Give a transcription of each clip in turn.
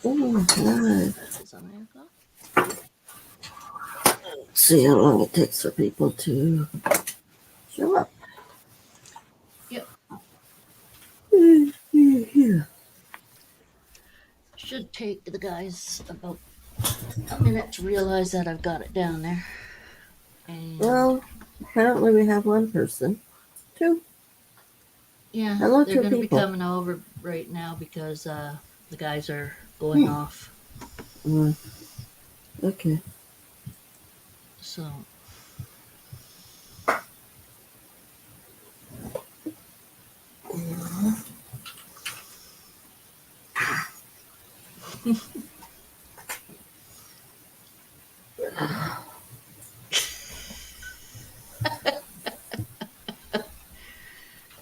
Oh, nice. Is on 8 o'clock? See how long it takes for people to show up. Yep. Yeah. Should take the guys about a minute to realize that I've got it down there. And Well, apparently we have one person. Two. yeah, Hello, they're two going to be people. coming over right now because the guys are going off. Mm, okay. So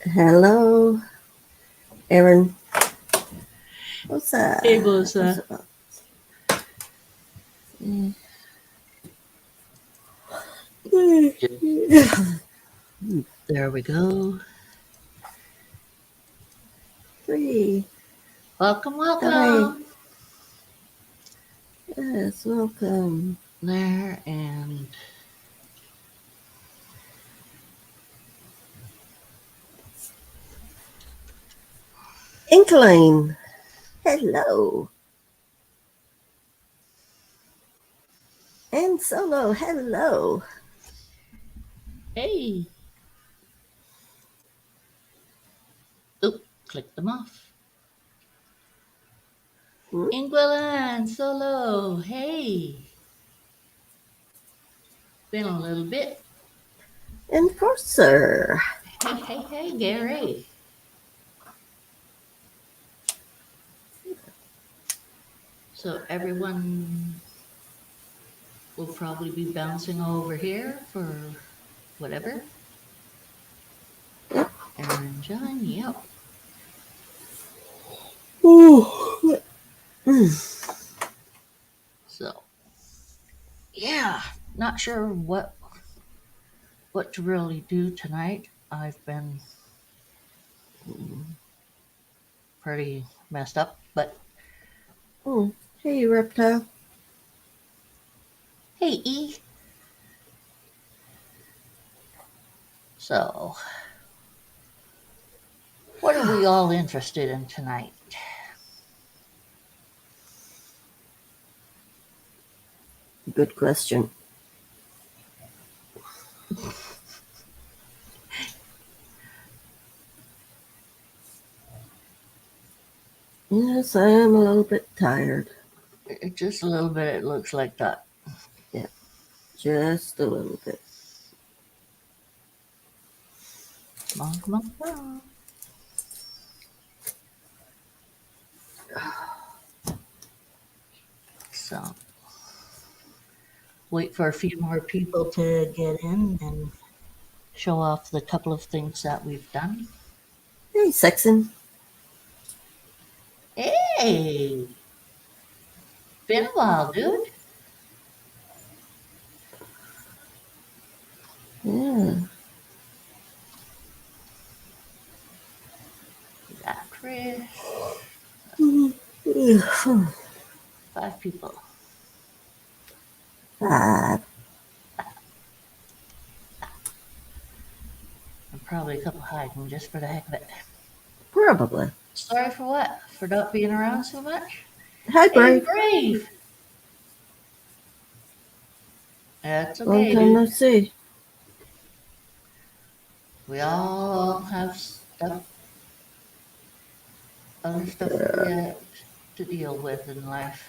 Hello, Aaron. What's up? hey, Melissa. What's up? There we go. Three. Welcome, welcome. Hi. Yes, welcome. There and Inkling. Hello. And Solo. Hello. hey. Oop, click them off. Ingwellan, Solo, hey. Been a little bit. Enforcer. Hey, Gary. So everyone will probably be bouncing over here for whatever. Yep. Aaron, John, yep. Ooh. So, yeah, not sure what to really do tonight. I've been pretty messed up, but Oh, hey, reptile. hey, E. So, what are we all interested in tonight? Good question. Yes, I am a little bit tired. Just a little bit, it looks like that. Yeah, just a little bit. Come on. So, wait for a few more people to get in and show off the couple of things that we've done. Hey, Sexton. Hey, been a while, dude. Yeah. We got Chris. 5 people. 5. And probably a couple hiding just for the heck of it. Probably. Sorry for what? For not being around so much? Hi, Hey, Brave. Brave. That's Long okay, time dude. no see. We all have other stuff to deal with in life.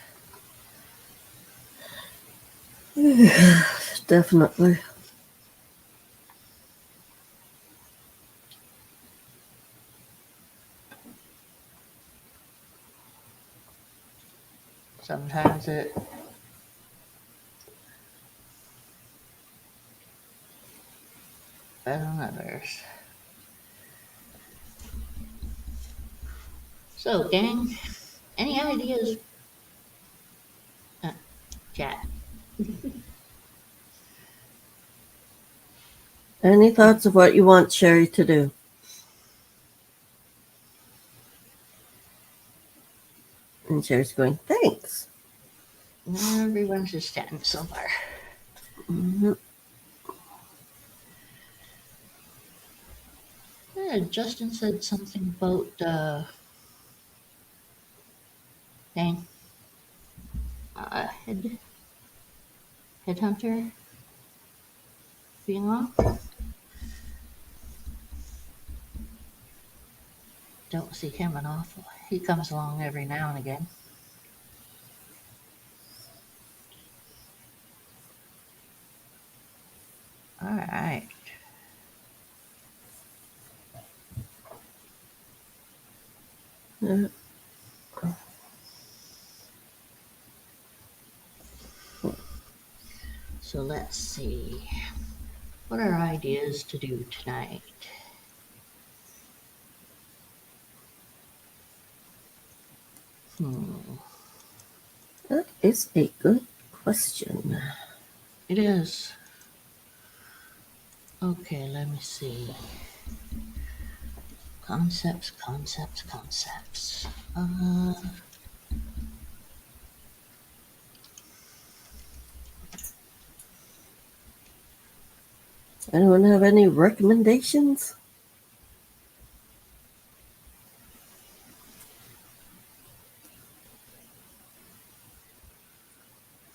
Definitely. Sometimes it better than others. So, gang, any ideas? Chat. Any thoughts of what you want Sherry to do? And Sherry's going, thanks. Everyone's just chatting so far. Mhm. Yeah, Justin said something about dang, headhunter being on. Don't see him an awful. He comes along every now and again. All right. Yeah. So let's see. What are ideas to do tonight? Hmm. That is a good question. It is. Okay, let me see. Concepts. Anyone have any recommendations?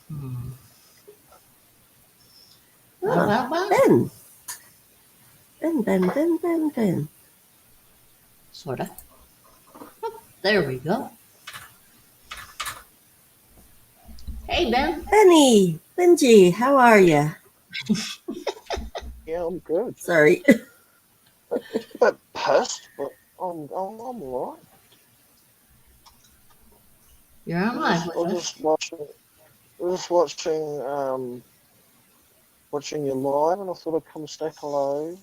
Hmm. Ah, Well. Ben. Ben. Sorta. There we go. Hey, Ben. Benny. Benji, how are you? Yeah, I'm good. Sorry. Bit pissed, but I'm alright. You're on live with I'm us. just watching you live, and I thought I'd come say hello.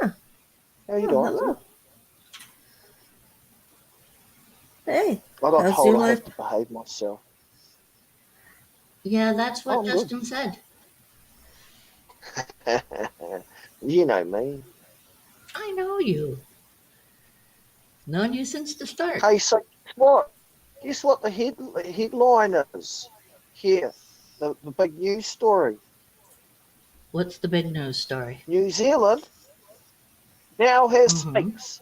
Ah, How you oh, doing? hello. Hey, I got how's told your I life? have to behave myself. Yeah, that's Oh, what I'm good. Justin said. You know me. I know you. Known you since the start. Hey, so guess what? Guess what the headline is here? The big news story. What's the big news story? New Zealand now has Mm-hmm. snakes.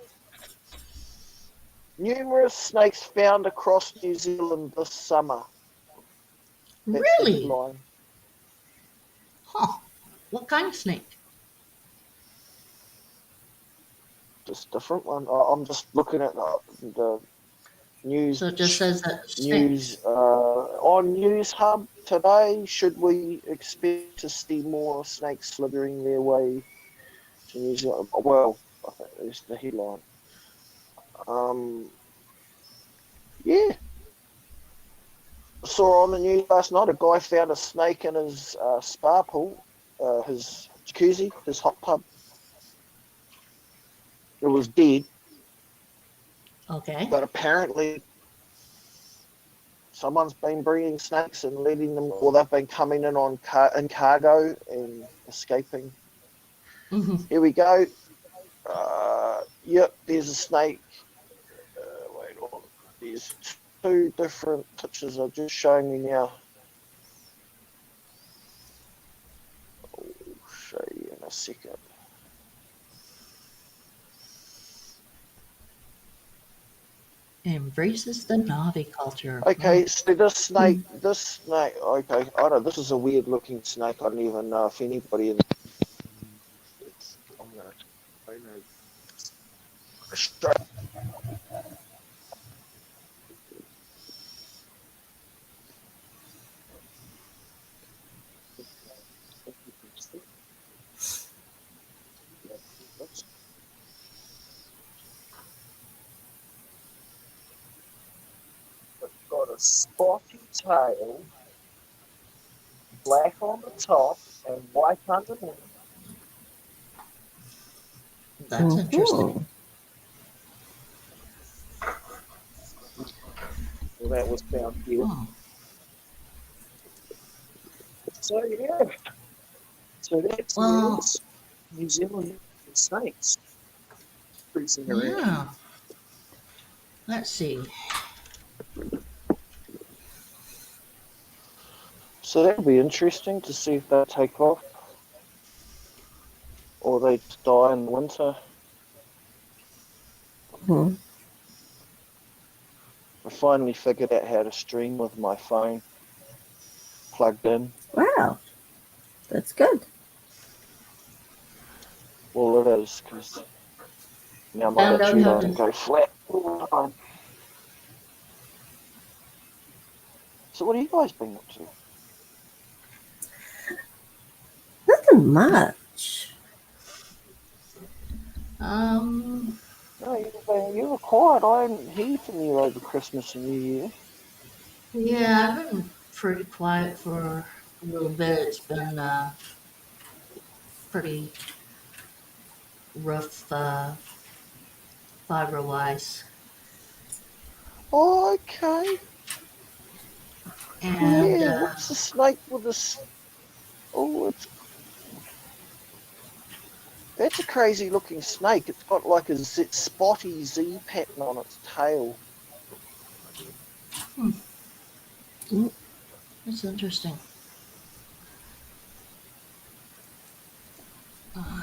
Numerous snakes found across New Zealand this summer. That's the Really? headline. Huh. What kind of snake? Just different one. I'm just looking at the news So it just says that news snakes. on News Hub today. Should we expect to see more snakes slithering their way to New Zealand? Well, I think that's the headline. Um, yeah. I saw on the news last night a guy found a snake in his spa pool, his jacuzzi, his hot tub. It was dead, Okay. but apparently someone's been breeding snakes and letting them, or they've been coming in in cargo and escaping. Mm-hmm. Here we go. Yep, there's a snake. Wait on. There's two different pictures are just showing me now. I'll show you in a second. Embraces the Navi culture. Okay, so this snake, okay, I know this is a weird looking snake. I don't even know if anybody in. I'm gonna show. It's got a spotty tail, black on the top, and white underneath. That's interesting. Mm-hmm. Well, that was found here. Oh. So yeah, so that's Well, news. New Zealand snakes cruising around. yeah. Let's see. So that'll be interesting to see if they take off or they just die in the winter. Hmm. I finally figured out how to stream with my phone plugged in. Wow, that's good. Well, it is, because now my Found out battery how doesn't to. go flat all the time. So what have you guys been up to? Nothing much. No, you were quiet. I didn't hear from you over Christmas and New Year. Yeah, I've been pretty quiet for a little bit. It's been pretty rough fiber wise. Oh, okay. And Yeah, what's the snake with this? Oh, that's a crazy looking snake. It's got like a spotty Z pattern on its tail. it's interesting. Uh,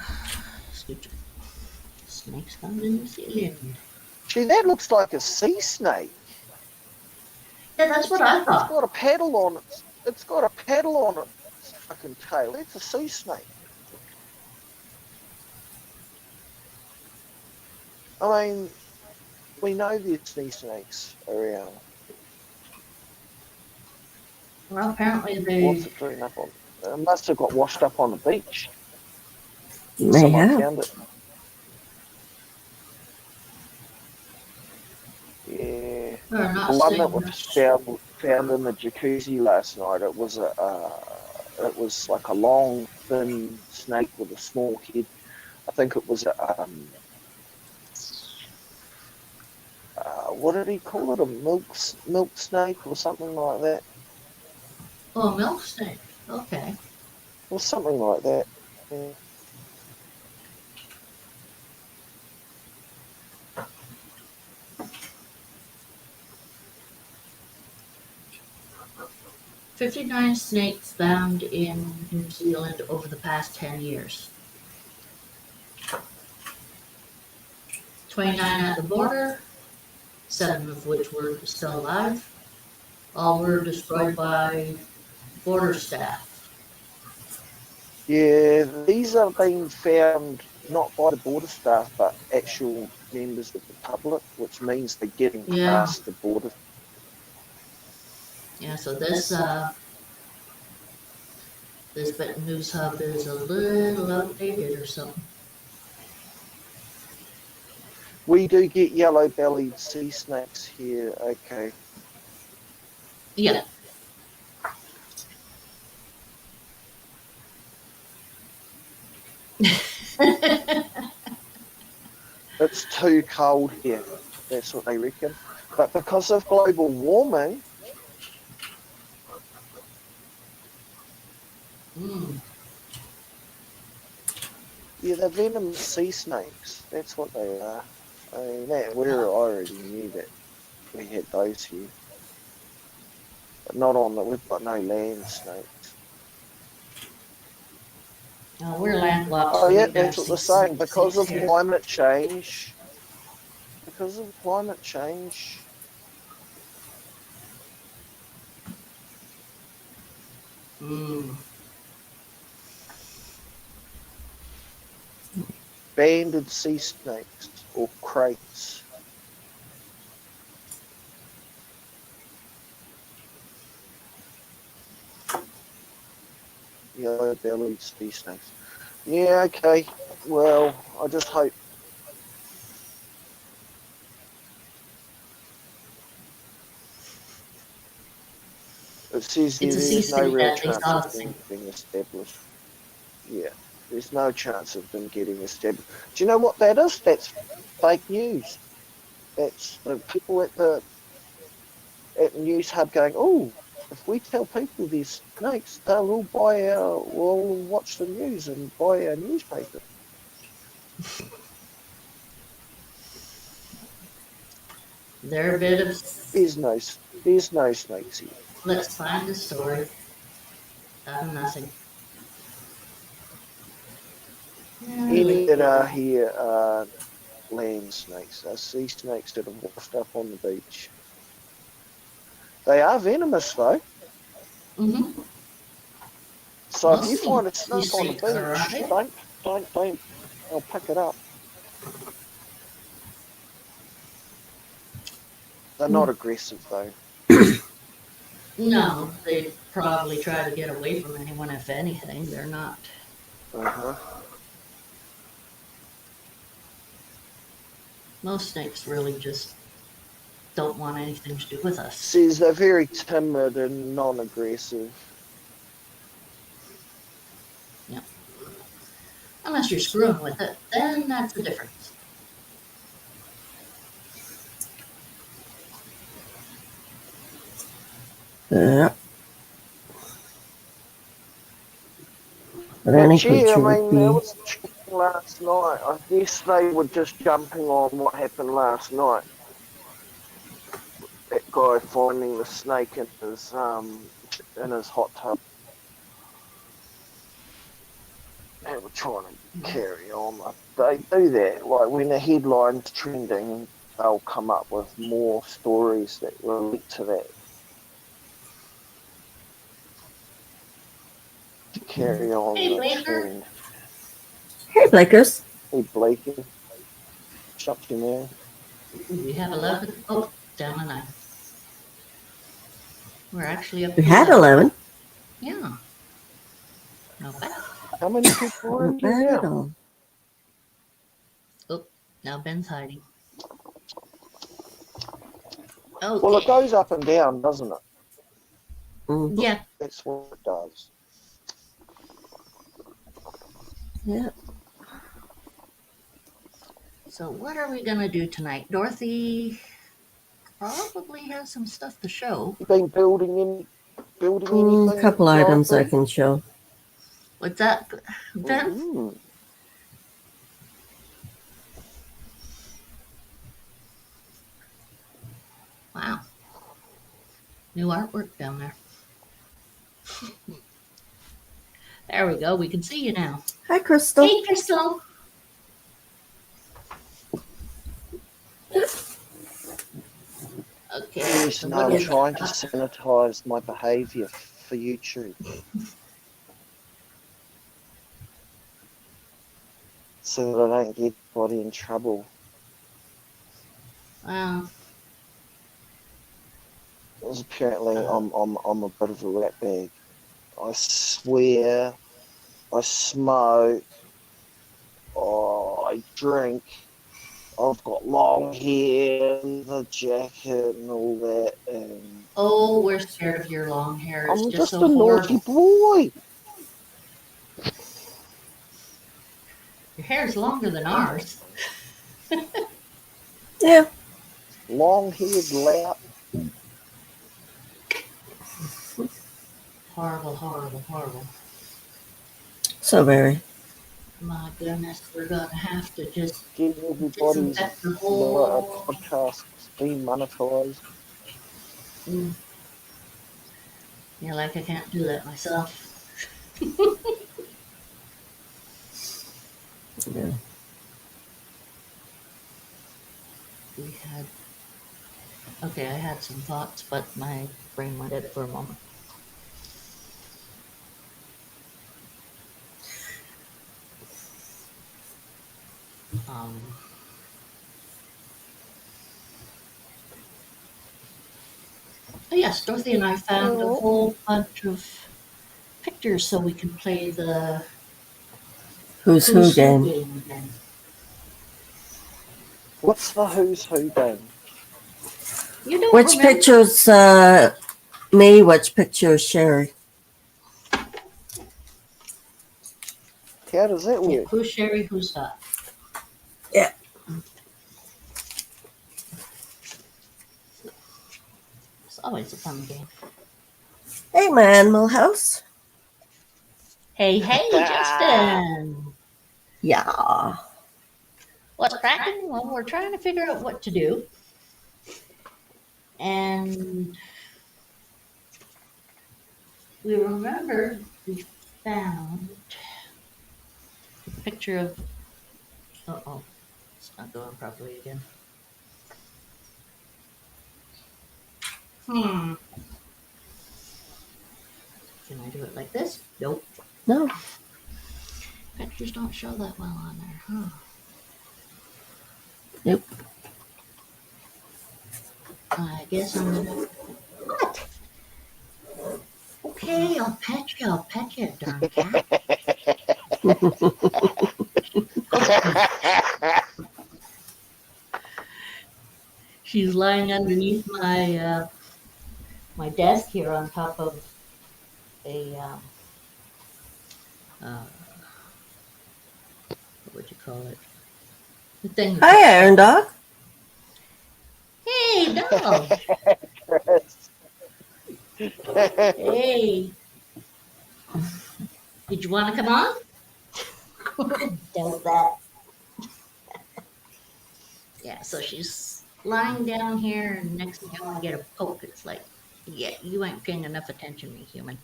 snakes found in New Zealand. Gee, that looks like a sea snake. Yeah, that's what I It's thought. got a paddle on it. It's got a paddle on its fucking tail. That's a sea snake. I mean, we know there's sea snakes around. Well, apparently What's they. it doing up on? It must have got washed up on the beach. You may Someone have. found it. Yeah. They're The not one that saying was much. found in the jacuzzi last night. It was it was like a long, thin snake with a small head. I think it was a what did he call it? A milk snake or something like that, Oh, milk snake. Okay. or something like that. Yeah. 59 snakes found in New Zealand over the past 10 years. 29 at the border, 7 of which were still alive. All were destroyed by border staff. Yeah, these are being found not by the border staff, but actual members of the public, which means they're getting Yeah. past the border. Yeah, so this bit news hub is a little outdated or something. We do get yellow-bellied sea snakes here. Okay. Yeah. It's too cold here. That's what they reckon. But because of global warming, yeah, they're venomous sea snakes. That's what they are. I mean, I already knew that we had those here. But not on the, we've got no land snakes. We're landlocked. Oh so yeah, we that's don't what they're see saying. Because of here. climate change. Because of climate change. Banded sea snakes or crates. Yellow-bellied sea snakes. Yeah, okay. Well, I just hope. It says It's here a sea there's no snake real that they chance saw of the them snake. being established. Yeah, there's no chance of them getting established. Do you know what that is? That's fake news. That's the people at News Hub going, oh, if we tell people there's snakes, they'll all will watch the news and buy our newspaper. They're a bit of. There's no snakes here. Let's find the story. Out of nothing. Any that are here are land snakes. Are sea snakes that have washed up on the beach. They are venomous though. Mm-hmm. So if you Most find a sea snake on the snakes are, aren't beach, they? don't. I'll pick it up. They're not aggressive though. No, they probably try to get away from anyone, if anything. They're not. Uh-huh. Most snakes really just don't want anything to do with us. Says they're very timid and non-aggressive. Unless you're screwing with it, then that's the difference. Yeah. But But any yeah, creature I would mean, there be. was a checking last night. I guess they were just jumping on what happened last night. That guy finding the snake in his hot tub. They were trying to carry on. They do that. Like when the headline's trending, they'll come up with more stories that relate to that. To carry on Hey, the Blaker. trend. Hey, Blakers. Hey, Blakey. Shut you, man. We have 11. Oh, down to 9. We're actually up We to had 11. Yeah. Okay. How many people are in Not here bad at now? all. Oh, now Ben's hiding. Well, it Okay. goes up and down, doesn't it? Mhm. Yeah. That's what it does. Yeah. So what are we gonna do tonight? Dorothy probably has some stuff to show. You been building anything? Couple items I Dorothy? can show. What's that, Ben? Mhm. Wow. New artwork down there. There we go. We can see you now. Hi, Crystal. Hey, Crystal. Okay. Yes, So no, what I'm is trying to that? sanitize my behaviour for YouTube. So that I don't get anybody in trouble. Well, Because apparently I'm a bit of a rat bag. I swear, I smoke, I drink, I've got long hair and the jacket and all that, and oh, we're scared of your long hair. It's I'm just just so a naughty horrible. boy. Your hair's longer than ours. Yeah. Long-haired lout. Horrible, horrible, horrible. So very. My goodness, we're gonna have to just Get everybody's disinfect the whole. podcast demonetized. Yeah, like I can't do that myself. Yeah. We had. Okay, I had some thoughts, but my brain went dead for a moment. Um, oh yes, Dorothy and I found a whole bunch of pictures so we can play the Who's Who game. again. What's the Who's Who game? You don't Which remember? picture's me? Which picture's Sherry? How does that Yeah, work? who's Sherry? Who's that? Yeah. It's always a fun game. Hey, my Animal House. Hey, Justin. Yeah. What's cracking? Well, we're trying to figure out what to do. And we remembered we found a picture of. Oh, it's not going properly again. Can I do it like this? Nope. No. Pictures don't show that well on there, huh? Nope. I guess I'm gonna. What? Okay, I'll pet you, darn cat. She's lying underneath my desk here on top of a what would you call it? The thing. Hi, Iron Dog. Hey, dog. Chris. Hey. Did you want to come on? Doubt that. Yeah, so she's lying down here, and next thing I get a poke. It's like, yeah, you ain't paying enough attention to me, human.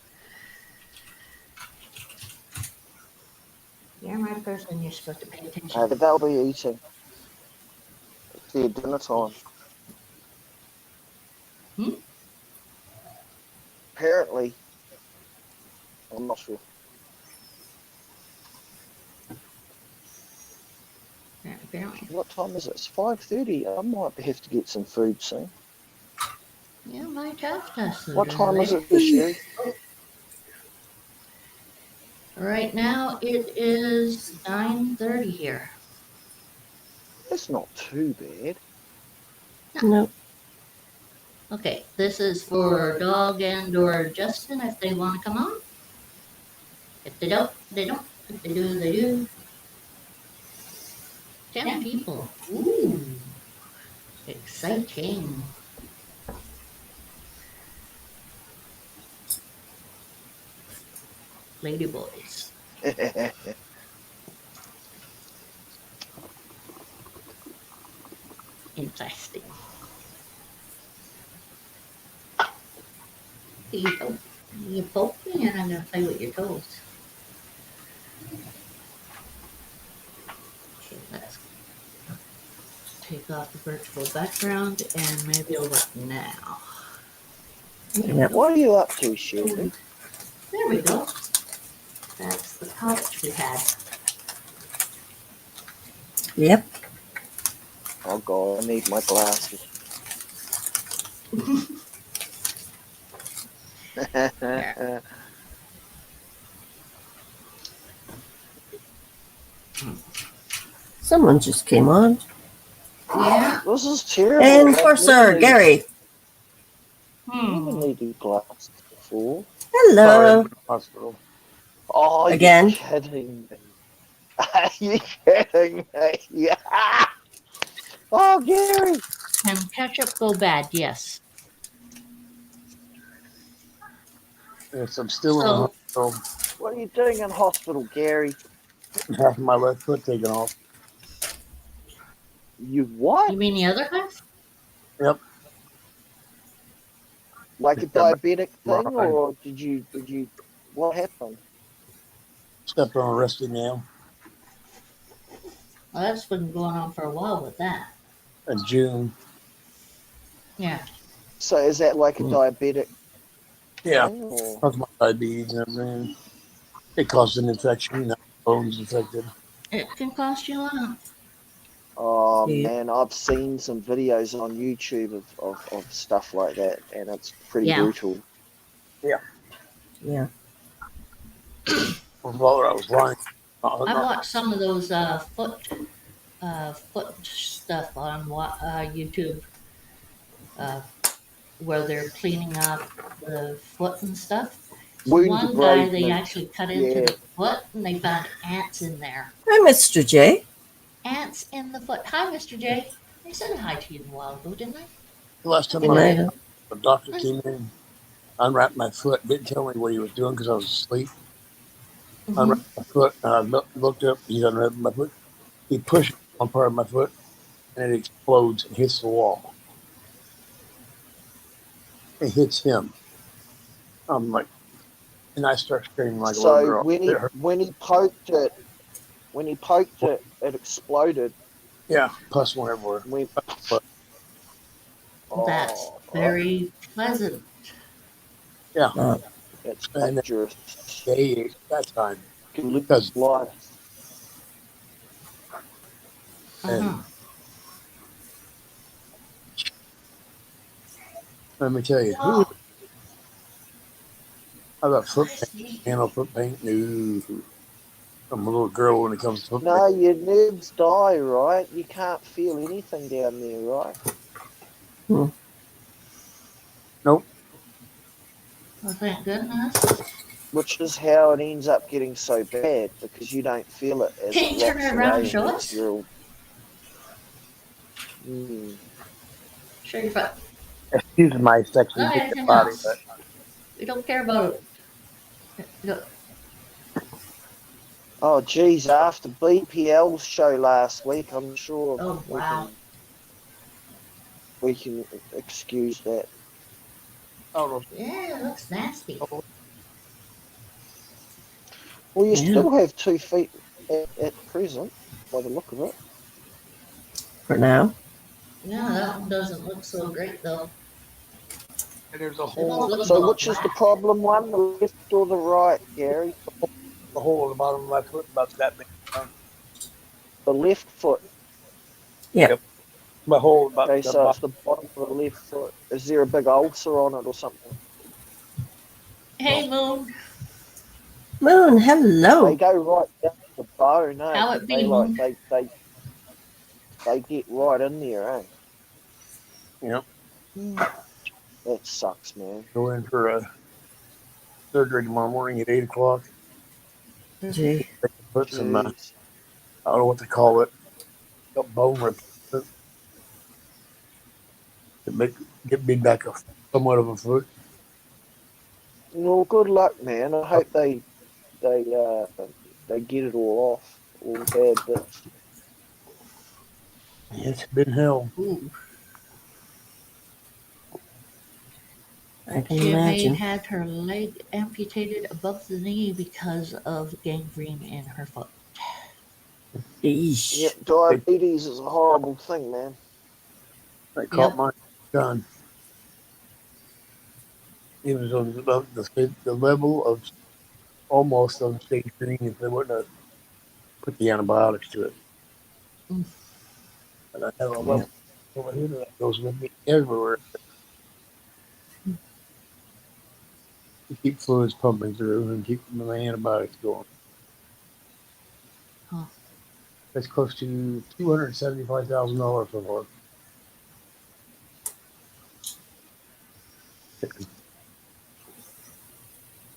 You're my person. You're supposed to pay attention. But they'll be eating. It's their dinner time. Apparently. I'm not sure. Yeah, apparently. What time is it? It's 5:30. I might have to get some food soon. Yeah, might have to. What time is it this year? Right now it is 9:30 here. It's not too bad. No. Okay, this is for Dog and or Justin if they want to come on. If they don't, they don't. If they do, they do. 10 people. Ooh. Exciting. Lady boys. Interesting. You poke me and I'm going to play with your toes. Okay, let's take off the virtual background and maybe it'll work now. Yep. What are you up to, Shelby? There we go. That's the couch we had. Yep. Oh God, I need my glasses. Someone just came on. Yeah. This is terrible. Enforcer Gary. I never needed glasses before. Hello. Hospital. Oh, Again? you're kidding me. Are you kidding me? Yeah. Oh, Gary. Can ketchup go bad? Yes. Yes, I'm still in the hospital. What are you doing in hospital, Gary? Half of my left foot taken off. You what? You mean the other half? Yep. Like a Just got diabetic back. thing, or did you? What happened? Stepped on a resting nail Well, that's been going on for a while with that. in June. Yeah. So is that like a diabetic Yeah. thing, or? That's my diabetes and everything. It caused an infection. Now the bone's infected. It can cost you a lot. Oh Yeah. man, I've seen some videos on YouTube of stuff like that, and it's pretty Yeah. brutal. Yeah. While I was lying. I watched some of those foot stuff on YouTube where they're cleaning up the foot and stuff. Wound One guy, they debridement. actually cut into Yeah. the foot and they found ants in there. Hi, Mr. J. Ants in the foot. Hi, Mr. J. I said hi to you a while ago, didn't I? The last time Good night. the doctor came in, unwrapped my foot, didn't tell me what he was doing because I was asleep. Unwrapped my foot, and I looked up, he's unwrapped my foot. He pushed one part of my foot, and it explodes and hits the wall. It hits him. I'm like, and I start screaming like a little So girl. It hurt. when he poked it, it exploded. Yeah, pus went everywhere. We, But That's oh, very pleasant. yeah, it's and then dangerous. they ate that time Can lose because life. and Uh-huh. let me tell you, who I got foot paint, handle foot paint. No, I'm a little girl when it comes to foot No, paint. your nerves die, right? You can't feel anything down there, right? Nope. Well, thank goodness. Which is how it ends up getting so bad because you don't feel it as Can it you turn rots it around and away show and us? gets real. Mm. Show your foot. Excuse my sexy Not naked anything body, else. but We don't care about it. Look. Oh, geez, after BPL's show last week, I'm sure Oh, wow. we can excuse that. oh, Yeah, it looks nasty. Well, you Yeah. still have 2 feet at present, by the look of it. For now. Yeah, that one doesn't look so great, though. and there's a It hole, don't look So, all which is the black. problem one, the left or the right, Gary? a hole at the bottom of my foot about that big. The left foot. Yeah. My hole about Okay, the so it's bottom. the bottom of the left foot. Is there a big ulcer on it or something? Hey, Moon. Moon, They hello. go right down the bone, eh? How it They be, like Moon? they get right in there, eh? Yep. That sucks, man. Go in for a surgery tomorrow morning at 8:00. Gee. Put some Jeez. I don't know what they call it, a bone replacement to get me back somewhat of a foot. Well, good luck, man. I hope they get it all off, all the bad bits. It's been hell. Ooh. I can She may imagine. had her leg amputated above the knee because of gangrene in her foot. Eesh. Yep, diabetes is a horrible thing, man. I caught Yep. my gun. It was on the level of almost on stage green if they wouldn't have put the antibiotics to it. Mm. And I have a Yeah. level over here that goes with me everywhere to keep fluids pumping through and keep the antibiotics going. Huh. That's close to $275,000 so far.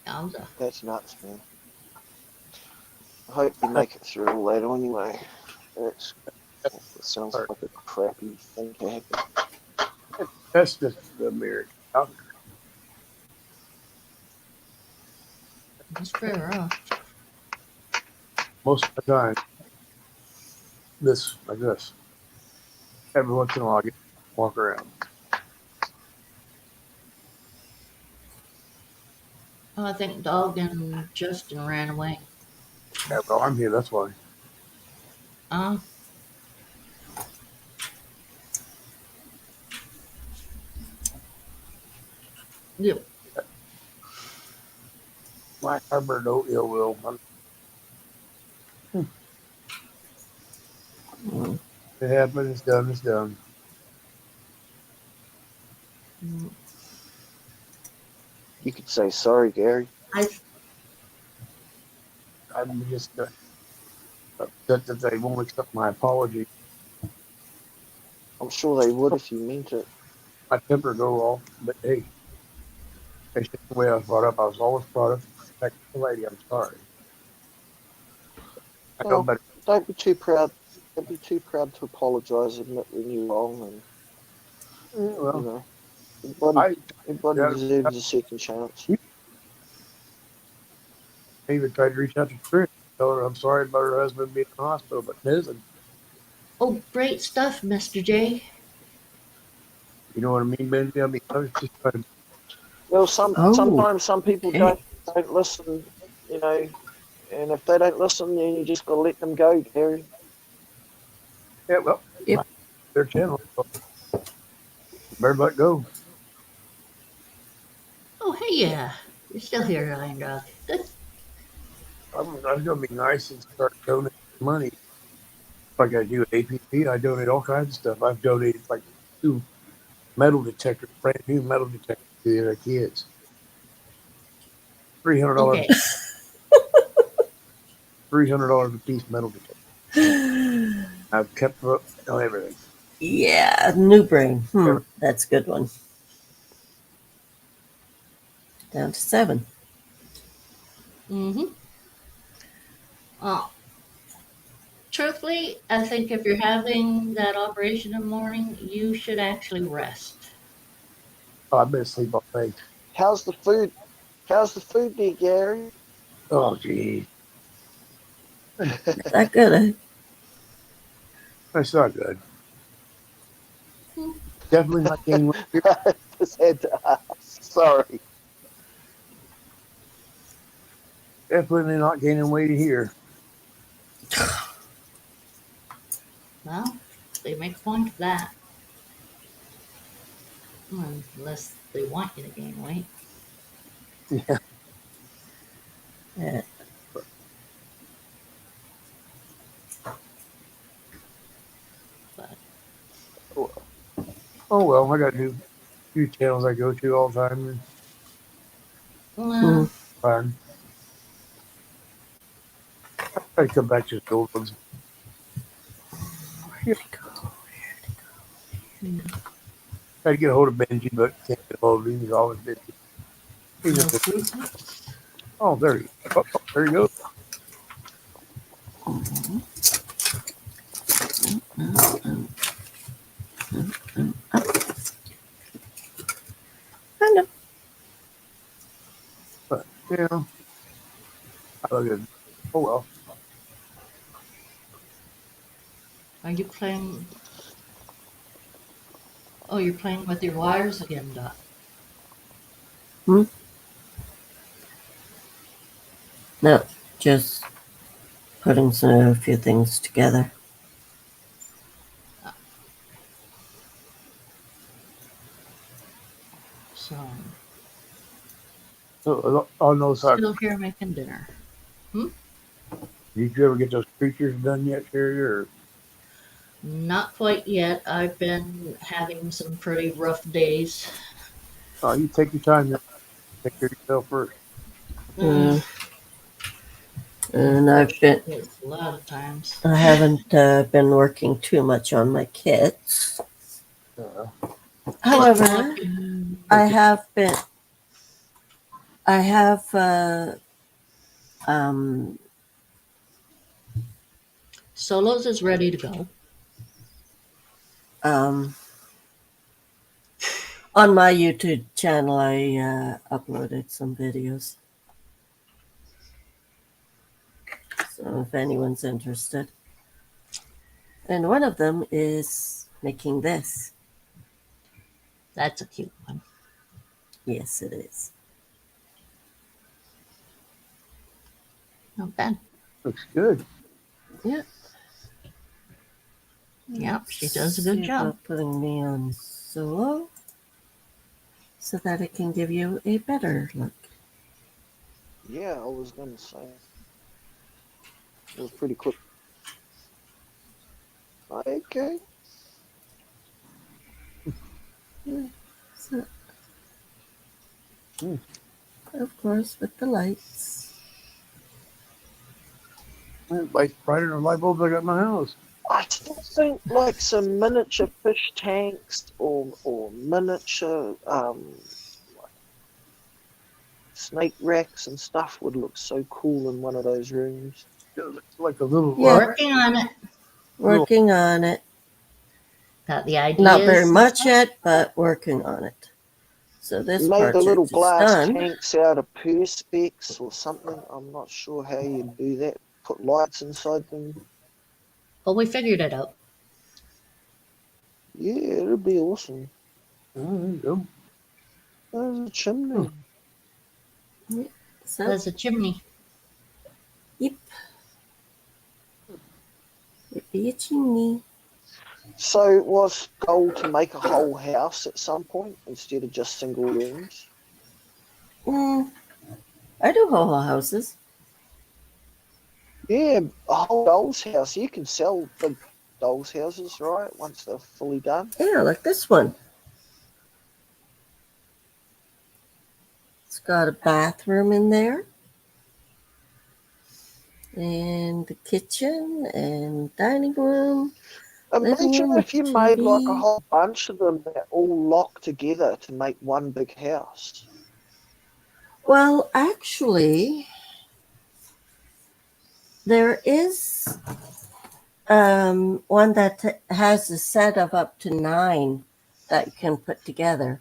Yowza. That's nuts, man. I hope you make it through all that anyway. That sounds like a crappy thing to happen. That's just the American doctor. That's pretty rough. Most of the time, like this. Every once in a while, I get to walk around. Oh, I think Dog and Justin ran away. Yeah, well, I'm here. That's why. Uh, yep. My harbor no ill will. Mm. It happened. It's done. It's done. You could say sorry, Gary. I'm just upset that they won't accept my apology. I'm sure they would if you meant it. My temper go off, but hey, that's just the way I was brought up. I was always brought up to protect the lady. I'm sorry. I know Well, better. don't be too proud. Don't be too proud to apologise, admit when you're wrong, and you Well, know, I everybody deserves a second chance. even tried to reach out to Trish. Tell her I'm sorry about her husband being in the hospital, but listen, Oh, great stuff, Mr. J. you know what I mean, Benji? I mean, I was just trying to. Well, Oh, sometimes some people okay. don't. don't listen, you know, and if they don't listen, then you just got to let them go, Gary. Yeah, well, Yep. their channel. So better let go. Oh, hey, yeah. You're still here, Lion Dog. Good. I'm gonna be nice and start donating money. Like I do at APP, I donate all kinds of stuff. I've donated like 2 metal detectors, brand new metal detectors to the other kids. $300, Okay. $300 a piece metal detector. I've kept up on everything. Yeah, new brain. That's a good one. Down to 7. Mm-hmm. Oh, truthfully, I think if you're having that operation in the morning, you should actually rest. Oh, I've been asleep all day. How's the food? How's the food there, Gary? Oh, gee, Is that good? Eh? that's not good. Hmm. Definitely not gaining weight here. I just had to ask. Sorry. Definitely not gaining weight here. Well, they make a point of that. Unless they want you to gain weight. Yeah. Yeah. But Oh well, I got new few channels I go to all the time. And well, fine. I come back to the old ones. Yeah, try to get a hold of Benji, but can't get a hold of him. He's always busy. He's no just fruit. oh, there you go. Oh, there you go. Kind of. But yeah, I look at it. Oh well. Are you playing? Oh, you're playing with your wires again, Doc. No, just putting a few things together. So, So on those sides, still here making dinner. did you ever get those creatures done yet, Sherry? Or Not quite yet. I've been having some pretty rough days. oh, you take your time. There. Take care of yourself first. Mm, And I've been, unfortunately, a lot of times. I haven't been working too much on my kits. However, I have been, I have, um, Solos is ready to go. um, on my YouTube channel, I uploaded some videos. So if anyone's interested. And one of them is making this. That's a cute one. Yes, it is. Not bad. Looks good. Yep, she does a good See job. about putting me on solo so that it can give you a better look. Yeah, I was gonna say it was pretty quick. Okay. So, Hmm. of course, with the lights. Lights brighter than the light bulbs I got in my house. I still think like some miniature fish tanks or miniature like snake racks and stuff would look so cool in one of those rooms. Like a little, Yeah. Working on it. Working on it. Got the ideas. Not very and much stuff. yet, but working on it. So this Make the little project is glass done. tanks out of perspex or something. I'm not sure how you'd do that. Put lights inside them. But we figured it out. Yeah, it'd be awesome. oh, there you go. There's a chimney. So, There's a chimney. yep. It'd be a chimney. So was goal to make a whole house at some point instead of just single rooms? Mm, I do whole houses. Yeah, a whole doll's house. You can sell big doll's houses, right? Once they're fully done. Yeah, like this one. It's got a bathroom in there, and the kitchen, and dining room, living Imagine room with if you made like a TV. whole bunch of them that all lock together to make one big house. Well, actually, there is one that has a set of up to 9 that you can put together.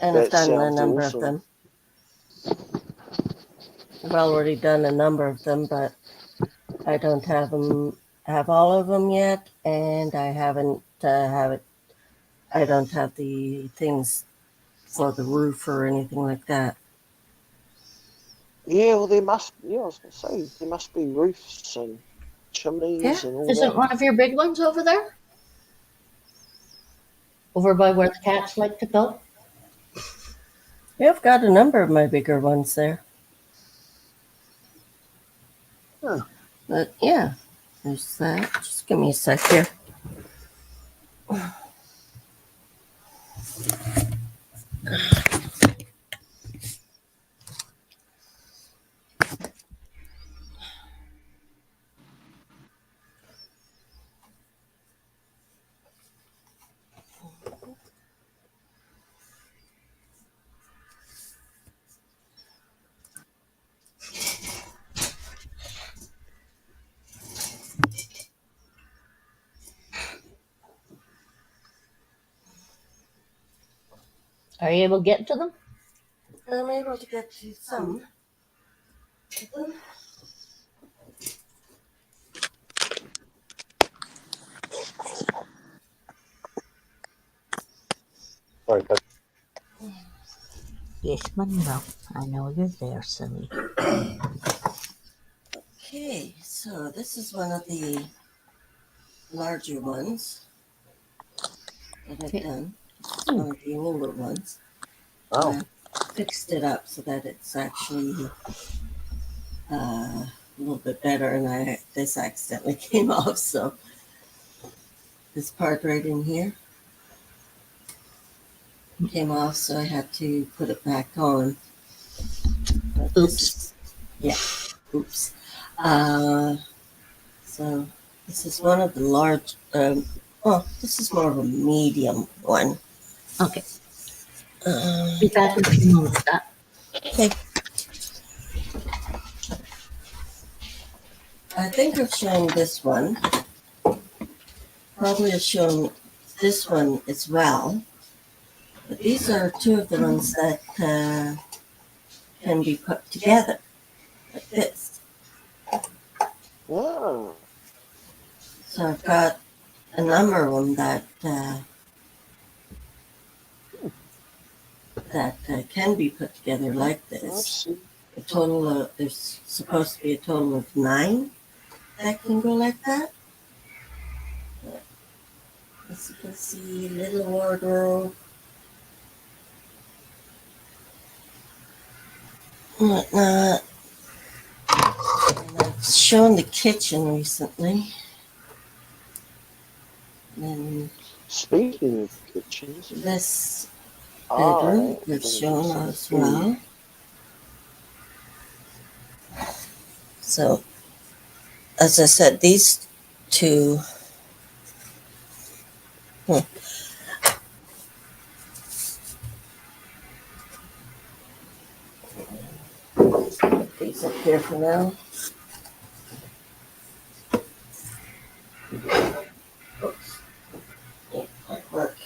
And I've That done a sounds number of awesome. them. I've already done a number of them, but I don't have all of them yet, and I haven't have it. I don't have the things for the roof or anything like that. Yeah, well, there must. Yeah, I was gonna say there must be roofs and Yeah, chimneys and all Isn't that. one of your big ones over there? Over by where the cats like to go? yeah, I've got a number of my bigger ones there. Huh. But yeah, there's that. Just give me a sec here. Are you able to get to them? I'm able to get to some. Sorry, but Yes, Monroe. I know you're there, silly. Okay, so this is one of the larger ones that I've Okay. done. This is one of the older ones. oh, I fixed it up so that it's actually a little bit better, and this accidentally came off. So this part right in here came off, so I had to put it back on. But Oops. Oops. So this is one of the large. This is more of a medium one. Okay. Um, Be back in a few moments. okay. I think I've shown this one. Probably have shown this one as well. But these are two of the ones that can be put together like this. Oh, So I've got a number of them that can be put together like I this. see. A total of there's supposed to be a total of 9 that can go like that. As you can see, little wardrobe, whatnot. And I've shown the kitchen recently. And Speaking of kitchens, this I bedroom am I've gonna shown get some as food. well. So, as I said, these two. Hmm, put these up here for now. Oops. Yeah, might work.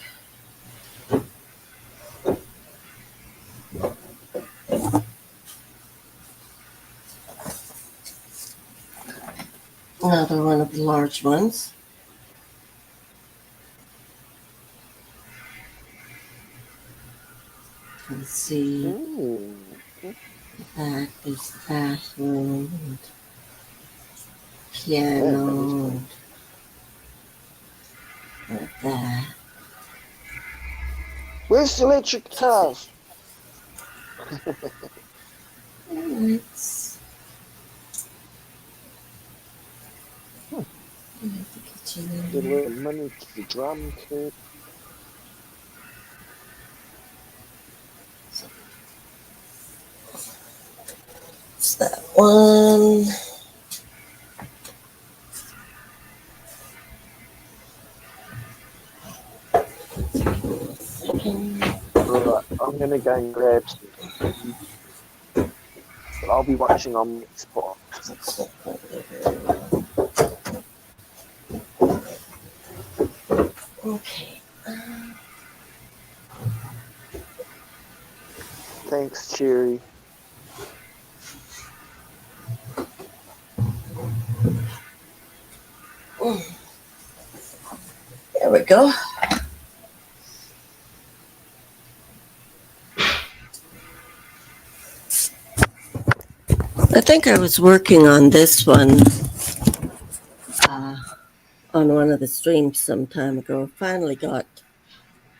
Another one of the large ones. Let's see. Ooh. That is the bathroom and Yeah, piano that is and like that. Where's the electric guitars? And it's the kitchen in Did a here. little money to the drum kit. It's that one. Second. Right, I'm gonna go and grab some food, but I'll be watching on Xbox. Okay. Thanks, Cherry. There we go. I think I was working on this one uh, on one of the streams some time ago. Finally got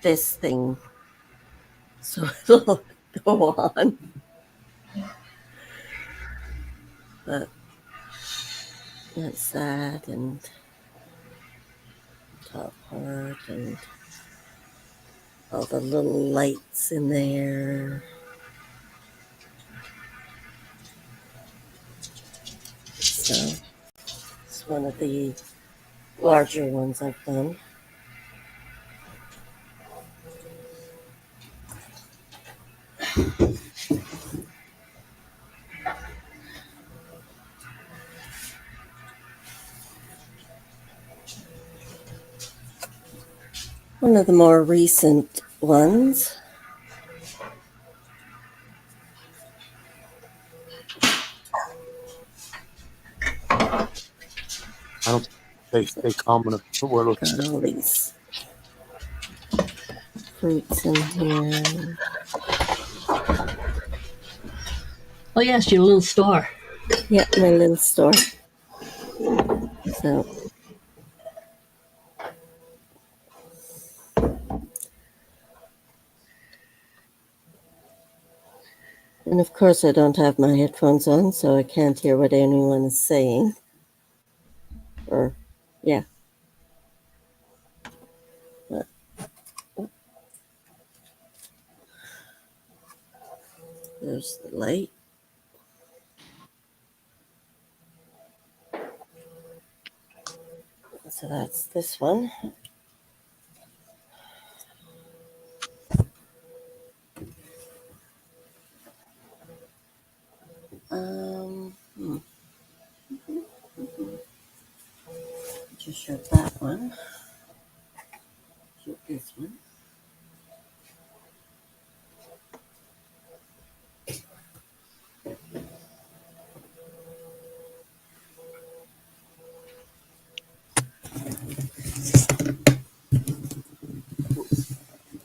this thing, so it'll go on. But that's that, and top part, and all the little lights in there. So it's one of the larger ones I've done. One of the more recent ones. I don't think they stay calm enough to put where those Got all these fruits in here. Oh, yes, your little store. Yeah, my little store. So and of course I don't have my headphones on, so I can't hear what anyone is saying. Or yeah. But, there's the light. So that's this one. Hmm. Just showed that one. Showed this one.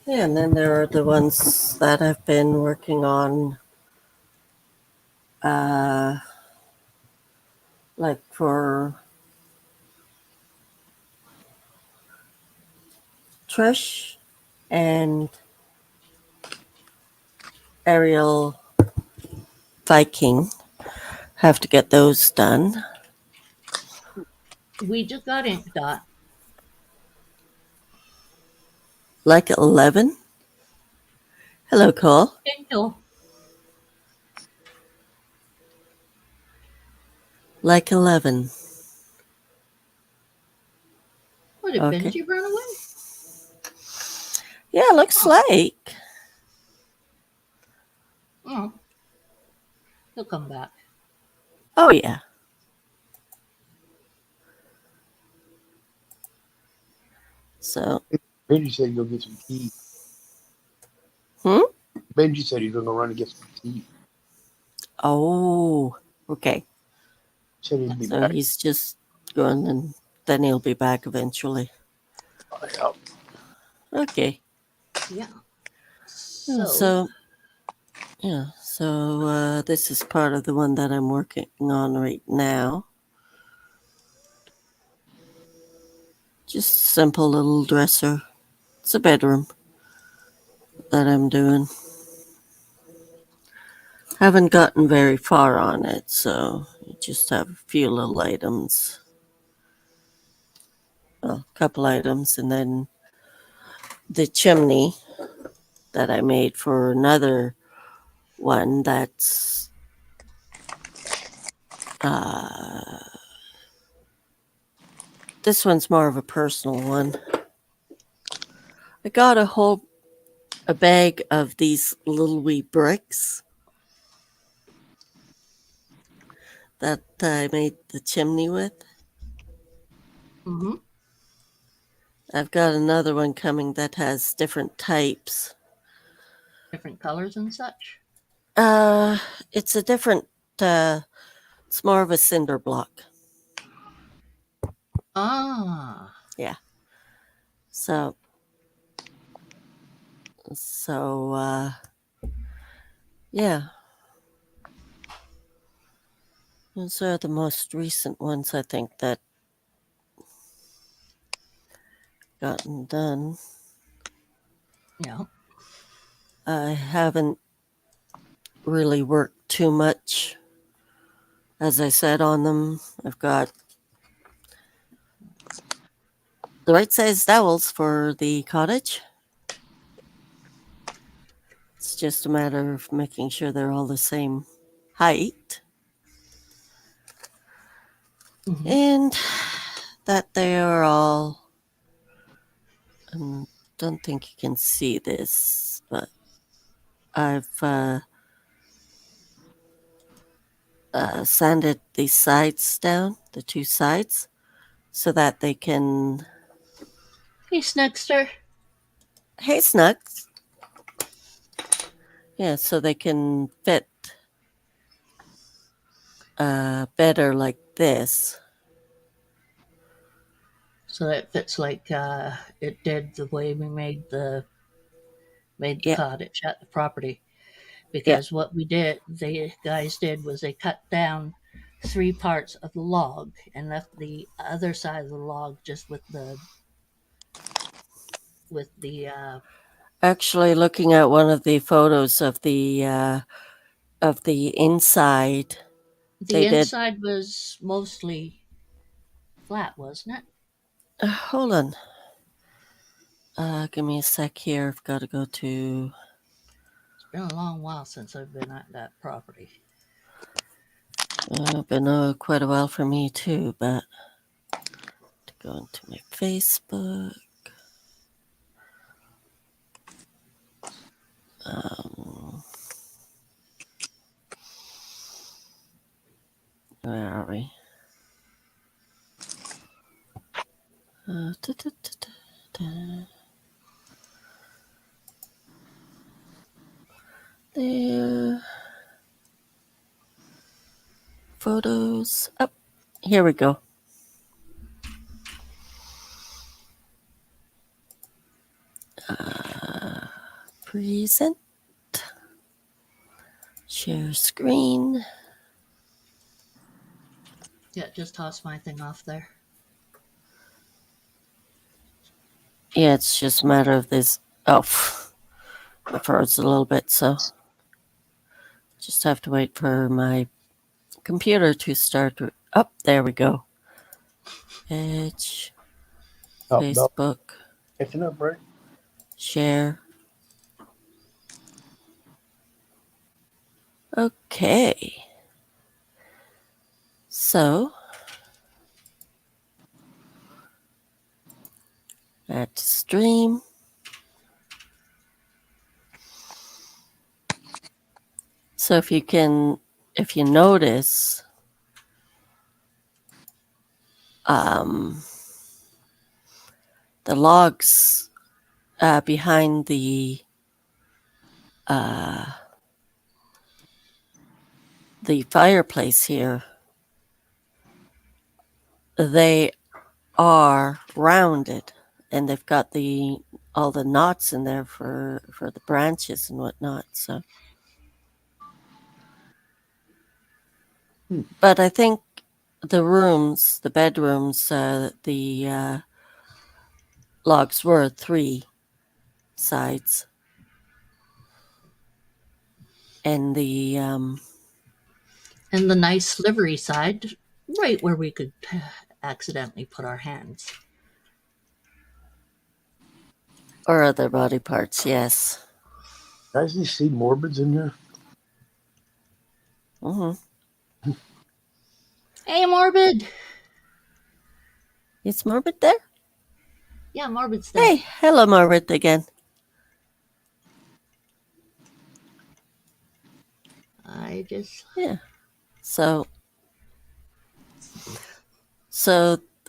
Yeah, and then there are the ones that I've been working on, like for Trish and Ariel Viking. Have to get those done. We just got ink dot. Like 11. Hello, Cole. Kindle. Like 11. What, did Okay. Benji run away? Yeah, looks like. Oh. He'll come back. Oh, yeah. So, Benji said he'd go get some tea. Hmm? Benji said he's gonna run and get some tea. oh, okay. Said he'd be So back. he's just going and then he'll be back eventually. Yeah. Okay. Yeah. Yeah, So, so So this is part of the one that I'm working on right now. Just simple little dresser. It's a bedroom that I'm doing. Haven't gotten very far on it, so you just have a few little items. Well, a couple items, and then the chimney that I made for another one that's this one's more of a personal one. I got a bag of these little wee bricks that I made the chimney with. Mm-hmm. I've got another one coming that has different types. Different colors and such. It's a different. It's more of a cinder block. Ah. So, yeah. Those are the most recent ones I think that gotten done. Yeah. I haven't really worked too much, as I said, on them. I've got the right size dowels for the cottage. It's just a matter of making sure they're all the same height Mm-hmm. and that they are all. I don't think you can see this, but I've sanded the sides down, the two sides, so that they can. Hey, Snugster. Hey, Snugs. Yeah, so they can fit better like this. So that fits like it did the way we made the Yeah. cottage at the property. Because what the guys did was they cut down 3 parts of the log and left the other side of the log just with the Actually, looking at one of the photos of the inside, the they did. inside was mostly flat, wasn't it? Hold on. Give me a sec here. I've got to go to. It's been a long while since I've been at that property. Been quite a while for me too, but to go into my Facebook. Where are we? There. Photos. Up. Here we go. Present. Share screen. Yeah, just toss my thing off there. Yeah, it's just a matter of this. Oh, it froze a little bit, so just have to wait for my computer to start. Up, there we go. Edge, Oh, no. Facebook, Catching up, right? share. Okay. So, add to stream. So if you notice, the logs behind the fireplace here, they are rounded, and they've got all the knots in there for the branches and whatnot. So But I think the rooms, the bedrooms, the logs were 3 sides, and the And the nice slivery side, right where we could accidentally put our hands. or other body parts. Yes. Guys, you see Morbids in here? Hmm. Hey, Morbid! It's Morbid there. Yeah, Morbid's there. Hey, hello, Morbid again. I just. Yeah. So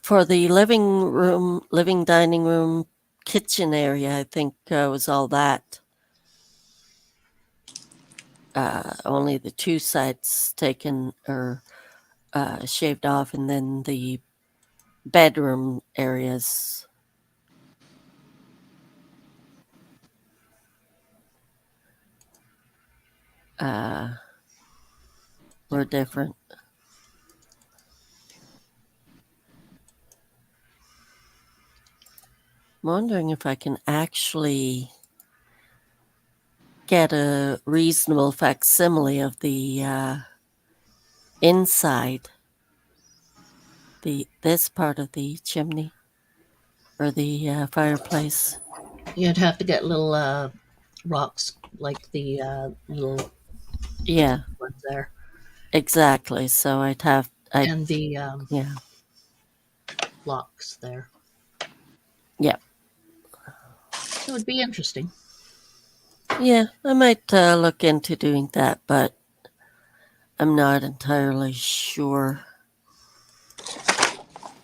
for the living dining room, kitchen area, I think was all that. Only the 2 sides taken or shaved off, and then the bedroom areas were different. I'm wondering if I can actually get a reasonable facsimile of the inside, this part of the chimney or the fireplace. You'd have to get little rocks like the little Yeah, ones there. exactly. So I And the yeah, blocks there. yeah, It would be interesting. yeah. I might look into doing that, but I'm not entirely sure.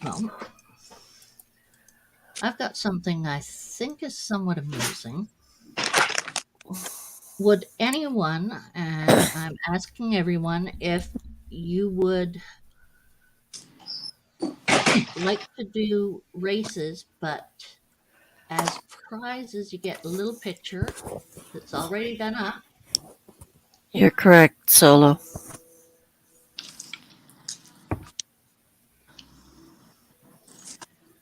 Well, I've got something I think is somewhat amusing. Would anyone, and I'm asking everyone, if you would like to do races, but as prizes, you get a little picture that's already done up. You're correct, Solo.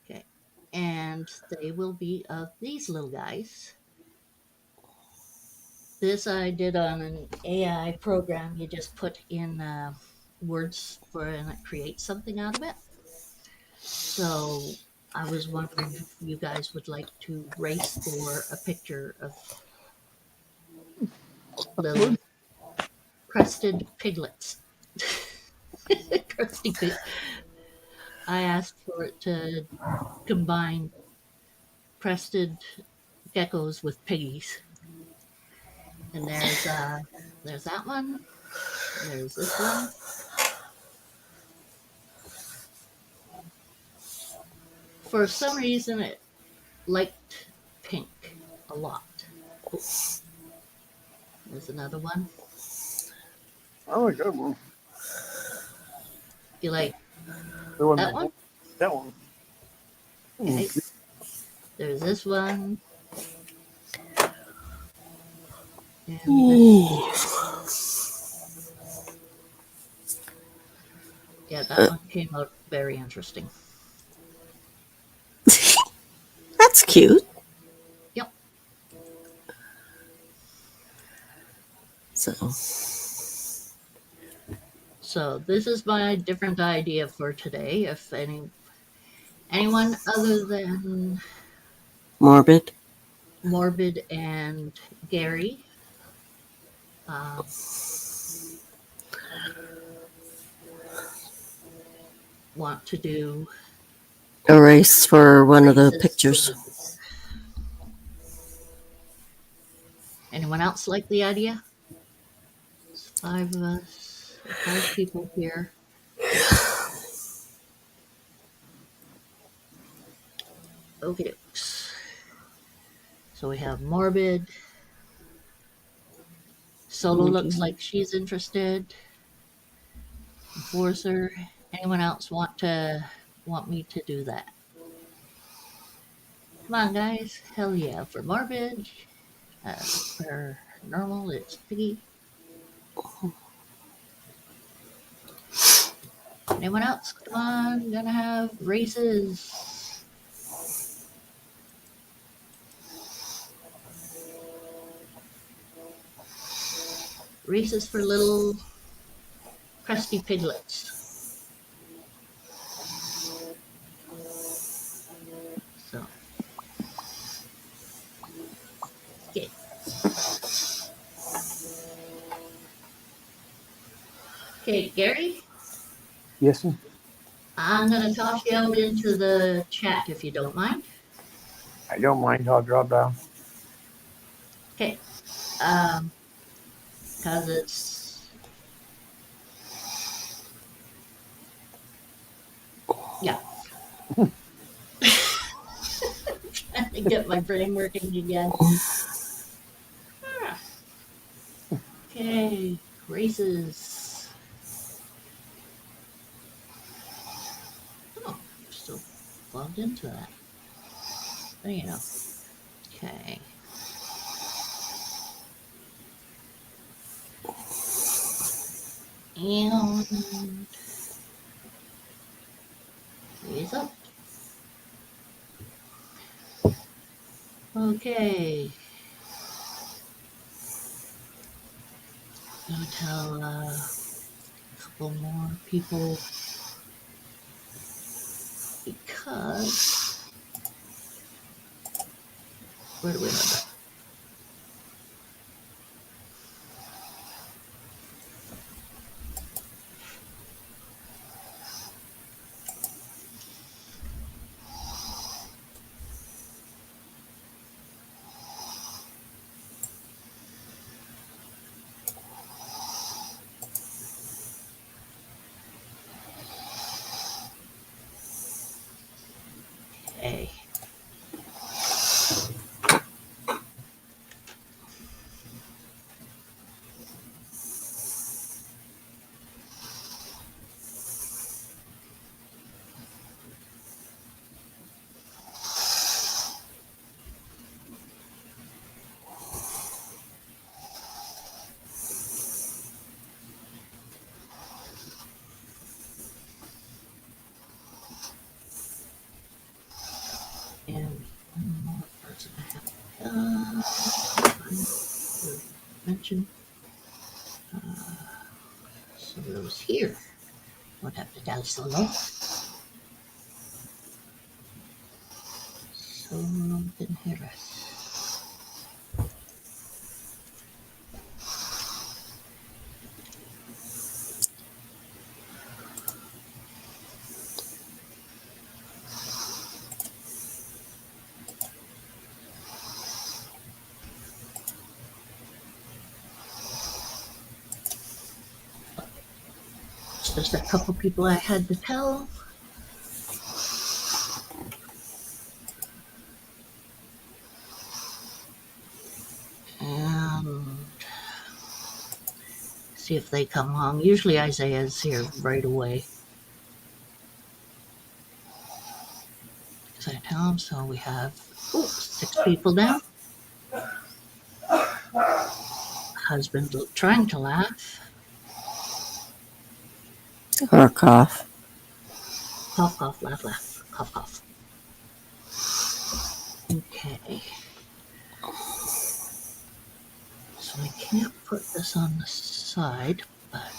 Okay. And they will be of these little guys. This I did on an AI program. You just put in words for and it creates something out of it. So I was wondering if you guys would like to race for a picture of little crested piglets. Crusty pig. I asked for it to combine crested geckos with piggies. And there's that one. There's this one. For some reason, it liked pink a lot. Oh, there's another one. Oh, a good one. You like The one that one? That one. Okay. There's this one. And yeah, that one came out very interesting. That's cute. Yep. So this is my different idea for today. If anyone other than Morbid. Morbid and Gary want to do A race for one of the races pictures. for this. Anyone else like the idea? There's 5 of us, 5 people here. Okay. So we have Morbid. Solo looks like she's interested. Enforcer. Anyone else want me to do that? Come on, guys. Hell yeah. For Morbid. For normal, it's Piggy. Anyone else? Come on, gonna have races. Races for little crusty piglets. So, okay. Okay, Gary, Yes, sir. I'm gonna toss you out into the chat if you don't mind. I don't mind. I'll drop down. Okay. Because it's. Yeah. Trying to get my brain working again. Ah. Okay, races. Oh, I'm still plugged into that. There you go. Okay. And raise up. Okay. Gonna tell a couple more people because where do we have that? Okay. And one more person I have to mention. So those here. What have to tell solo? Solo Pinheras. It's just a couple people I had to tell. And see if they come along. Usually Isaiah's here right away. Because I tell him, so we have 6 people down. Husband trying to laugh. Or cough. Cough, cough, laugh, laugh. Cough, cough. Okay. So I can't put this on the side, but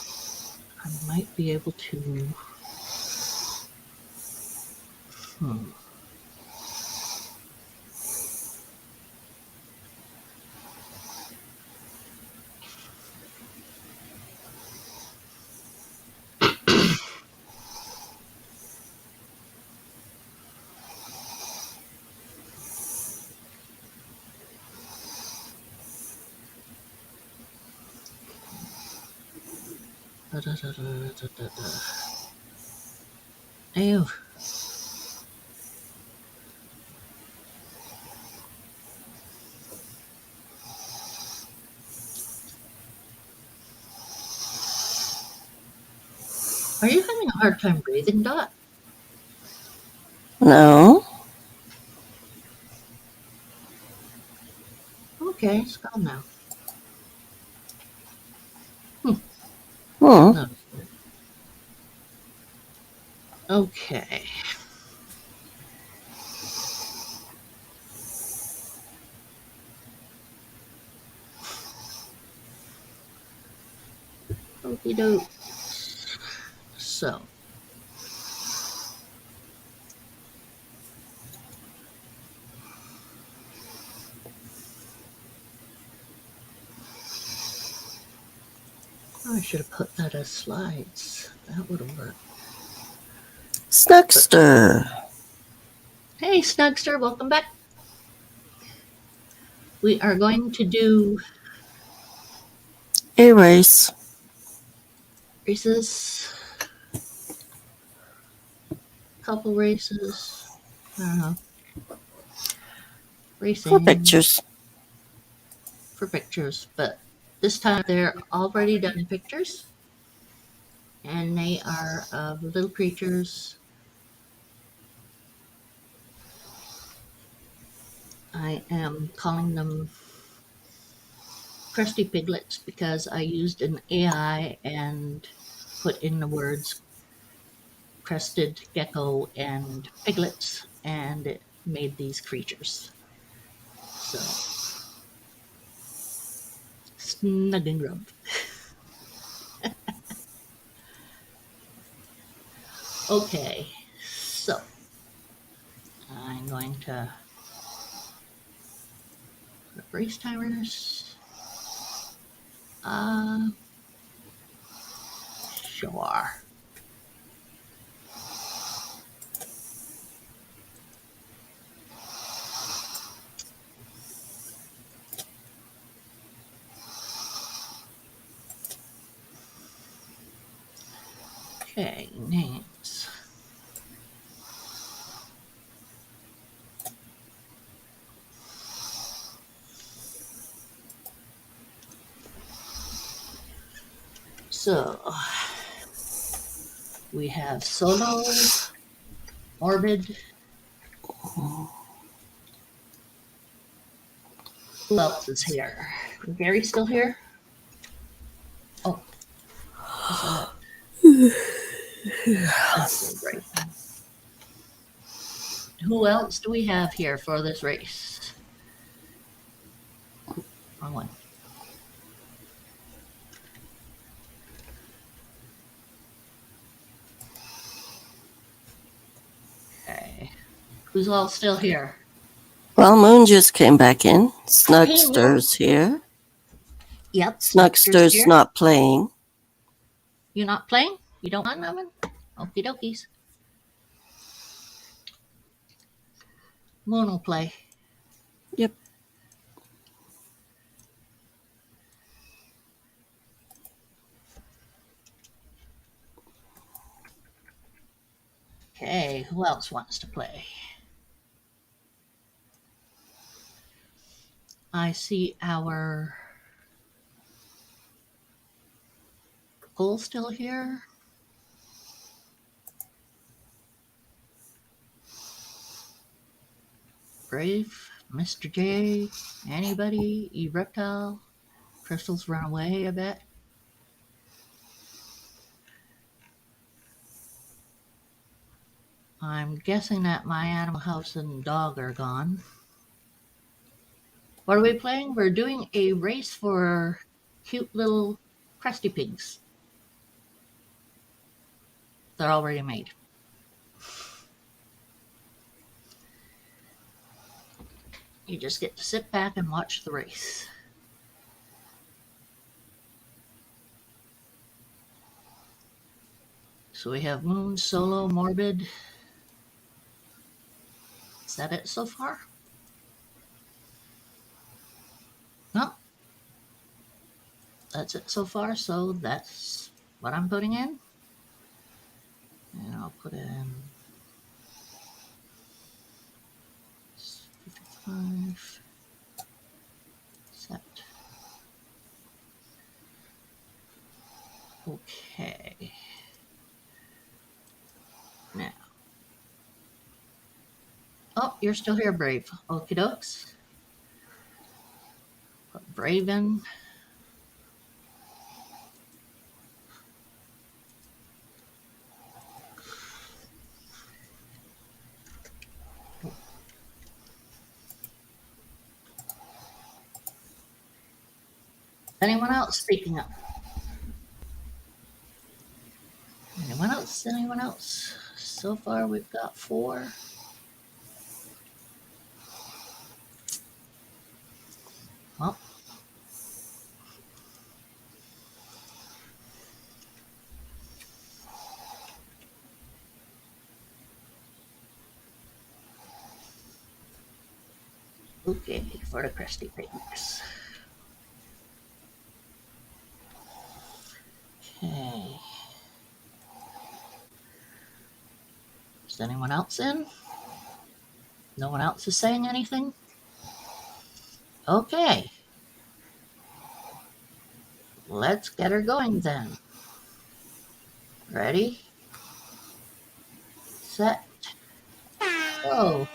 I might be able to. Ew. Are you having a hard time breathing, Dot? No. Okay, it's gone now. Hmm. No. Okay. Okie doke. So, I should have put that as slides. That would have worked. Snugster. Hey, Snugster, welcome back. We are going to do Erase. races. Couple races. I don't know. Racing For pictures. for pictures, but this time they're already done pictures, and they are of little creatures. I am calling them crusty piglets because I used an AI and put in the words crested gecko and piglets, and it made these creatures. So, snug and grub. Okay, so I'm going to put race timers. Sure. Okay, names. So we have Solo, Morbid. Who else is here? Gary still here? Oh, is that? That's great. Who else do we have here for this race? Wrong one. Okay. Who's all still here? Well, Moon just came back in. Hey, Moon. Snugster's here. Yep. Snugster's not playing. You're not playing? You don't want nothing? Okie dokies. Moon will play. Yep. Okay, who else wants to play? I see our Cole still here. Brave, Mr. J, anybody, E-Reptile, Crystal's run away, I bet. I'm guessing that my Animal House and dog are gone. What are we playing? We're doing a race for cute little crusty pigs. They're already made. You just get to sit back and watch the race. So we have Moon, Solo, Morbid. Is that it so far? No. That's it so far, so that's what I'm putting in. And I'll put in 55. Set. Okay. Now. Oh, you're still here, Brave. Okie dokes. Put Brave in. Anyone else speaking up? Anyone else? Anyone else? So far, we've got 4. Well, okay, for the Crusty Pigs. Okay. Is anyone else in? No one else is saying anything? Okay. Let's get her going then. Ready? Set. Go.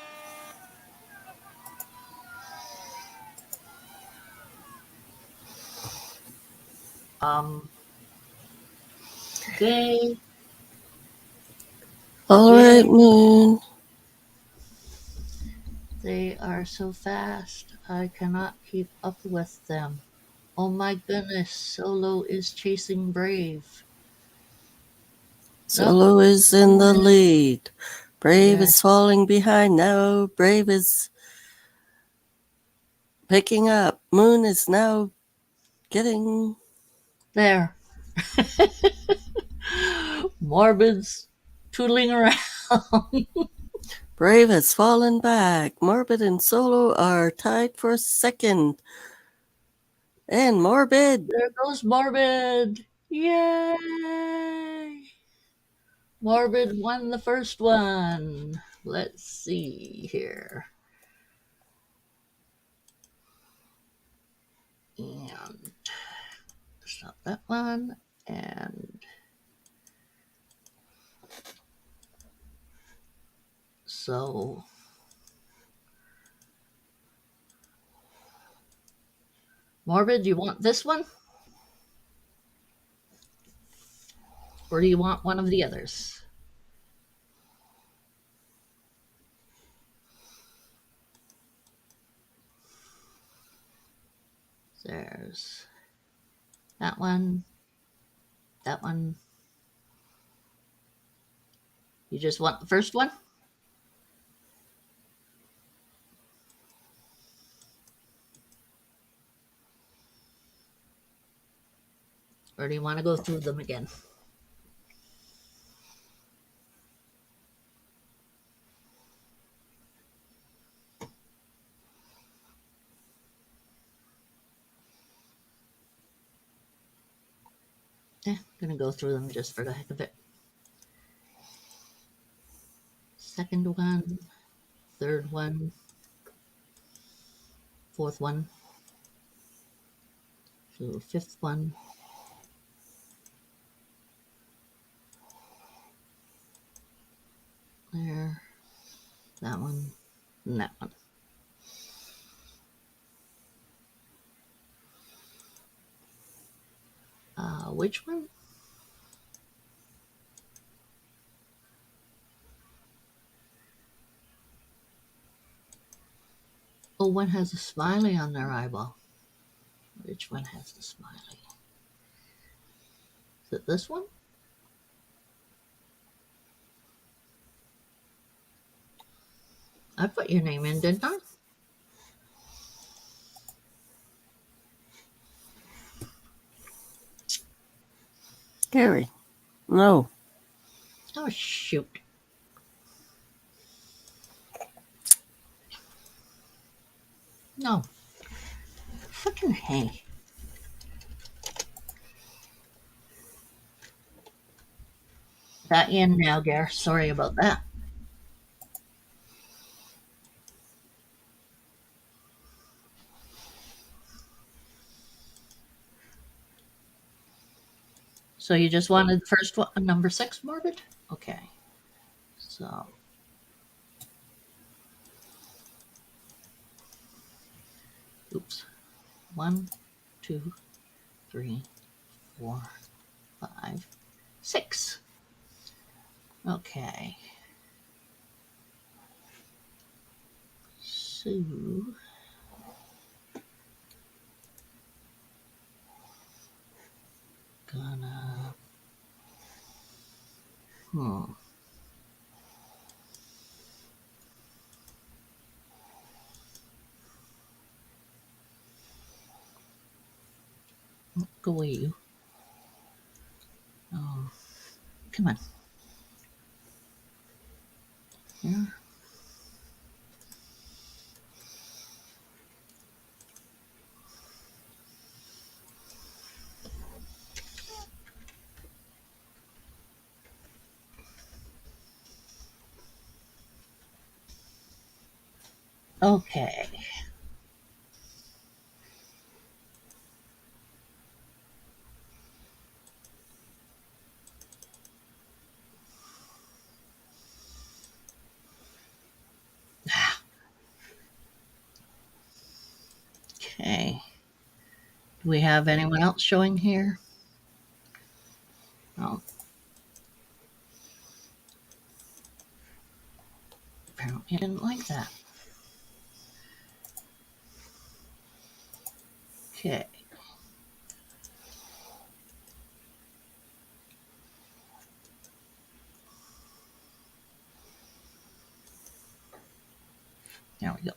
Um. Okay. All Yay. right, Moon. They are so fast. I cannot keep up with them. Oh my goodness. Solo is chasing Brave. Nope. Solo is in the lead. Brave Yes. is falling behind now. Brave is picking up. Moon is now getting. There. Morbid's tootling around. Brave has fallen back. Morbid and Solo are tied for second. And Morbid. There goes Morbid. Yay! Morbid won the first one. Let's see here. And stop that one. And so Morbid, you want this one? Or do you want one of the others? There's that one. That one. You just want the first one? Or do you want to go through them again? I'm gonna go through them just for the heck of it. Second one, third one, fourth one, so fifth one. There, that one, and that one. Which one? Oh, one has a smiley on their eyeball. Which one has the smiley? Is it this one? I put your name in, didn't I? Gary. No. Oh, shoot. No. Fucking hey. Got in now, Gar. Sorry about that. So you just wanted the first one, number 6, Morbid? Okay. So. Oops. 1, 2, 3, 4, 5, 6. Okay. So. Go away, you. Oh, come on. Yeah. Okay. Okay. Do we have anyone else showing here? No. Apparently I didn't like that. Okay. There we go.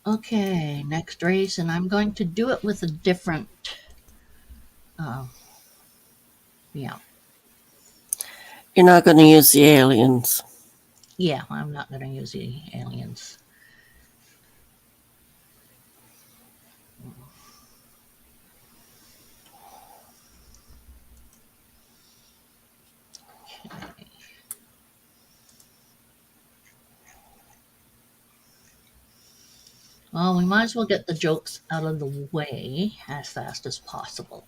Okay, next race, and I'm going to do it with a different, yeah, You're not going to use the aliens. yeah, I'm not going to use the aliens. Okay. Well, we might as well get the jokes out of the way as fast as possible.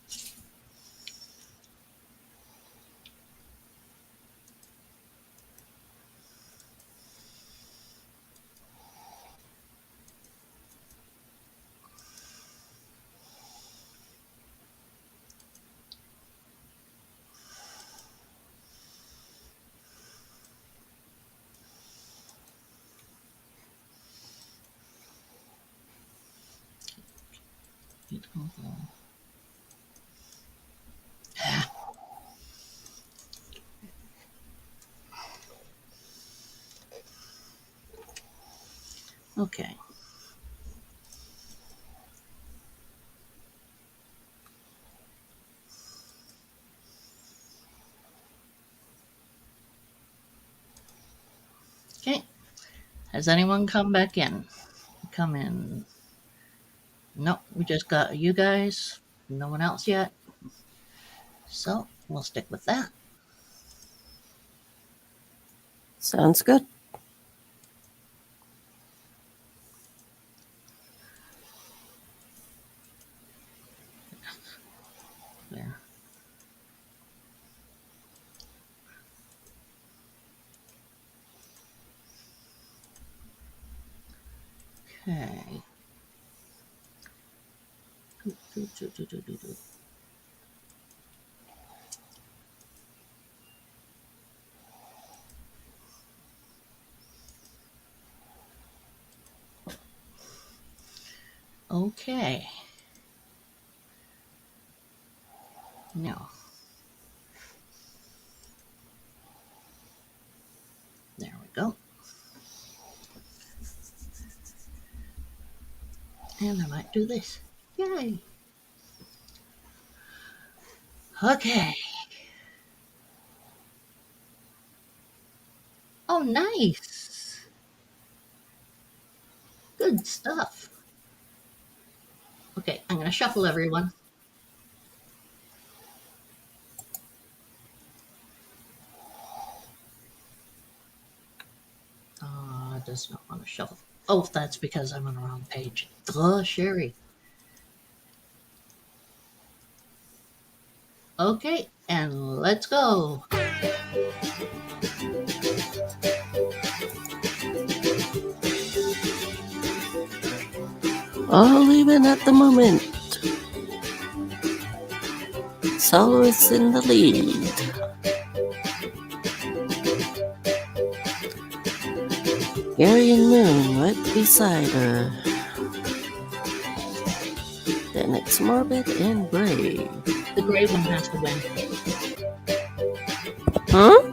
Okay. Okay. Has anyone come back in? Come in. Nope, we just got you guys. No one else yet. So we'll stick with that. Sounds good. There. Okay. Okay. Now. There we go. And I might do this. Yay. Okay. Oh, nice. Good stuff. Okay, I'm going to shuffle everyone. It does not want to shuffle. Oh, that's because I'm on the wrong page. Duh, Sherry. Okay, and let's go. All even at the moment. Soloist in the lead. Gary and Moon right beside her. Then it's Morbid and Brave. The gray one has to win. Hmm?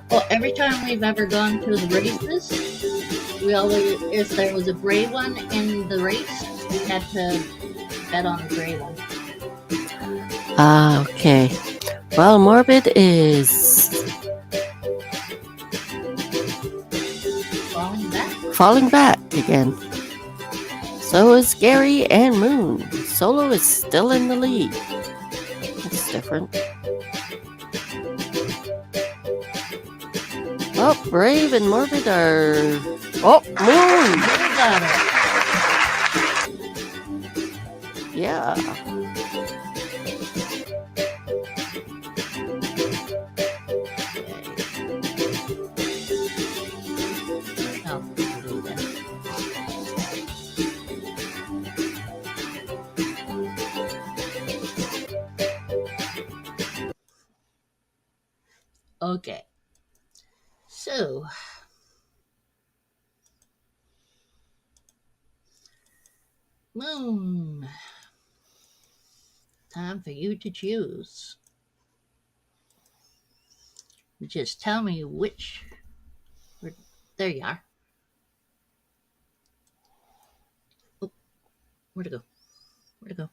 Well, every time we've ever gone to the races, we always, if there was a gray one in the race, we had to bet on the gray one. Ah, okay. Well, Morbid is Falling back. falling back again. So is Gary and Moon. Solo is still in the lead. That's different. Oh, Brave and Morbid are... Oh, Moon! We got it. Yeah. Oh, we'll do that. Okay. So, Moon. Time for you to choose. Just tell me which. There you are. Oh, where'd it go? Where'd it go?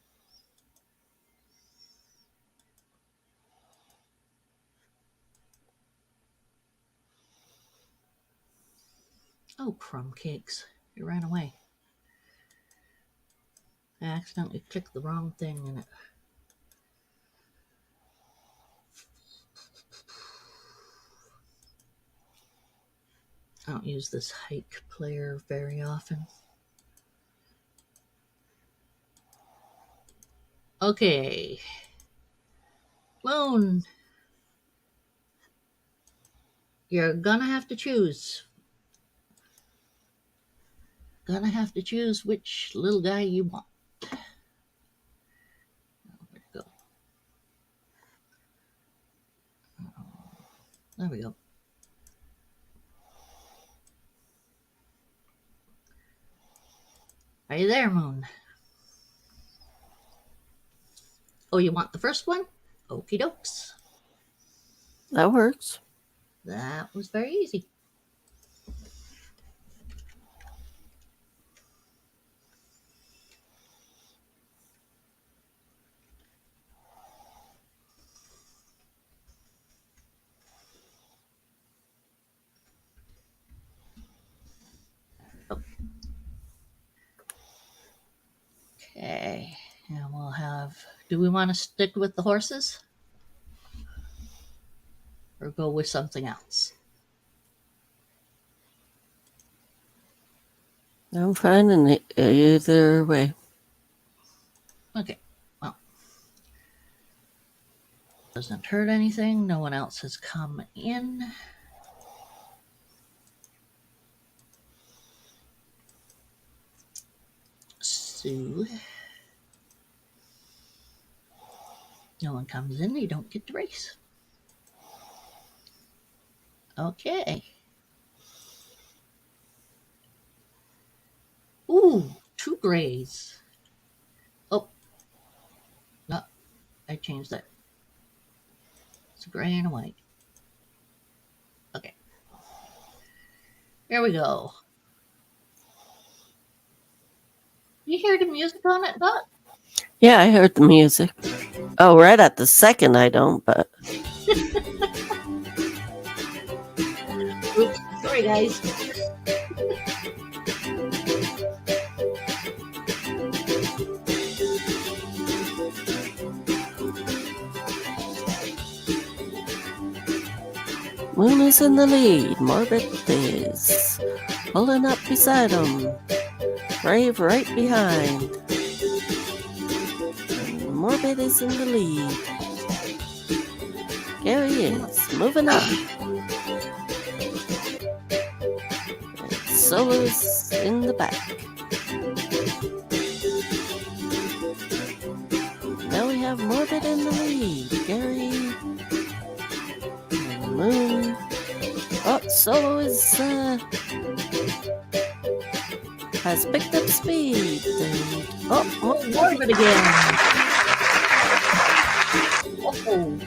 Oh, crumb cakes. It ran away. I accidentally clicked the wrong thing in it. I don't use this hike player very often. Okay. Moon. You're gonna have to choose. Gonna have to choose which little guy you want. Where'd it go? There we go. Are you there, Moon? Oh, you want the first one? Okie dokes. That works. That was very easy. Oh. Okay. And we'll have. Do we want to stick with the horses? Or go with something else? I'm fine in either way. Okay. Well. Doesn't hurt anything. No one else has come in. So. No one comes in, you don't get to race. Okay. Ooh, 2 grays. Oh. No, I changed that. It's a gray and a white. Okay. Here we go. You hear the music on it, Dot? Yeah, I heard the music. Oh, right at the second I don't, but... Oops, sorry guys. Moon is in the lead. Morbid is pulling up beside him. Brave right behind. And Morbid is in the lead. Gary is moving up. And Solo's in the back. Now we have Morbid in the lead. Gary and Moon. Oh, Solo is has picked up speed. And, oh, Morbid again. Oh.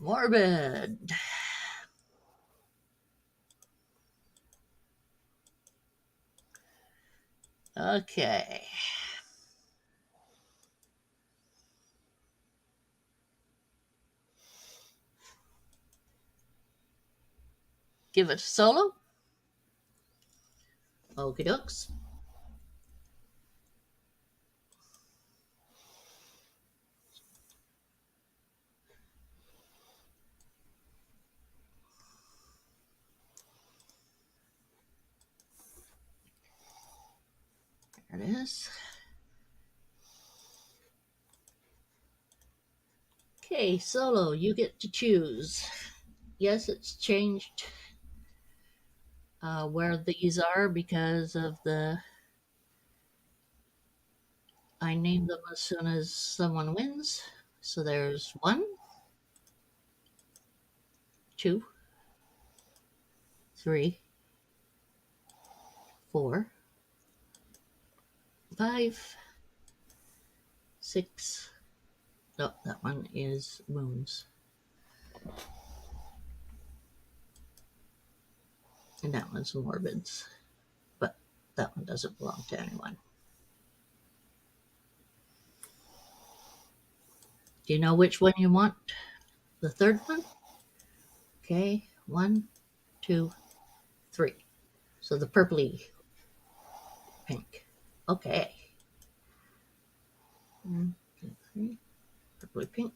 Morbid. Okay. Give it a solo. Okie dokes. There it is. Okay, solo, you get to choose. Yes, it's changed where these are because of the. I name them as soon as someone wins. So there's 1, 2, 3, 4, 5, 6. No, that one is moons. And that one's morbids. But that one doesn't belong to anyone. Do you know which one you want? The third one? Okay, 1, 2, 3. So the purpley pink. Okay. 1, 2, 3. Purpley pink.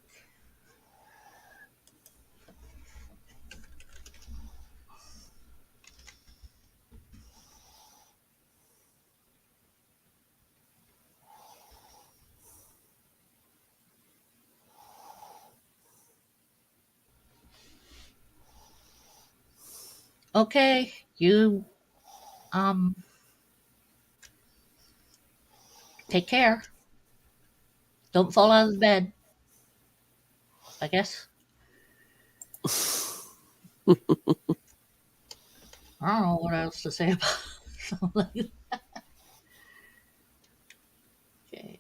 Okay, you take care. Don't fall out of the bed. I guess. I don't know what else to say about something like that. Okay.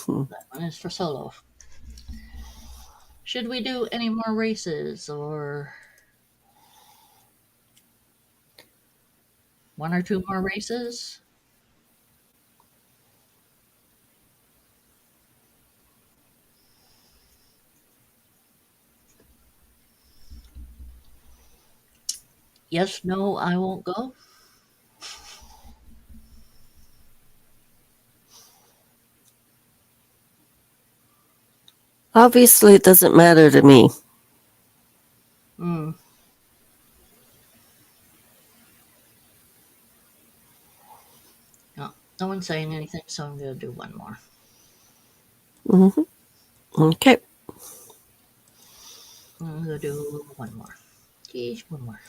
That one is for solo. Should we do any more races or 1 or 2 more races? Yes, no, I won't go. Obviously, it doesn't matter to me. No, no one's saying anything, so I'm going to do 1 more. Okay. I'm going to do 1 more. Geez, 1 more.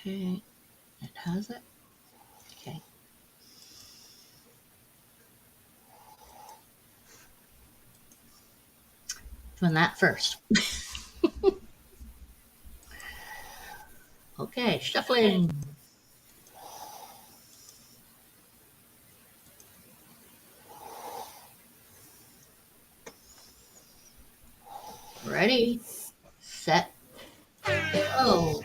Okay, it has it. Okay. Doing that first. Okay, shuffling. Ready, set, go.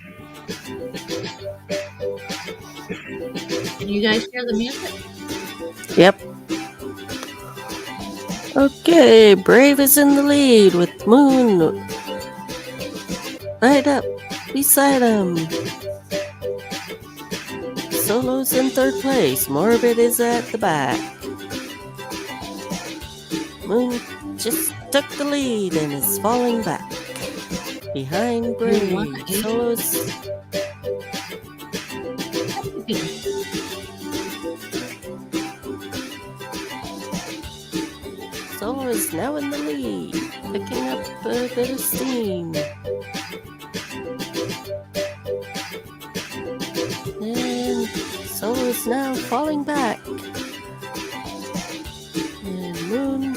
Can you guys hear the music? Yep. Okay, Brave is in the lead with Moon right up beside him. Solo's in 3rd place. Morbid is at the back. Moon just took the lead and is falling back. Behind Brave. Solo's... Solo is now in the lead, picking up a bit of steam. is now falling back. And Moon,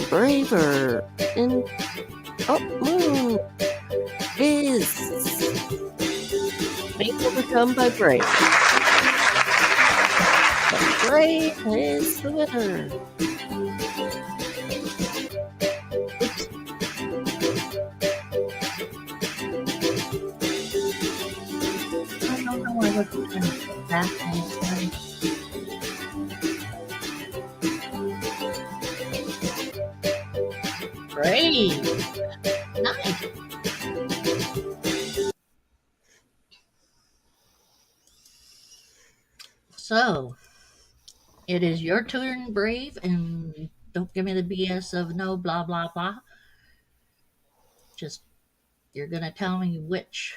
braver. And oh, Moon is being overcome by Brave. But Brave is the winner. I don't know why we're doing that. Great. Nice. So, it is your turn, Brave, and don't give me the BS of no blah blah blah. Just you're gonna tell me which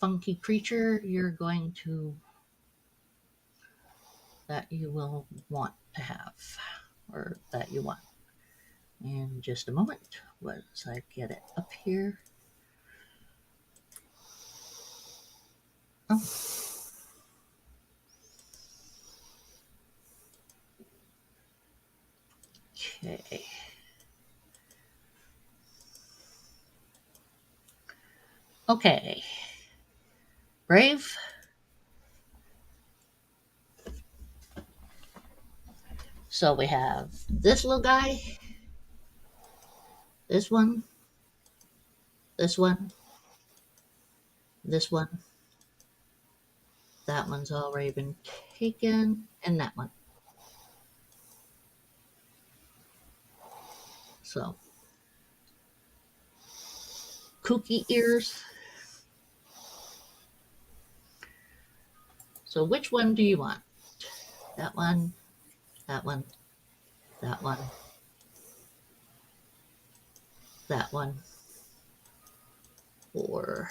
funky creature you're going to that you will want to have or that you want. In just a moment, once I get it up here. Oh. Okay. Okay. Brave. So we have this little guy, this one, this one, this one. That one's already been taken, and that one. So, kooky ears. So, which one do you want? That one, that one, that one, that one, or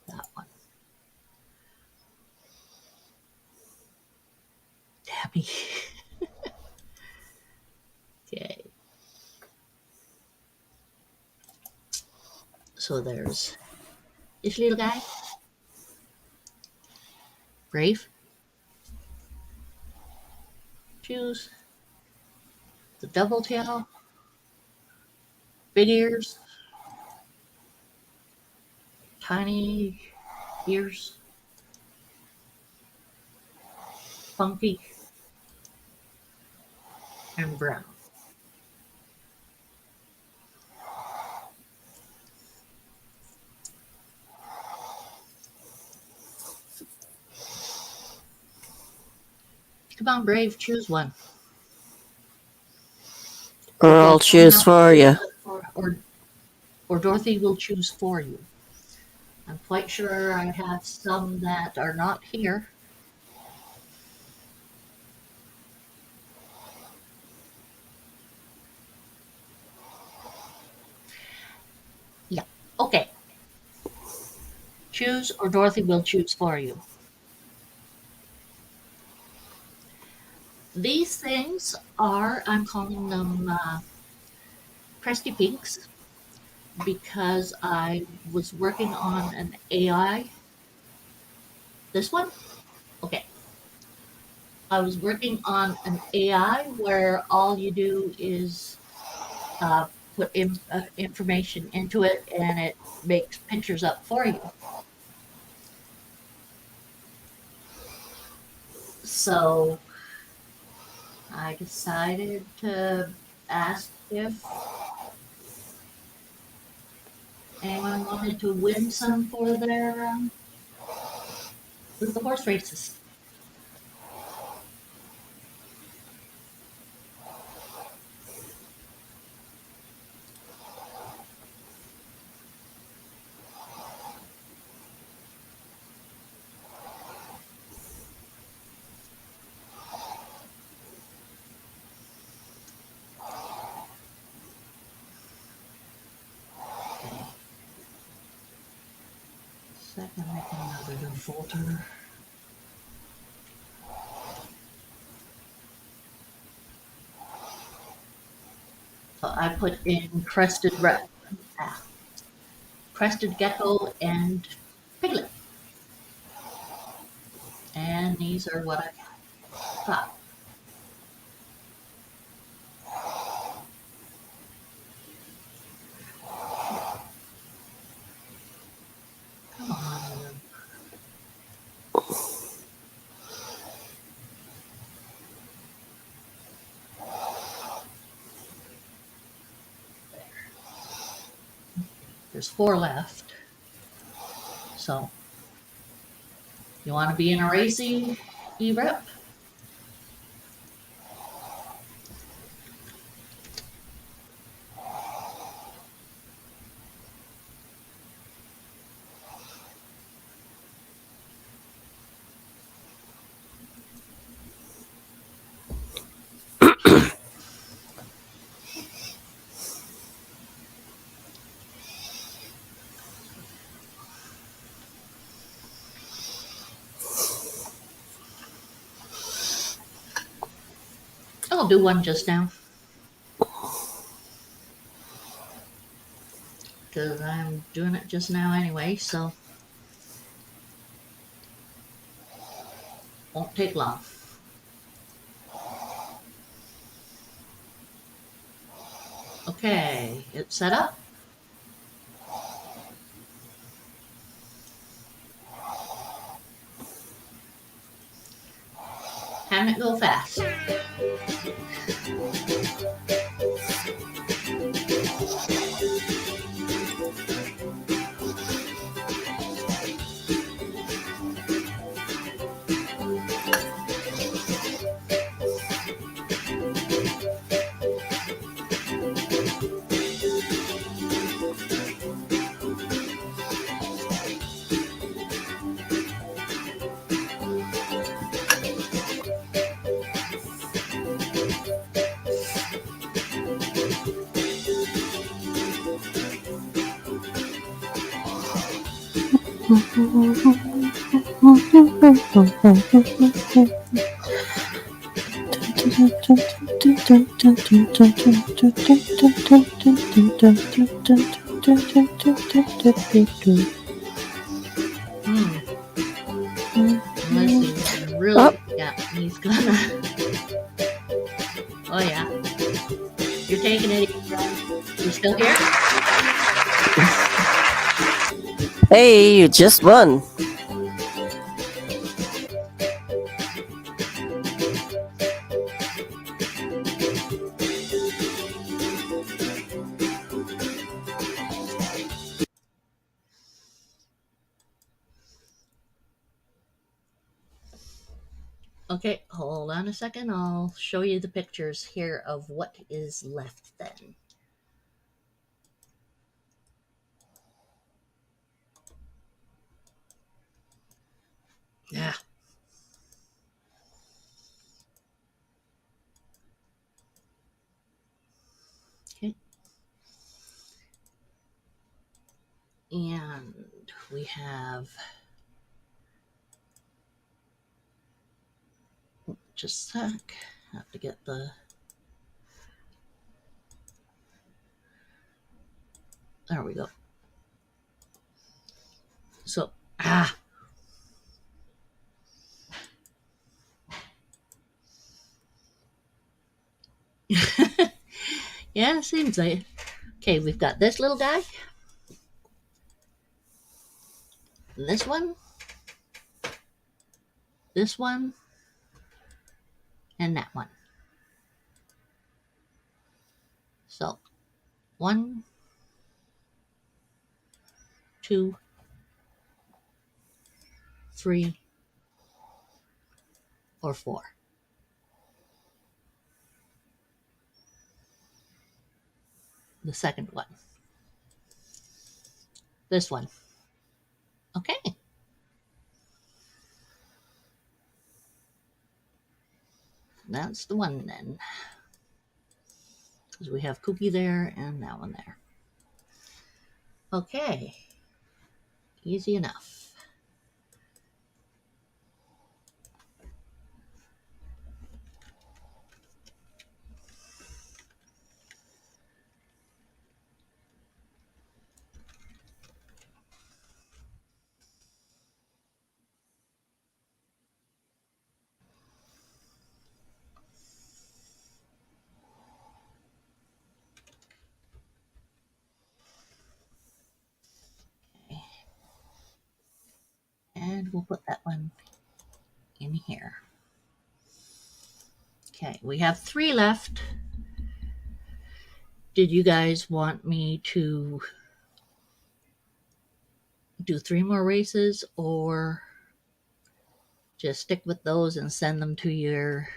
that one? Damn. Okay. So there's this little guy. Brave. Choose the double tail. Big ears. Tiny ears. Funky. And brown. Come on, Brave, choose one. Or I'll choose for you. Or Dorothy will choose for you. I'm quite sure I have some that are not here. Yeah, okay. Choose or Dorothy will choose for you. These things are, I'm calling them Cresty Pinks because I was working on an AI. This one? Okay. I was working on an AI where all you do is put information into it and it makes pictures up for you. So I decided to ask if anyone wanted to win some for their the horse races. Second, make another little folder. So I put in crested crested gecko, and piglet. And these are what I got. Come on. There's 4 left. So, you want to be in a racing E-Rep? I'll do one just now. Because I'm doing it just now anyway, so won't take long. Okay, it's set up. Having it go fast. Unless he really, yeah, he's gonna. Oh yeah, you're taking it. You still here? Hey, you just won. Okay, hold on a second. I'll show you the pictures here of what is left then. Yeah. Okay. And we have just a sec. Have to get the. There we go. So, yeah, seems like. Okay, we've got this little guy. This one. This one. And that one. So, 1, 2, 3, or 4. The second one. This one. Okay. That's the one then. Because we have Cookie there and that one there. Okay. Easy enough. and we'll put that one in here. Okay, we have 3 left. Did you guys want me to do 3 more races, or just stick with those and send them to your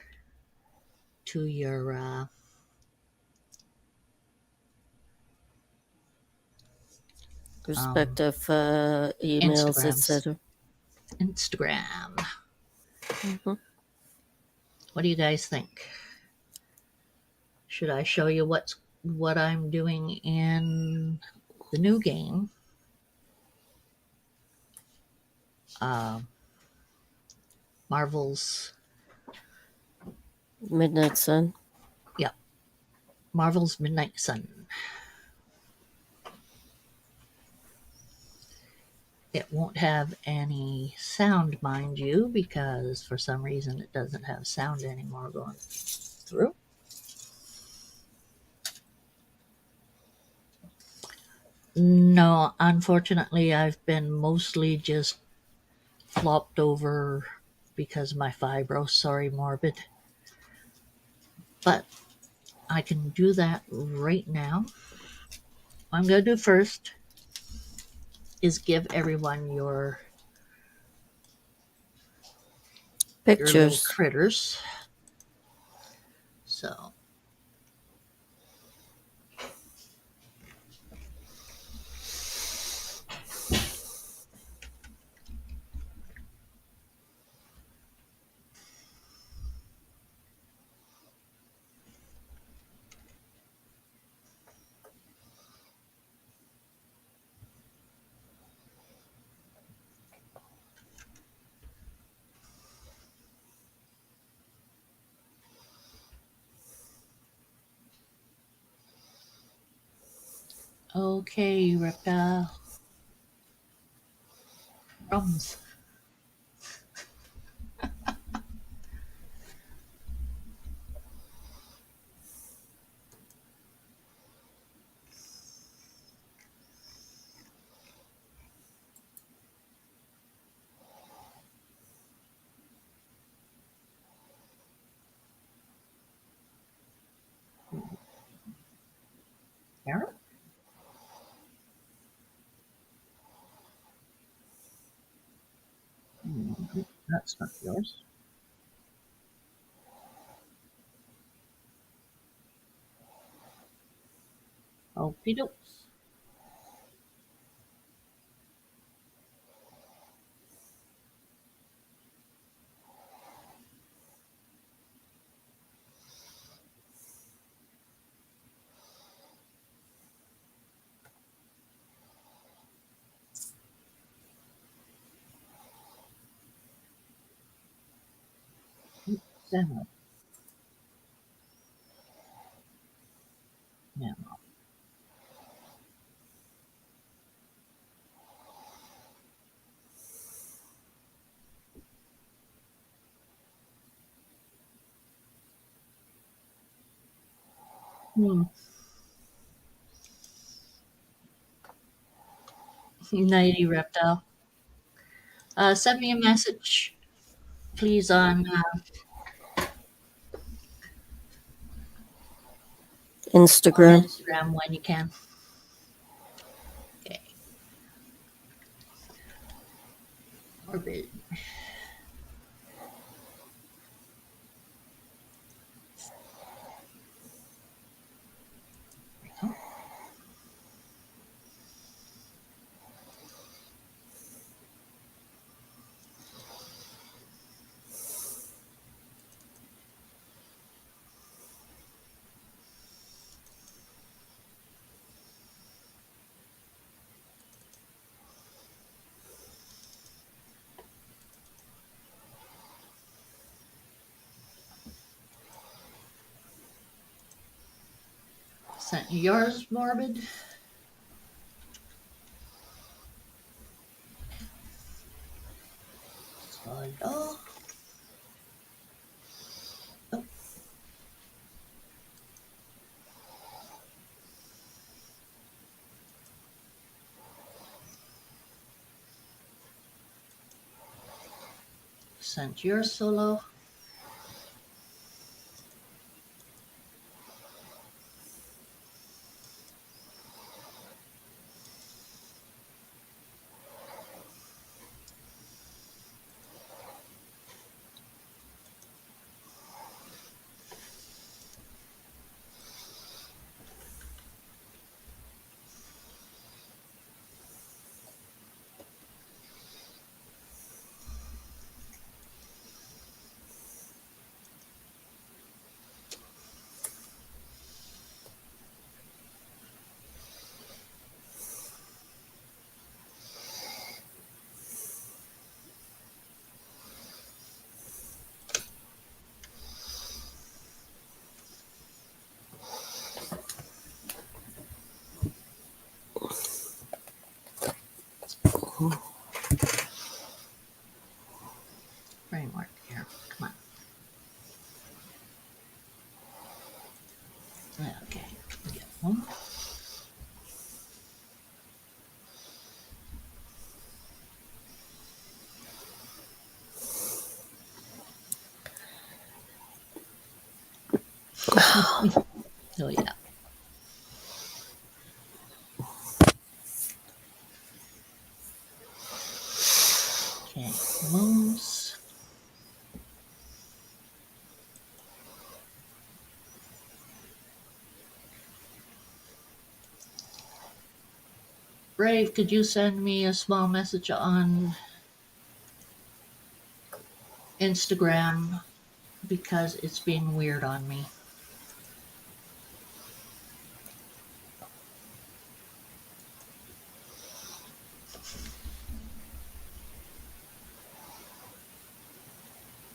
Respective emails, Instagrams. etc. Instagram? Mhm. What do you guys think? Should I show you what I'm doing in the new game? Marvel's Midnight Sun. Marvel's Midnight Sun. It won't have any sound, mind you, because for some reason it doesn't have sound anymore going through. No, unfortunately, I've been mostly just flopped over because of my fibro. Sorry, morbid. But I can do that right now. What I'm going to do first is give everyone your little Pictures. critters. So, okay, reptile. Crumbs. Carrot? That's not yours. Okey dokes. Salad. Yeah. Nighty reptile. Send me a message, please, on Instagram. Instagram when you can. Okay. Morbid. Sent you yours, morbid. Solid. Oh. sent your solo. Framework here. Come on. Okay. Get one. Oh yeah. Okay. Moves. Brave, could you send me a small message on Instagram because it's being weird on me.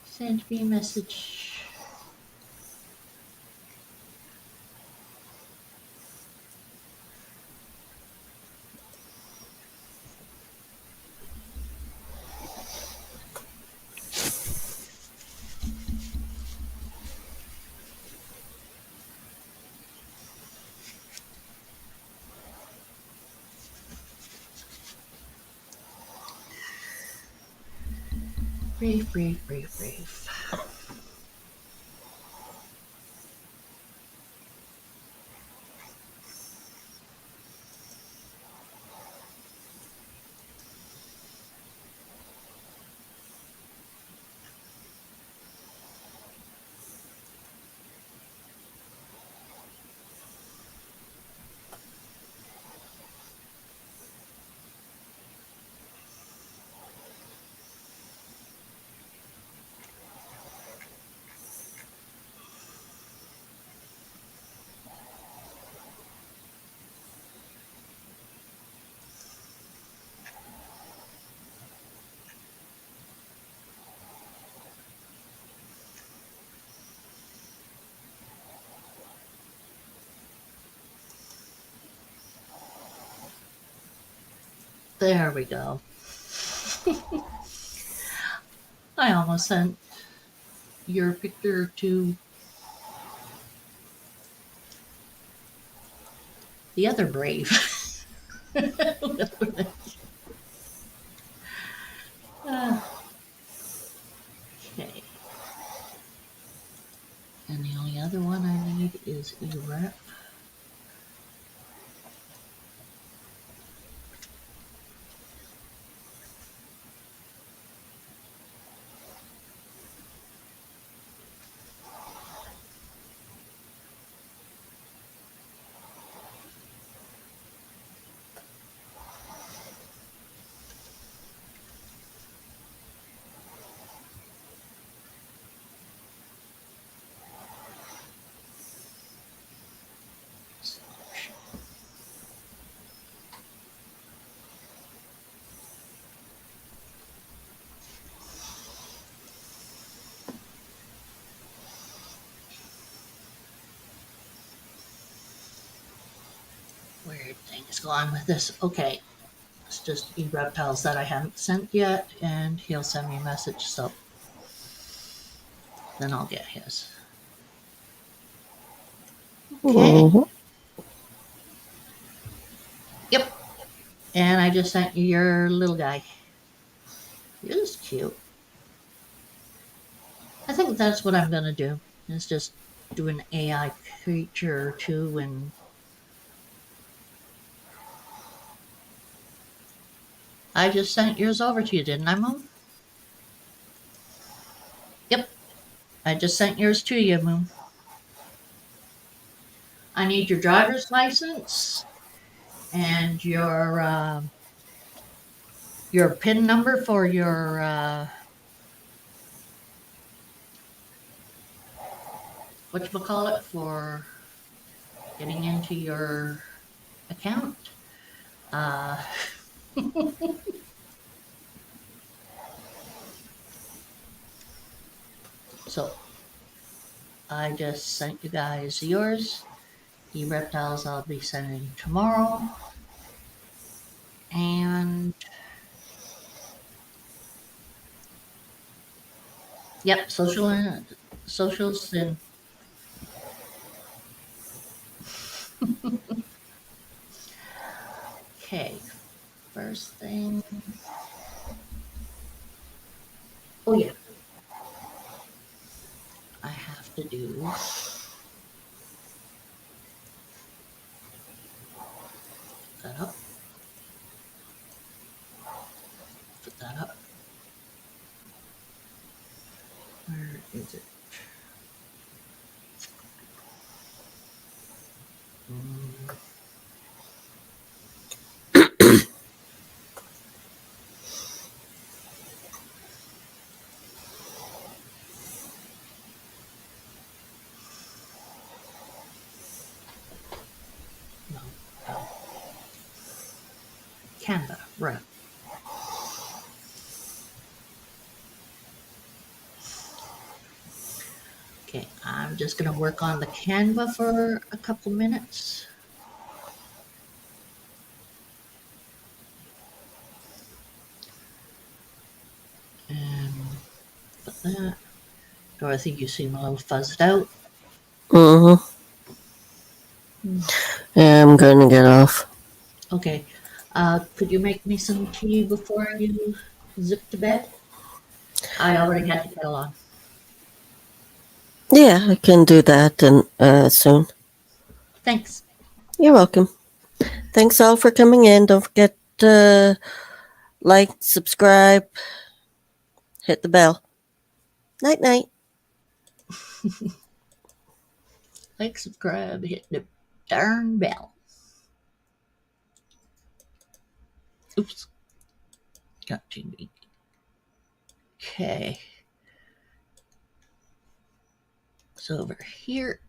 Send me a message. Brave, brave, brave, brave. There we go. I almost sent your picture to the other Brave. Okay. And the only other one I need is erect. Weird things going with this. Okay. It's just reptiles that I haven't sent yet, and he'll send me a message, so then I'll get his. Okay. Mhm. Yep. And I just sent you your little guy. He is cute. I think that's what I'm gonna do. Is just do an AI creature or two, and I just sent yours over to you, didn't I, Moon? Yep, I just sent yours to you, Moon. I need your driver's license and your PIN number for your whatchamacallit, for getting into your account. Uh, so I just sent you guys yours. The reptiles I'll be sending tomorrow. And yep, socials and okay. First thing. Oh yeah, I have to do. Put that up. Put that up. Where is it? Mm, no, no. Canva, right. Okay, I'm just gonna work on the Canva for a couple minutes. And put that. Dorothy, you seem a little fuzzed out. Mm-hmm. Yeah, I'm going to get off. Okay. Could you make me some tea before you zip to bed? I already had the kettle on. Yeah, I can do that and soon. Thanks. You're welcome. Thanks all for coming in. Don't forget to like, subscribe, hit the bell. Night night. Like, subscribe, hit the darn bell. Oops. Got too big. Okay. So over here,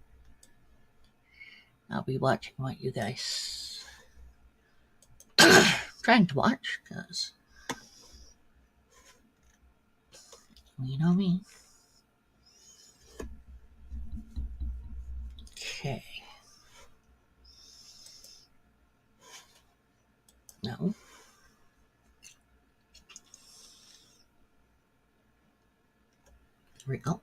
I'll be watching what you guys trying to watch, because you know me. Okay. No. Here we go.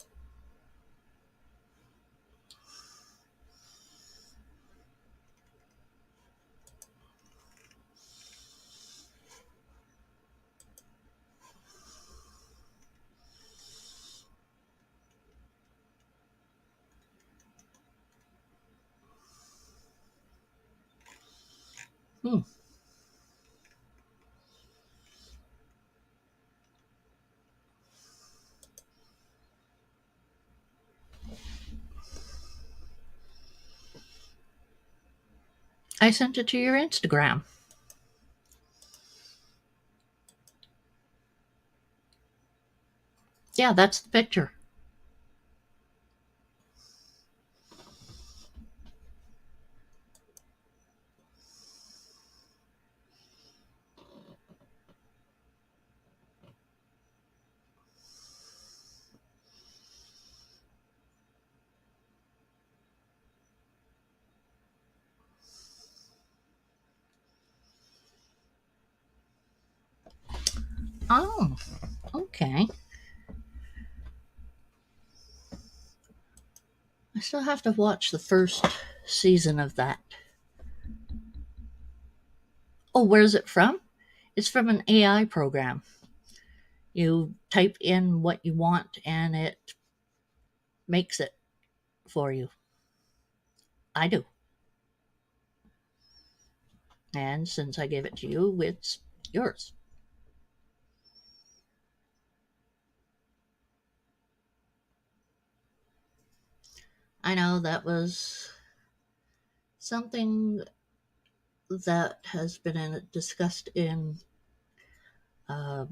I sent it to your Instagram. Yeah, that's the picture. Oh, okay. I still have to watch the first season of that. Oh, where's it from? It's from an AI program. You type in what you want and it makes it for you. I do. And since I gave it to you, it's yours. I know that was something that has been discussed in uh,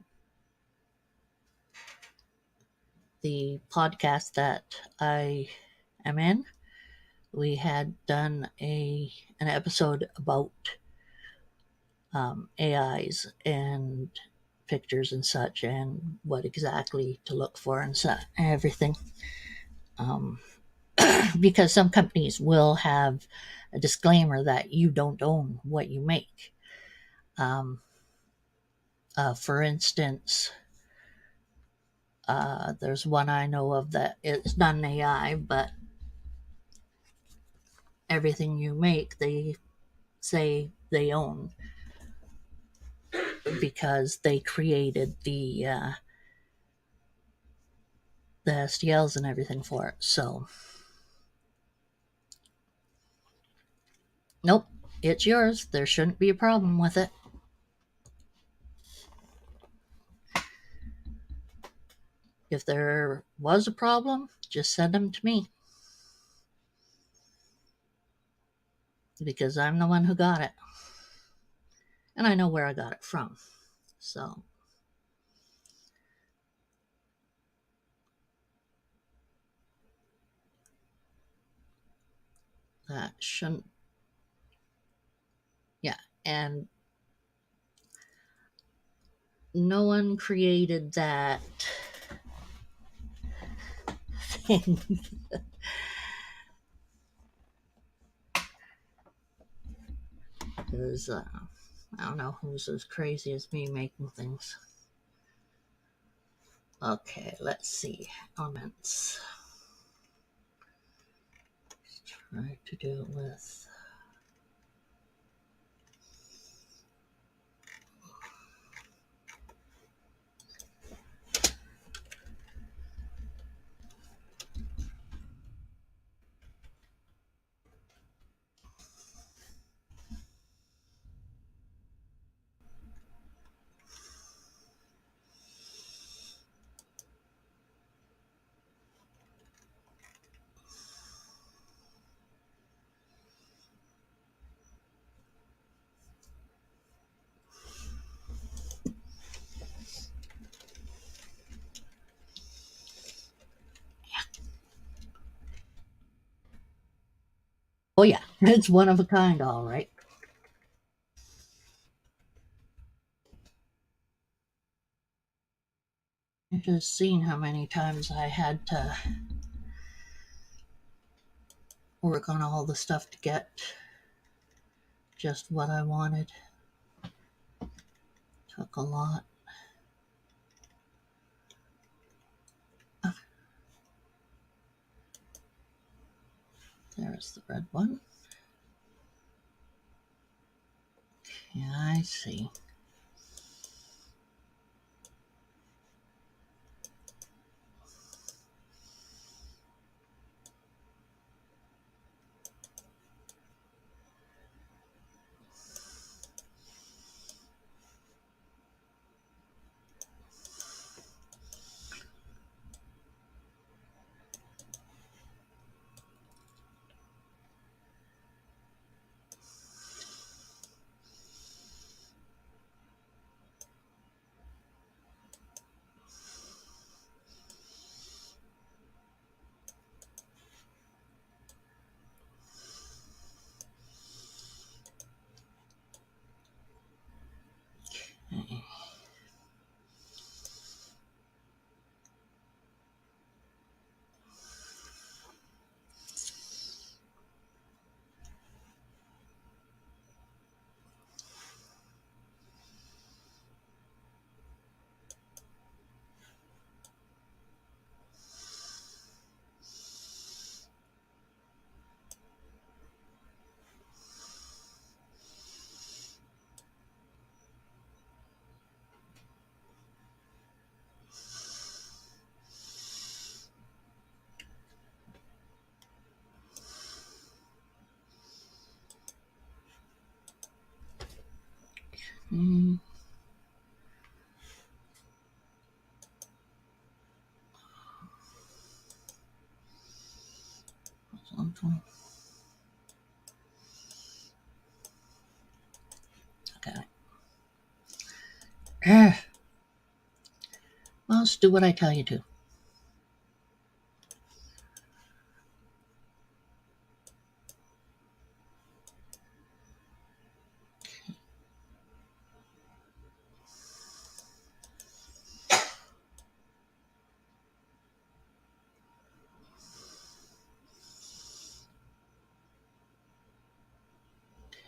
the podcast that I am in. We had done an episode about AIs and pictures and such, and what exactly to look for and everything. Um, because some companies will have a disclaimer that you don't own what you make. For instance, there's one I know of that it's not an AI, but everything you make, they say they own because they created the STLs and everything for it. So, nope, it's yours. There shouldn't be a problem with it. If there was a problem, just send them to me because I'm the one who got it. And I know where I got it from. So, that shouldn't, yeah. And no one created that thing. Because I don't know who's as crazy as me making things. Okay, let's see. Elements. Try to do it with. Oh, yeah, it's one of a kind, all right. I've just seen how many times I had to work on all the stuff to get just what I wanted. Took a lot. There's the red one. Yeah, I see. Mm. Okay. Well, just do what I tell you to.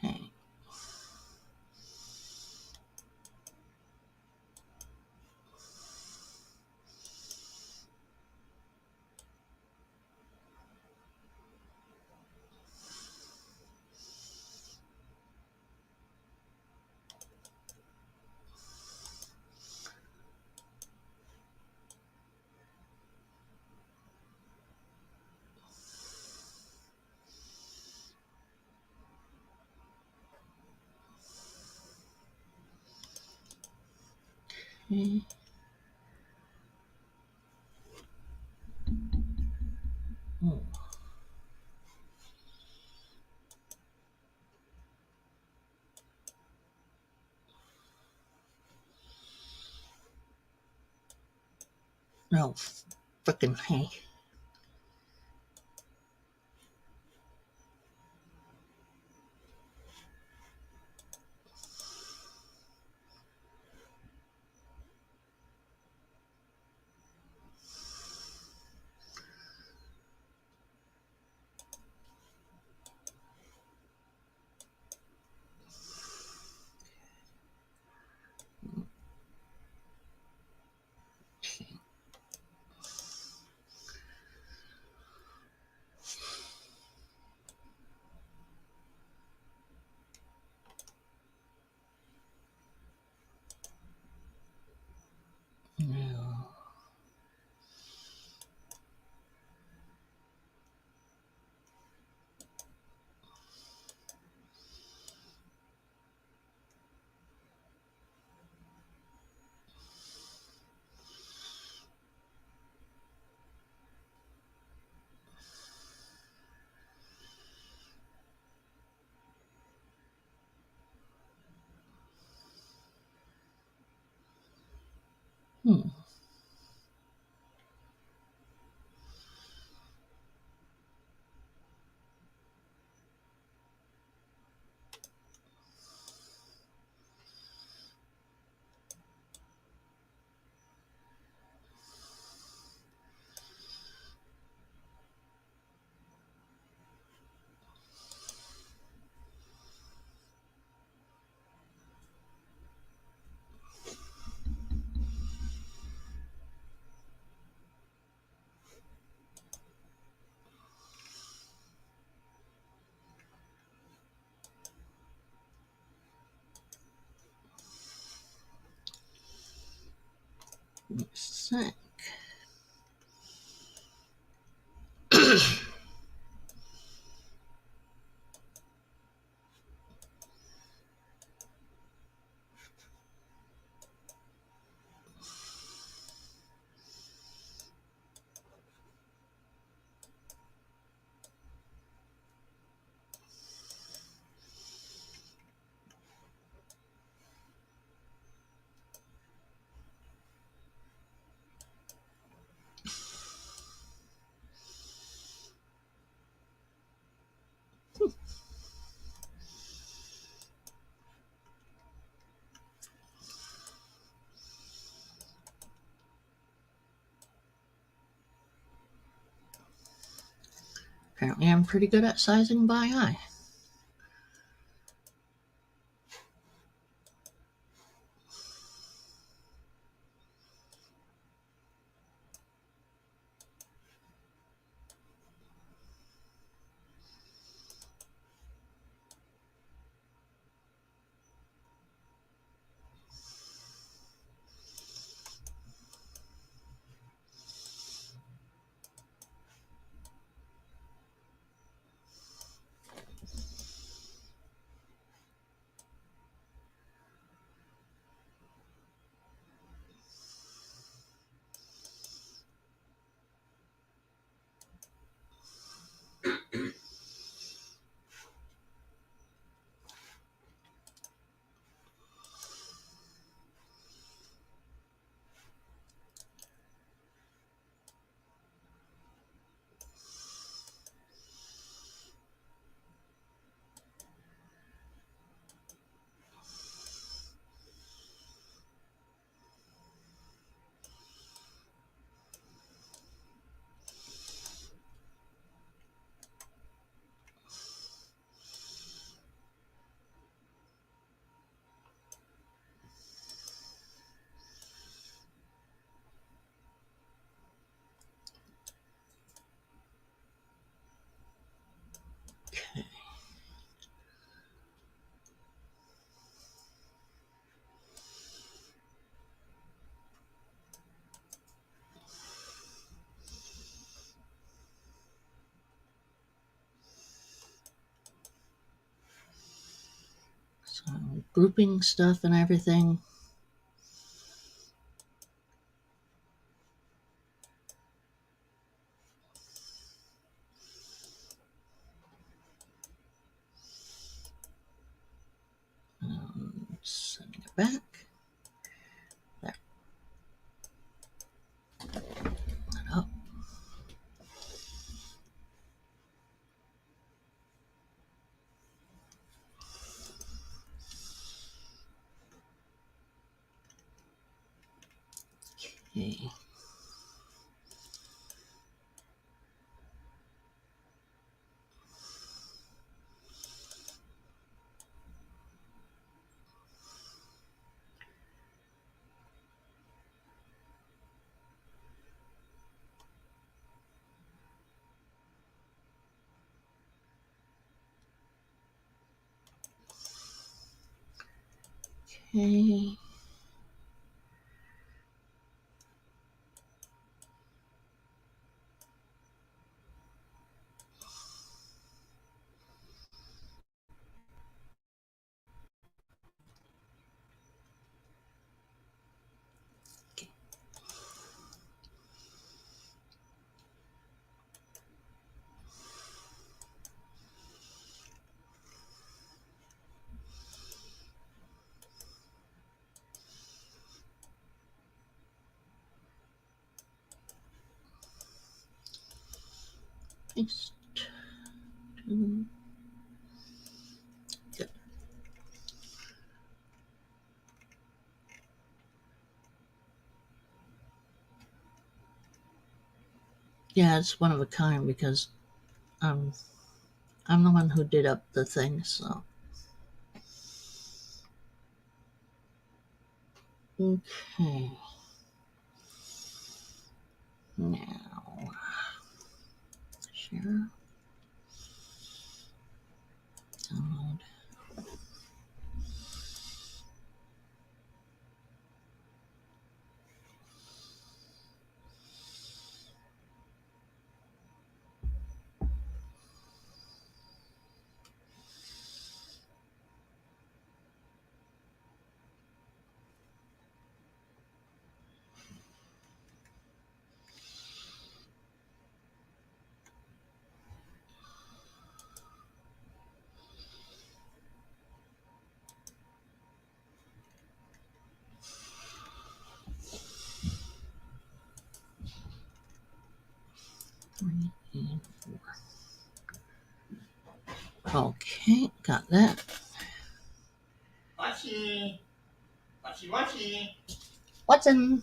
Okay. Okay. Oh, no, frickin' hey. No. Hmm. Sec. Apparently, I'm pretty good at sizing by eye. grouping stuff and everything. Sending it back. There. That up. Okay. Okay. Paste. Good. Yeah, it's one of a kind because I'm the one who did up the thing, so. Okay. Now, share, download. Three and 4. Okay, got that. Mochi, mochi, mochi. What's in?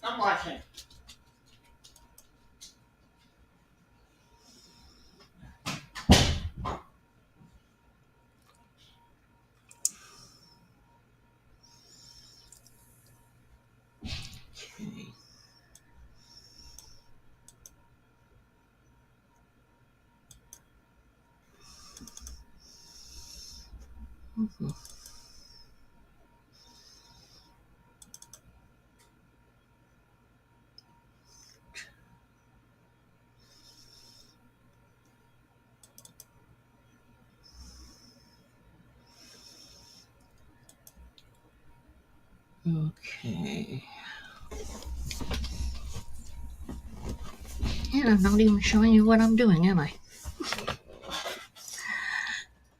I'm watching. Okay. Mhm. Okay. And I'm not even showing you what I'm doing, am I?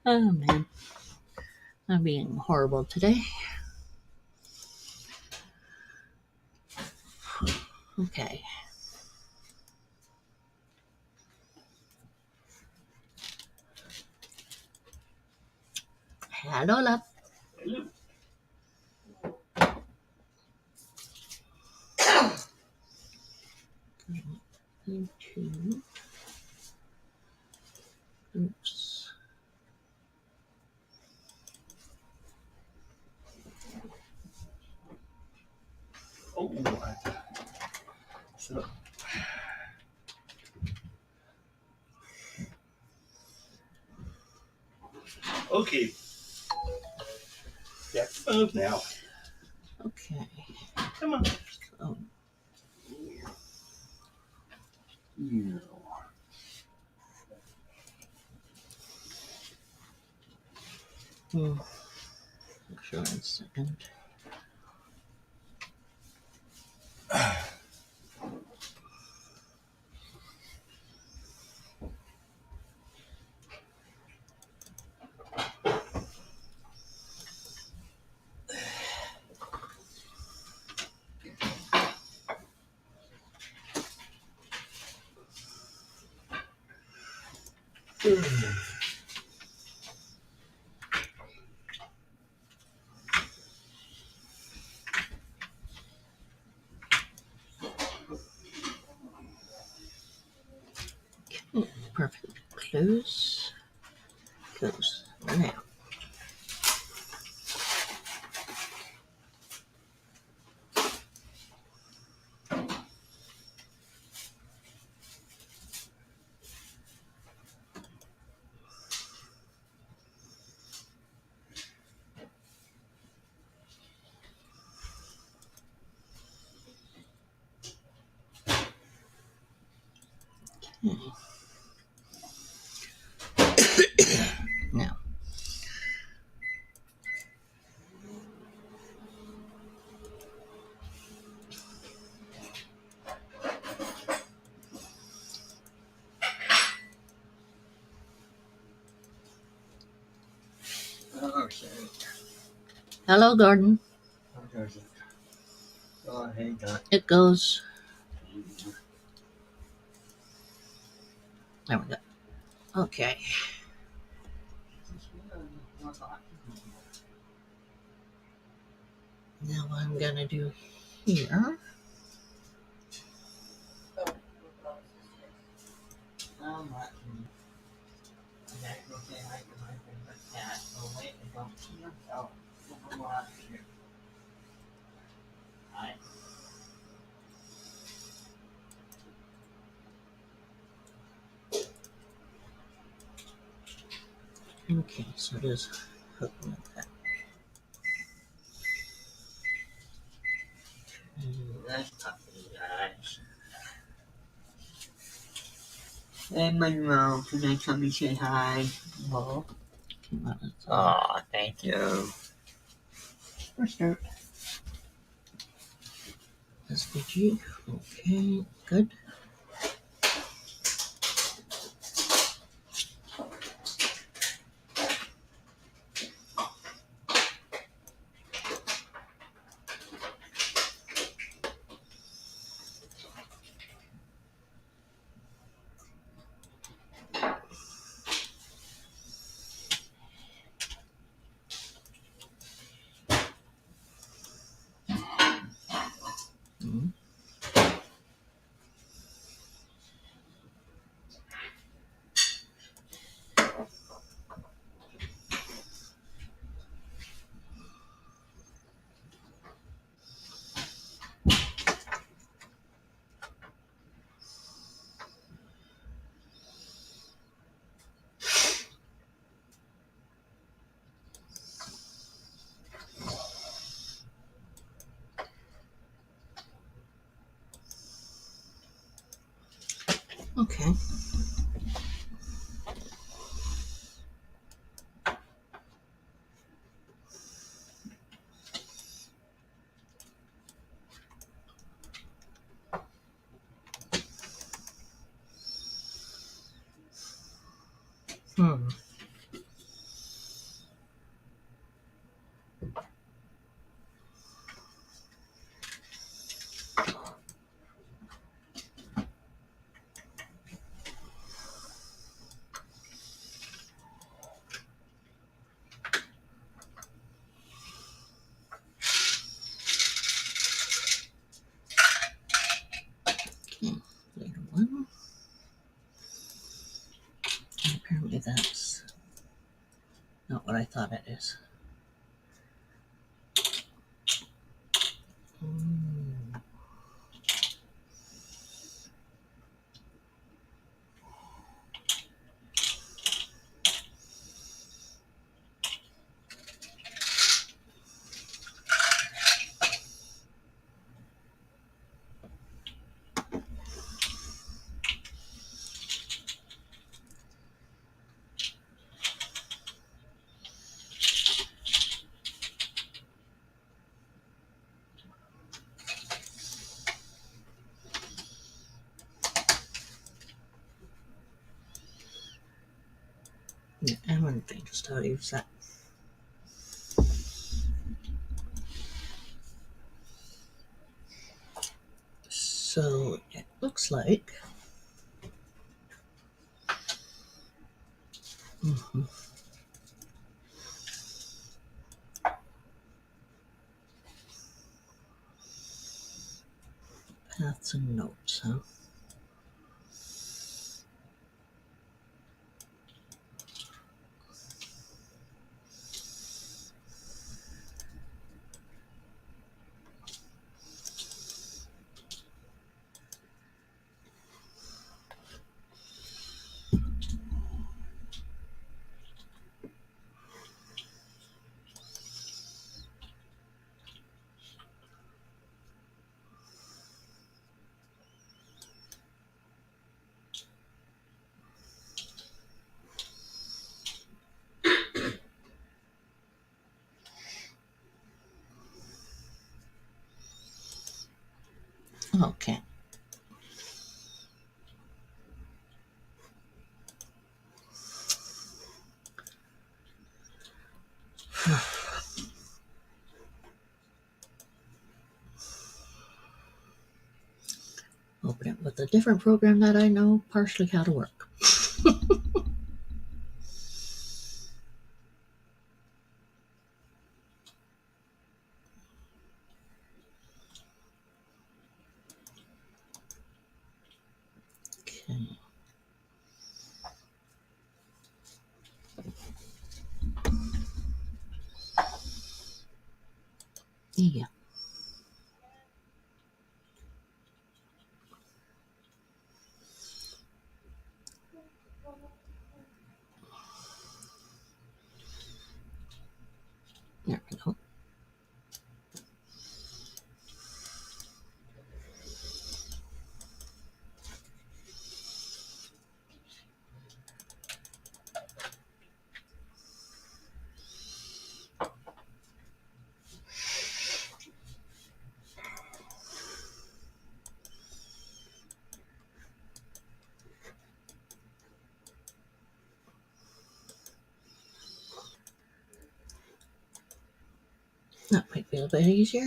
Oh man. I'm being horrible today. Okay. Hello, love. Into. Oops. Oh, so. Okay. Yeah, move now. Okay. Come on. Oh, You. hmm. for a second. Perfect. Close. Close. Now. Now. Oh, shit. Hello, Gordon. How does it? Oh, hey, God. It goes. There we go. Okay. Now what I'm gonna do here. I'm watching. I gotta go say hi to my favorite cat. Oh, wait, I don't see him. Oh, I'm watching. Hi. Okay, so just hook like that. That's puppy, guys. Hey, Monroe, can I come and say hi? Oh, Come on, oh thank you. start. SVG. Okay, good. Mhm. Okay. Hmm. Okay. Later one. Apparently that's not what I thought it is. Mm. Yeah, I'm going to just how to use that. So it looks like paths and notes, huh? Okay. Open it with a different program that I know partially how to work. Okay. Yeah. There we go. That might be a bit easier.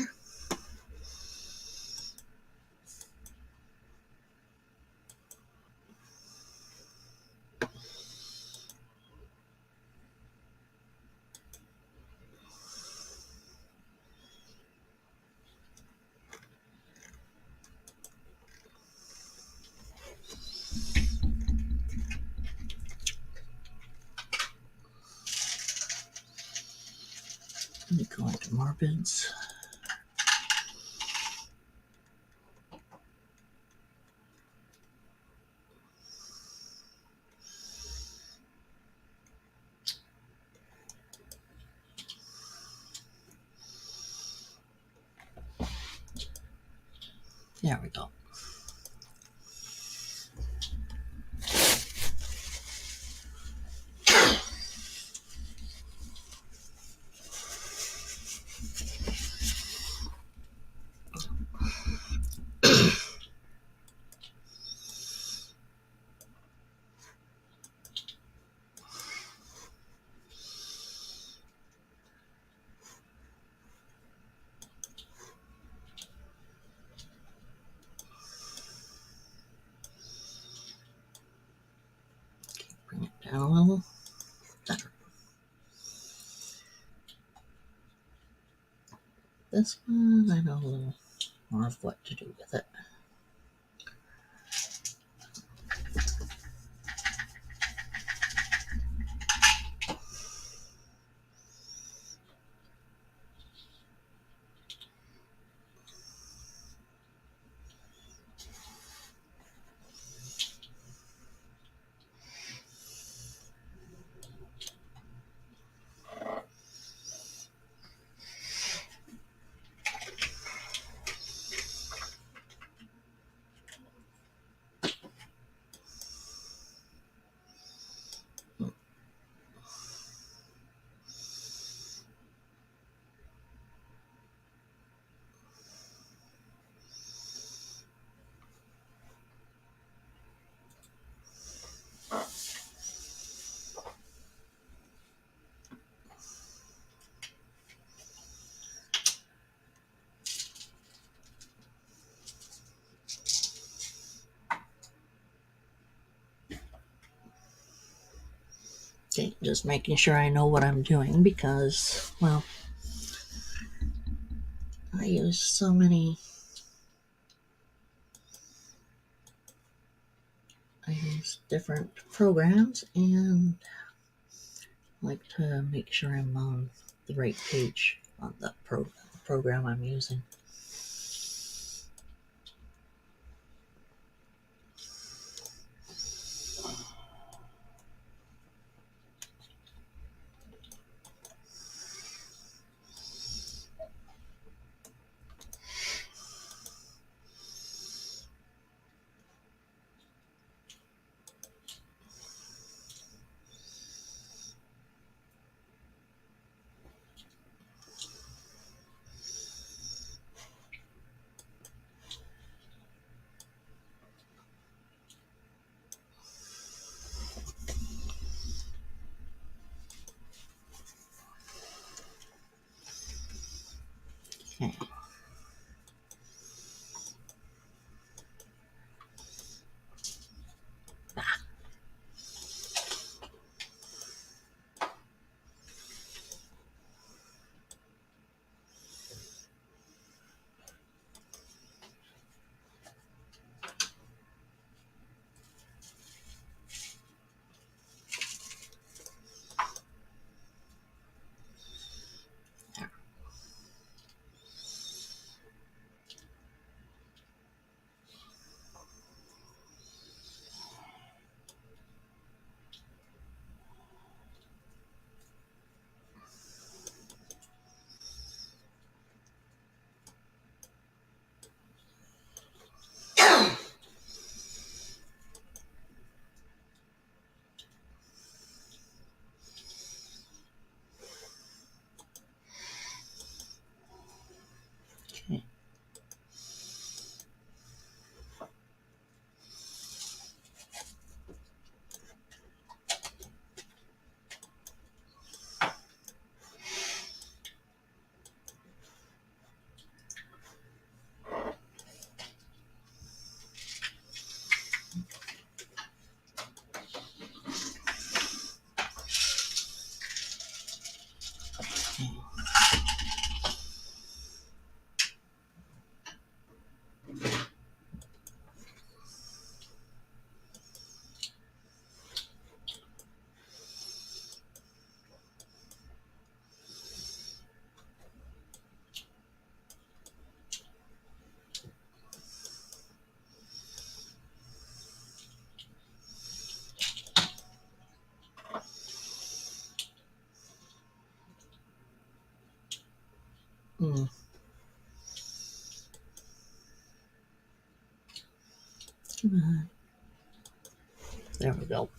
Let me go into more bins. There we go. Bring it down a little. There. This one, I know a little more of what to do with it. just making sure I know what I'm doing because, well, I use so many. I use different programs and like to make sure I'm on the right page on the program I'm using. Okay. Okay. Mm. Come on. There we go.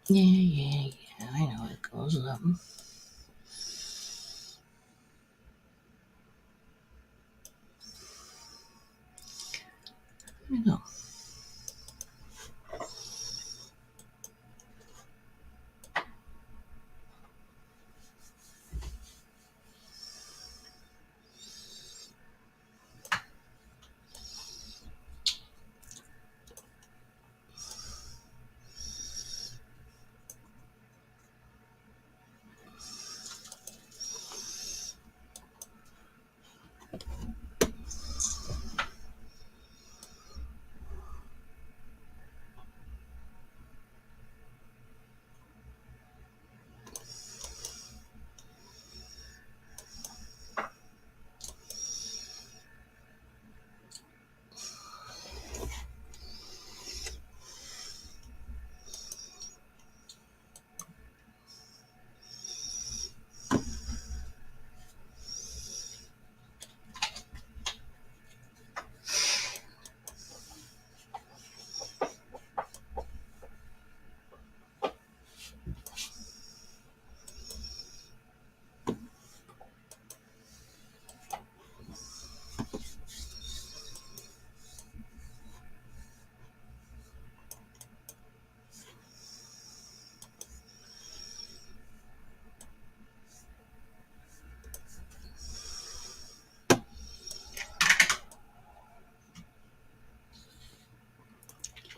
Yeah. I know it goes up. I know.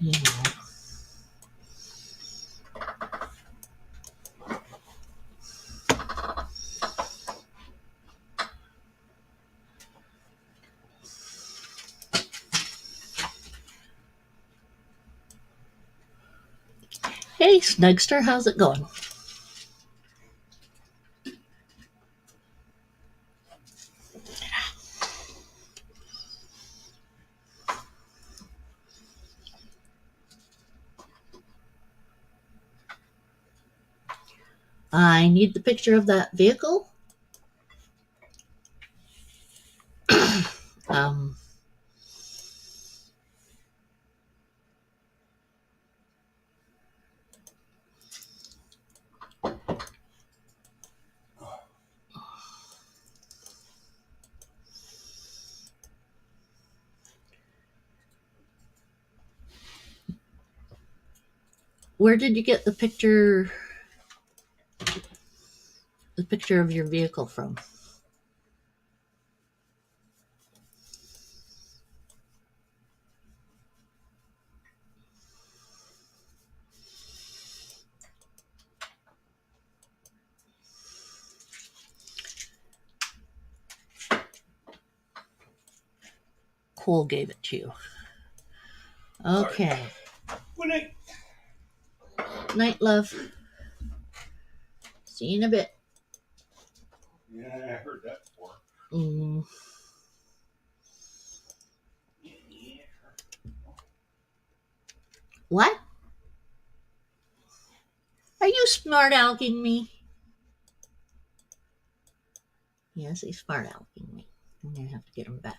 You know. Hey, Snugster, how's it going? I need the picture of that vehicle. Um, where did you get the picture? The picture of your vehicle from? Cole gave it to you. Okay. Good night. Night, love. See you in a bit. Yeah, I heard that before. Mm. What? Are you smart alking me? Yes, he's smart alking me. I'm gonna have to get him back.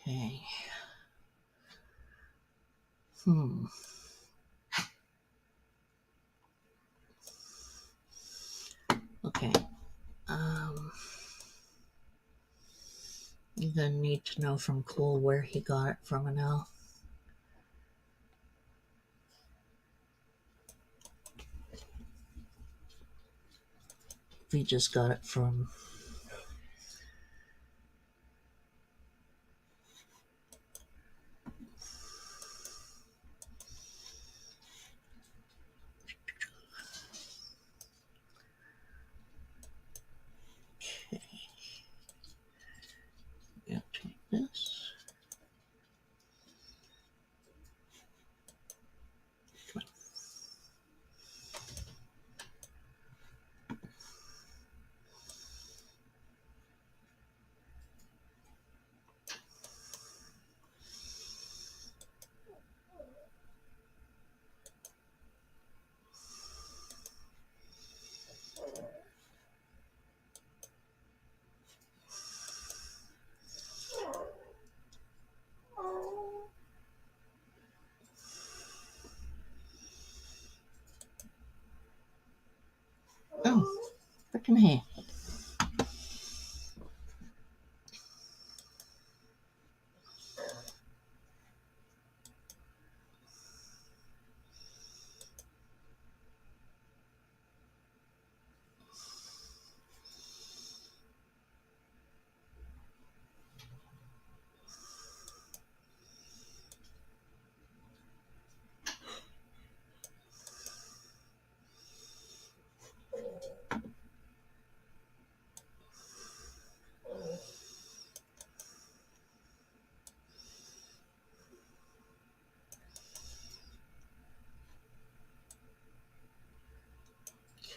Okay. Hmm. Okay. You're gonna need to know from Cole where he got it from now. If he just got it from yeah, take this. can handle.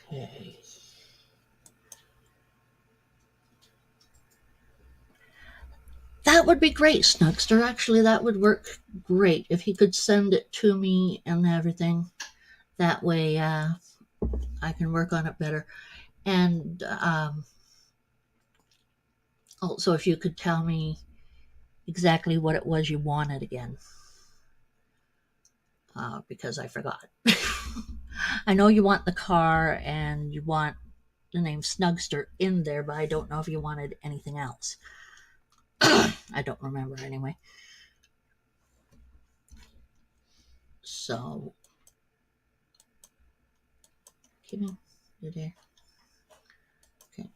Okay. That would be great, Snugster. Actually, that would work great if he could send it to me and everything. That way, I can work on it better. And also, if you could tell me exactly what it was you wanted again, because I forgot. I know you want the car and you want the name Snugster in there, but I don't know if you wanted anything else. I don't remember anyway. So, Kimmy, you there? Okay.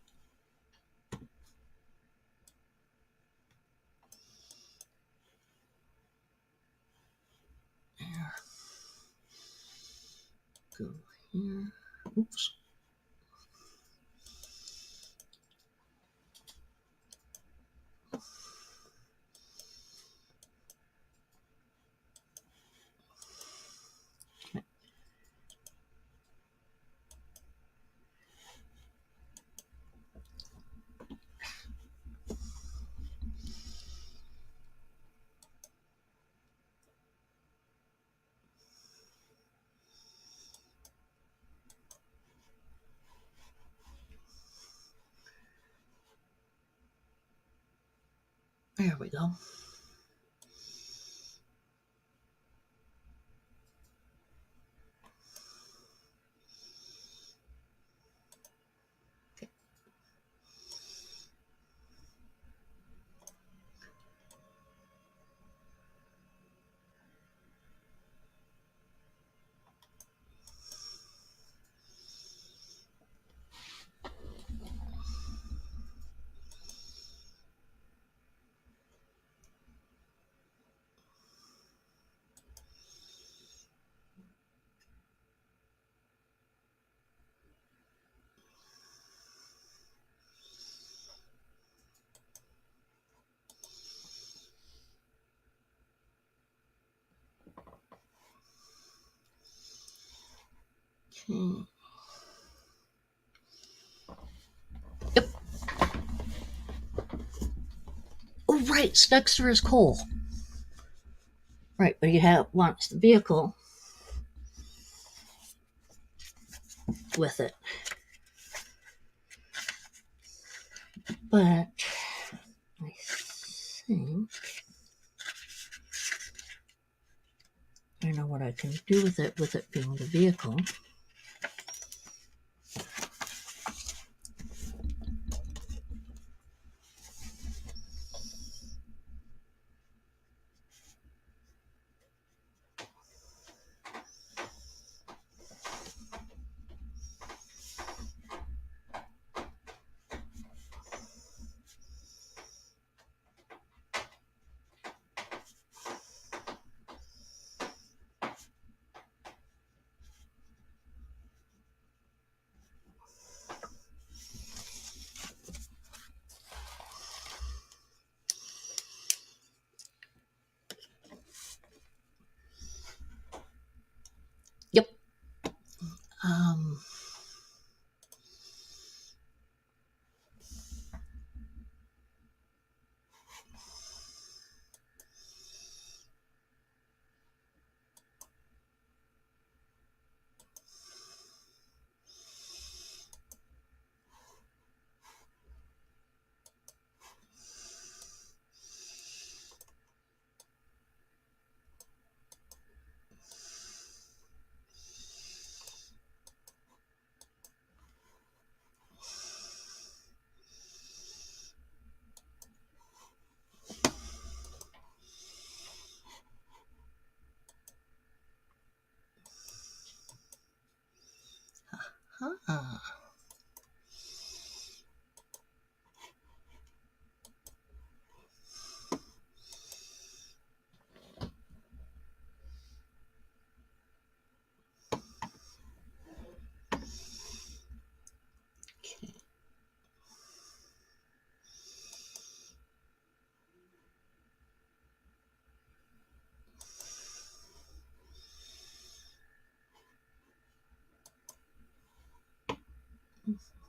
There. Go here. Oops. There we go. Okay. Yep. Oh, right. Snugster is coal. Right, but you wants the vehicle with it. But I think I know what I can do with it being the vehicle. Huh. Okay.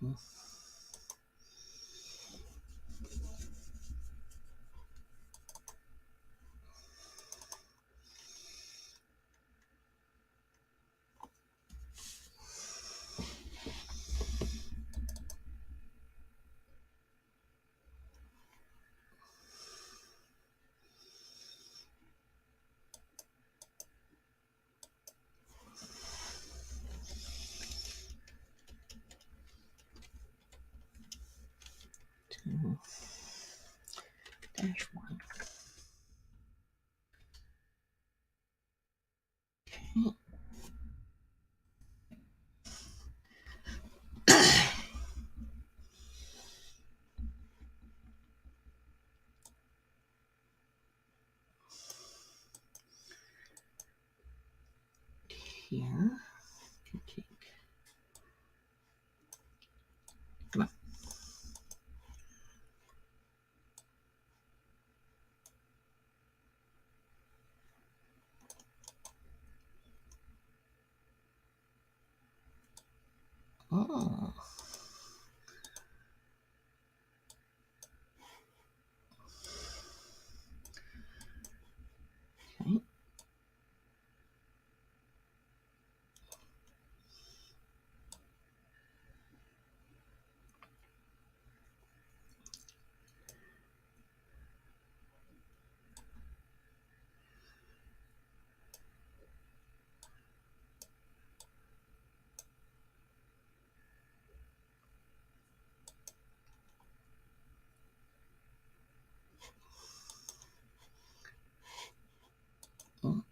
Hmm. Two dash one. Okay. Here. Can take. Come on. Oh. Okay. Mm.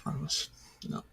Close. No.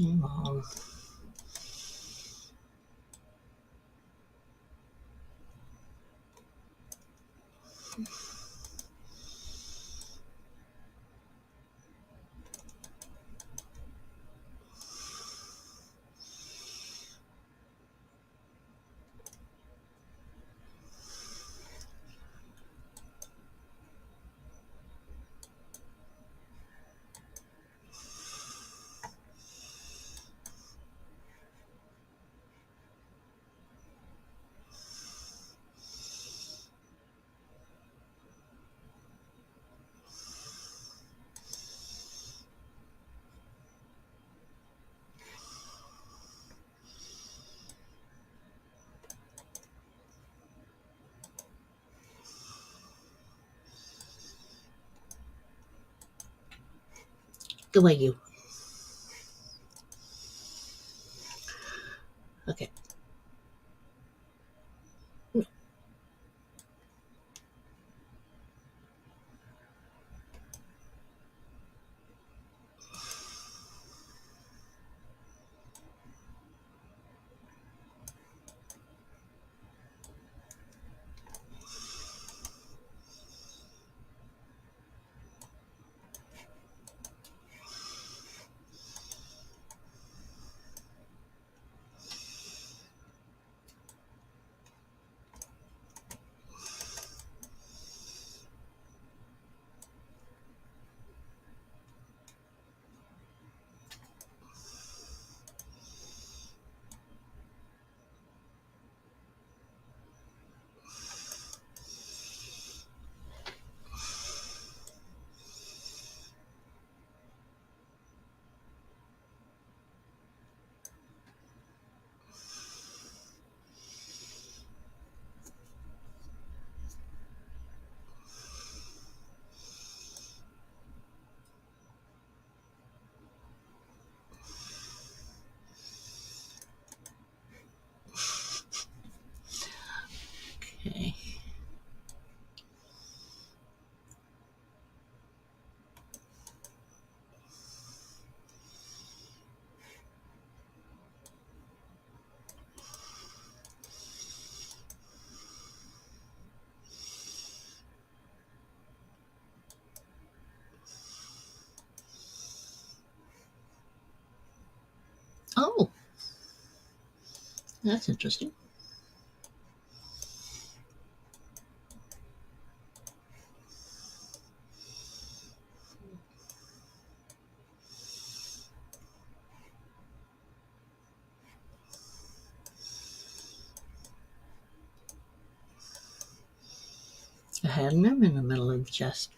Long. Go away, you. Okay. Okay. Oh, that's interesting. I had them in the middle of the chest.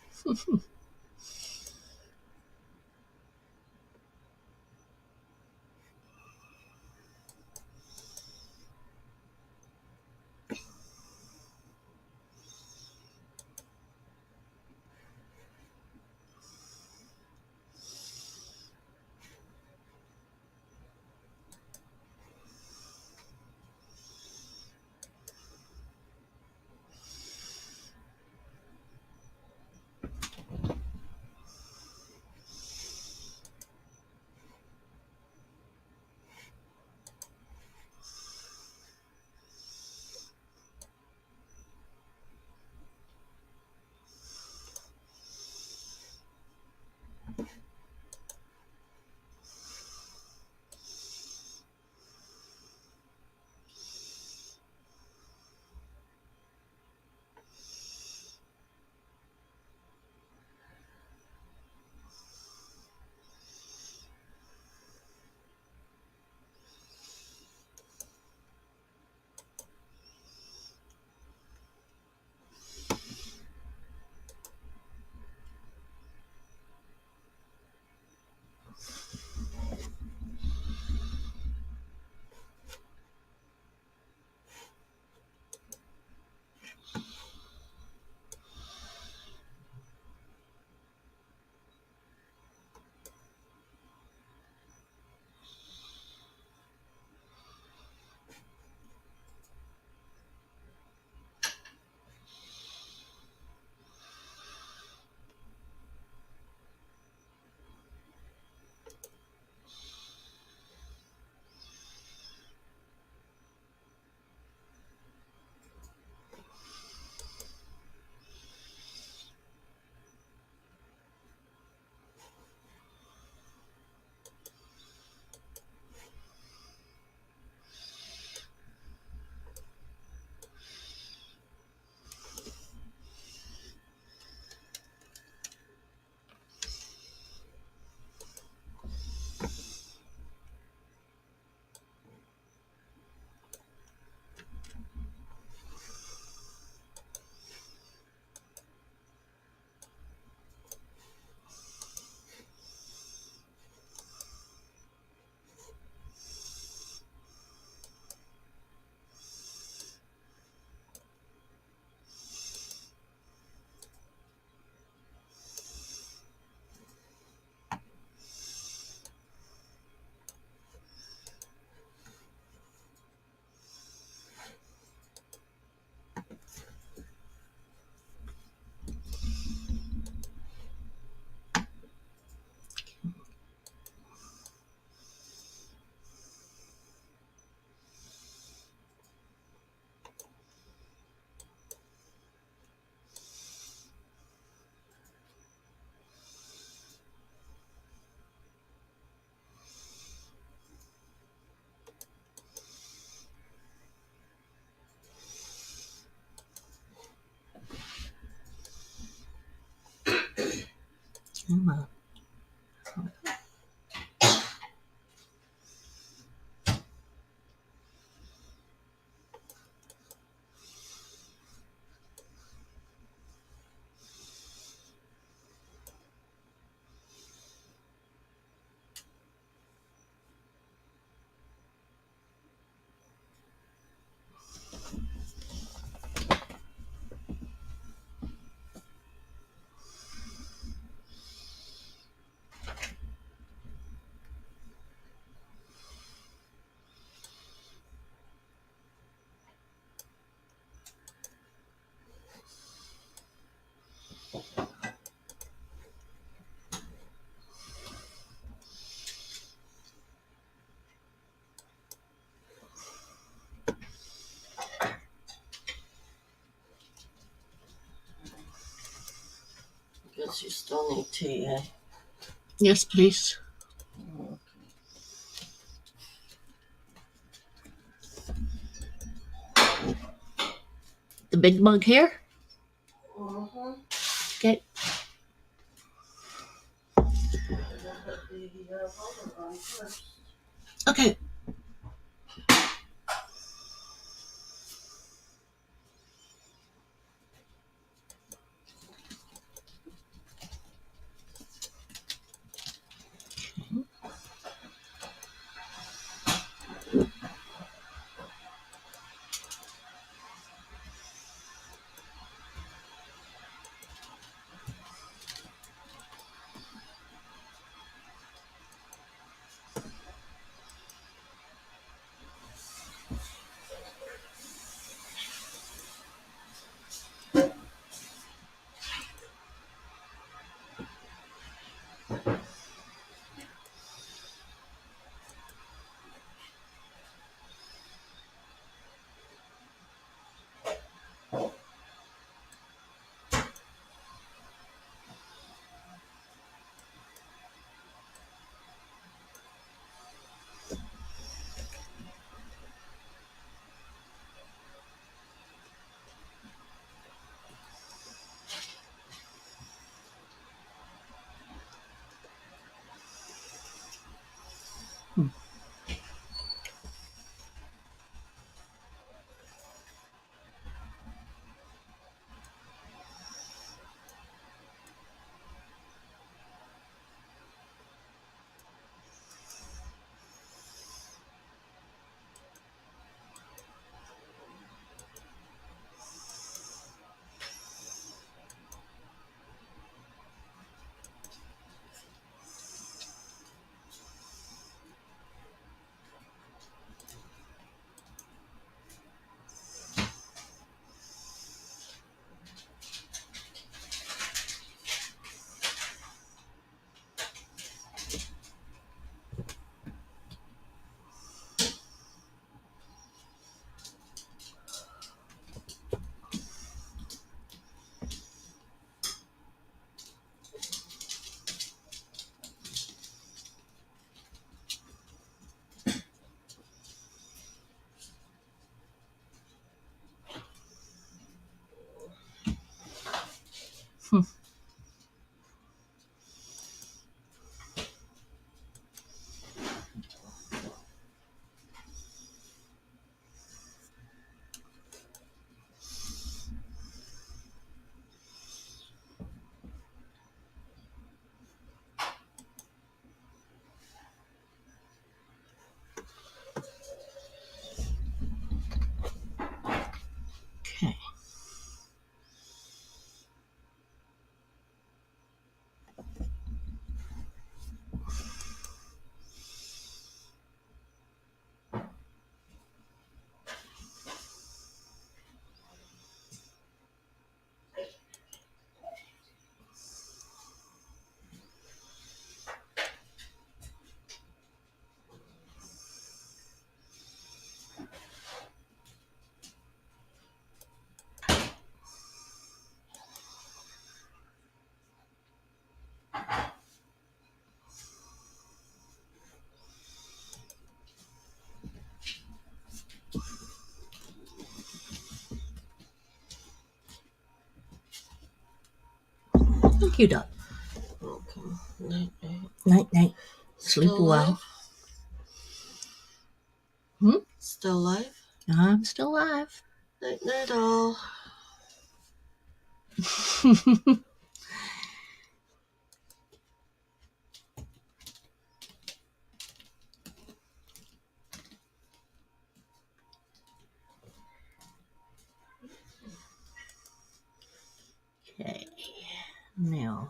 guess you still need tea, eh? Yes, please. The big mug here? Mm-hmm. Okay. Okay. Okay. Thank you, Doc. Okay. Night, night. Night, night. Sleep Still well. live? Hmm? Still live? I'm still alive. Night, night, all. Okay. Now.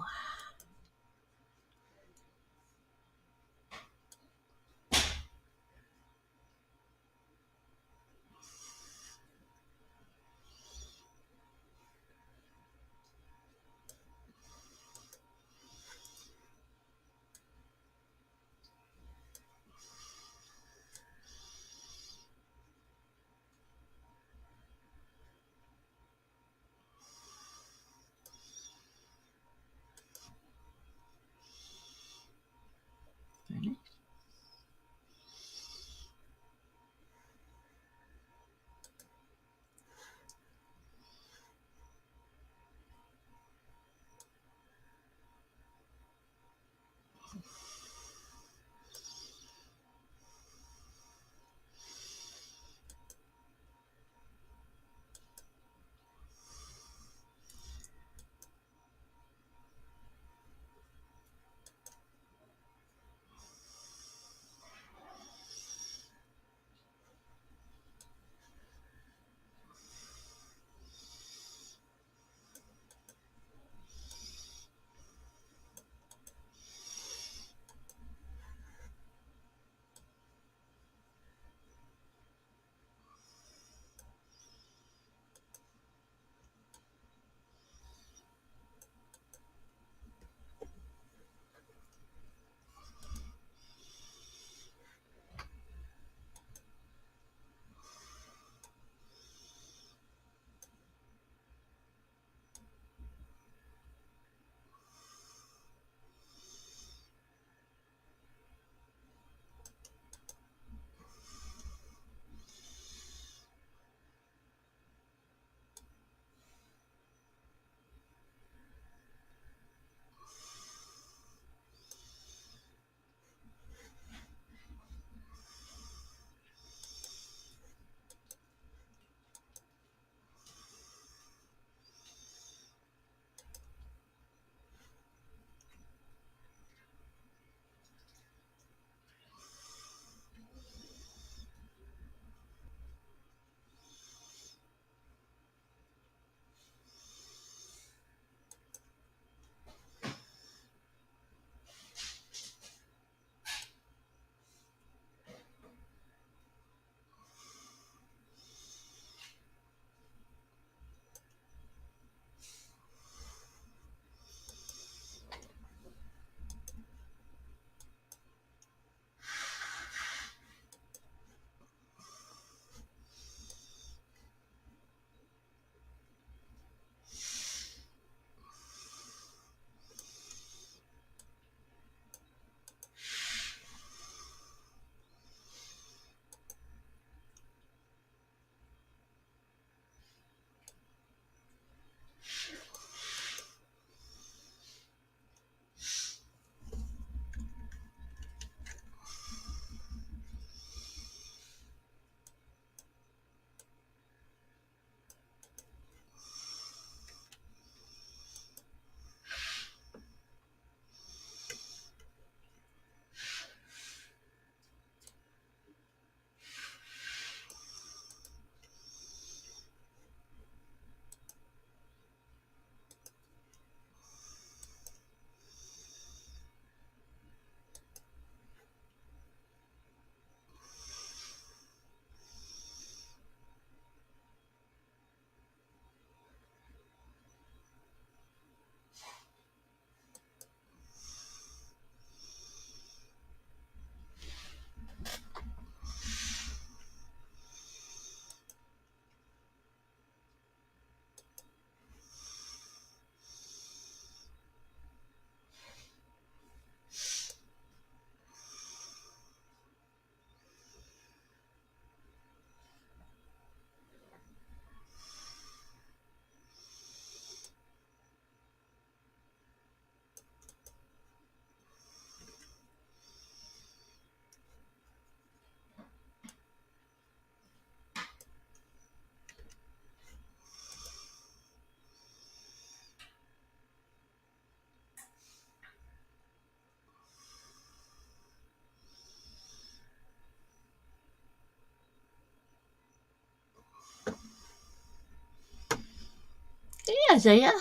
Hey, Isaiah.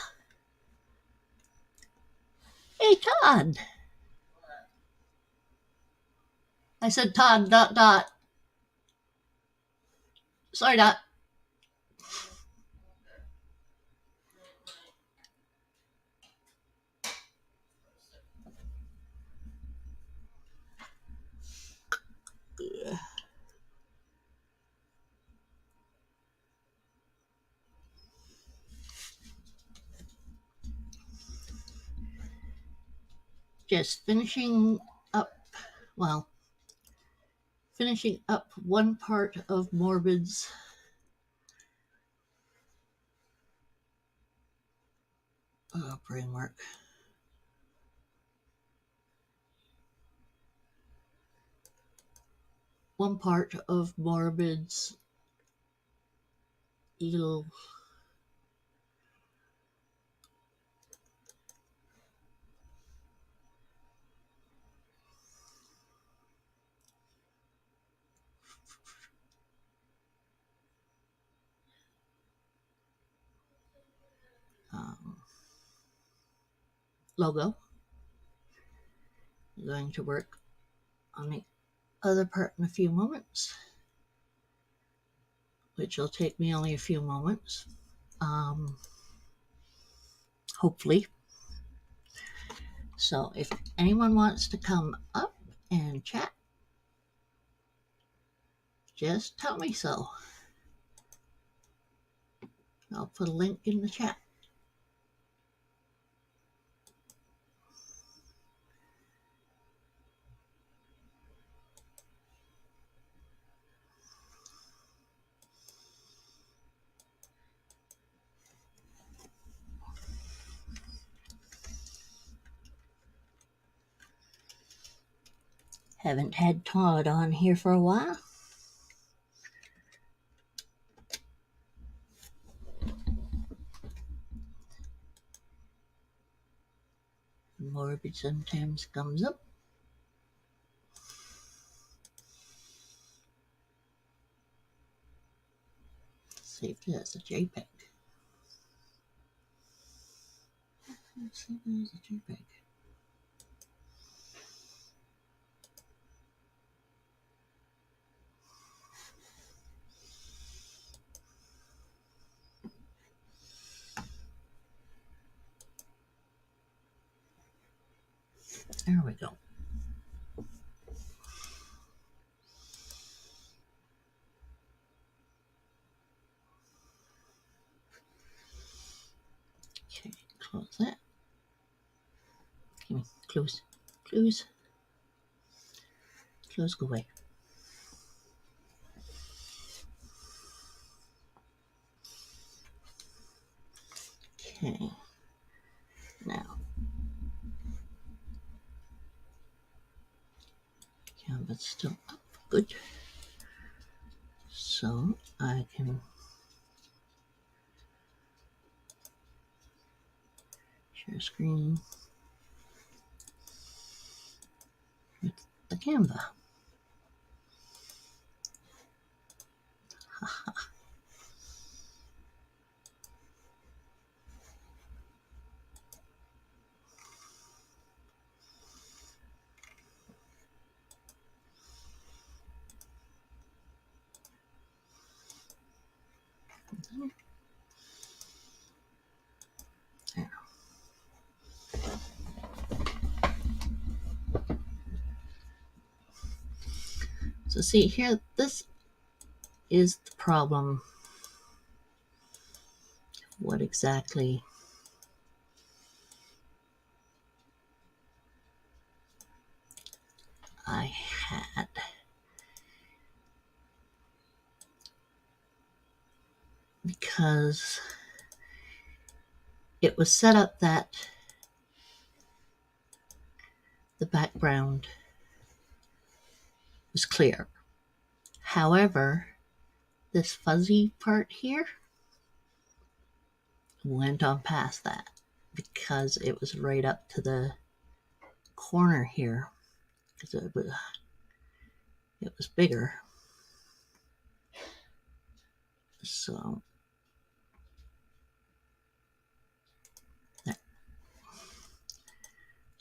Hey, Todd. I said Todd, dot. Sorry, dot. Just finishing up, well, finishing up one part of Morbid's brain work. One part of Morbid's little logo. I'm going to work on the other part in a few moments, which will take me only a few moments. Hopefully. So if anyone wants to come up and chat, just tell me so. I'll put a link in the chat. Haven't had Todd on here for a while. Morbid sometimes comes up. Safety as a JPEG. Safety as a JPEG. There we go. Okay, close that. Give me close. Close. Close, go away. Okay. Now, Canva's still up. Good. So I can share screen with the Canva. There. So see here, this is the problem. What exactly I had. Because it was set up that the background was clear. However, this fuzzy part here went on past that because it was right up to the corner here because it was bigger. So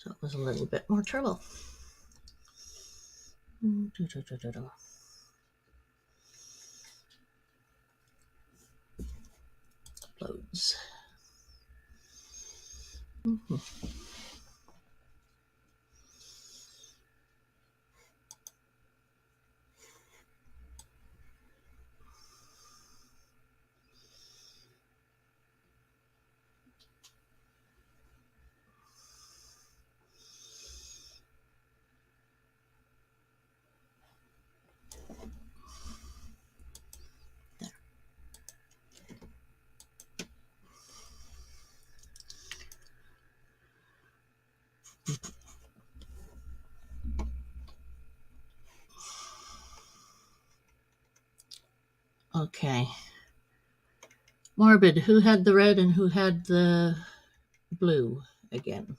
So it was a little bit more trouble. Loads. Okay. Morbid, who had the red and who had the blue again?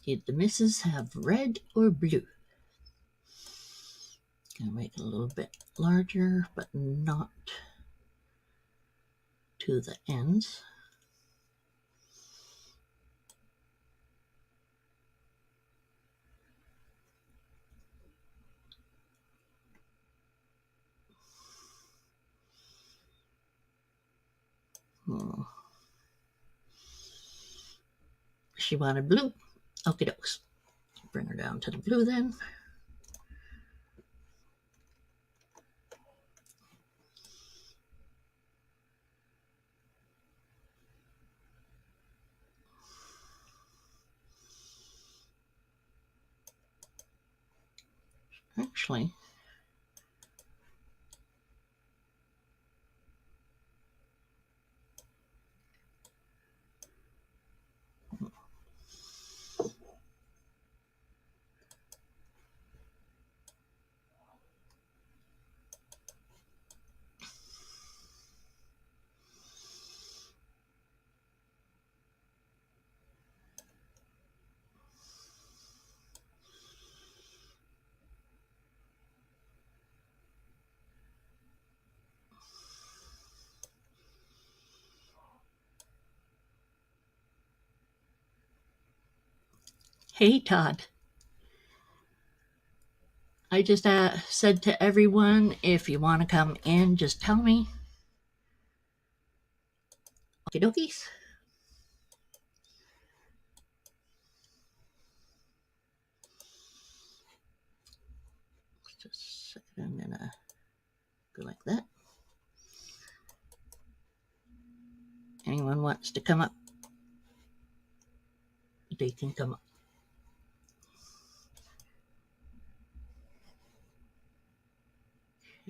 Did the missus have red or blue? Gonna make it a little bit larger, but not to the ends. She wanted blue. Okie dokes. Bring her down to the blue then. Actually, hey Todd. I just said to everyone, if you want to come in, just tell me. Okie dokies. Just a second, I'm gonna go like that. Anyone wants to come up, they can come up.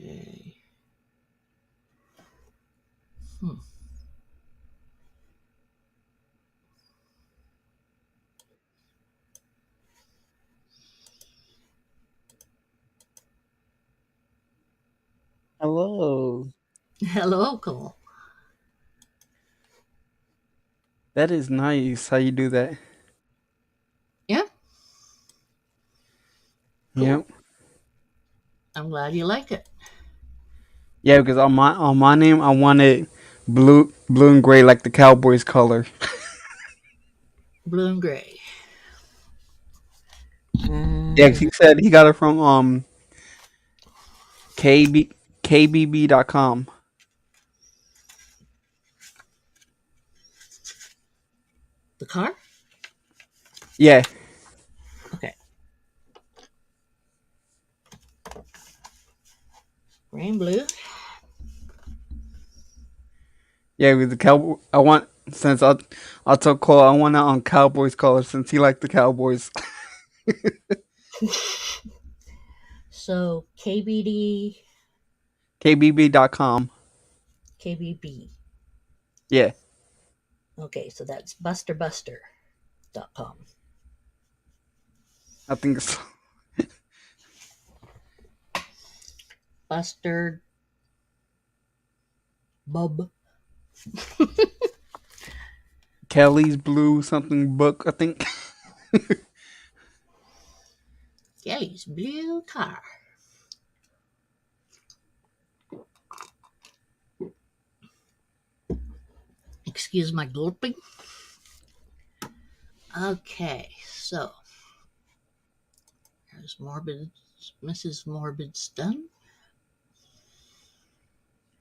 Okay. Hello. Hello, Cole. That is nice how you do that. Yeah, cool. Yep. I'm glad you like it. Yeah, because on my name I wanted blue and gray like the Cowboys color. Blue and gray. Yeah, 'cause he said he got it from KBB.com. The car? Yeah. Okay. Green, blue. Yeah, with the cowboy. I want since I told Cole I want it on Cowboys color since he liked the Cowboys. So KBD, KBB.com. KBB. Yeah. Okay, so that's busterbuster.com. I think it's Buster Bub. Kelly's Blue something book, I think. Kelly's blue car. Excuse my gulping. Okay, so there's Mrs. Morbid's done.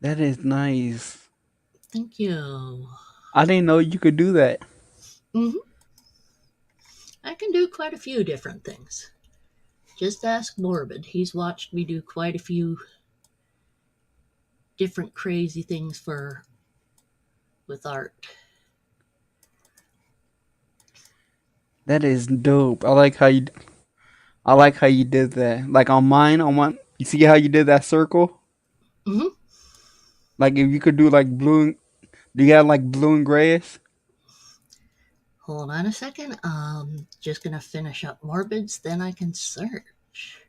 That is nice. Thank you. I didn't know you could do that. I can do quite a few different things. Just ask Morbid. He's watched me do quite a few different crazy things with art. That is dope. I like how you did that. Like on mine, you see how you did that circle? Mhm. Like if you could do like do you have like blue and grayish? Hold on a second. Just gonna finish up Morbids, then I can search.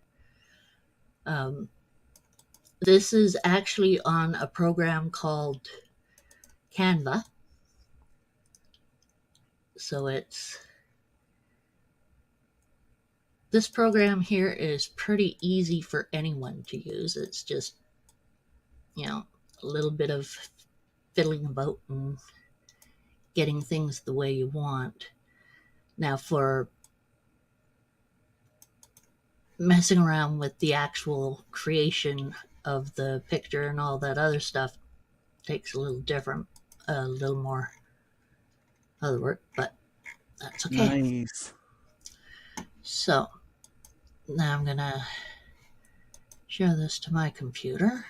This is actually on a program called Canva. So this program here is pretty easy for anyone to use. It's just, a little bit of fiddling about and getting things the way you want. Now, for messing around with the actual creation of the picture and all that other stuff takes a little more other work, but that's okay. Nice. So now I'm gonna show this to my computer.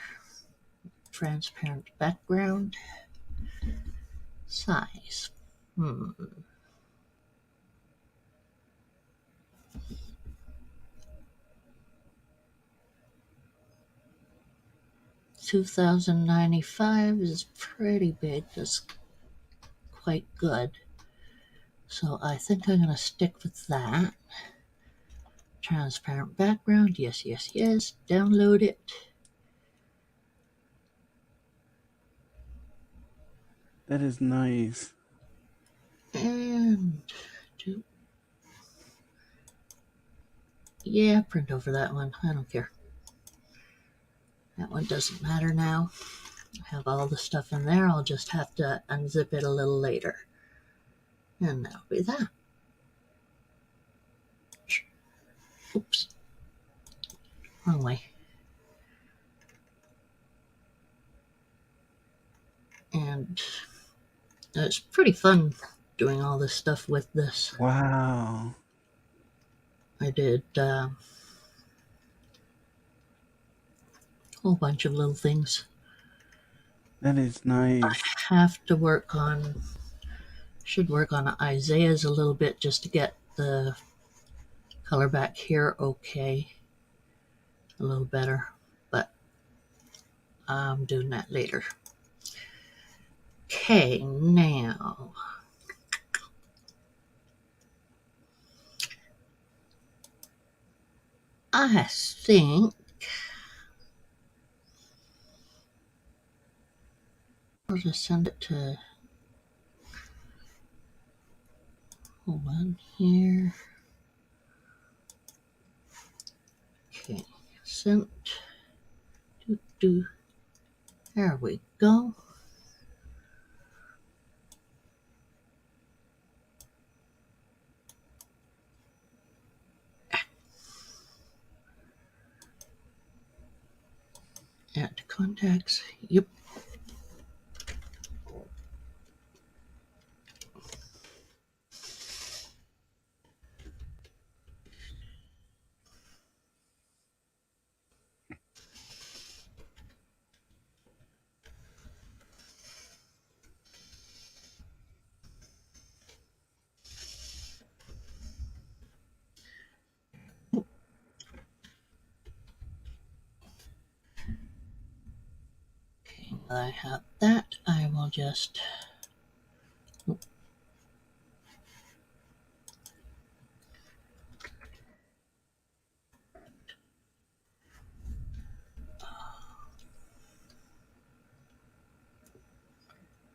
Transparent background. Size. 2095 is pretty big. That's quite good. So I think I'm going to stick with that. Transparent background. Yes, yes, yes. Download it. That is nice. And print over that one. I don't care. That one doesn't matter now. I have all the stuff in there. I'll just have to unzip it a little later. And that'll be that. Oops. Wrong way. And it's pretty fun doing all this stuff with this. Wow. I did a whole bunch of little things. That is nice. Should work on Isaiah's a little bit just to get the color back here okay. A little better, but I'm doing that later. Okay, now I think I'll just send it to, hold on here. Okay, sent. There we go. Add to contacts. Yep. Okay, I have that. I will just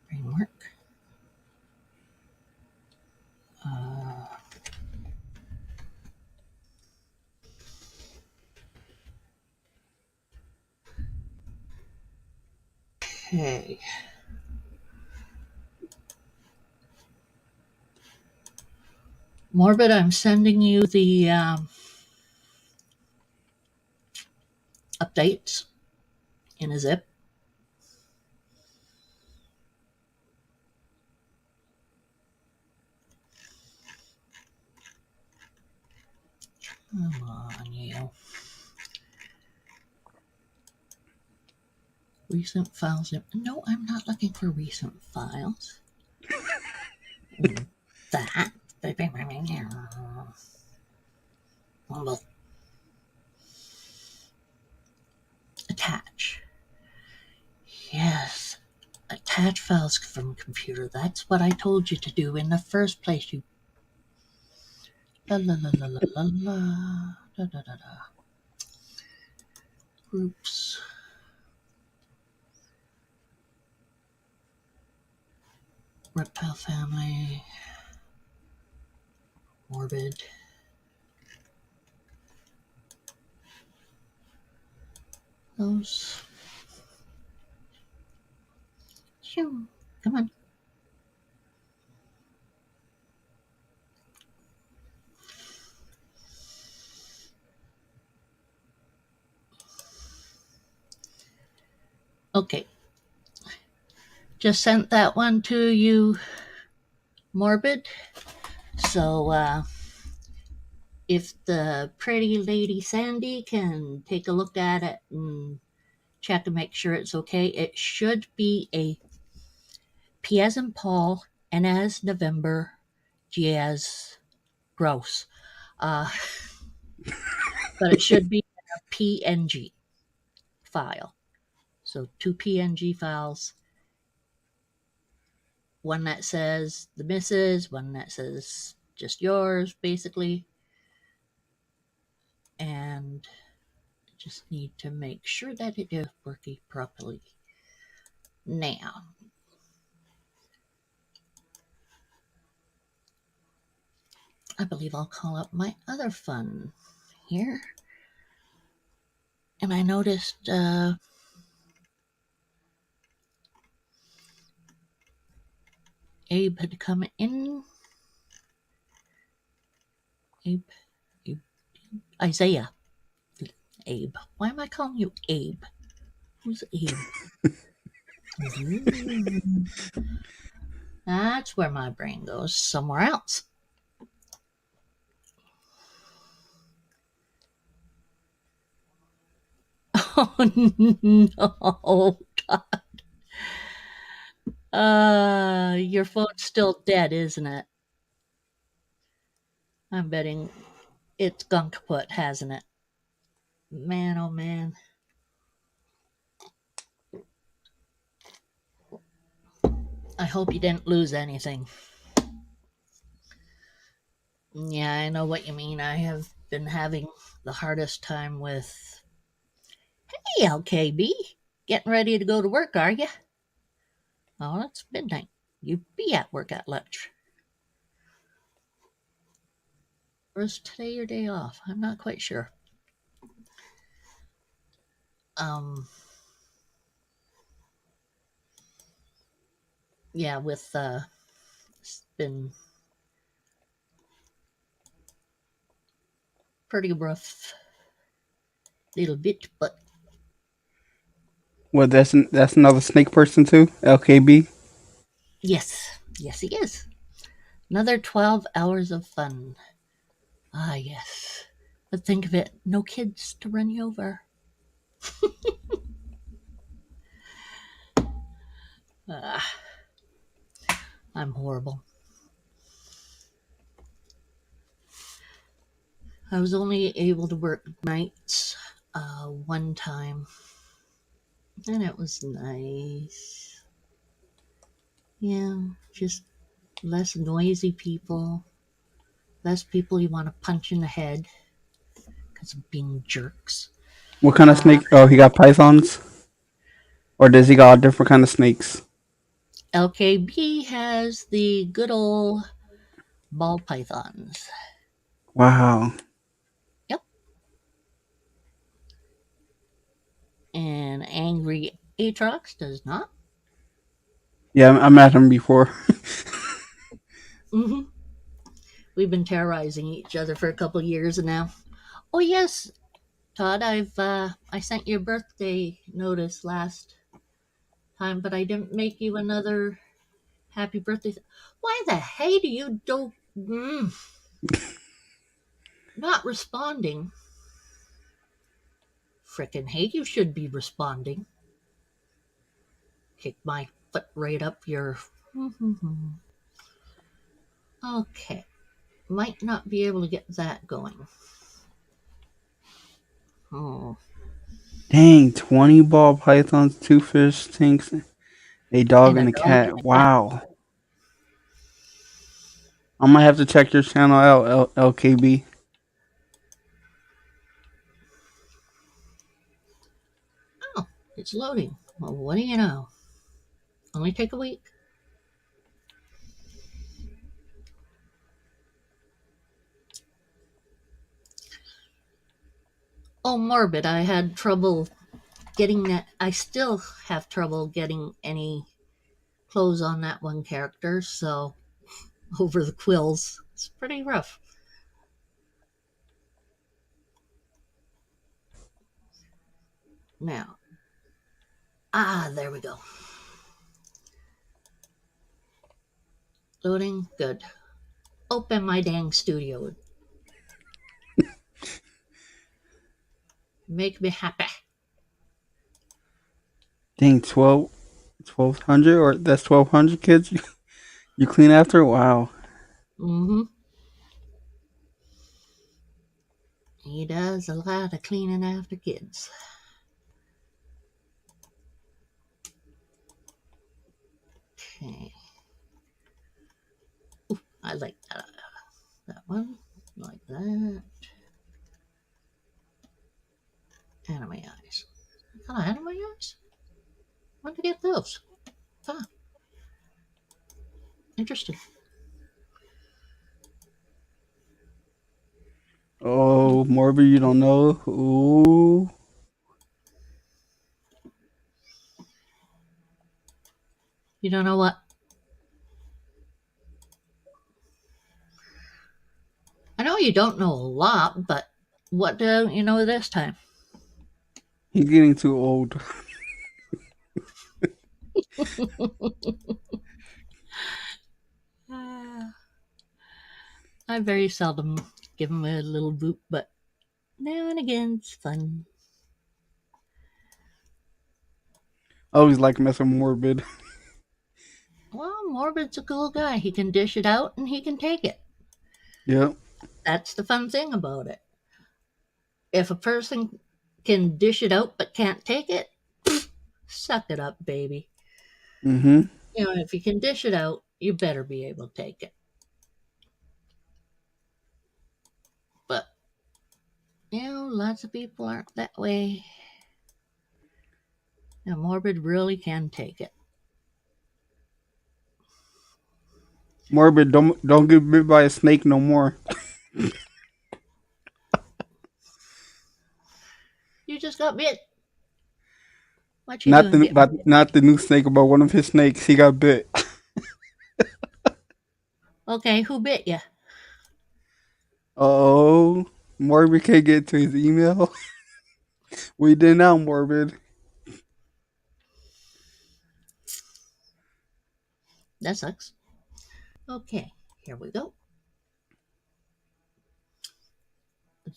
framework. Okay. Morbid, I'm sending you the updates in a zip. Come on, you. Recent files. No, I'm not looking for recent files. That. Well, attach. Yes. Attach files from computer. That's what I told you to do in the first place, you. La la la la la la la. Da da da da. Groups. Reptile family. Morbid. Those. Shoo. Come on. Okay. Just sent that one to you, Morbid. So, if the pretty lady Sandy can take a look at it and check to make sure it's okay, it should be a P as in Paul, N as November, G as gross. But it should be a PNG file. So 2 PNG files. One that says the missus, one that says just yours, basically. And just need to make sure that it is working properly. Now, I believe I'll call up my other fun here. And I noticed Abe had come in. Abe. Isaiah. Abe. Why am I calling you Abe? Who's Abe? That's where my brain goes, somewhere else. Oh no, God. Your phone's still dead, isn't it? I'm betting it's gone kaput, hasn't it? Man, oh man. I hope you didn't lose anything. Yeah, I know what you mean. I have been having the hardest time with. Hey, LKB. Getting ready to go to work, are you? Oh, it's midnight. You'd be at work at lunch. Or is today your day off? I'm not quite sure. Yeah, it's been pretty rough little bit, but Well, that's another snake person too. LKB. yes, he is. Another 12 hours of fun. Ah, yes. But think of it, no kids to run you over. Ah, I'm horrible. I was only able to work nights one time, and it was nice. Yeah, just less noisy people, less people you want to punch in the head because of being jerks. What kind of snake? Oh, he got pythons, or does he got different kind of snakes? LKB has the good old ball pythons. Wow. Yep. And Angry Atrox does not. Yeah, I met him before. Hmm. We've been terrorizing each other for a couple of years now. Oh yes, Todd, I sent you a birthday notice last time, but I didn't make you another happy birthday. Why the hey do you do not responding? Frickin' hey, you should be responding. Kick my foot right up your. Okay, might not be able to get that going. Oh, Dang, 20 ball pythons, 2 fish tanks, a dog, and a and a dog and cat. a cat. Wow. I might have to check your channel out, LKB. Oh, it's loading. Well, what do you know? Only take a week. Oh, morbid. I had trouble getting that. I still have trouble getting any clothes on that one character, so over the quills. It's pretty rough. Now, there we go. Loading. Good. Open my dang studio. Make me happy. Dang, 1200, or that's 1200 kids you clean after? Wow. Mm-hmm. He does a lot of cleaning after kids. Okay. Ooh, I like that one. Like that. Anime eyes. Oh, anime eyes? When did I get those? Ah, interesting. Oh, Morbid, you don't know? Ooh. You don't know what? I know you don't know a lot, but what don't you know this time? He's getting too old. I very seldom give him a little boot, but now and again it's fun. I always like messing with Morbid. Well, Morbid's a cool guy. He can dish it out and he can take it. Yep. That's the fun thing about it. If a person can dish it out but can't take it, suck it up, baby. Mm-hmm. You know, if you can dish it out, you better be able to take it. But, lots of people aren't that way. Now, Morbid really can take it. Morbid, don't get bit by a snake no more. You just got bit. What you Not doing the getting but bit? not the new snake, but one of his snakes. He got bit. Okay, who bit you? Oh, Morbid can't get to his email. We did now, Morbid. That sucks. Okay, here we go.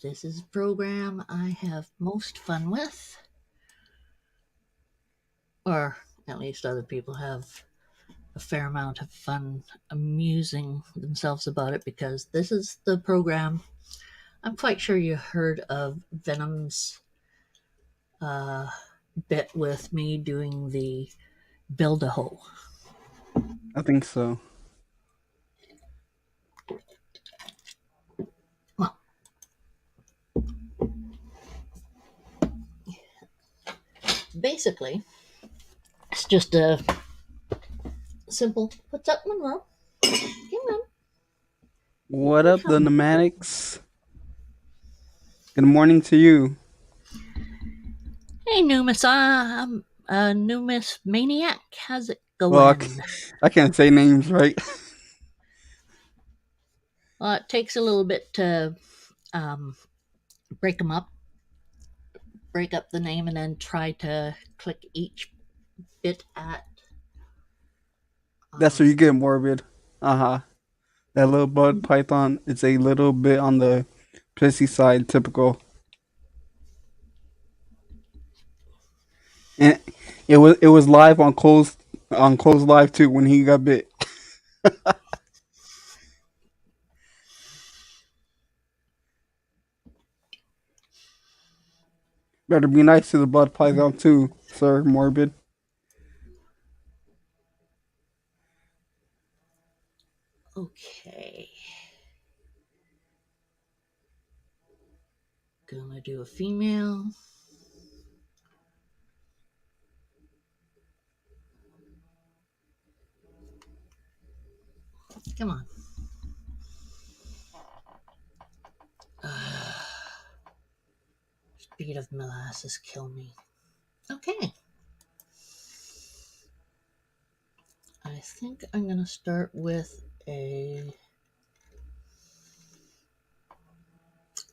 This is a program I have most fun with. Or at least other people have a fair amount of fun amusing themselves about it, because this is the program. I'm quite sure you heard of Venom's bit with me doing the build a hole. I think so. Well, basically, it's just a simple. What's up, Monroe? Come on. What up, the pneumatics? Good morning to you. Hey, Numis, Numis Maniac. How's it Well, Gwen. I can't say names, right? Well, it takes a little bit to break them up, break up the name, and then try to click each bit at. That's where you get morbid. Uh-huh. That little bug python is a little bit on the pissy side, typical. And it was live on Cole's live too when he got bit. Better be nice to the blood python too, sir, morbid. Okay. Gonna do a female. Come on. Speed of molasses kill me. Okay. I think I'm gonna start with a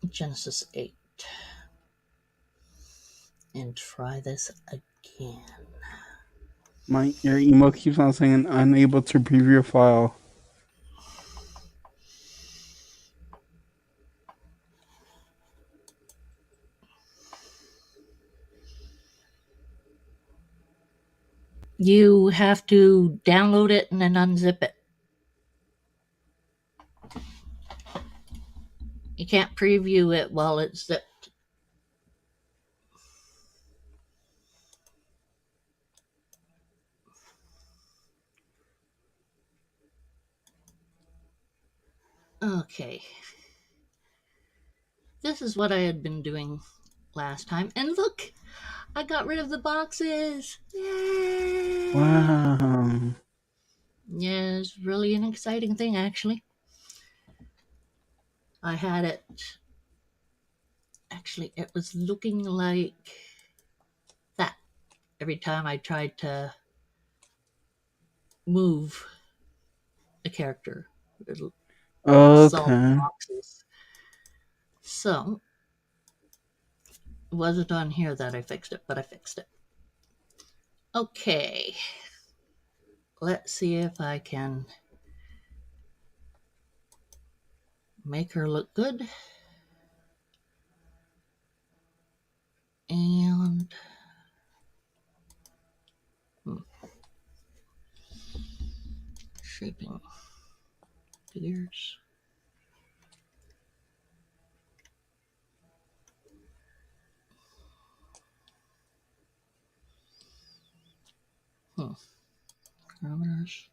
Genesis 8 and try this again. Your email keeps on saying unable to preview your file. You have to download it and then unzip it. You can't preview it while it's zipped. Okay. This is what I had been doing last time. And look, I got rid of the boxes. Yay! Wow. Yeah, it's really an exciting thing, actually. I had it. Actually, it was looking like that every time I tried to move a character. It'll solve Okay. boxes. So, it wasn't on here that I fixed it, but I fixed it. Okay. Let's see if I can make her look good. And shaping figures. Parameters.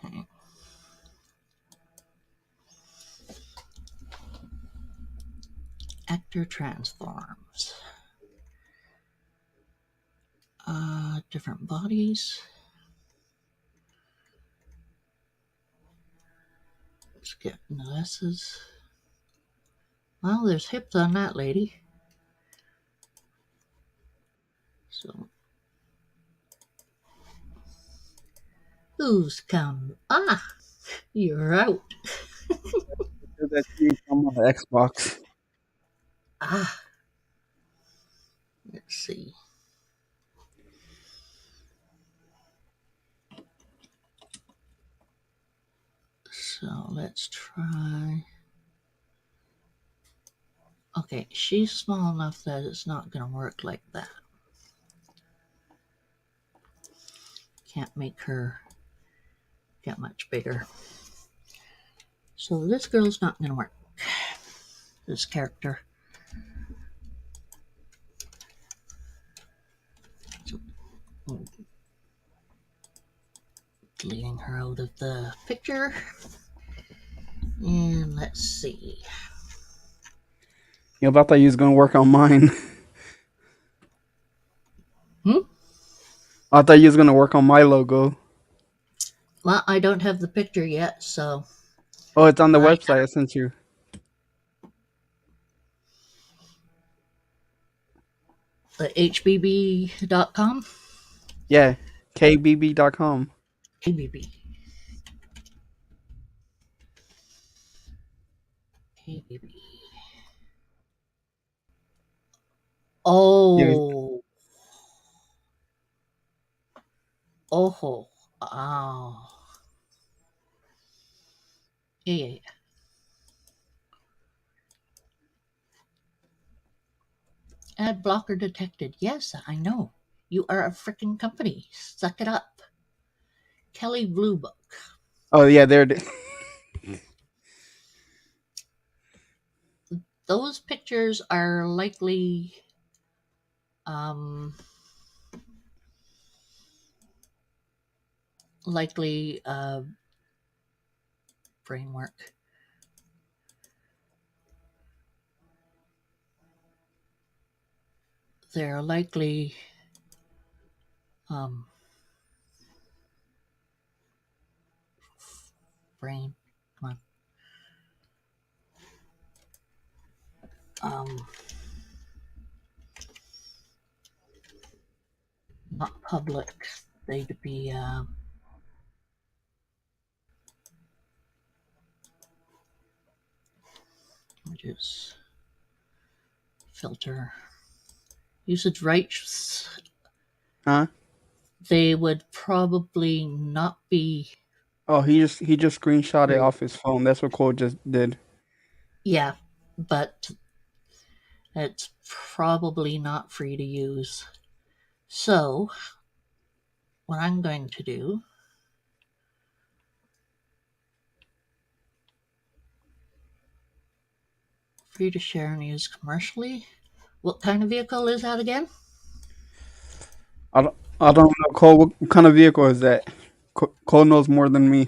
Okay. Actor transforms. Different bodies. Let's get Melissa's. Well, there's hips on that lady. So, who's come? Ah, you're out. That on the Xbox. Ah, let's see. So let's try. Okay, she's small enough that it's not going to work like that. Can't make her get much bigger. So this girl's not going to work. This character. So, deleting her out of the picture. And let's see. Yeah, I thought you was gonna work on mine. I thought you was gonna work on my logo. Well, I don't have the picture yet, so Oh, it's on the I website I sent you. the hbb.com. Yeah, kbb.com. KBB. KBB. Yeah. Oh. Oh. Oh. Yeah. Ad blocker detected. Yes, I know. You are a freaking company. Suck it up. Kelly Blue Book. Oh yeah, there it is. Those pictures are likely um likely brain work. They're likely um brain. Come on. Not public. They'd be images filter usage rights. Huh? They would probably not be. Oh, he just screenshot it Free. off his phone. That's what Cole just did. Yeah, but it's probably not free to use. So, what I'm going to do, free to share and use commercially. What kind of vehicle is that again? I don't know, Cole. What kind of vehicle is that? Cole knows more than me.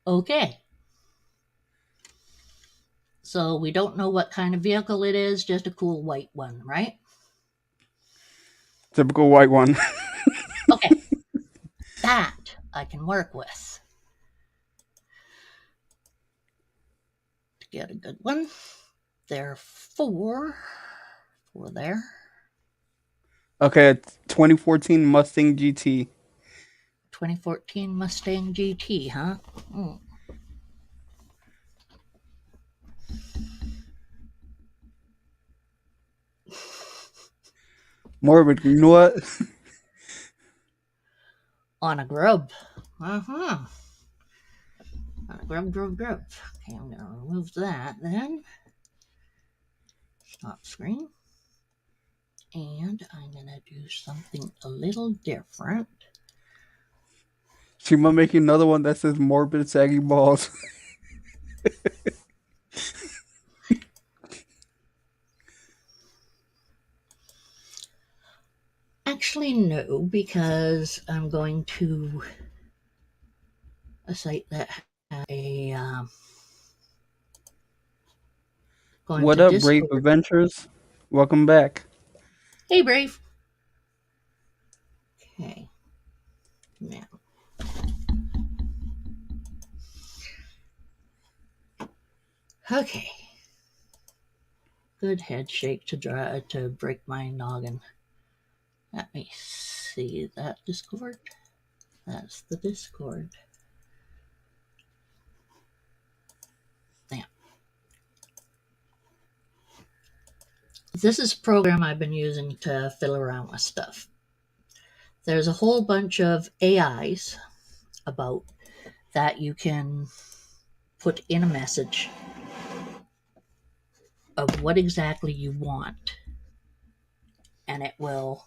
Okay. So we don't know what kind of vehicle it is, just a cool white one, right? Typical white one. Okay. That I can work with. To get a good one. There are four there. Okay, it's 2014 Mustang GT. 2014 Mustang GT, huh? Mm. Morbid. You know what? On a grub. Uh-huh. On a grub. Okay, I'm gonna remove that then. Stop screen. And I'm gonna do something a little different. She might make another one that says morbid saggy balls. Actually, no, because I'm going to a site that has a going What to up, Brave Discord. Adventures? Welcome back. Hey, Brave. Okay. Now. Okay. Good head shake to break my noggin. Let me see that Discord. That's the Discord. Now, this is a program I've been using to fiddle around with stuff. There's a whole bunch of AIs about that you can put in a message of what exactly you want, and it will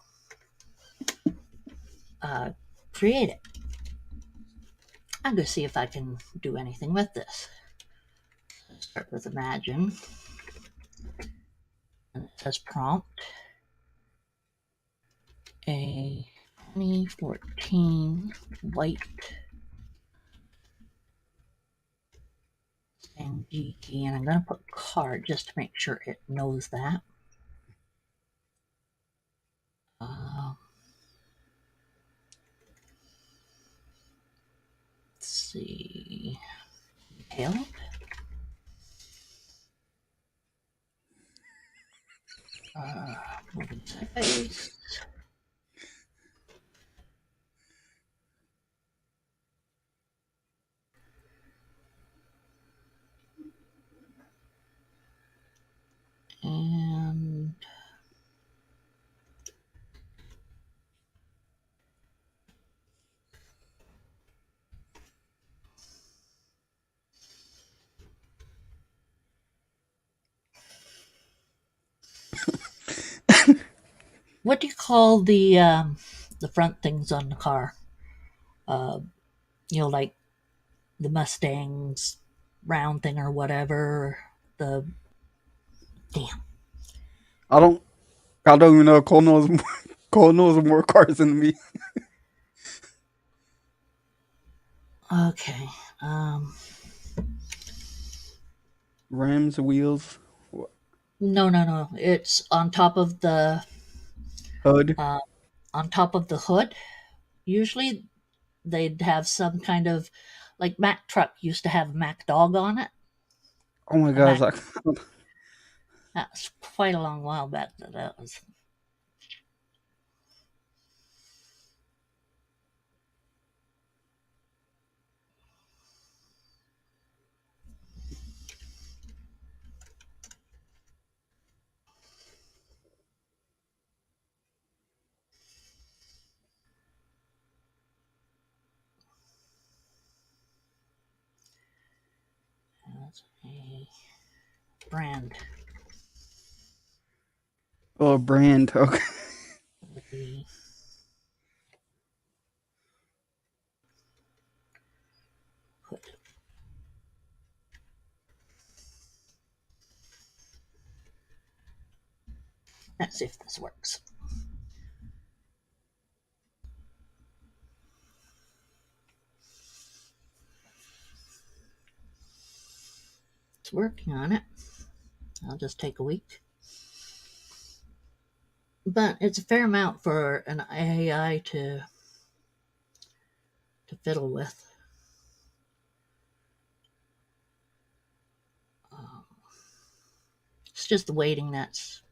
create it. I'm going to see if I can do anything with this. Start with Imagine. And it says prompt. A 2014 white and GT, and I'm going to put car just to make sure it knows that. help. Moving sideways. And what do you call the front things on the car? You know, like the Mustang's round thing or whatever. The damn. I don't. I don't even know. Cole knows. Cole knows more cars than me. Okay. Rims, wheels, No. It's on top of the hood. hood. Usually they'd have some kind of, like Mack truck used to have a Mack dog on it. Oh my A god! Mack. It's like, That's quite a long while back that was. That's a brand. oh, brand. Okay. The hood. Let's see if this works. It's working on it. I'll just take a week. But it's a fair amount for an AI to fiddle with. It's just the waiting that's.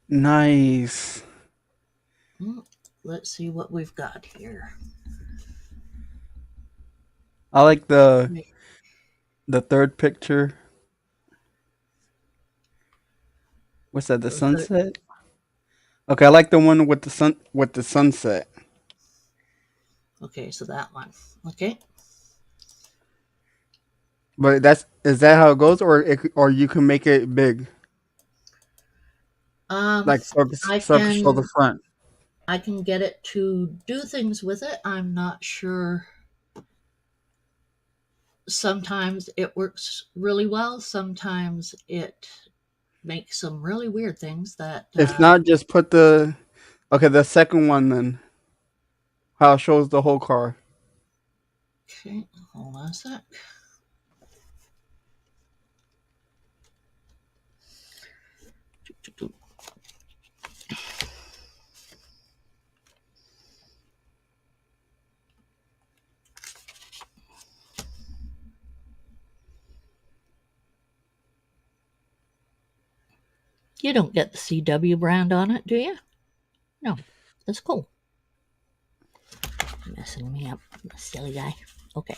Nice. Let's see what we've got here. I like the third picture. What's that? The sunset. Okay, I like the one with the sunset. Okay, so that one. Okay. But is that how it goes, or you can make it big, like I circle show the can front. I can get it to do things with it. I'm not sure. Sometimes it works really well. Sometimes it makes some really weird things that. If not, just put the second one then. How it shows the whole car. Okay, hold on a sec. You don't get the CW brand on it, do you? No, that's cool. Messing me up, silly guy. Okay.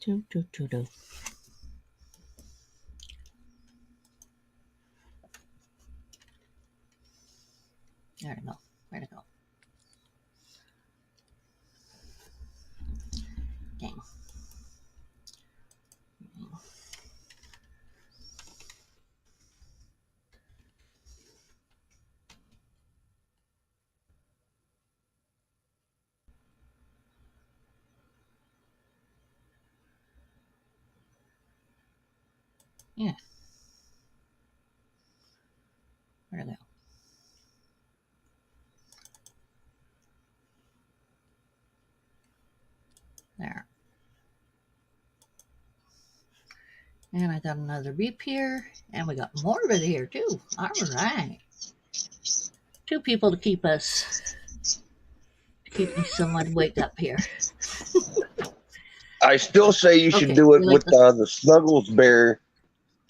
Do. There we go. Where'd it go? Dang. Yeah. Where'd it go? There. And I got another beep here. And we got Morbid here too. All right. 2 people to keep me somewhat awake up here. I still say you should Okay, do it you like with the Snuggles bear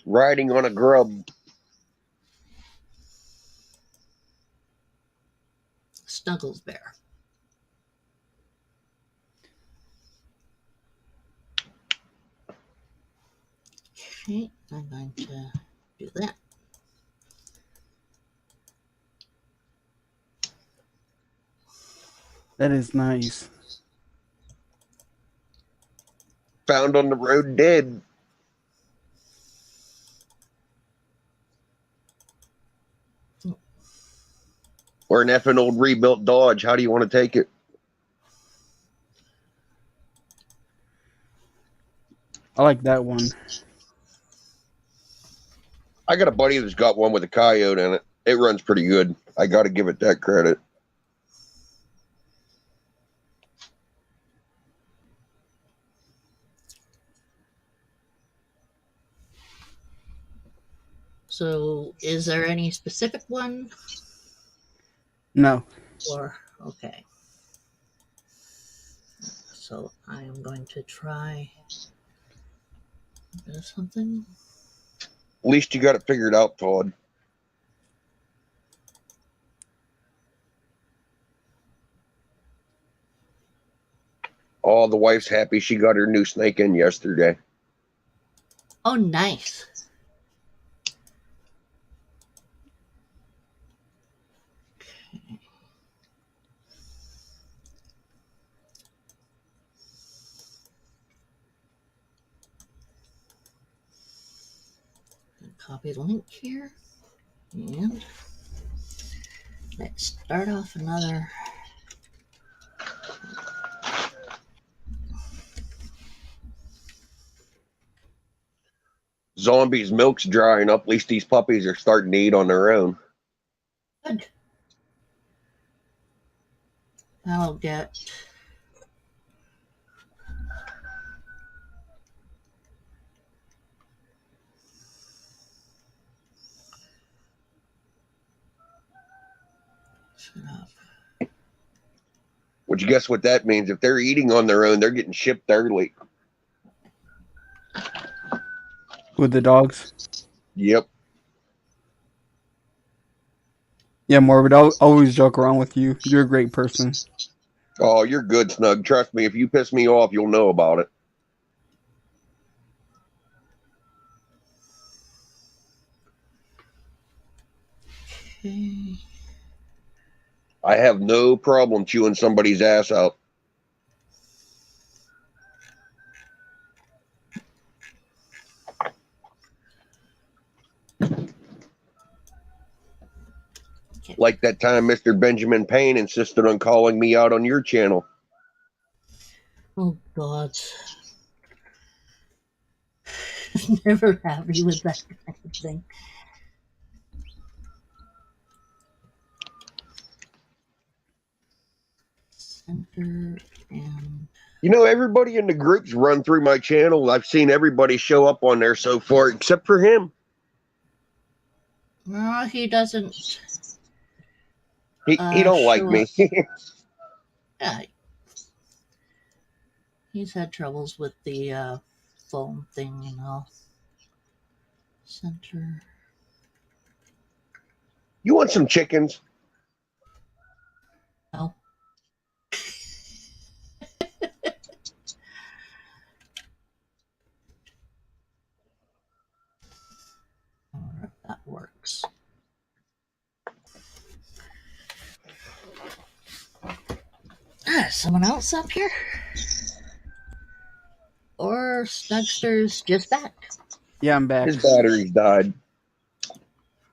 riding on a grub. Snuggles Bear. Okay, I'm going to do that. That is nice. Found on the road dead. Or an effing old rebuilt Dodge. How do you want to take it? I like that one. I got a buddy that's got one with a coyote in it. It runs pretty good. I got to give it that credit. So, is there any specific one? No. Or, okay. So, I am going to try something. At least you got it figured out, Todd. Oh, the wife's happy she got her new snake in yesterday. Oh, nice. Copy the link here. And let's start off another. Zombies' milk's drying up. At least these puppies are starting to eat on their own. Good. I'll get. Shut up. Would you guess what that means? If they're eating on their own, they're getting shipped early. With the dogs. Yep. Yeah, Morbid, I'll always joke around with you. You're a great person. Oh, you're good, Snug. Trust me, if you piss me off, you'll know about it. Okay. I have no problem chewing somebody's ass out. Like that time Mr. Benjamin Payne insisted on calling me out on your channel. Oh, God. Never happy with that kind of thing. Center and. You know, everybody in the groups run through my channel. I've seen everybody show up on there so far, except for him. No, he doesn't. He don't like show me. Yeah. He's had troubles with the phone thing, you know. Center. You want some chickens? No. I wonder if that works. Someone else up here? Or Snugster's just back? Yeah, I'm back. His batteries died.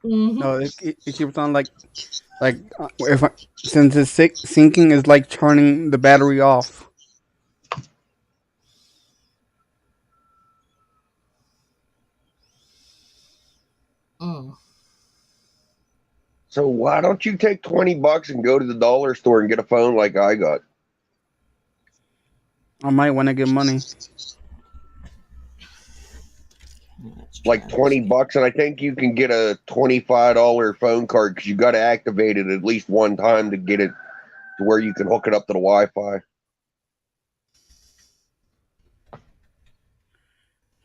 Mm-hmm. No, it keeps on like since it's syncing is like turning the battery off. So why don't you take $20 and go to the dollar store and get a phone like I got? I might want to get money. That's like Travis. $20, and I think you can get a $25 phone card because you got to activate it at least one time to get it to where you can hook it up to the Wi-Fi.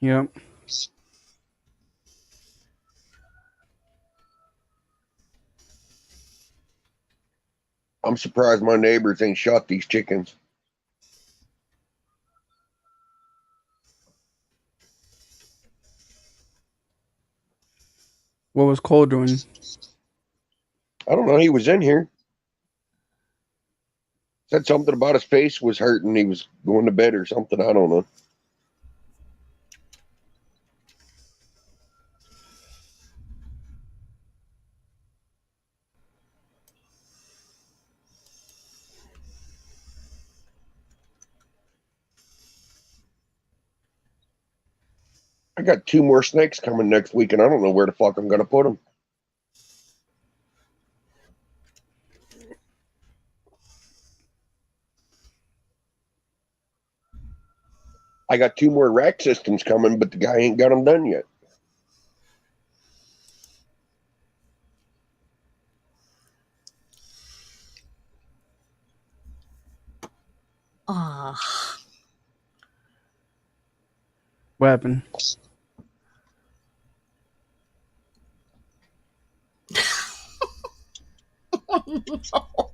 Yep. I'm surprised my neighbors ain't shot these chickens. What was Cole doing? I don't know. He was in here. Said something about his face was hurting. He was going to bed or something. I don't know. I got 2 more snakes coming next week, and I don't know where the fuck I'm gonna put them. I got 2 more rack systems coming, but the guy ain't got them done yet. Ah, What happened? no.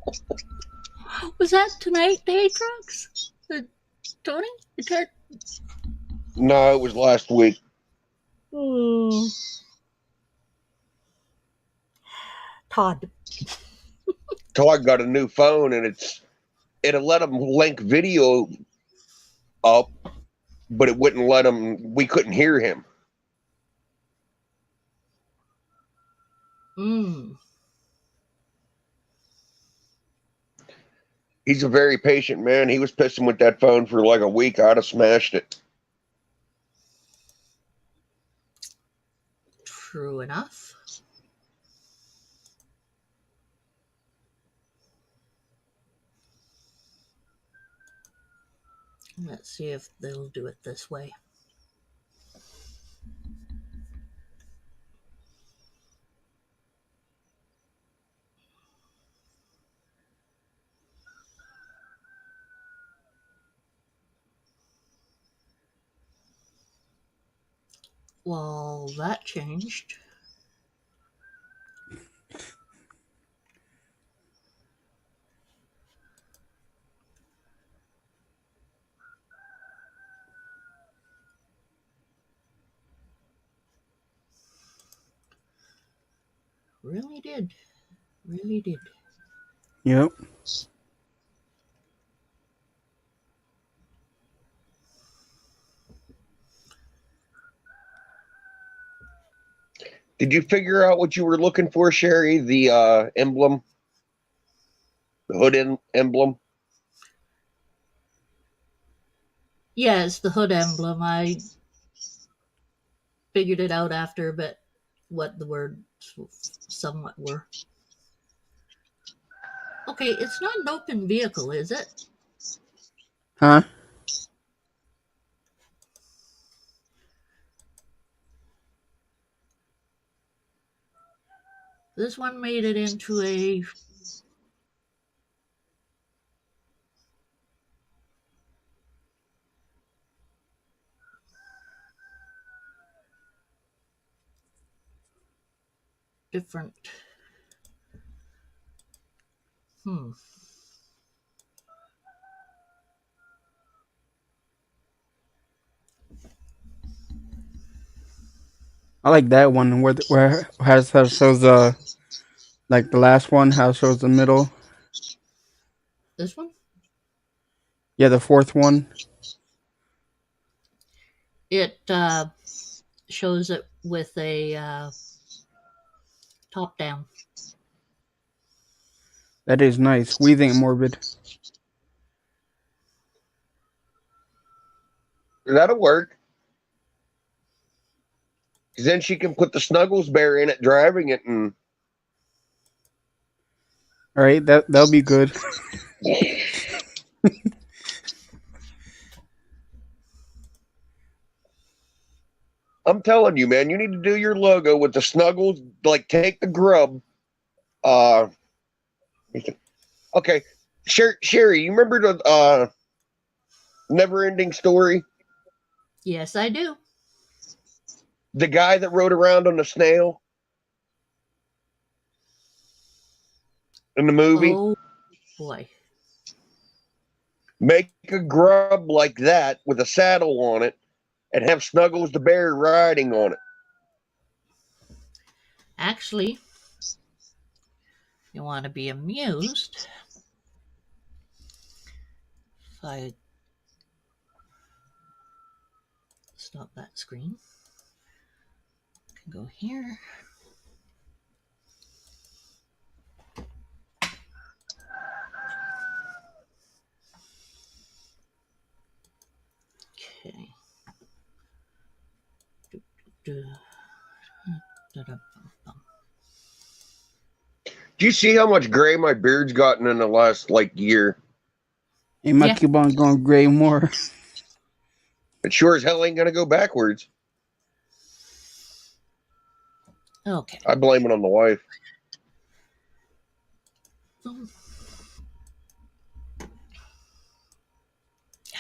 Was that tonight, Day Trucks? Tony? No, it was last week. Oh. Todd. Todd got a new phone, and it'll let him link video up, but it wouldn't let him. We couldn't hear him. He's a very patient man. He was pissing with that phone for like a week. I'd have smashed it. True enough. Let's see if they'll do it this way. Well, that changed. Really did. Really did. Yep. Did you figure out what you were looking for, Sherry? The emblem, the hood emblem. Yeah, it's the hood emblem. I figured it out after a bit what the words somewhat were. Okay, it's not an open vehicle, is it? Huh? This one made it into a different. I like that one where has how it shows like the last one, how it shows the middle. This one? Yeah, the fourth one. It shows it with a top down. That is nice. We think morbid. That'll work. Because then she can put the Snuggles bear in it, driving it, and All right, that'll be good. I'm telling you, man, you need to do your logo with the Snuggles. Like, take the grub. Okay, Sherry, you remember the Never Ending Story? Yes, I do. The guy that rode around on the snail in the movie? Oh boy. Make a grub like that with a saddle on it and have Snuggles the bear riding on it. Actually, you want to be amused. If I stop that screen, I can go here. Okay. Do you see how much gray my beard's gotten in the last year? It might Yeah. keep on going gray more. It sure as hell ain't gonna go backwards. Okay. I blame it on the wife.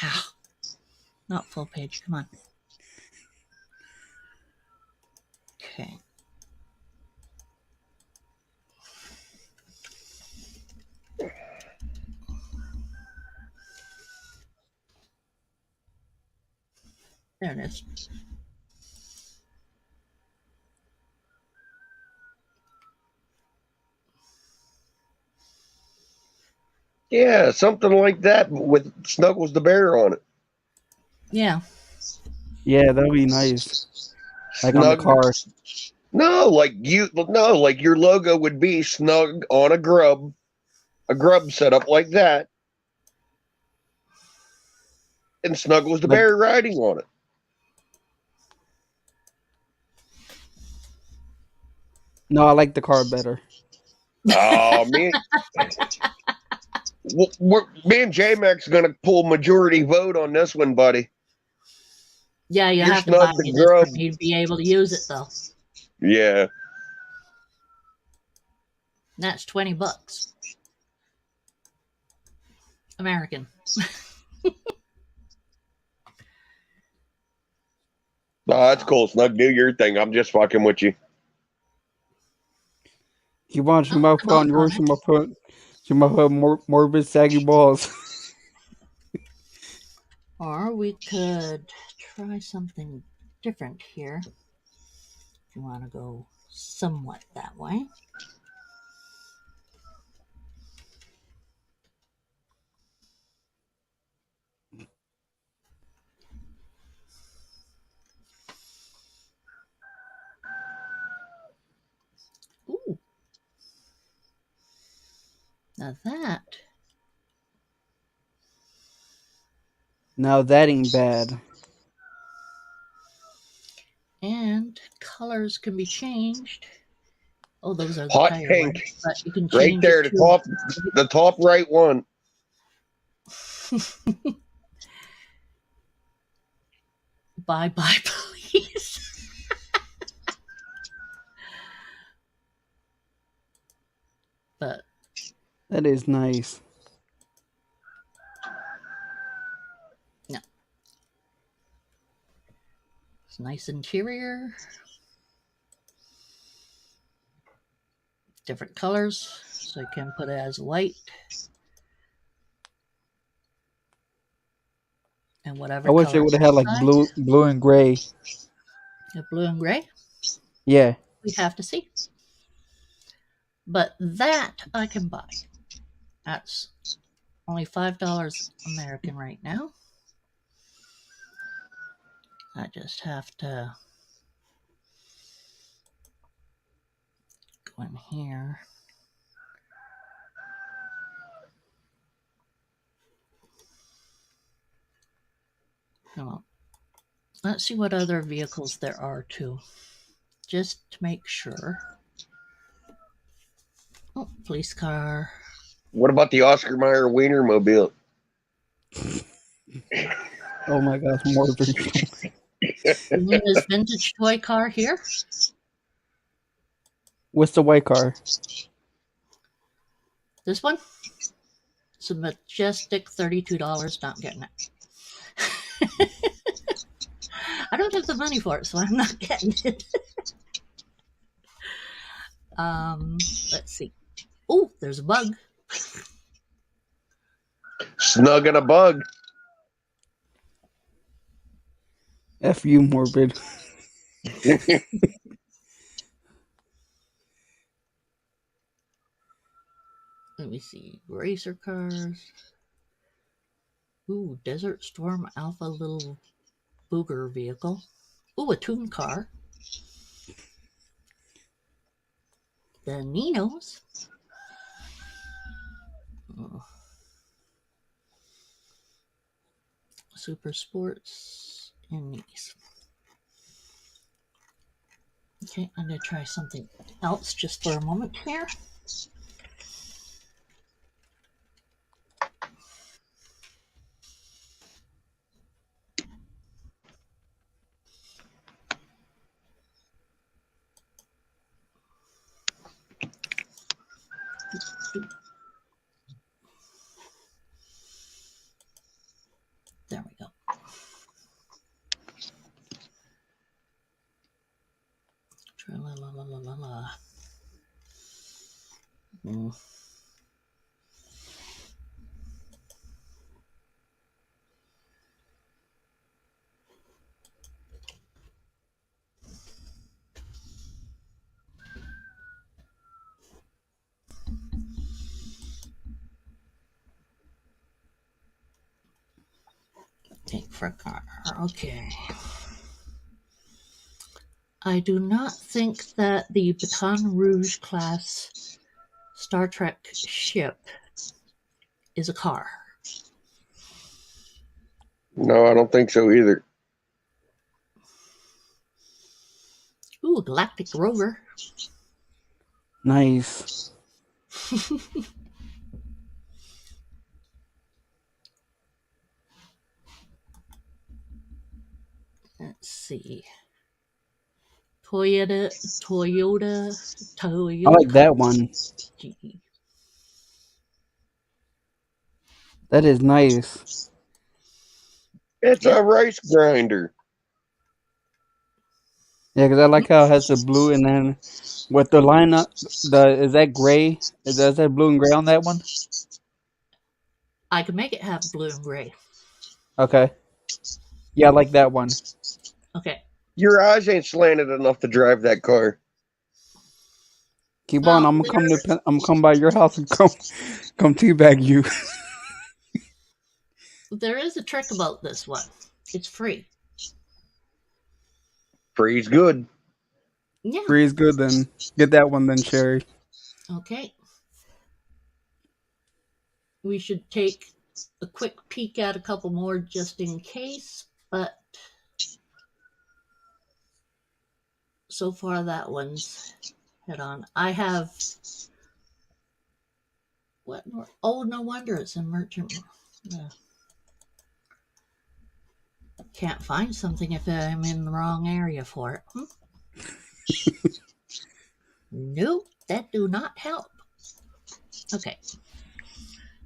Ah, not full page. Come on. Okay. There it is. Yeah, something like that with Snuggles the bear on it. Yeah. Yeah, that'd be nice. Like on the car. No, like your logo would be snug on a grub set up like that, and Snuggles the bear riding on it. No, I like the car better. Oh man, me and J-Mac's gonna pull majority vote on this one, buddy. Yeah, you You're have to buy snug the me this grub. for me to be able to use it though. Yeah. That's $20. American. No, that's cool. Snug, do your thing. I'm just fucking with you. You want you might put on yours, you might put morbid saggy balls. Or we could try something different here. If you want to go somewhat that way. Ooh. Now that ain't bad. And colors can be changed. Oh, those are the Hot tire pink. ones, but you can Right change there, it the top right one. Bye, please. But that is nice. No. It's nice interior. Different colors, so you can put it as white. And whatever. I wish they would have had like blue and gray. Yeah, blue and gray? Yeah. We'd have to see. But that I can buy. That's only $5 American right now. I just have to go in here. Oh, let's see what other vehicles there are too. Just to make sure. Oh, police car. What about the Oscar Mayer Wienermobile? Oh my gosh, morbid. You mean this vintage toy car here? What's the white car? This one? It's a majestic $32. Not getting it. I don't have the money for it, so I'm not getting it. Let's see. Oh, there's a bug. Snug and a bug. F you, Morbid. Let me see. Racer cars. Ooh, Desert Storm Alpha little booger vehicle. Ooh, a tune car. The Ninos. Oh. Super Sports and these. Okay, I'm going to try something else just for a moment here. There we go. Tra-la-la-la-la-la. Take for a car. Okay. I do not think that the Baton Rouge class Star Trek ship is a car. No, I don't think so either. Ooh, Galactic Rover. Nice. Let's see. Toyota. I like that one. GE. That is nice. It's a rice grinder. Yeah, because I like how it has the blue and then with the lineup, is that gray? Is that blue and gray on that one? I could make it have blue and gray. Okay. Yeah, I like that one. Okay. Your eyes ain't slanted enough to drive that car. Keep on. Well, I'm gonna come by your house and come teabag you. there is a trick about this one. It's free. Free's good. Yeah. Free is good then. Get that one then, Sherry. Okay. We should take a quick peek at a couple more just in case, but so far that one's head on. I have what? Oh, no wonder it's in merchant. Can't find something if I'm in the wrong area for it. Nope, that do not help. Okay.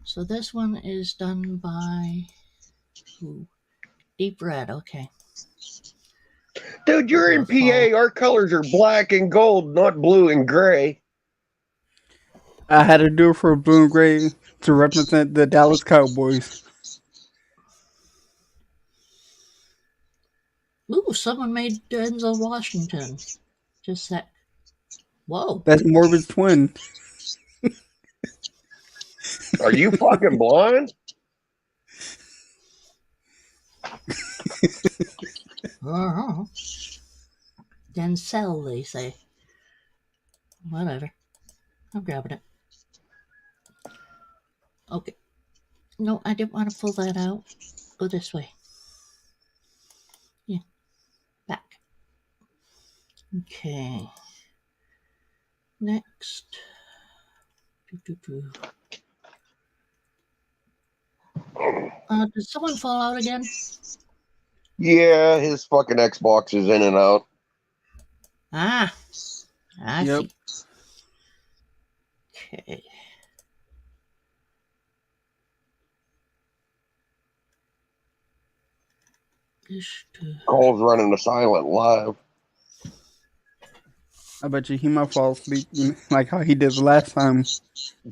So this one is done by Deep Red. Okay. Dude, you're in PA. Our colors are black and gold, not blue and gray. I had to do it for blue and gray to represent the Dallas Cowboys. Ooh, someone made Denzel Washington. Just that. Whoa. That's Morbid's twin. Are you fucking blind? Denzel, they say. Whatever. I'm grabbing it. Okay. No, I didn't want to pull that out. Go this way. Yeah. Back. Okay. Next. Did someone fall out again? Yeah, his fucking Xbox is in and out. Ah, I Yep. see. Okay. Cole's running a silent live. I bet you he might fall asleep like how he did the last time.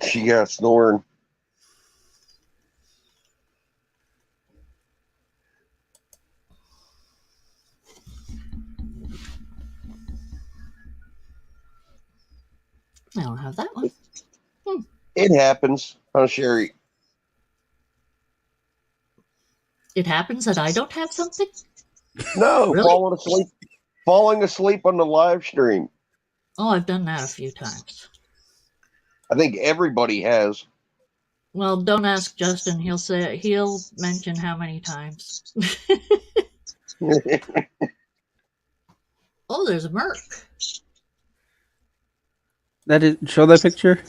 She got snoring. I don't have that one. It happens. Huh, Sherry? It happens that I don't have something? No, Really? falling asleep on the live stream. Oh, I've done that a few times. I think everybody has. Well, don't ask Justin. He'll mention how many times. Oh, there's a Merc. That is, show that picture.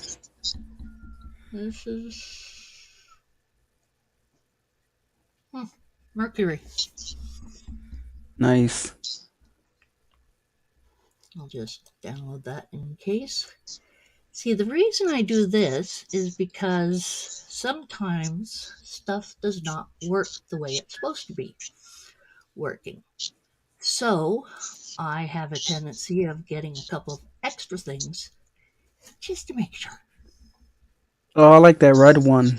This is Mercury. Nice. I'll just download that in case. See, the reason I do this is because sometimes stuff does not work the way it's supposed to be working. So I have a tendency of getting a couple of extra things just to make sure. Oh, I like that red one.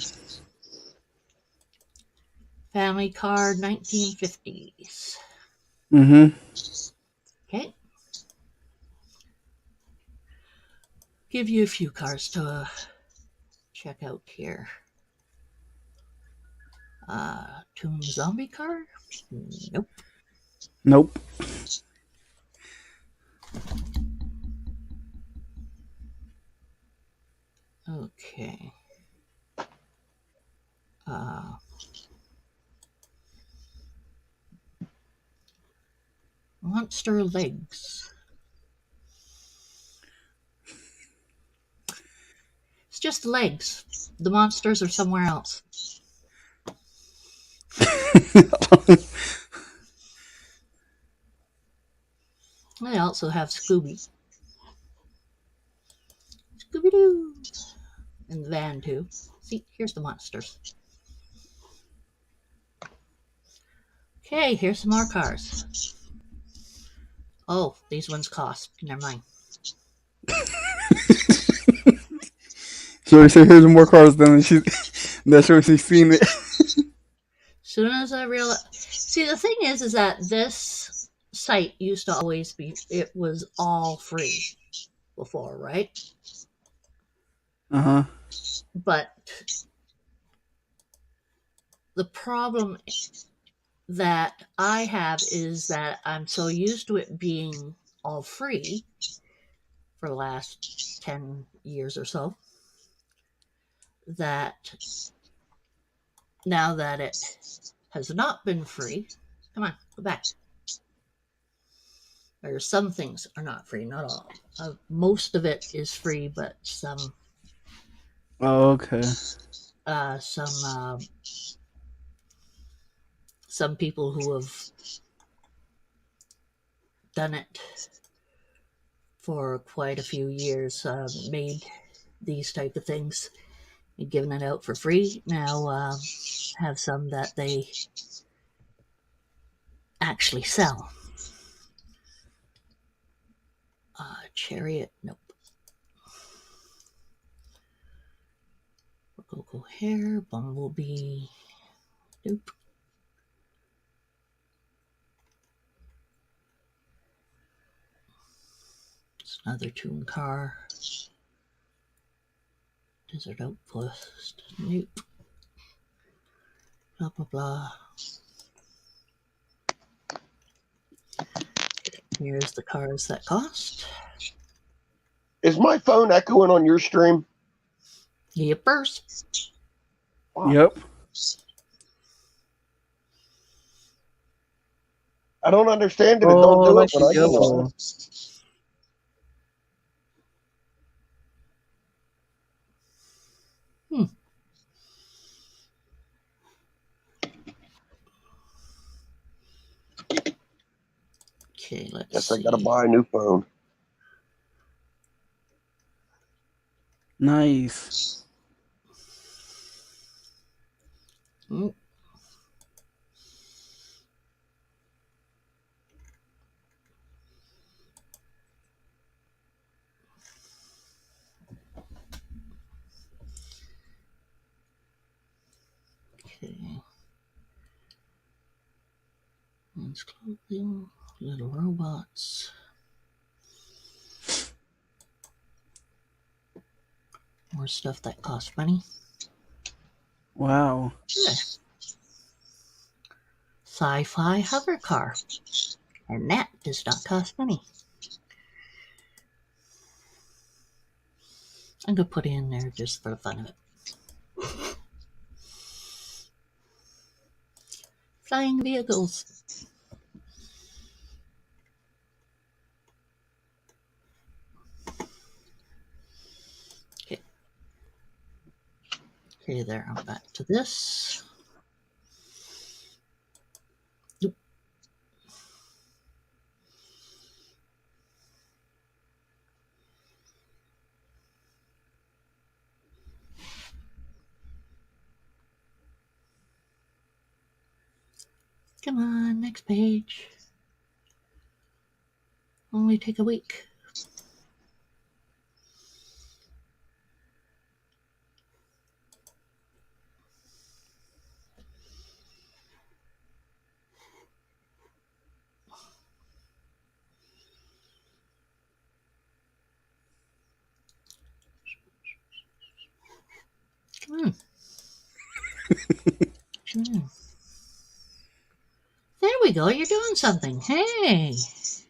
Family card 1950s. Mm-hmm. Okay. Give you a few cards to check out here. Tomb Zombie card? Nope. Nope. Okay. Monster legs. It's just legs. The monsters are somewhere else. I also have Scooby. Scooby-Doo. And the van, too. See, here's the monsters. Okay, here's some more cars. Oh, these ones cost. Never mind. So he said, "Here's more cars." Then that's when she's seen it. Soon as I realized, see, the thing is that this site used to always be. It was all free before, right? Uh-huh. But the problem that I have is that I'm so used to it being all free for the last 10 years or so that now that it has not been free, come on, go back. Or some things are not free, not all. Most of it is free, but some Oh, okay. some people who have done it for quite a few years made these type of things and given it out for free. Now have some that they actually sell. Chariot, nope. Cocoa Hair, Bumblebee, nope. It's another Toon car. Desert Outpost, nope. Blah, blah, blah. Here's the cars that cost. Is my phone echoing on your stream? Yippers. Wow. Yep. I don't understand it. It Oh, don't I do like it when the I come yellow. on. Okay, let's Guess I see. gotta buy a new phone. Nice. Mm, okay. Men's clothing, little robots. More stuff that costs money. Wow. Yeah. Sci-fi hover car. And that does not cost money. I'm going to put it in there just for the fun of it. Flying vehicles. Okay. Okay, there. I'm back to this. Oop. Come on, next page. Only take a week. Come on. Come on. There we go. You're doing something. Hey. It's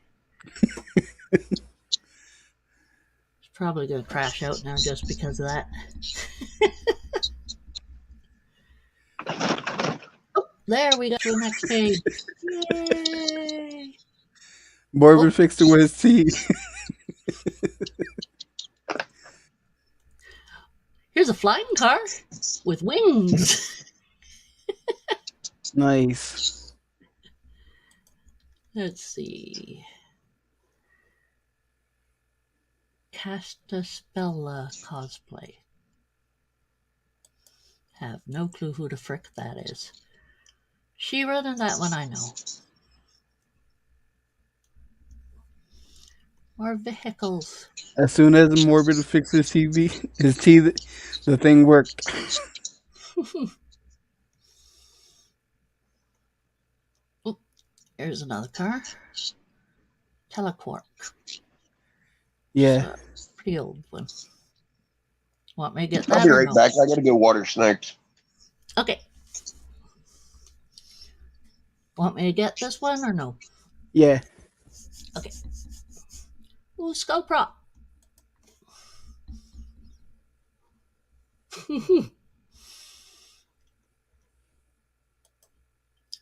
probably going to crash out now just because of that. Oh, there we go to the next page. Yay. Morbid Oh. fixed it with his teeth. Here's a flying car with wings. Nice. Let's see. Castaspella cosplay. Have no clue who the frick that is. She-Ra, and that one I know. More vehicles. As soon as Morbid fixed his TV, his teeth, the thing worked. Oh, here's another car. Telequark. Yeah. Pretty old one. Want me to get I'll that be or right no? back. I gotta go water snipes. Okay. Want me to get this one or no? Yeah. Okay. Ooh, Skull Prop.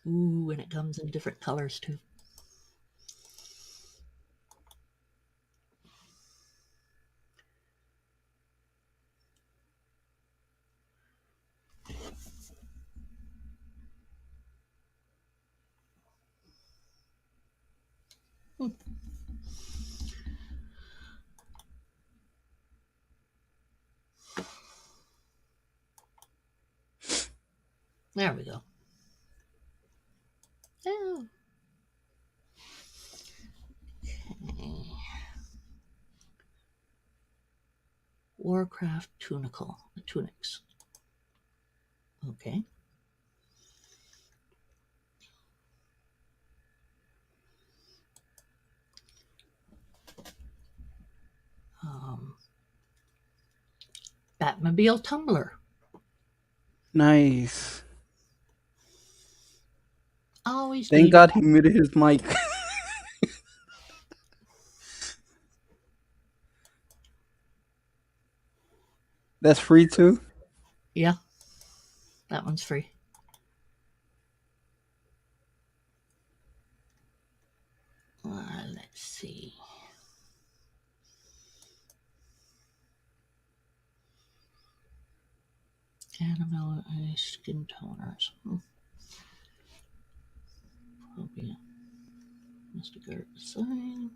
Ooh, and it comes in different colors too. There we go. Oh. Okay. Warcraft tunics. Okay. Batmobile tumbler. Nice. Always Thank need. God he muted his mic. That's free too? Yeah. That one's free. Let's see. Animal skin toners. Phobia. Mr. Gert sign.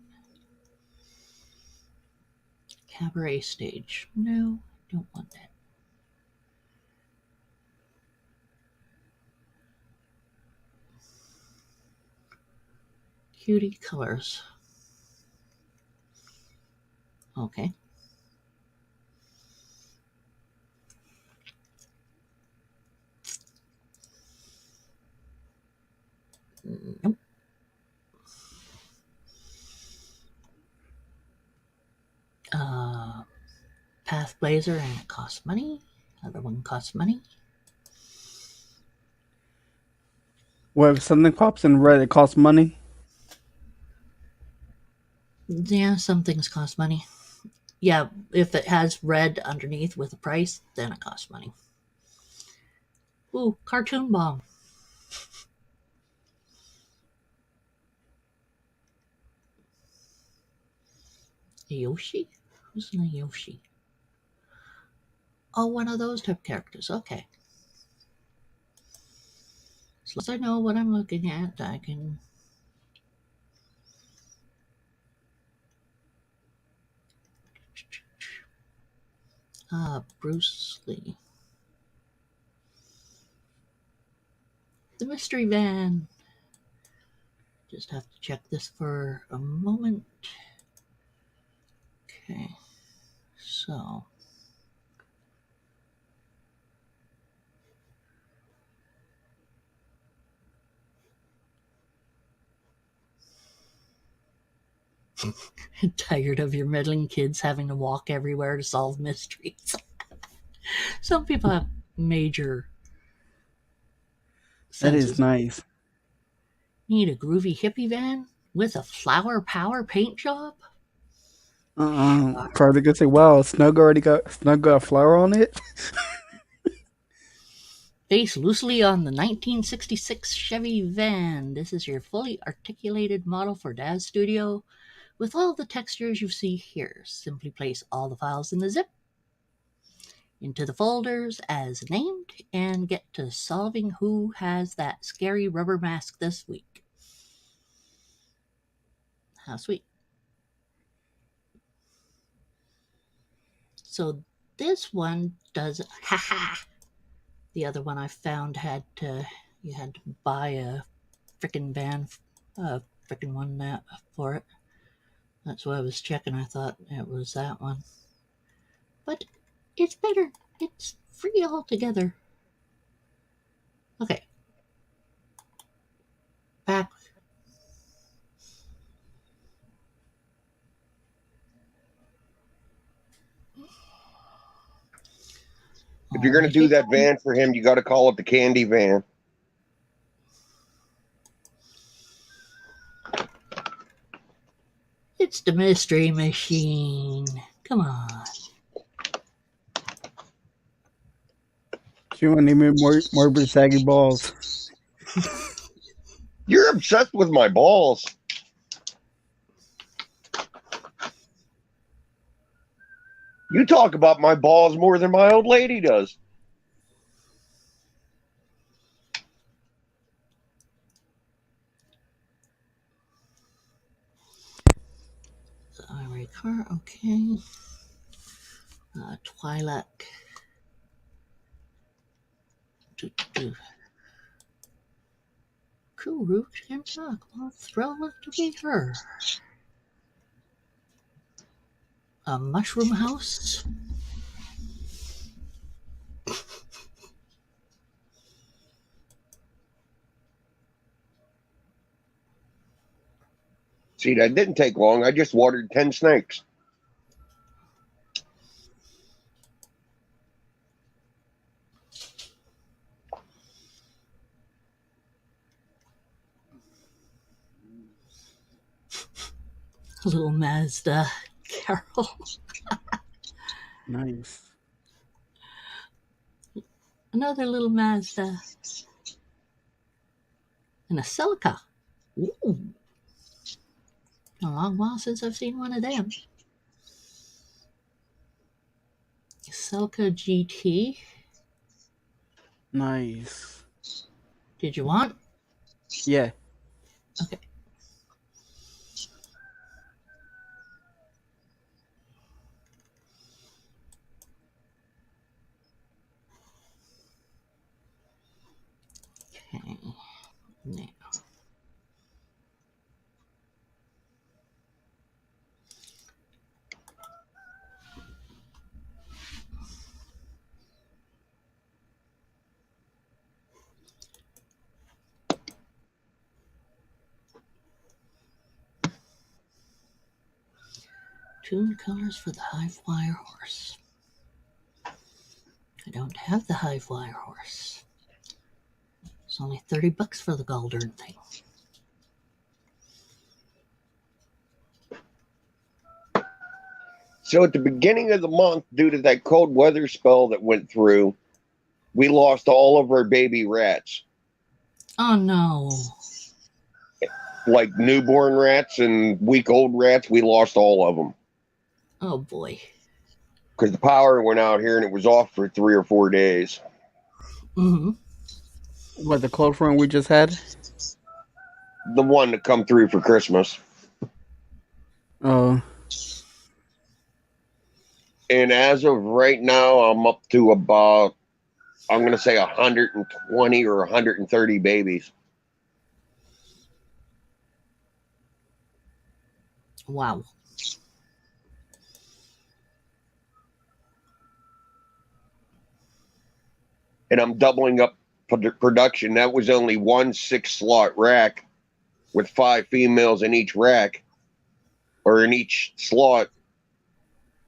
Cabaret stage. No, don't want that. Cutie colors. Okay. Nope. Path Blazer, and it costs money. Other one costs money. Well, if something pops in red, it costs money. Yeah, some things cost money. Yeah, if it has red underneath with a price, then it costs money. Ooh, Cartoon Bomb. A Yoshi? Who's in a Yoshi? Oh, one of those type characters. Okay. As long as I know what I'm looking at, I can. Bruce Lee. The Mystery Van. Just have to check this for a moment. Okay. So. Tired of your meddling kids having to walk everywhere to solve mysteries. Some people have major That senses. is nice. Need a groovy hippie van with a flower power paint job? Probably gonna say, "Wow, Snug got a flower on it." Based loosely on the 1966 Chevy van, this is your fully articulated model for Daz Studio with all the textures you see here. Simply place all the files in the zip into the folders as named and get to solving who has that scary rubber mask this week. How sweet. So this one does, haha. The other one I found you had to buy a frickin' van, frickin' one for it. That's why I was checking. I thought it was that one. But it's better. It's free altogether. Okay. Back. If you're going to do that van for him, you got to call it the candy van. It's the Mystery Machine. Come on. She want to name it Morbid Saggy Balls. You're obsessed with my balls. You talk about my balls more than my old lady does. Ivory car, okay. Twi'lek. Kuru can talk. Well, thrilled to be her. A mushroom house. See, that didn't take long. I just watered 10 snakes. Little Mazda. Carol. Nice. Another little Mazda. And a Celica. Ooh. A long while since I've seen one of them. Celica GT. Nice. Did you want? Yeah. Okay. Yeah. Tune colors for the high flyer horse. I don't have the high flyer horse. It's only $30 for the golden thing. So at the beginning of the month, due to that cold weather spell that went through, we lost all of our baby rats, Oh no. like newborn rats and week-old rats. We lost all of them Oh boy. because the power went out here and it was off for 3 or 4 days. Mm-hmm. What, the cold front we just had? The one to come through for Christmas. Oh, And as of right now, I'm up to about, I'm going to say 120 or 130 babies. Wow. And I'm doubling up production. That was only one 6-slot rack with 5 females in each rack or in each slot.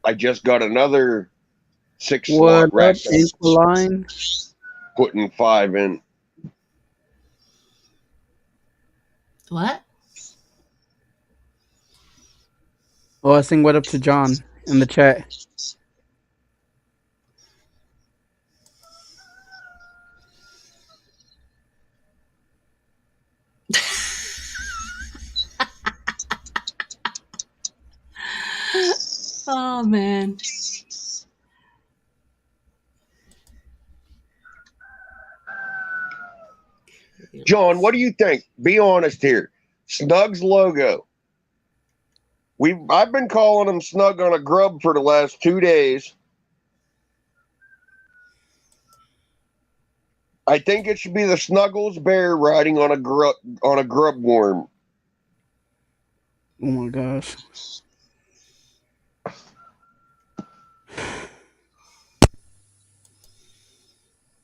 I just got another 6-slot what rack up, Inquiline? putting 5 in. What? Oh, I was saying what up to John in the chat. Oh man. John, what do you think? Be honest here. Snug's logo. I've been calling him Snug on a grub for the last 2 days. I think it should be the Snuggles bear riding on a grub worm. Oh my gosh.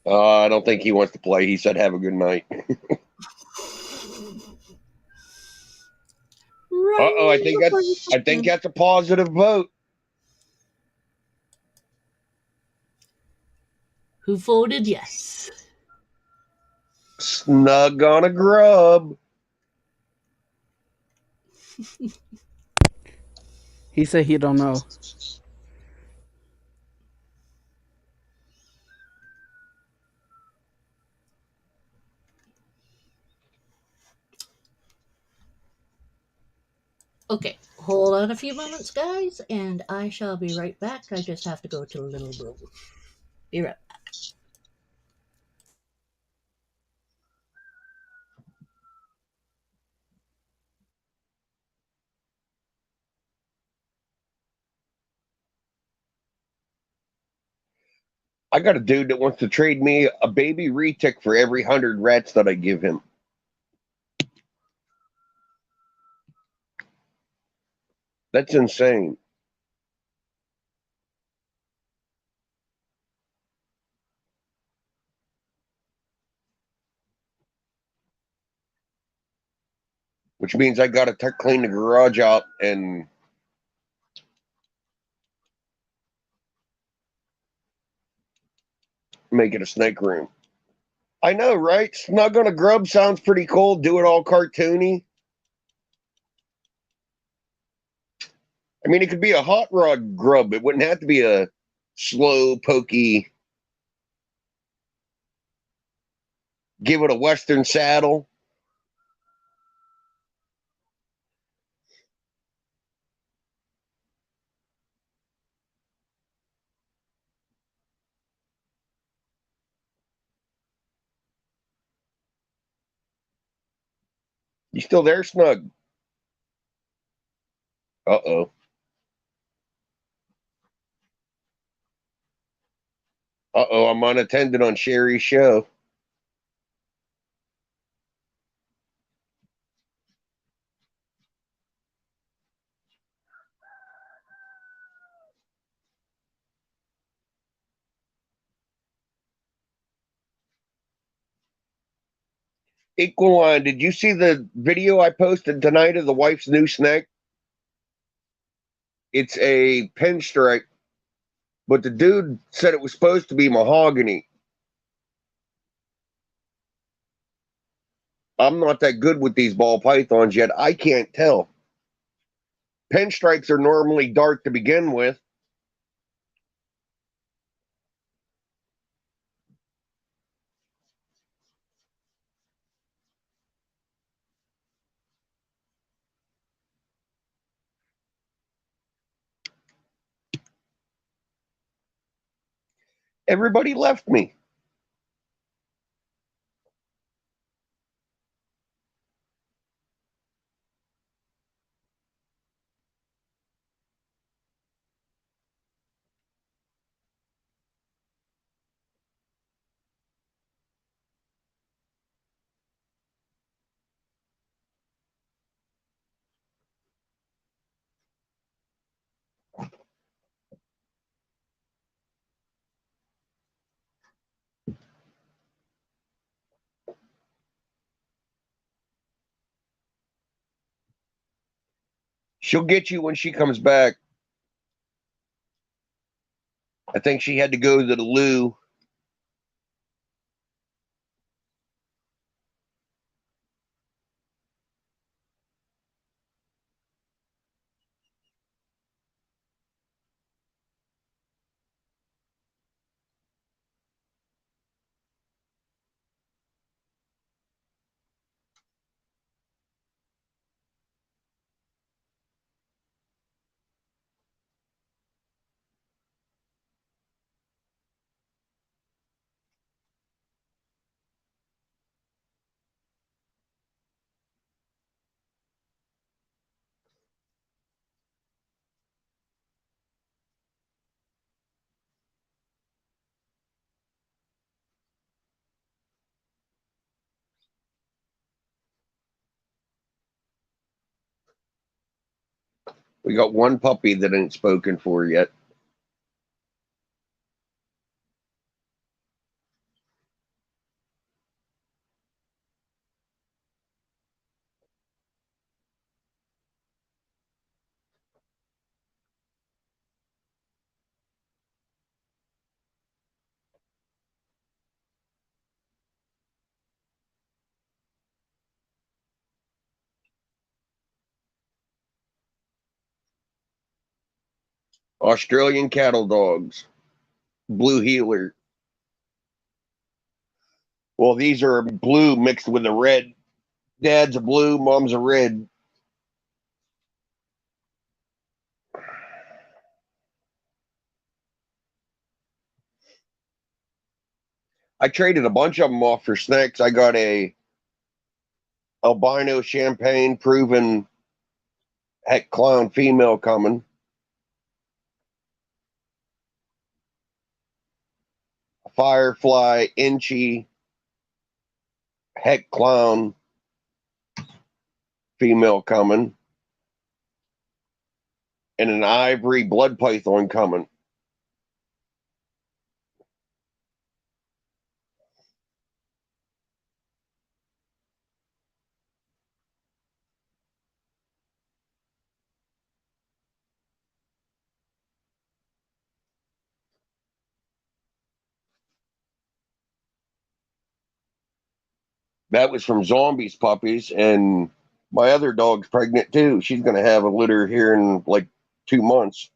I don't think he wants to play. He said, "Have a good night." Uh-oh, I think that's a positive vote. Who voted yes? Snug on a grub. He said he don't know. Okay, hold on a few moments, guys, and I shall be right back. I just have to go to a little room. Be right back. I got a dude that wants to trade me a baby retic for every 100 rats that I give him. That's insane. Which means I got to clean the garage out and make it a snake room. I know, right? Snug on a grub sounds pretty cool. Do it all cartoony. I mean, it could be a hot rod grub. It wouldn't have to be a slow, pokey. Give it a Western saddle. You still there, Snug? Uh-oh. Uh-oh, I'm unattended on Sherry's show. Equaline, did you see the video I posted tonight of the wife's new snake? It's a pinstripe, but the dude said it was supposed to be mahogany. I'm not that good with these ball pythons yet. I can't tell. Pinstripes are normally dark to begin with. Everybody left me. She'll get you when she comes back. I think she had to go to the loo. We got one puppy that ain't spoken for yet. Australian cattle dogs. Blue heeler. Well, these are blue mixed with a red. Dad's a blue, mom's a red. I traded a bunch of them off for snakes. I got a albino champagne proven heck clown female coming. A firefly inchy heck clown female coming. And an ivory blood python coming. That was from Zombies puppies, and my other dog's pregnant too. She's going to have a litter here in like 2 months.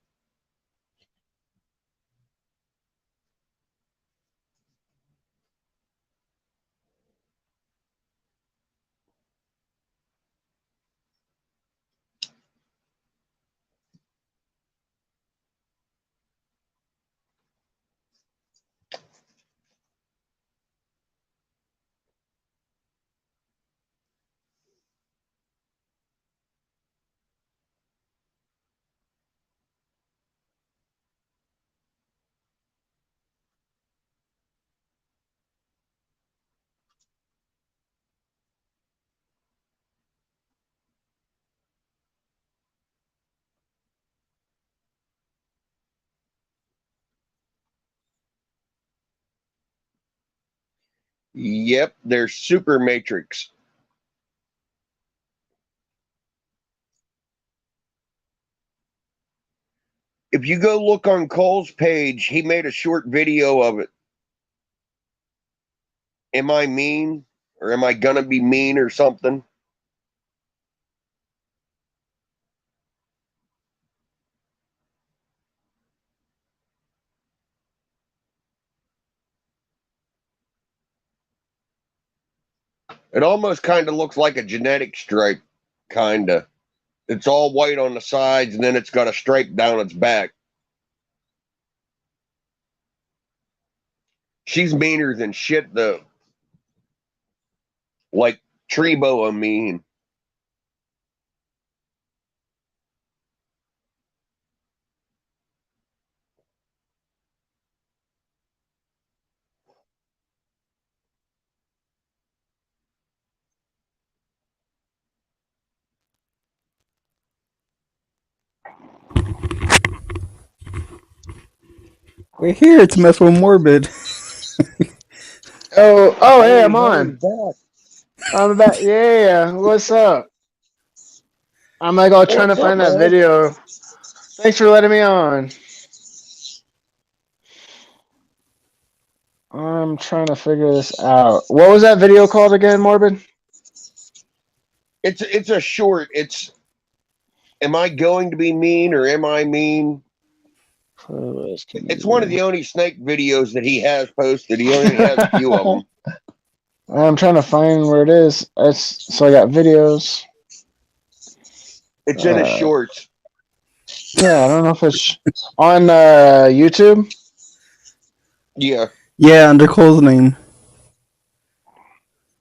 Yep, they're super matrix. If you go look on Cole's page, he made a short video of it. Am I mean? Or am I gonna be mean or something? It almost kind of looks like a genetic stripe, kind of. It's all white on the sides, and then it's got a stripe down its back. She's meaner than shit, though. Like Treboa mean. We're here to mess with Morbid. Oh, hey, I'm Hey, on. back. I'm back. Yeah, what's up? I'm like all trying to What's up, find that man? video. Thanks for letting me on. I'm trying to figure this out. What was that video called again, Morbid? It's a short. It's am I going to be mean or am I mean? It's one of the only snake videos that he has posted. He only has a few of them. I'm trying to find where it is. So I got videos. It's in his shorts. Yeah, I don't know if it's on YouTube. Yeah. Yeah, under Cole's name.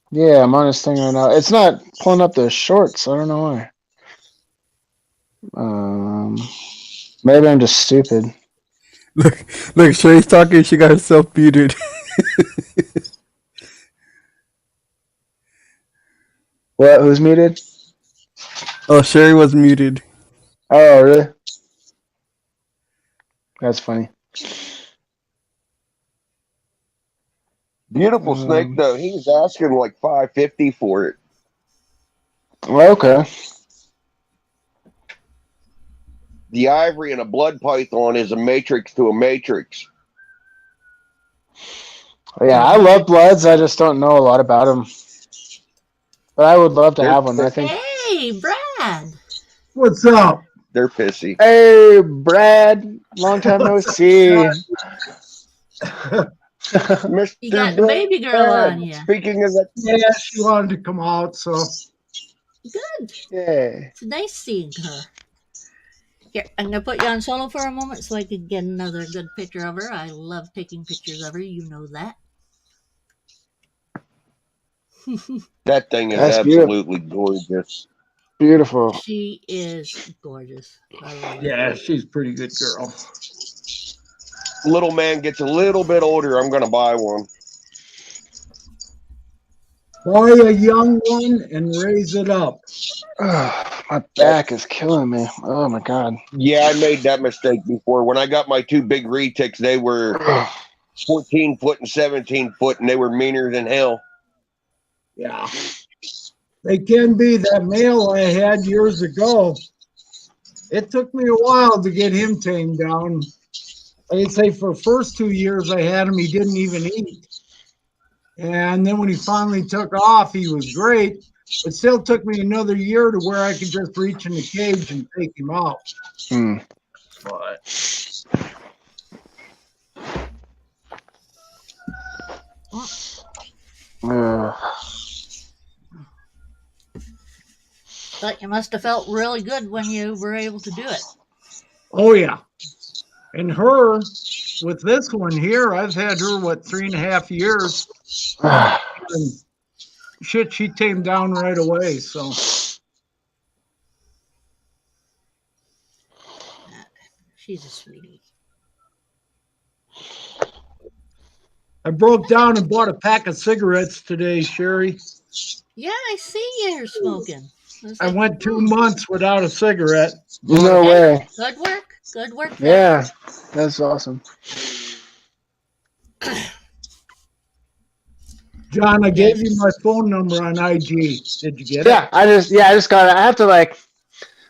Yeah, I'm on this thing right now. It's not pulling up the shorts. I don't know why. Maybe I'm just stupid. Look, Sherry's talking. She got herself muted. What? Who's muted? Oh, Sherry was muted. Oh, really? That's funny. Beautiful snake though. He was asking like $550 for it. Okay. The ivory in a blood python is a matrix to a matrix. Yeah, I love bloods. I just don't know a lot about them. But I would love to have one. I think. Hey, Brad. What's up? They're pissy. Hey, Brad. Long time no see. Mr. You got the baby girl on you. Speaking of that, Yeah, she wanted to come out, so Good. Yeah. It's nice seeing her. Here, I'm gonna put you on solo for a moment so I can get another good picture of her. I love taking pictures of her. You know that. that thing is That's absolutely gorgeous. Beautiful. She is gorgeous. I love her. yeah, she's a pretty good girl. Little man gets a little bit older, I'm gonna buy one. Buy a young one and raise it up. My back is killing me. Oh my god. Yeah, I made that mistake before. When I got my two big retics, they were 14 foot and 17 foot, and they were meaner than hell. Yeah. They can be. That male I had years ago, it took me a while to get him tamed down. I'd say for the first 2 years I had him, he didn't even eat. And then when he finally took off, he was great. It still took me another year to where I could just reach in the cage and take him out. But But you must have felt really good when you were able to do it. oh yeah. And her, with this one here, I've had her, 3.5 years. And shit, she tamed down right away. So She's a sweetie. I broke down and bought a pack of cigarettes today, Sherry. Yeah, I see you're smoking. I went 2 months without a cigarette. No Hey, way. Good work. Good work. Yeah, that's awesome. John, I gave you my phone number on IG. Did you get it? Yeah, I just got it. I have to like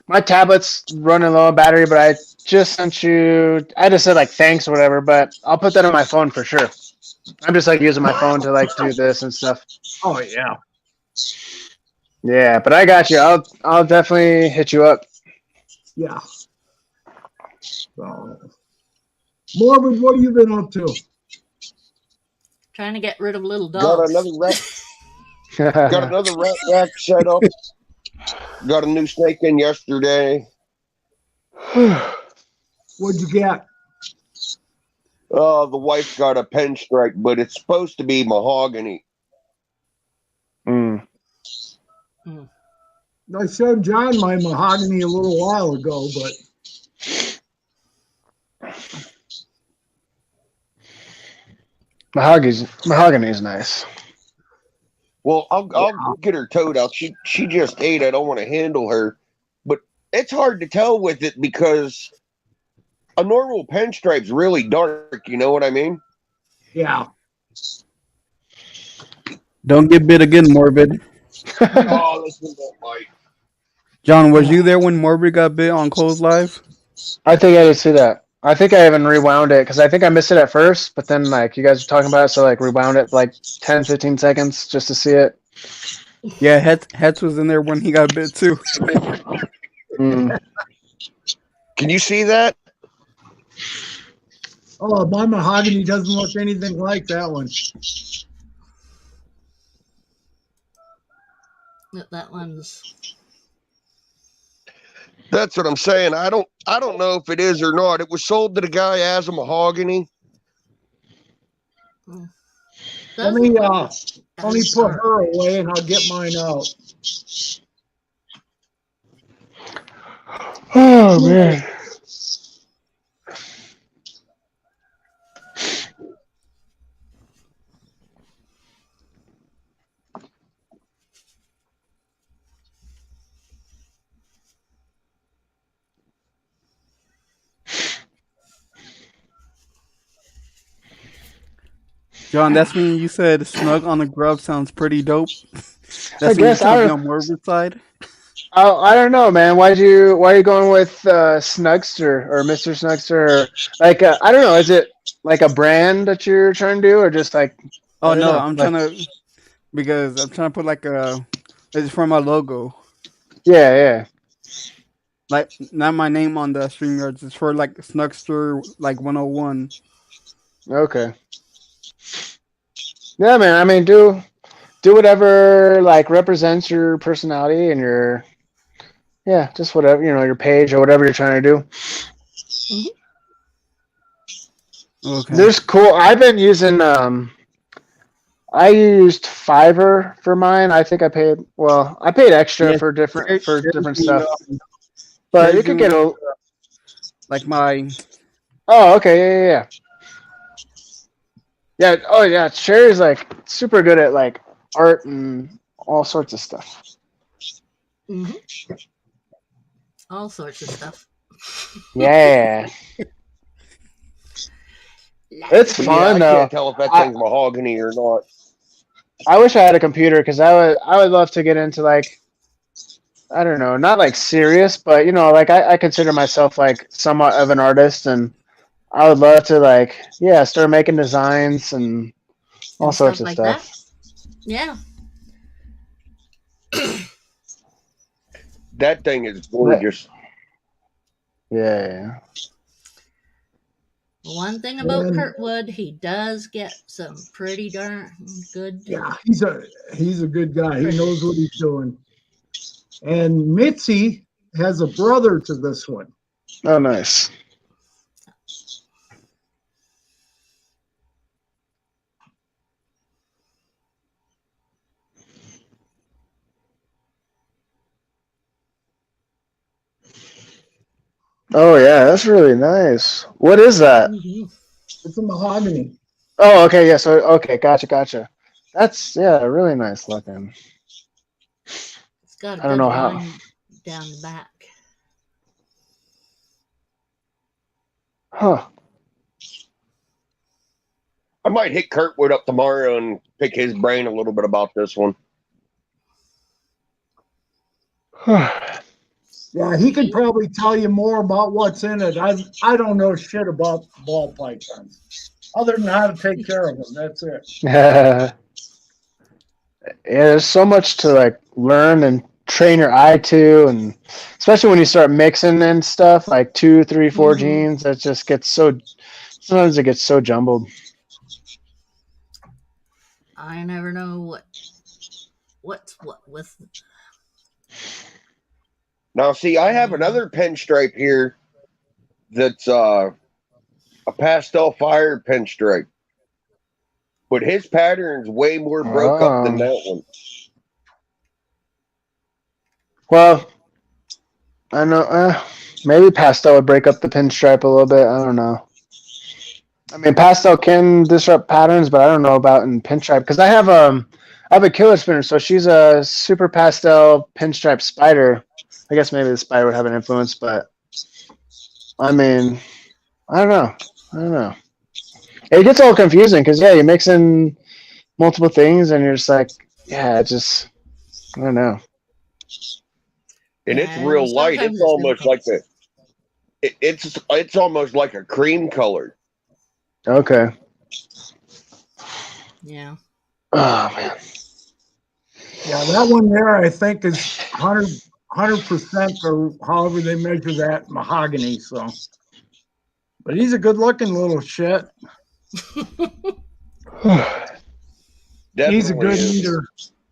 my tablet's running low on battery, but I just sent you. I just said like thanks or whatever, but I'll put that on my phone for sure. I'm just like using my phone to like do this and stuff. Oh yeah. Yeah, but I got you. I'll definitely hit you up. Yeah. So, Morbid, what have you been up to? Trying to get rid of little Got dogs. another rat. Got another rat rack set up. Got a new snake in yesterday. What'd you get? The wife got a pinstripe, but it's supposed to be mahogany. Mm. I showed John my mahogany a little while ago, but Mahogany's nice. Well, I'll get her towed out. She just ate. I don't want to handle her, but it's hard to tell with it because a normal pinstripe's really dark. You know what I mean? yeah. Don't get bit again, Morbid. Oh, listen to that mic. John, was you there when Morbid got bit on Cole's Live? I think I did see that. I think I even rewound it because I think I missed it at first, but then like you guys were talking about it, so like rewound it like 10, 15 seconds just to see it. Yeah, Hetz was in there when he got bit too. Mm. Can you see that? Oh, my mahogany doesn't look anything like that one. That one's. That's what I'm saying. I don't know if it is or not. It was sold to the guy as a mahogany. Let me put her away and I'll get mine out. Oh man. John, that's when you said Snug on the Grub sounds pretty dope. That's I when you guess took me on Morbid's side. I don't know, man. Why are you going with Snugster or Mr. Snugster? Or, like I don't know. Is it like a brand that you're trying to do, or just like? Oh I don't no, know, I'm like- trying to because I'm trying to put like a. It's for my logo, Yeah. like not my name on the StreamYards. It's for like Snugster like 101. Okay. Yeah, man. I mean, do whatever like represents your personality and your just whatever, your page or whatever you're trying to do. Okay. There's cool. I've been using I used Fiverr for mine. I think I paid extra Yeah, for different there's stuff. But you could get a like my. Oh, okay, yeah. Yeah, oh yeah, Sherry's like super good at like art and all sorts of stuff. All sorts of stuff. Yeah. It's But fun I though. can't tell if that thing's mahogany or not. I wish I had a computer because I would love to get into like, I don't know, not like serious, but like I consider myself like somewhat of an artist, and I would love to like start making designs and all sorts of like stuff. that. Yeah. That thing is gorgeous. Yeah. One thing about And- Kurtwood, he does get some pretty darn good. Yeah, he's a good guy. He knows what he's doing. And Mitzi has a brother to this one. Oh, nice. Oh yeah, that's really nice. What is that? It's a mahogany. Oh, okay, yeah. So okay, gotcha. That's really nice looking. It's got a I don't good know how. line down the back. Huh. I might hit Kurtwood up tomorrow and pick his brain a little bit about this one. Yeah, he could probably tell you more about what's in it. I don't know shit about ball pythons, other than how to take care of them. That's it. Yeah, there's so much to like learn and train your eye to, and especially when you start mixing and stuff like 2, 3, 4 genes, it just gets so. Sometimes it gets so jumbled. I never know what's what with. Now, see, I have another pinstripe here that's a pastel fire pinstripe, but his pattern's way more broke up than that one. Well, I know maybe pastel would break up the pinstripe a little bit. I don't know. I mean, pastel can disrupt patterns, but I don't know about in pinstripe because I have a killer spinner, so she's a super pastel pinstripe spider. I guess maybe the spider would have an influence, but I mean, I don't know. It gets all confusing because you mix in multiple things and you're just like, I don't know. And it's real light. It's almost like it's almost like a cream color. Okay. Yeah. Oh man. Yeah, that one there I think is 100% or however they measure that mahogany. So, but he's a good-looking little shit. He's a good eater.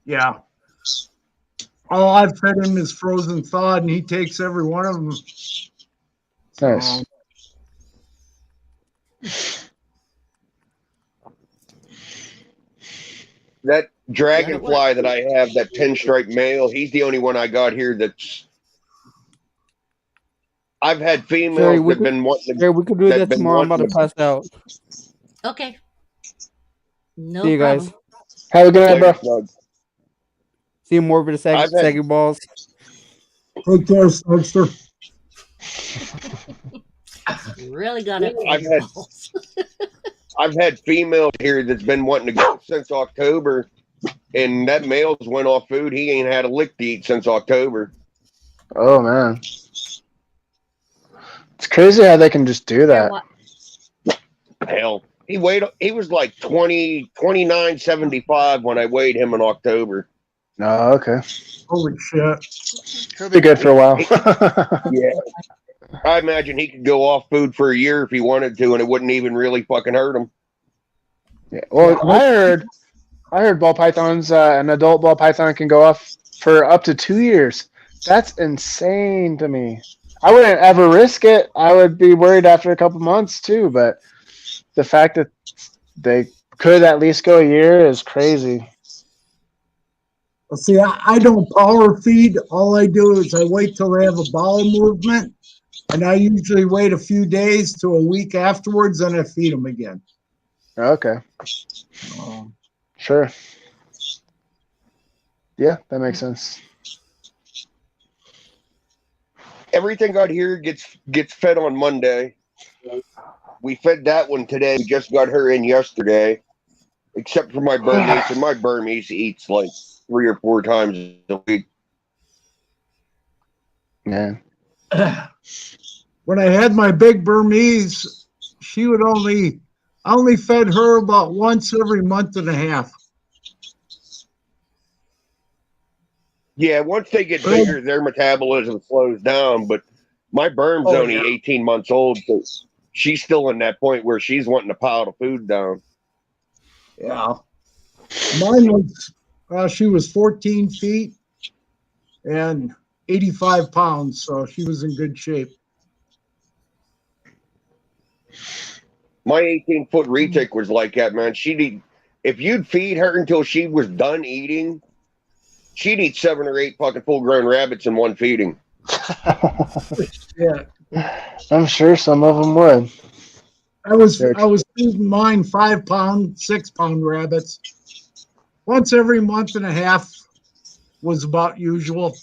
Yeah. All I've fed him is frozen thawed, and he takes every one of them. Nice. That dragonfly that I have, that pinstripe male, he's the only one I got here that's. I've had females that have been wanting to. We could do that tomorrow. I'm about to pass out. Okay. No See you problem. guys. Have a good night, bro. See you more with the second balls. Take care, Snugster. You really got it. I've had females here that's been wanting to go since October, and that male's went off food. He ain't had a lick to eat since October. Oh man, it's crazy how they can just do that. Hell, he was like 29.75 when I weighed him in October. Oh, okay. Holy shit. He'll be good for a while. Yeah. I imagine he could go off food for a year if he wanted to, and it wouldn't even really fucking hurt him. Yeah. Well, I heard ball pythons, an adult ball python can go off for up to 2 years. That's insane to me. I wouldn't ever risk it. I would be worried after a couple months too, but the fact that they could at least go a year is crazy. See, I don't power feed. All I do is I wait till they have a bowel movement, and I usually wait a few days to a week afterwards, and I feed them again. Okay. Sure. Yeah, that makes sense. Everything out here gets fed on Monday. We fed that one today. We just got her in yesterday, except for my Burmese, and my Burmese eats like 3 or 4 times a week. Yeah. When I had my big Burmese, she would I only fed her about once every month and a half. Yeah, once they get bigger, their metabolism slows down. But my Burm's only 18 months old, so she's still in that point where she's wanting to pile the food down. Yeah. Mine was, she was 14 feet and 85 pounds, so she was in good shape. My 18-foot retic was like that, man. If you'd feed her until she was done eating, she'd eat 7 or 8 fucking full-grown rabbits in one feeding. Yeah. I'm sure some of them would. I was feeding mine 5-pound, 6-pound rabbits. Once every month and a half was about usual.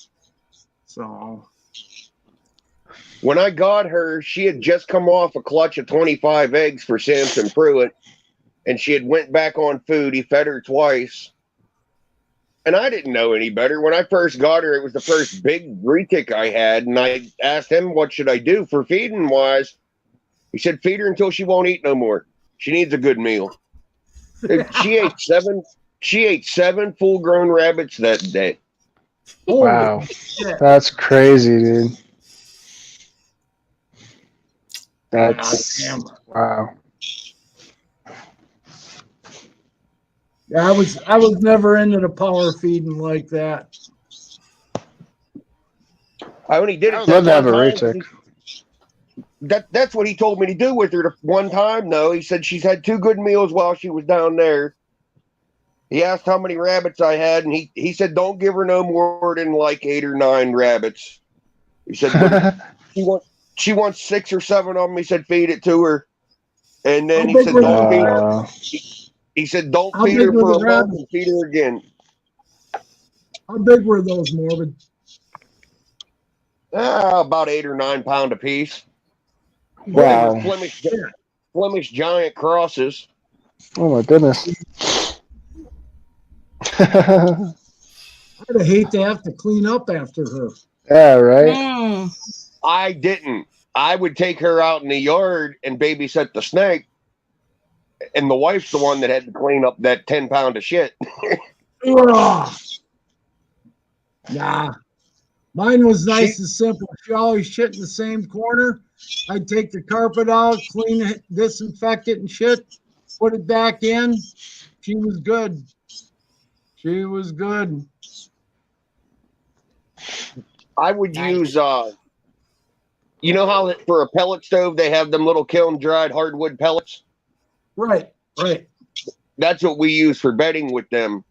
So when I got her, she had just come off a clutch of 25 eggs for Samson Pruitt, and she had went back on food. He fed her twice. And I didn't know any better. When I first got her, it was the first big retic I had, and I asked him what should I do for feeding wise. He said, feed her until she won't eat no more. She needs a good meal. She ate seven full-grown rabbits that day. Wow. That's crazy, dude. That's wow. Yeah, I was never into the power feeding like that. I only did it I would love to have a one time. retic. That's what he told me to do with her the one time, though. He said she's had 2 good meals while she was down there. He asked how many rabbits I had, and he said don't give her no more than like 8 or 9 rabbits. He said she wants 6 or 7 of them. He said feed it to her, and then he said don't feed her. He said don't How feed big her were for the a month rabbits? and feed her again. How big were those, Morbid? About 8 or 9 pound apiece. Wow. They were Flemish giant crosses. Oh my goodness. I'd hate to have to clean up after her. Yeah, right. I didn't. I would take her out in the yard and babysit the snake, and the wife's the one that had to clean up that 10 pound of shit. Ugh. Nah. Mine was nice and simple. She always shit in the same corner. I'd take the carpet out, clean it, disinfect it and shit, put it back in. She was good. She was good. I would use, you know how for a pellet stove they have them little kiln dried hardwood pellets? Right. That's what we use for bedding with them.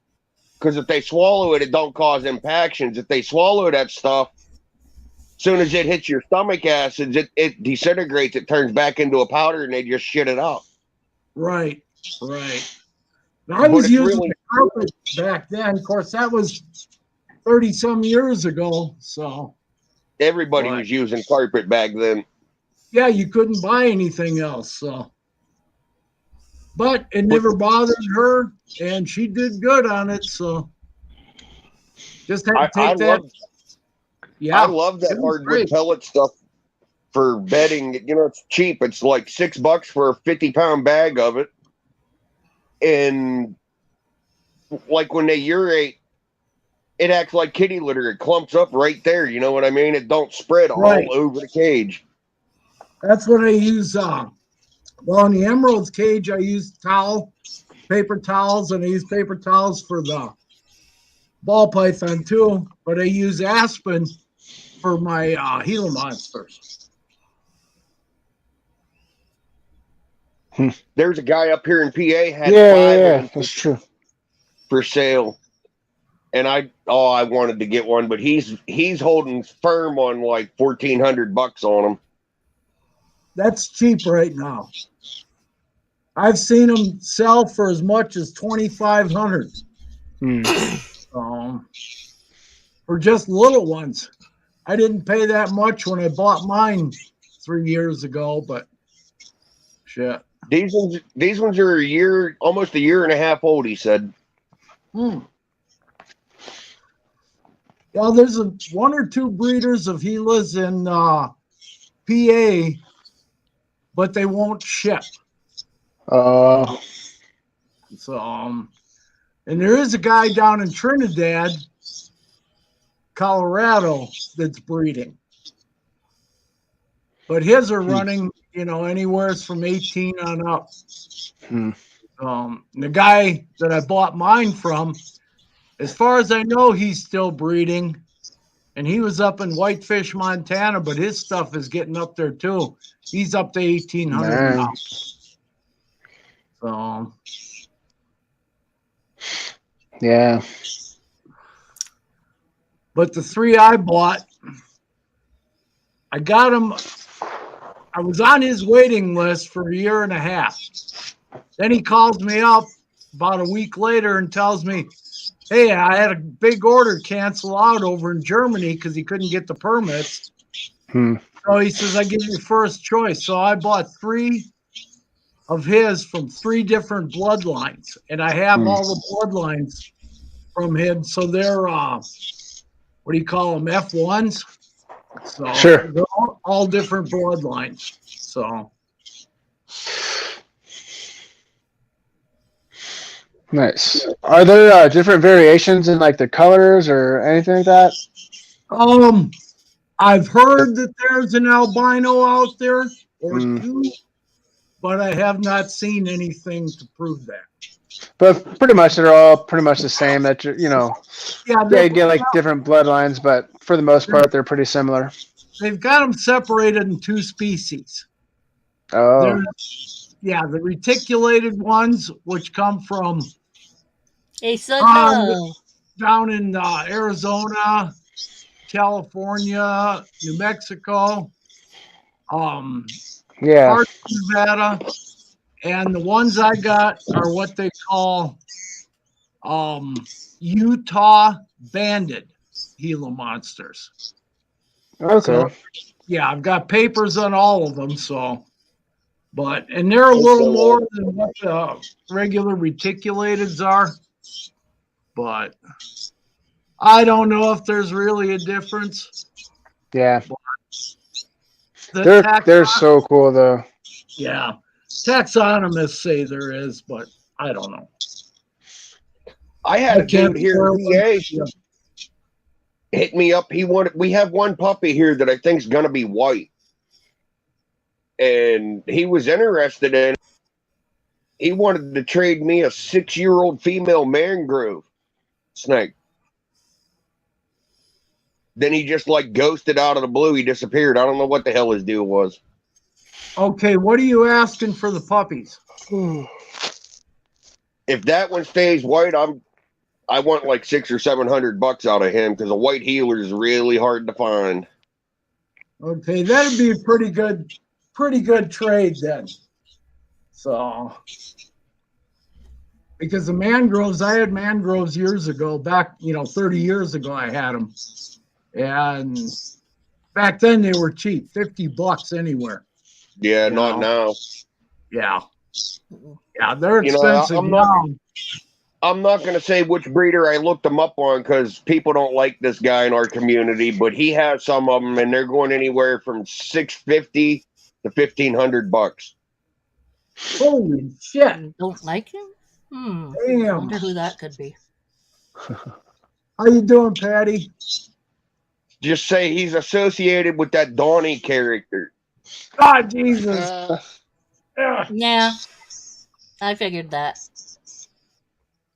Because if they swallow it, it don't cause impactions. If they swallow that stuff, as soon as it hits your stomach acids, it disintegrates. It turns back into a powder, and they just shit it out. Right. Now, I was using the carpet back then. Of course, that was 30-some years ago. So everybody was using carpet back then. Yeah, you couldn't buy anything else. So, but it never bothered her, and she did good on it. So, just had to take that. I love that hardwood pellet stuff for bedding. You know, it's cheap. It's like $6 for a 50-pound bag of it. And like when they urate, it acts like kitty litter. It clumps up right there. You know what I mean? It don't spread all over the cage. That's what I use. Well, in the emeralds cage, I use paper towels, and I use paper towels for the ball python too. But I use aspen for my Gila monsters. There's a guy up here in PA had 5 Yeah, that's true. For sale, and I wanted to get one, but he's holding firm on like $1,400 on them. That's cheap right now. I've seen them sell for as much as $2,500. For just little ones. I didn't pay that much when I bought mine 3 years ago, but shit. These ones are almost a year and a half old, he said. Yeah, there's 1 or 2 breeders of Gilas in PA, but they won't ship. So, and there is a guy down in Trinidad, Colorado, that's breeding. But his are running, anywhere from 18 on up. The guy that I bought mine from, as far as I know, he's still breeding. And he was up in Whitefish, Montana, but his stuff is getting up there too. He's up to 1,800 now. So, yeah. But the 3 I bought, I got him. I was on his waiting list for a year and a half. Then he calls me up about a week later and tells me, hey, I had a big order cancel out over in Germany because he couldn't get the permits. So he says, I give you first choice. So I bought 3 of his from 3 different bloodlines, and I have Hmm. all the bloodlines from him. So they're what do you call them? F1s. So Sure. they're all different bloodlines. So Nice. Are there different variations in like the colors or anything like that? I've heard that there's an albino out there or Mm. 2, but I have not seen anything to prove that. But pretty much they're all pretty much the same. That Yeah, they get like different bloodlines, but for the most part they're pretty similar. they've got them separated in 2 species. Oh, The reticulated ones, which come from Hey, son. down in Arizona, California, New Mexico, yeah. part of Nevada, and the ones I got are what they call Utah banded Gila monsters. Okay. So, yeah, I've got papers on all of them. So, and they're a little more than what the regular reticulateds are, but I don't know if there's really a difference. Yeah. The They're so cool though. Yeah, taxonomists say there is, but I don't know. I had a dude here in PA Yeah. hit me up. We have one puppy here that I think's gonna be white. And he was interested in, he wanted to trade me a 6-year-old female mangrove snake. Then he just like ghosted out of the blue. He disappeared. I don't know what the hell his deal was. Okay, what are you asking for the puppies? If that one stays white, I want like $600 or $700 out of him because a white heeler is really hard to find. Okay, that'd be a pretty good trade then. So, because the mangroves, I had mangroves years ago, back 30 years ago, I had them, and back then they were cheap, $50 anywhere. Yeah, You not know? now. Yeah, they're expensive I'm not going to say which breeder I looked them up on because people don't like this guy in our community, but he has some of them and they're going anywhere from $650 to $1,500. Holy shit! Don't like him? I Damn. wonder who that could be. How you doing, Patty? Just say he's associated with that Donnie character. God, Jesus. Yeah, I figured that.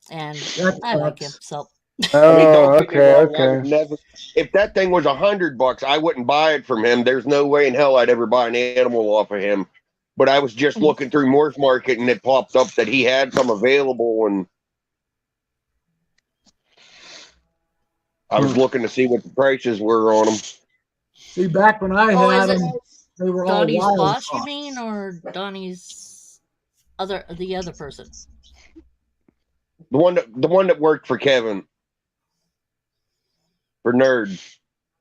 And That I like him, sucks. so. Oh, Don't get me wrong, I would okay. never, if that thing was $100, I wouldn't buy it from him. There's no way in hell I'd ever buy an animal off of him. But I was just looking through Morse Market and it popped up that he had some available, and I was looking to see what the prices were on them. See, back when I Oh, had is it them, they were all Donnie's wild boss, you caught. mean, or Donnie's the other person? The one that worked for Kevin. For Nerd.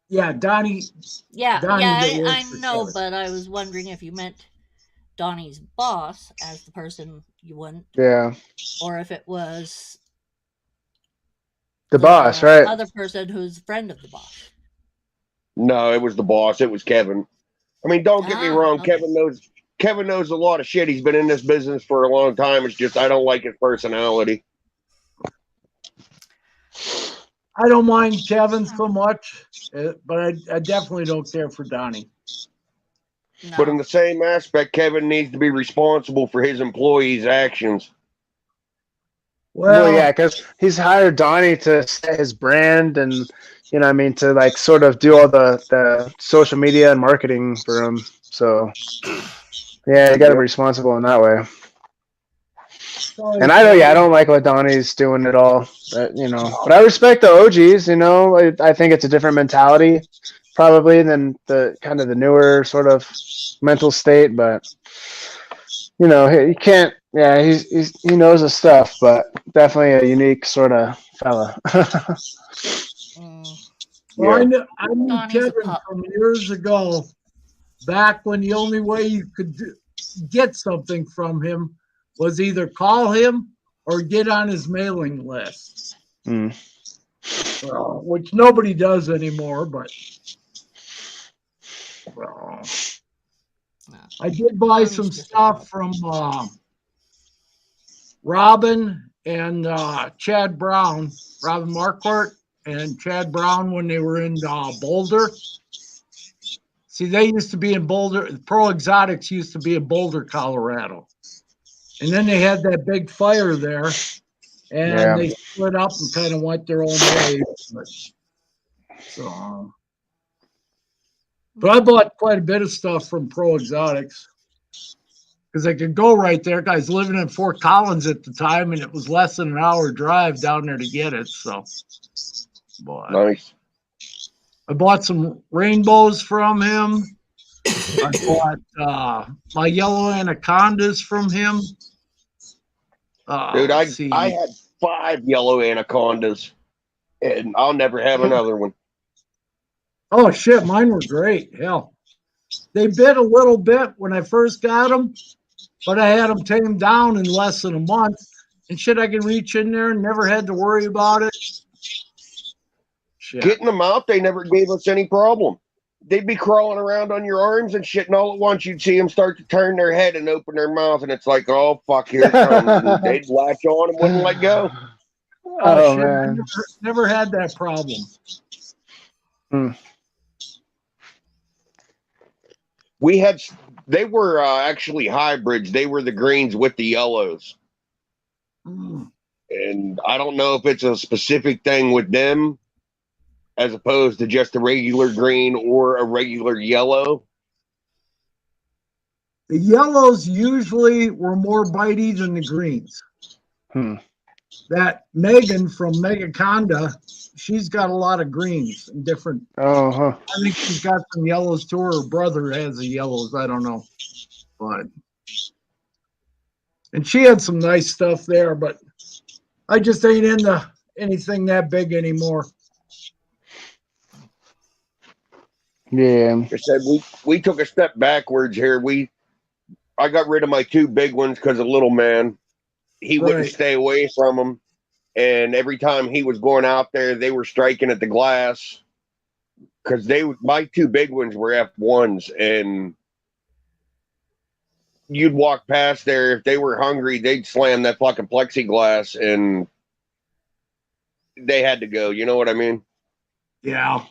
Yeah, Donnie. Yeah, Donnie that I works for know, Kevin. but I was wondering if you meant Donnie's boss as the person you wouldn't, Yeah. or if it was The boss, right? other person who's a friend of the boss. No, it was the boss. It was Kevin. I mean, don't get me wrong. Okay. Kevin knows a lot of shit. He's been in this business for a long time. It's just I don't like his personality. I don't mind Kevin so much, but I definitely don't care for Donnie. No. But in the same aspect, Kevin needs to be responsible for his employees' actions. Well, yeah, because he's hired Donnie to set his brand and, you know what I mean, to like sort of do all the social media and marketing for him. So, yeah, you got to be responsible in that way. And I don't like what Donnie's doing at all, but, you know, but I respect the OGs, you know, I think it's a different mentality probably than the kind of the newer sort of mental state, but, you know, he can't, yeah, he knows his stuff, but definitely a unique sort of fella. Well, I knew Donnie's a Kevin pup. from years ago, back when the only way you could get something from him was either call him or get on his mailing list, which nobody does anymore. But I did buy some stuff from Robin and Chad Brown, Robin Marquardt and Chad Brown when they were in Boulder. See, they used to be in Boulder. Pro Exotics used to be in Boulder, Colorado. And then they had that big fire there, and they split up and kind of went their own way. But I bought quite a bit of stuff from Pro Exotics because I could go right there. Guys living in Fort Collins at the time, and it was less than an hour drive down there to get it. So, Nice. I bought some rainbows from him. I bought my yellow anacondas from him. Dude, I had 5 yellow anacondas, and I'll never have another one. Oh, shit, mine were great. Hell, they bit a little bit when I first got them, but I had them tamed down in less than a month. And shit, I can reach in there and never had to worry about it. Shit. Getting them out, they never gave us any problem. They'd be crawling around on your arms and shit, and all at once you'd see them start to turn their head and open their mouth, and it's like, oh, fuck, here it comes. And they'd latch on and wouldn't let go. Oh shit, man. I never had that problem. They were actually hybrids. They were the greens with the yellows. And I don't know if it's a specific thing with them as opposed to just a regular green or a regular yellow. The yellows usually were more bitey than the greens. That Megan from Megaconda, she's got a lot of greens and different. I think she's got some yellows too. Her brother has the yellows. I don't know. And she had some nice stuff there, but I just ain't into anything that big anymore. Yeah. I said we took a step backwards here. I got rid of my 2 big ones because of little man. He wouldn't stay away from them. And every time he was going out there, they were striking at the glass because my 2 big ones were F1s, and you'd walk past there. If they were hungry, they'd slam that fucking plexiglass and they had to go. You know what I mean? Yeah.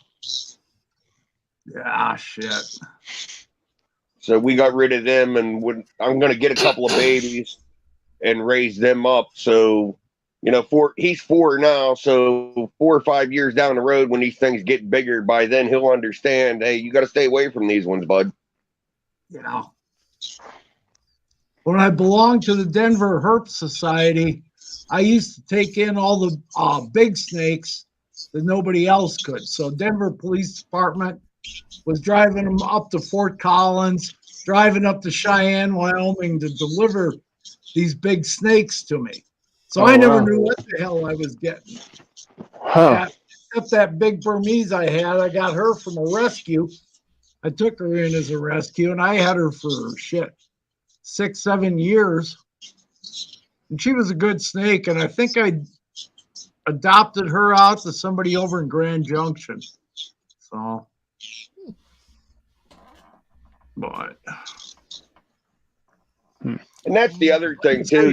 Yeah, shit. So we got rid of them, and I'm going to get a couple of babies and raise them up. So, he's 4 now. So 4 or 5 years down the road, when these things get bigger, by then he'll understand, hey, you got to stay away from these ones, bud. Yeah. When I belonged to the Denver Herp Society, I used to take in all the big snakes that nobody else could. So Denver Police Department was driving them up to Fort Collins, driving up to Cheyenne, Wyoming to deliver these big snakes to me. So I never knew what the hell I was getting. Except that big Burmese I had, I got her from a rescue. I took her in as a rescue, and I had her for 6-7 years. And she was a good snake, and I think I adopted her out to somebody over in Grand Junction. So, but. And that's the other thing too,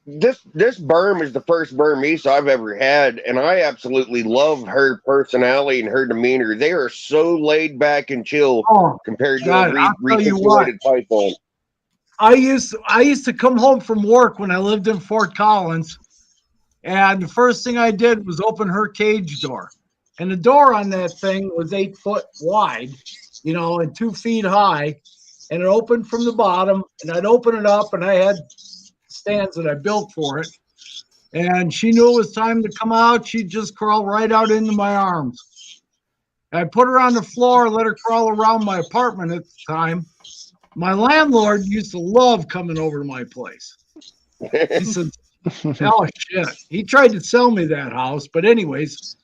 this Burm is the first Burmese I've ever had, and I absolutely love her personality and her demeanor. They are so laid back and chill compared to a recuperated python. I used to come home from work when I lived in Fort Collins, and the first thing I did was open her cage door. And the door on that thing was 8 foot wide, and 2 feet high. And it opened from the bottom, and I'd open it up, and I had stands that I built for it. And she knew it was time to come out. She'd just crawl right out into my arms. I put her on the floor, let her crawl around my apartment at the time. My landlord used to love coming over to my place. He said, oh, shit. He tried to sell me that house. But anyways,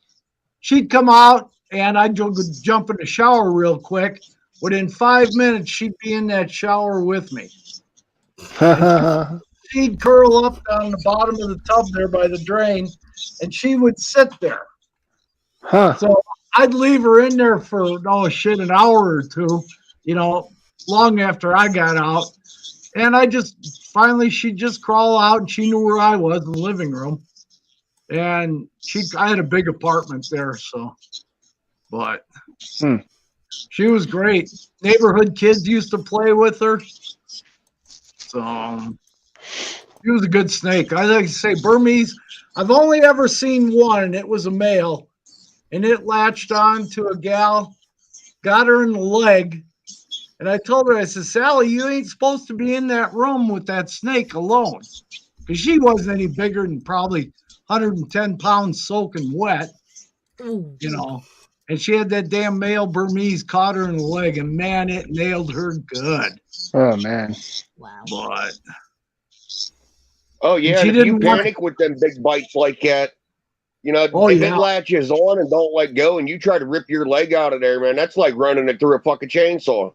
she'd come out, and I'd jump in the shower real quick, Within 5 minutes, she'd be in that shower with me. She'd curl up on the bottom of the tub there by the drain, and she would sit there. Huh. So I'd leave her in there for, an hour or two, long after I got out. And she'd just crawl out, and she knew where I was in the living room. And I had a big apartment there, but she was great. Neighborhood kids used to play with her. So she was a good snake. I like to say Burmese, I've only ever seen one, and it was a male. And it latched on to a gal, got her in the leg. And I told her, I said, Sally, you ain't supposed to be in that room with that snake alone. Because she wasn't any bigger than probably 110 pounds soaking wet, Ooh. And she had that damn male Burmese caught her in the leg, and man, it nailed her good. Oh man. Wow. But Oh yeah, she and if you didn't want- panic with them big bites like that, Oh, if yeah. it latches on and don't let go, and you try to rip your leg out of there, man, that's like running it through a fucking chainsaw.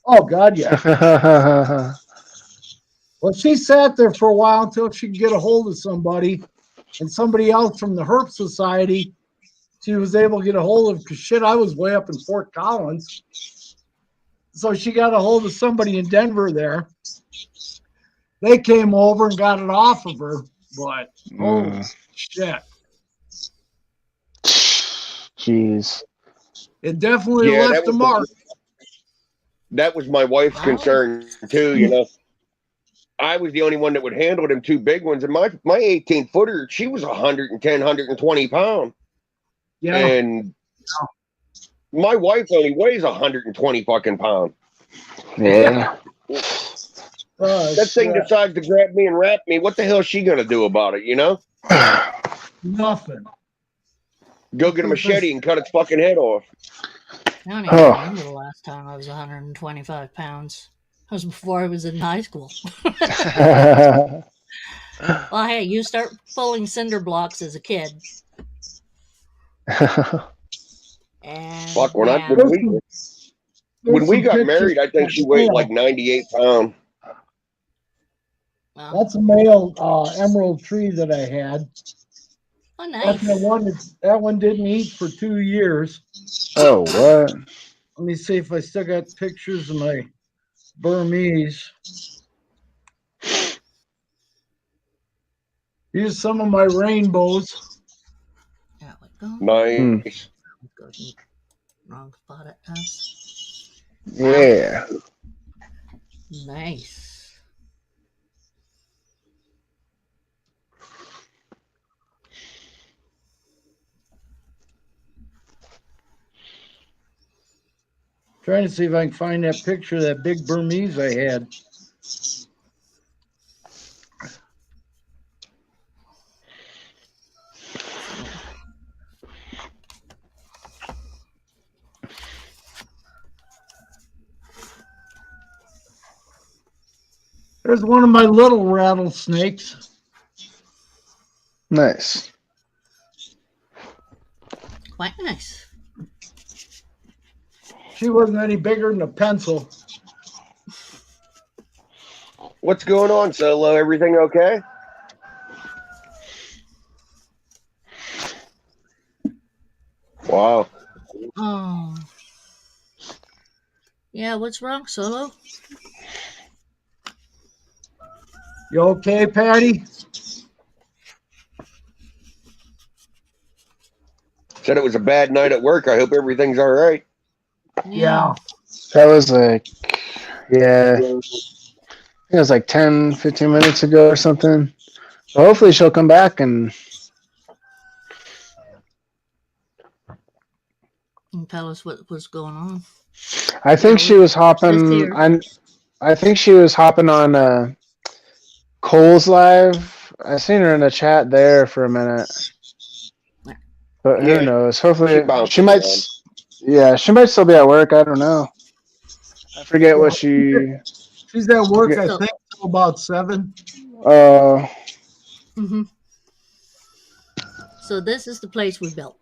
Oh, God, yeah. Well, she sat there for a while until she could get a hold of somebody, and somebody else from the Herp Society, she was able to get a hold of, because shit, I was way up in Fort Collins. So she got a hold of somebody in Denver there. They came over and got it off of her, but oh, shit. Jeez. It definitely Yeah, left a mark. That was my wife's Wow. concern too. I was the only one that would handle them two big ones, and my 18-footer, she was 110, 120 pounds, Yeah. and my wife only weighs 120 fucking pounds. Yeah. That thing shit. decides to grab me and wrap me. What the hell is she gonna do about it? Nothing. Go get a machete and cut its fucking head off. I don't even Oh. remember the last time I was 125 pounds. That was before I was in high school. Well, hey, you start pulling cinder blocks as a kid. And Fuck, when There's we some got pictures married, I think of she that weighed male. like 98 pounds. well, That's a male emerald tree that I had. oh, That's nice. the one that one didn't eat for 2 years. Oh what? Let me see if I still got pictures of my Burmese. Here's some of my rainbows. There we go. Nice. Go eat. Wrong spot it does. Yeah. Nice. Trying to see if I can find that picture of that big Burmese I had. There's one of my little rattlesnakes. Nice. Quite nice. She wasn't any bigger than a pencil. What's going on, Solo? Everything okay? Wow. Oh. Yeah, what's wrong, Solo? You okay, Patty? Said it was a bad night at work. I hope everything's all right. Yeah. That was like, yeah. I think it was like 10, 15 minutes ago or something. So hopefully she'll come back and tell us what was going on. I think she was Just hopping here. on. I think she was hopping on Cole's live. I seen her in the chat there for a minute, but Yeah, who knows? Hopefully, she bounced she might. around. Yeah, she might still be at work. I don't know. I forget what she. She's at work, I So- think, till about 7. Mm-hmm. So this is the place we built.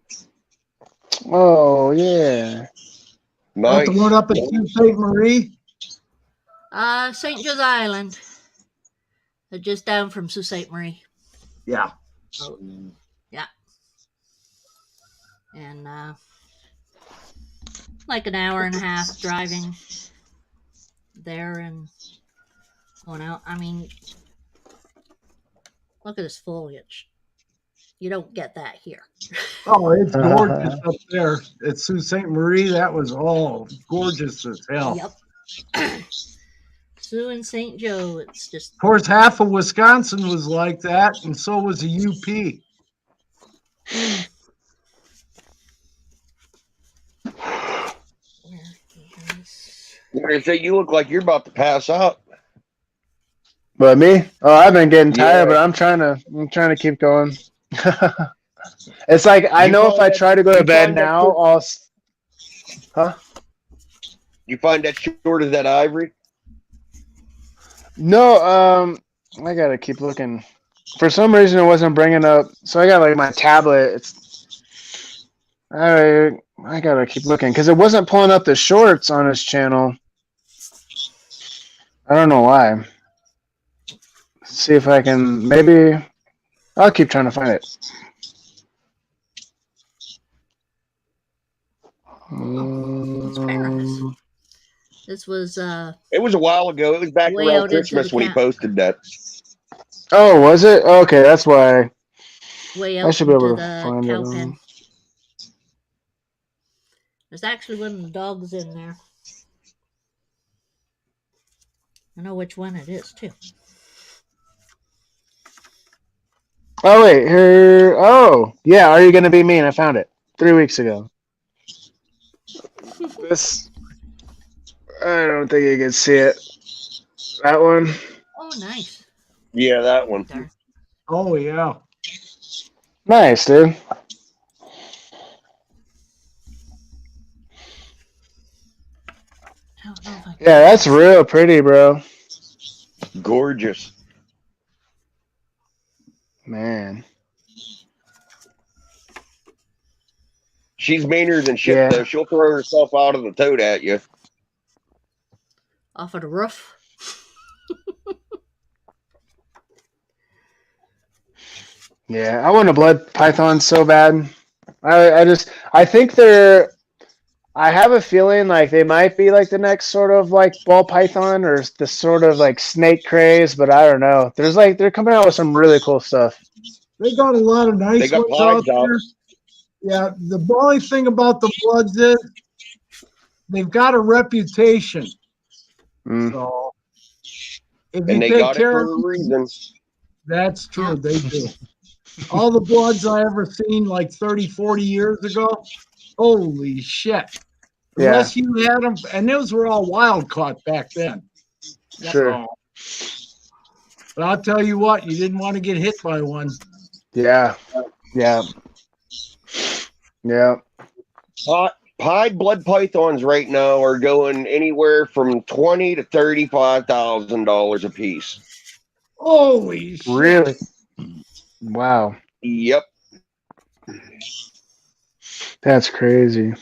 Oh yeah. Nice. the one up at Sault Ste. Marie? St. Joe's Island. Just down from Sault Ste. Marie. Yeah. Yeah. And like an hour and a half driving there and going out. I mean, look at this foliage. You don't get that here. Oh, it's gorgeous up there at Sault Ste. Marie. That was all gorgeous as hell. Yep. Sue and St. Joe, it's just. Of course, half of Wisconsin was like that, and so was the UP. I'm gonna say you look like you're about to pass out. But me? Oh, I've been getting tired, Yeah. but I'm trying to keep going. It's like I You know if find I that- try to go you to bed find that now, short- I'll. Huh? You find that short as that ivory? No, I gotta keep looking. For some reason, it wasn't bringing up. So I got like my tablet. I gotta keep looking because it wasn't pulling up the shorts on his channel. I don't know why. See if I can. Maybe I'll keep trying to find it. This was It was a while ago. It was back Way around out into Christmas the when he camp. posted that. Oh, was it? Okay, that's why. way I out should be able into to the find it. cow pen. There's actually one of the dogs in there. I know which one it is too. Oh wait, here. Oh, yeah. Are you gonna be mean? I found it 3 weeks ago. This. I don't think you can see it. That one. Oh, nice. Yeah, that one. Darn. Oh, yeah. Nice, dude. I don't know if I can. Yeah, that's real pretty, bro. Gorgeous. Man. She's meaner than shit, Yeah. though. She'll throw herself out of the tote at you. Off of the roof. Yeah, I want a blood python so bad. I think I have a feeling like they might be like the next sort of like ball python or the sort of like snake craze, but I don't know. They're coming out with some really cool stuff. They got a lot of They nice got ones out pies out. there. Yeah, the only thing about the Bloods is they've got a reputation. Mm. So if And you they take got it care for of a reason. that's true, they do. All the Bloods I ever seen like 30, 40 years ago, holy shit. Yeah. Unless you had them, and those were all wild caught back then. Sure. But I'll tell you what, you didn't want to get hit by one. Yeah. Yeah. Yeah. Pied blood pythons right now are going anywhere from $20,000 to $35,000 a piece. Holy shit. Really? Wow. Yep. That's crazy.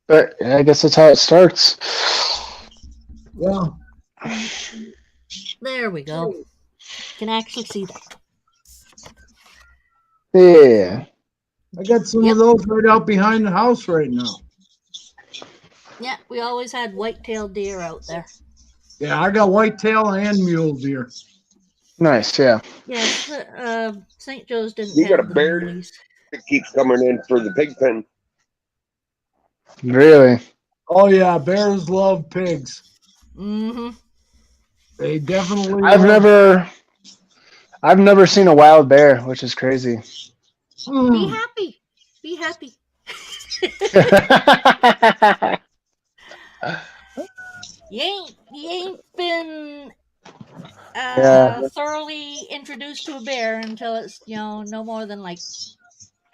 But I guess that's how it starts. Yeah. There we go. Can actually see that. Yeah. I got some Yep. of those right out behind the house right now. Yeah, we always had white-tailed deer out there. Yeah, I got whitetail and mule deer. Nice, yeah. Yeah, St. Joe's didn't You got have a the bear? moolies. It keeps coming in for the pig pen. Really? Oh yeah, bears love pigs. Mm-hmm. They definitely I've love- never seen a wild bear, which is crazy. Be Hmm. happy. Be happy. You ain't been Yeah. thoroughly introduced to a bear until it's no more than like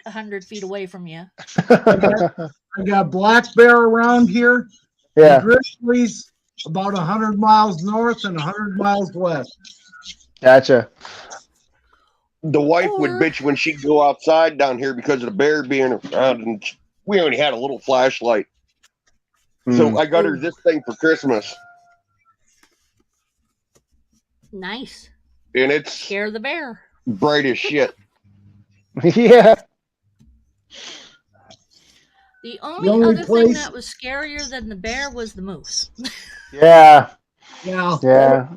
100 feet away from you. I got black bear around here. Yeah, Grizzlies about 100 miles north and 100 miles west. gotcha. The wife would Or- bitch when she'd go outside down here because of the bear being around, and we only had a little flashlight. So I got her this thing for Christmas, Nice. and it's Scare the bear. bright as shit. Yeah. The only only other thing place- that was scarier than the bear was the moose. Yeah. Yeah, Yeah.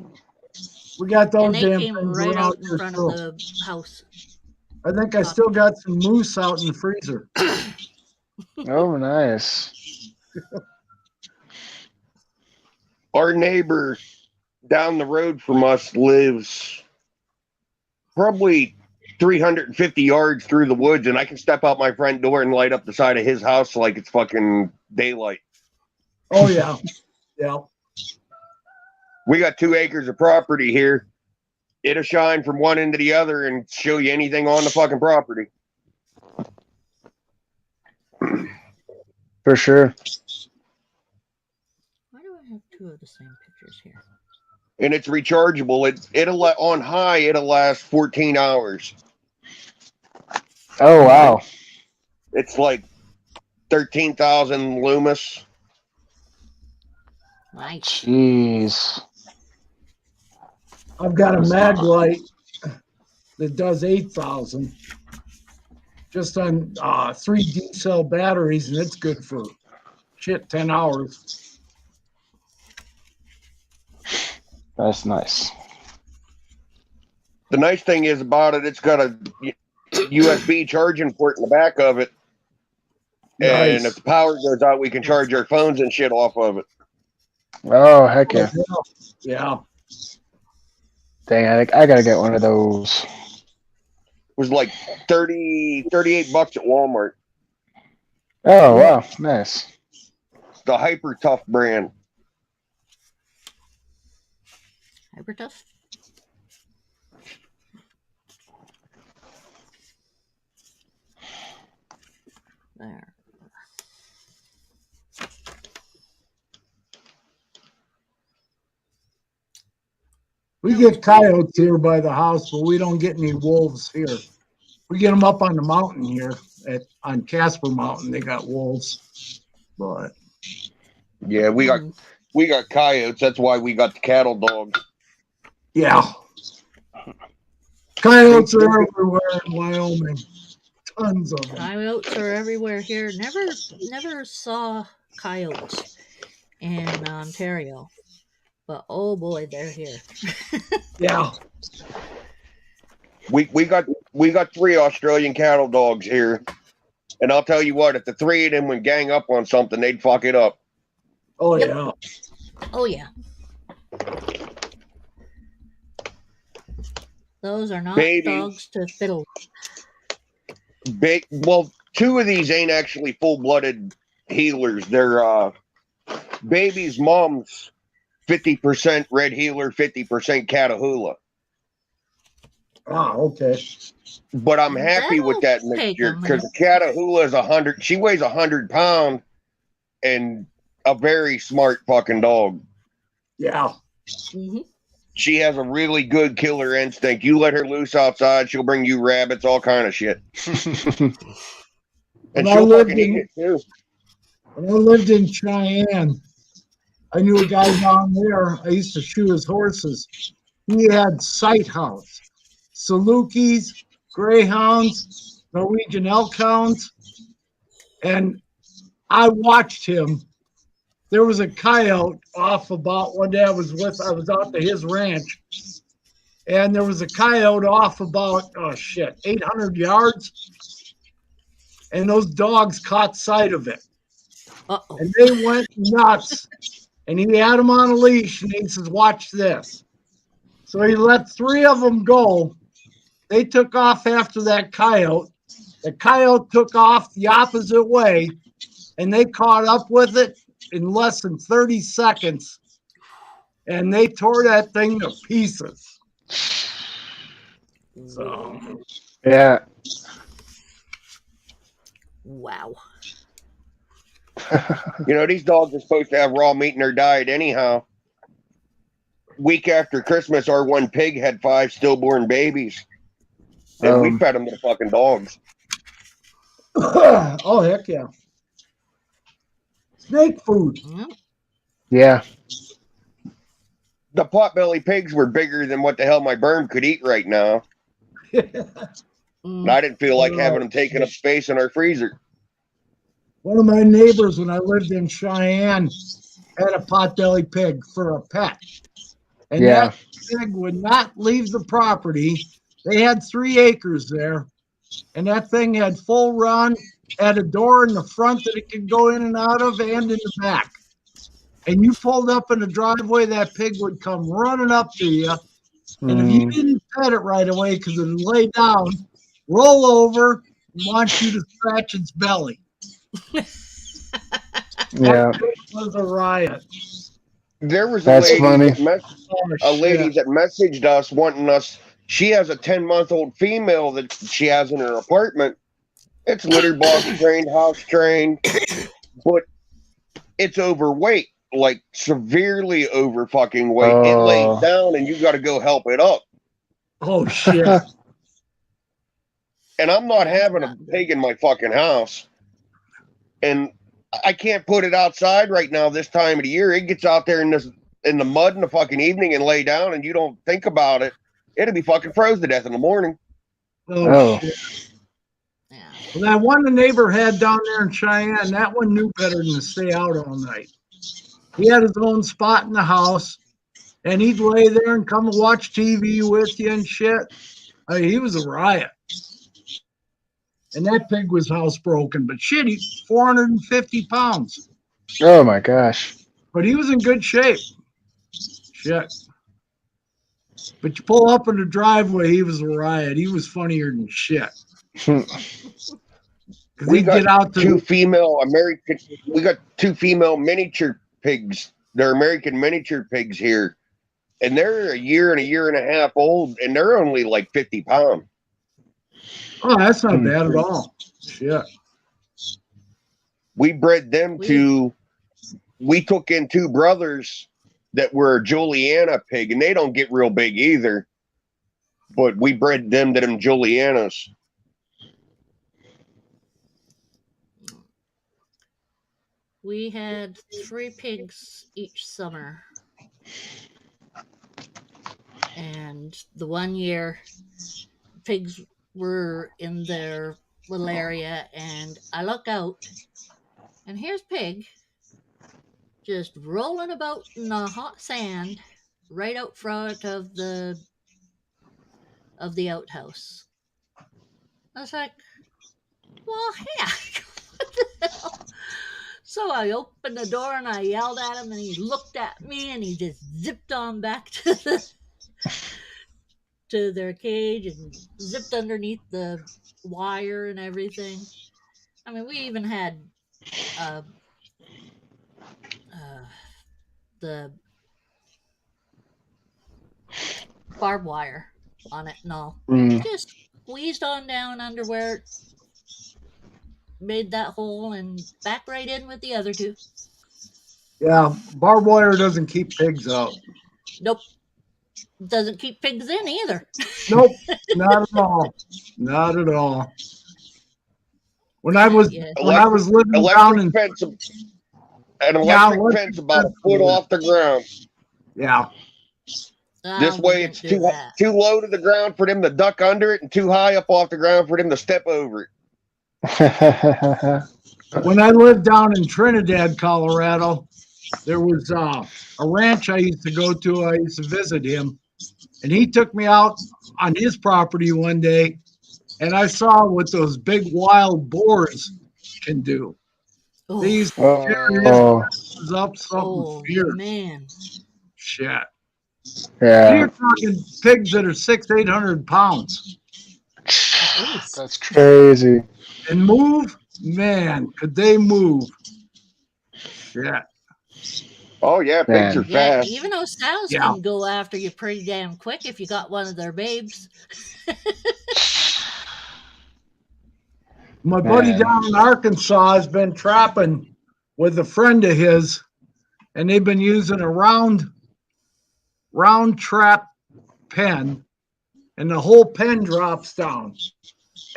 we got those And they damn came things right around out in here front too. of the house. I think I still got some moose out in the freezer. Oh, nice. Our neighbor down the road from us lives probably 350 yards through the woods, and I can step out my front door and light up the side of his house like it's fucking daylight. Oh yeah, yeah. We got 2 acres of property here. It'll shine from one end to the other and show you anything on the fucking property. For sure. Why do I have 2 of the same pictures here? And it's rechargeable. It'll on high. It'll last 14 hours. Oh, wow. It's like 13,000 Loomis. Nice. Jeez. I've got a mag light that does 8,000 just on 3 D cell batteries, and it's good for 10 hours. That's nice. The nice thing is about it, it's got a USB charging port in the back of it. And Nice. if the power goes out, we can charge our phones and shit off of it. Oh, heck yeah. Yeah. Dang, I gotta get one of those. It was like 38 bucks at Walmart. Oh, wow. Nice. The Hyper Tough brand. Hyper tough. There. We get coyotes here by the house, but we don't get any wolves here. We get them up on the mountain here on Casper Mountain. They got wolves, but Yeah, we got coyotes. That's why we got the cattle dogs. yeah, coyotes are everywhere in Wyoming. Tons of them. Coyotes are everywhere here. Never saw coyotes in Ontario, but oh boy, they're here. Yeah, We got 3 Australian cattle dogs here. And I'll tell you what, if the 3 of them would gang up on something, they'd fuck it up. oh Yep. yeah. Oh yeah. Those are not Babies. dogs to fiddle. Well, 2 of these ain't actually full-blooded healers. They're baby's mom's 50% red healer, 50% Catahoula. Ah, okay. But I'm happy with that That'll take mixture 'em, because the Catahoula is 100. She weighs 100 pounds and a very smart fucking dog. Yeah. Mm-hmm. She has a really good killer instinct. You let her loose outside, she'll bring you rabbits, all kind of shit. And When I she'll lived fucking eat in- it too. When I lived in Cheyenne, I knew a guy down there. I used to shoe his horses. He had sight hounds, Salukis, greyhounds, Norwegian elk hounds, and I watched him. There was a coyote off about one day I was out to his ranch, and there was a coyote off about 800 yards, and those dogs caught sight of it. Uh-oh. And they went nuts. And he had them on a leash, and he says, "Watch this." So he let 3 of them go. They took off after that coyote. The coyote took off the opposite way, and they caught up with it in less than 30 seconds. And they tore that thing to pieces. So, Yeah. Wow. You know, these dogs are supposed to have raw meat in their diet anyhow. Week after Christmas, our one pig had 5 stillborn babies. And we fed them to the fucking dogs. oh, heck yeah. snake food. Yep. Yeah. The potbelly pigs were bigger than what the hell my berm could eat right now. And I didn't feel like having them taking up space in our freezer. One of my neighbors, when I lived in Cheyenne, had a potbelly pig for a pet. And Yeah. that pig would not leave the property. They had 3 acres there. And that thing had full run, had a door in the front that it could go in and out of and in the back. And you pulled up in the driveway, that pig would come running up to you. And if you didn't pet it right away because it would lay down, roll over, and want you to scratch its belly. Yeah. It was a riot. There was That's funny. Oh, lady shit. that messaged us wanting us. She has a 10-month-old female that she has in her apartment. It's litter box trained, house trained, but it's overweight, like severely over fucking weight. It Oh. lays down and you got to go help it up. Oh, shit. And I'm not having a pig in my fucking house. And I can't put it outside right now this time of the year. It gets out there in the mud in the fucking evening and lay down and you don't think about it. It'll be fucking frozen to death in the morning. Oh, Oh. shit. Yeah. Well, that one the neighbor had down there in Cheyenne, that one knew better than to stay out all night. He had his own spot in the house, and he'd lay there and come and watch TV with you and shit. I mean, he was a riot. And that pig was housebroken, but shit, he's 450 pounds. Oh my gosh. But he was in good shape. Shit. But you pull up in the driveway, he was a riot. He was funnier than shit. Because We he'd got get out to two female American. We got 2 female miniature pigs. They're American miniature pigs here, and they're a year and a half old, and they're only like 50 pounds. Oh, that's not bad at all. Shit. We bred them to. We took in 2 brothers that were Juliana pig, and they don't get real big either. But we bred them to them Julianas. We had 3 pigs each summer. And the one year, pigs were in their little area, and I look out, and here's Pig just rolling about in the hot sand right out front of the outhouse. I was like, well, heck, what the hell? So I opened the door and I yelled at him, and he looked at me and he just zipped on back to their cage and zipped underneath the wire and everything. I mean, we even had the barbed wire on it and all. Just squeezed on down under where it made that hole and back right in with the other 2. Yeah, barbed wire doesn't keep pigs out. Nope. Doesn't keep pigs in either. Nope, not at all. Not at all. When I was living down in an electric fence about a foot off the ground. Yeah. This way it's too low to the ground for them to duck under it and too high up off the ground for them to step over it. When I lived down in Trinidad, Colorado, there was a ranch I used to go to. I used to visit him, and he took me out on his property one day, and I saw what those big wild boars can do. They used to tear his up something fierce. Man. Shit. Yeah. You're talking pigs that are 600-800 pounds. That's crazy. And move, man, could they move? Shit. Oh yeah, pigs are fast. Even those sows can go after you pretty damn quick if you got one of their babes. My buddy down in Arkansas has been trapping with a friend of his, and they've been using a round trap pen, and the whole pen drops down.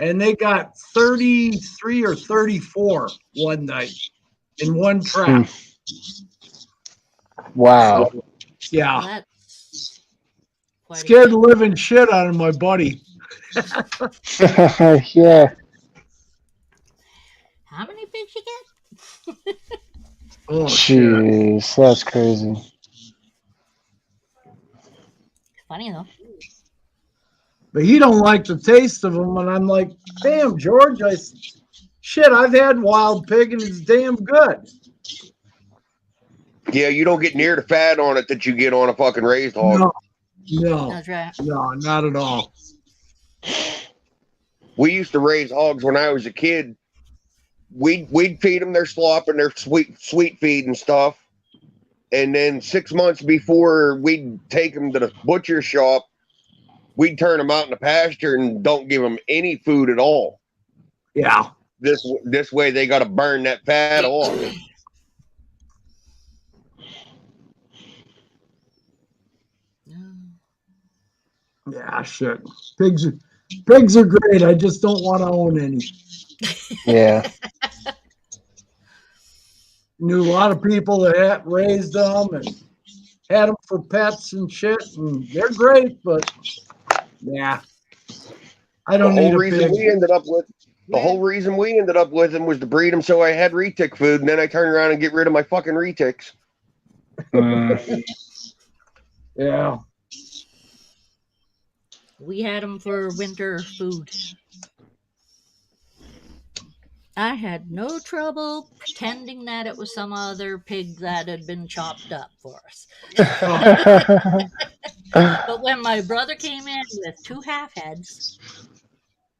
And they got 33 or 34 one night. in one trap. Wow. Yeah. That's quite a Scared hit. the living shit out of my buddy. Yeah. How many pigs you get? Oh, shit. Jeez, that's crazy. Funny though. But he don't like the taste of them, and I'm like, damn, George, shit, I've had wild pig and it's damn good. Yeah, you don't get near the fat on it that you get on a fucking raised hog. No, That's right. not at all. We used to raise hogs when I was a kid. We'd feed them their slop and their sweet feed and stuff. And then 6 months before we'd take them to the butcher shop, we'd turn them out in the pasture and don't give them any food at all. Yeah. This way they got to burn that fat off. Yeah, shit. Pigs are great. I just don't want to own any. Yeah. Knew a lot of people that had raised them and had them for pets and shit, and they're great, but yeah, I don't need a pig. The whole reason we ended up with them was to breed them so I had retic food, and then I turn around and get rid of my fucking retics. Yeah. We had them for winter food. I had no trouble pretending that it was some other pig that had been chopped up for us. But when my brother came in with 2 half heads,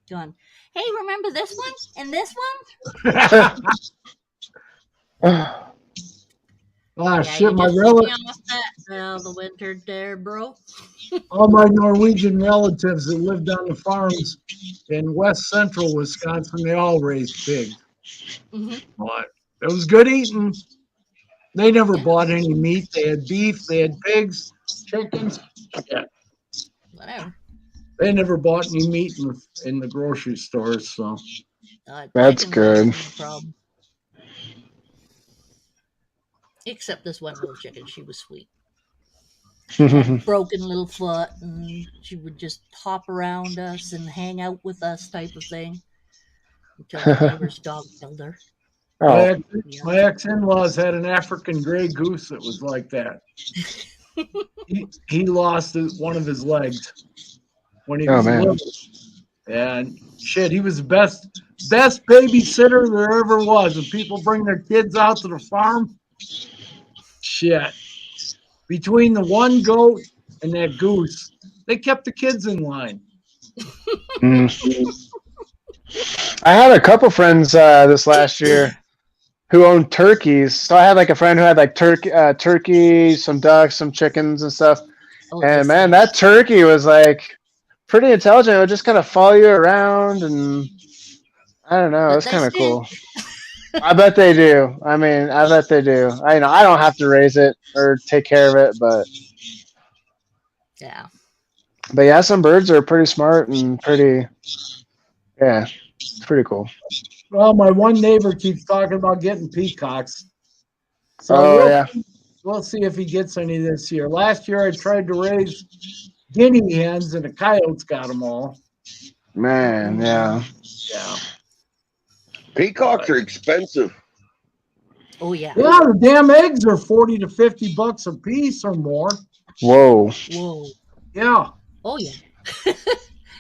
going, hey, remember this one and this one? Ah, Yeah, shit, you my just took relative, me off that the winter there, bro. all my Norwegian relatives that lived on the farms in west central Wisconsin, they all raised pigs. Mm-hmm. But it was good eating. They never bought any meat. They had beef, they had pigs, chickens. Yeah. Whatever. They never bought any meat in the grocery stores, so. That's chickens good. wasn't a problem. Except this one little chicken, she was sweet. She had a broken little foot, and she would just hop around us and hang out with us, type of thing, until the neighbor's dog killed her. Oh, My ex-in-laws had an African gray goose that was like that. he lost one of his legs when he was man. little. And shit, he was the best babysitter there ever was. When people bring their kids out to the farm, shit. Between the one goat and that goose, they kept the kids in line. I had a couple friends this last year who owned turkeys. So I had like a friend who had like turkey, some ducks, some chickens and stuff. And man, that turkey was like pretty intelligent. It would just kind of follow you around, and I don't know, it's kind of cool. I bet they do. I mean, I bet they do. I don't have to raise it or take care of it, but yeah. But yeah, some birds are pretty smart and pretty. Yeah, it's pretty cool. Well, my one neighbor keeps talking about getting peacocks. So we'll see if he gets any this year. Last year I tried to raise guinea hens and the coyotes got them all. Man, yeah. Yeah. Peacocks are expensive. Oh yeah. Yeah, the damn eggs are $40 to $50 a piece or more. Whoa. Whoa. Yeah. Oh yeah.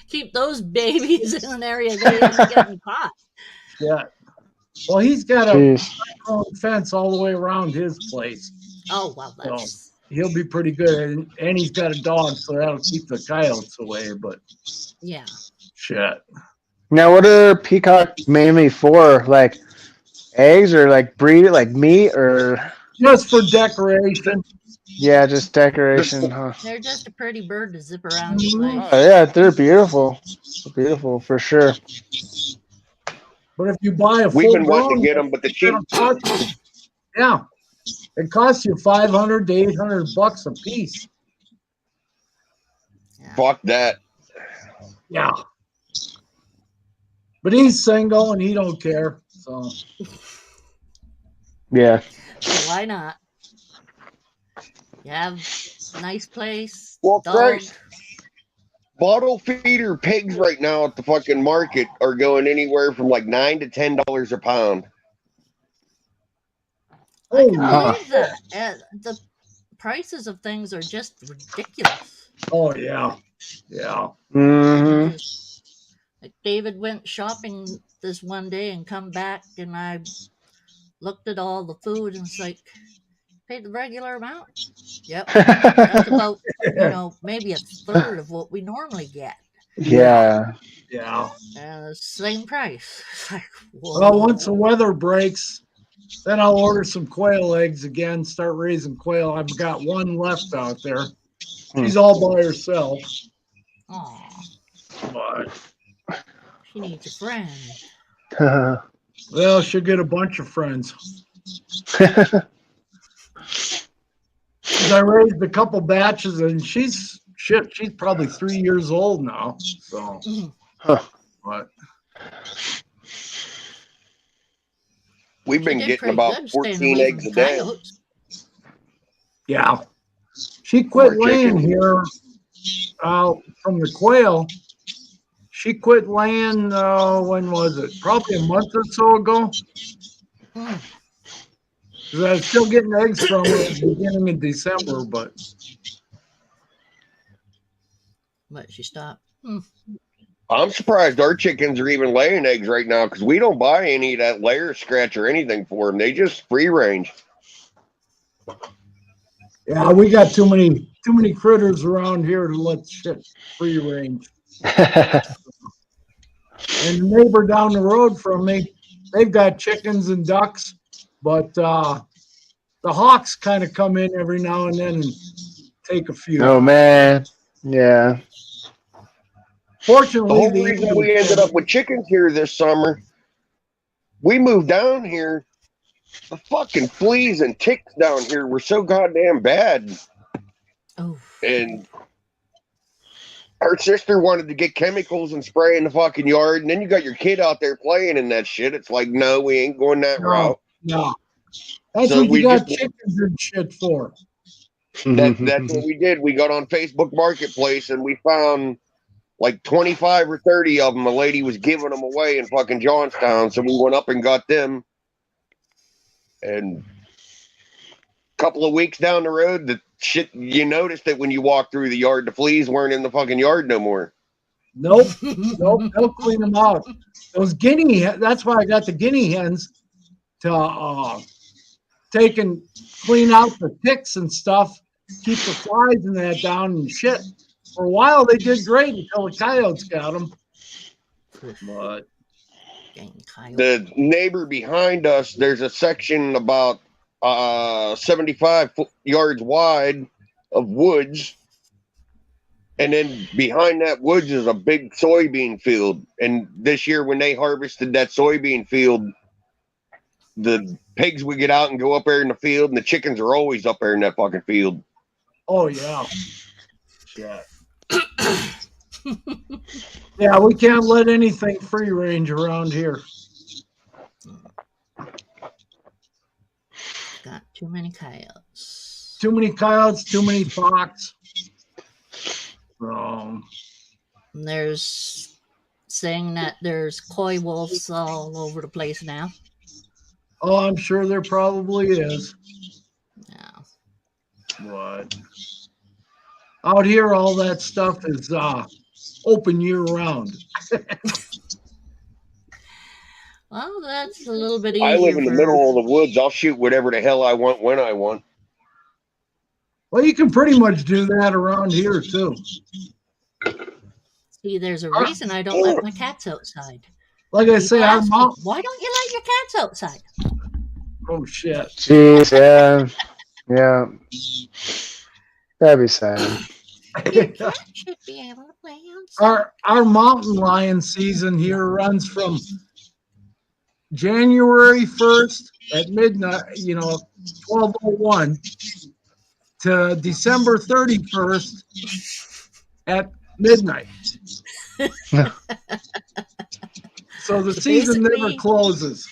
Keep those babies in an area they ain't getting caught. Yeah. Well, he's got a fence all the way around his place. Oh wow, that's. So he'll be pretty good, and he's got a dog, so that'll keep the coyotes away. But yeah. Shit. Now, what are peacocks mainly for? Like eggs or like breed, like meat or? Just for decoration. Yeah, just decoration, huh? They're just a pretty bird to zip around the place. Oh, yeah, they're beautiful. Beautiful for sure. But if you buy a We've been full wanting to get them, but the cheap. Yeah, it costs you $500 to $800 a piece. Fuck that. Yeah. But he's single and he don't care. So Yeah. So why not? You have a nice place, Well, dog. Christ, bottle feeder pigs right now at the fucking market are going anywhere from like $9 to $10 a pound. I can Holy believe that. The prices of things are just ridiculous. Oh, yeah. Yeah. Mm-hmm. Just, like David went shopping this one day and come back, and I looked at all the food and it's like, paid the regular amount. Yep, that's about maybe a third of what we normally get. Yeah. Yeah. Same price. It's like, whoa. Well, once the weather breaks, then I'll order some quail eggs again, start raising quail. I've got one left out there. She's all by herself. Aw, But, she needs a friend. well, she'll get a bunch of friends. 'Cause I raised a couple batches, and she's probably 3 years old now. So, but We've She been did getting pretty about good staying 14 away from eggs the a day. coyotes. yeah, she quit Poor laying chicken. here from the quail. She quit laying. When was it? Probably a month or so ago. Mm. 'Cause I was still getting eggs from her at the beginning of December, but She stopped. I'm surprised our chickens are even laying eggs right now because we don't buy any of that layer scratch or anything for them. They just free range. yeah, we got too many critters around here to let shit free range. And the neighbor down the road from me, they've got chickens and ducks, but the hawks kind of come in every now and then and take a few. Oh man. Yeah. The Fortunately, whole the reason we ended up with chickens here this summer, we moved down here. The fucking fleas and ticks down here were so goddamn bad. Oh, And her sister wanted to get chemicals and spray in the fucking yard. And then you got your kid out there playing in that shit. It's like, no, we ain't going that route. No, that's So what we you got just- chickens and shit for. That's what we did. We got on Facebook Marketplace and we found like 25 or 30 of them. A lady was giving them away in fucking Johnstown. So we went up and got them. And a couple of weeks down the road, the shit, you noticed that when you walked through the yard, the fleas weren't in the fucking yard no more. Nope, they'll clean them out. Those that's why I got the guinea hens to take and clean out the ticks and stuff, keep the flies and that down and shit. For a while, they did great until the coyotes got them. But The neighbor behind us, there's a section about 75 yards wide of woods. And then behind that woods is a big soybean field. And this year when they harvested that soybean field, the pigs would get out and go up there in the field, and the chickens are always up there in that fucking field. oh yeah, shit. Yeah, we can't let anything free range around here. got too many coyotes. Too many coyotes, too many fox. And there's saying that there's coy wolves all over the place now. Oh, I'm sure there probably is. Yeah. What? Out here, all that stuff is open year round. Well, that's a little bit easier. I live in the for- middle of the woods. I'll shoot whatever the hell I want when I want. Well, you can pretty much do that around here too. See, there's a reason I don't let my cats outside. Like I say, People our ask me, mom. why don't you let your cats outside? Oh shit! Jeez, yeah. Yeah. That'd be sad. Your cat should be able to play outside. Our mountain lion season here runs from January 1st at midnight, 12:01, to December 31st at midnight. So the season never Basically- closes.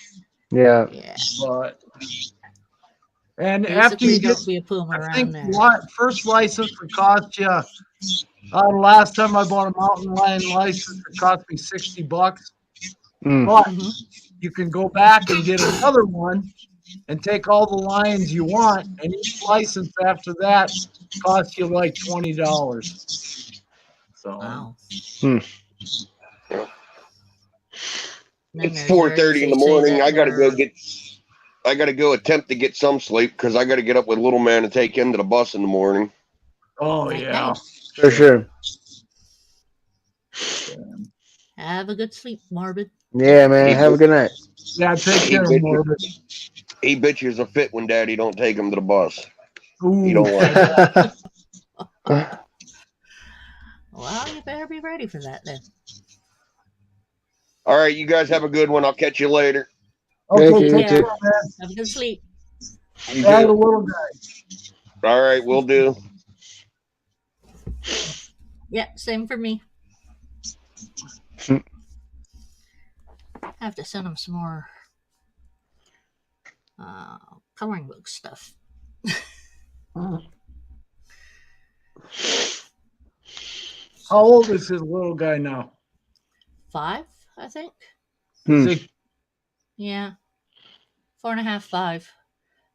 Yeah. Yeah. But And after Basically, you get, don't be a puma I think around there. first license would cost you. Last time I bought a mountain lion license, it cost me $60. Mm. But Mhm. you can go back and get another one and take all the lions you want, and each license after that costs you like $20. So Wow. Hmm. Then It's there's 4:30 in the areas they say morning. that I gotta go attempt to get some sleep because I gotta get up with little man and take him to the bus in the morning. oh Night, yeah, night. For sure. Have a good sleep, Morbid. Yeah, man. Have a good night. yeah. Take He care, Morbid. bitches a fit when daddy don't take him to the bus. Ooh, He don't like it. Well, you better be ready for that then. All right, you guys have a good one. I'll catch you later. Thank okay, you. take Yeah. care, man. Have a good sleep. You Yeah, the too. little guy. All right, we'll do. Yeah, same for me. Have to send him some more coloring book stuff. How old is his little guy now? 5, I think. Hmm. Is he? Yeah, 4.5, 5.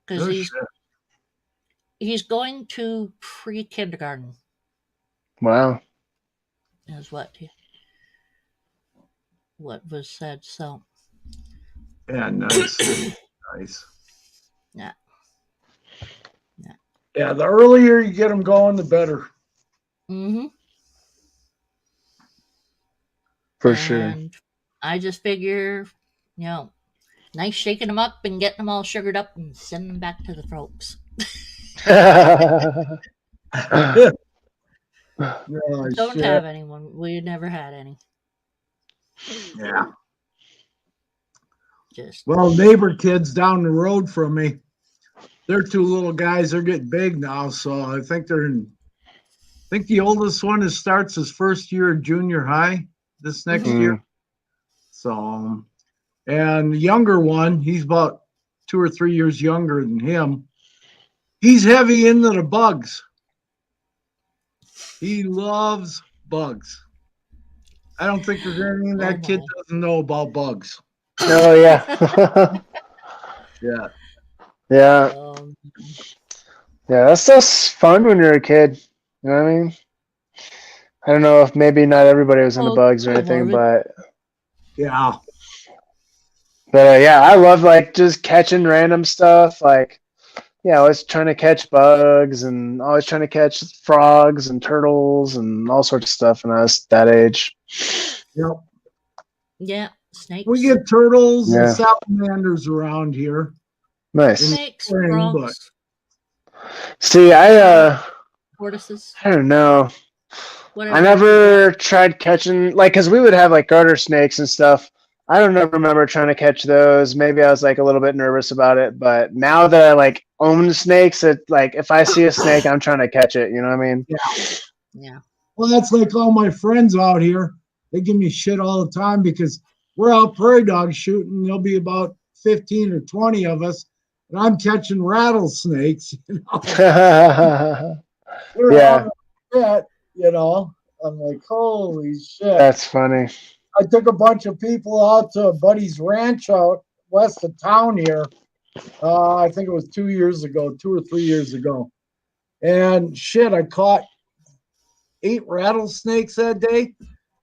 Because Oh, he's shit. he's going to pre-kindergarten. Wow. Is what was said. So Yeah, nice. Nice. yeah. Yeah, the earlier you get them going, the better. Mm-hmm. For sure. And I just figure, nice shaking them up and getting them all sugared up and sending them back to the folks. Oh, Don't shit. have anyone. We never had any. Yeah. Just Well, neighbor kids down the road from me, they're 2 little guys. They're getting big now, so I think I think the oldest one starts his first year of junior high this next Mhm. year. So, and the younger one, he's about 2 or 3 years younger than him. He's heavy into the bugs. He loves bugs. I don't think there's anything that kid my. doesn't know about bugs. Oh yeah. Yeah. Yeah. Um, Yeah. That's just fun when you're a kid. You know what I mean? I don't know if maybe not everybody was into bugs or anything, Morbid. Yeah. but yeah, I love like just catching random stuff. Like, yeah, always trying to catch bugs and always trying to catch frogs and turtles and all sorts of stuff when I was that age. Yep. Yeah, snakes. We get turtles Yeah. and salamanders around here. Nice. Snakes, spring, frogs, See, tortoises, I don't know. whatever. I never tried catching like because we would have like garter snakes and stuff. I don't ever remember trying to catch those. Maybe I was like a little bit nervous about it, but now that I like own snakes, it like if I see a snake, I'm trying to catch it. You know what I mean? Yeah. Well, that's like all my friends out here. They give me shit all the time because we're out prairie dog shooting. There'll be about 15 or 20 of us, and I'm catching rattlesnakes. You know? They're Yeah. on the pit, you know. I'm like, holy shit. That's funny. I took a bunch of people out to a buddy's ranch out west of town here. I think it was 2 years ago, 2 or 3 years ago. And shit, I caught 8 rattlesnakes that day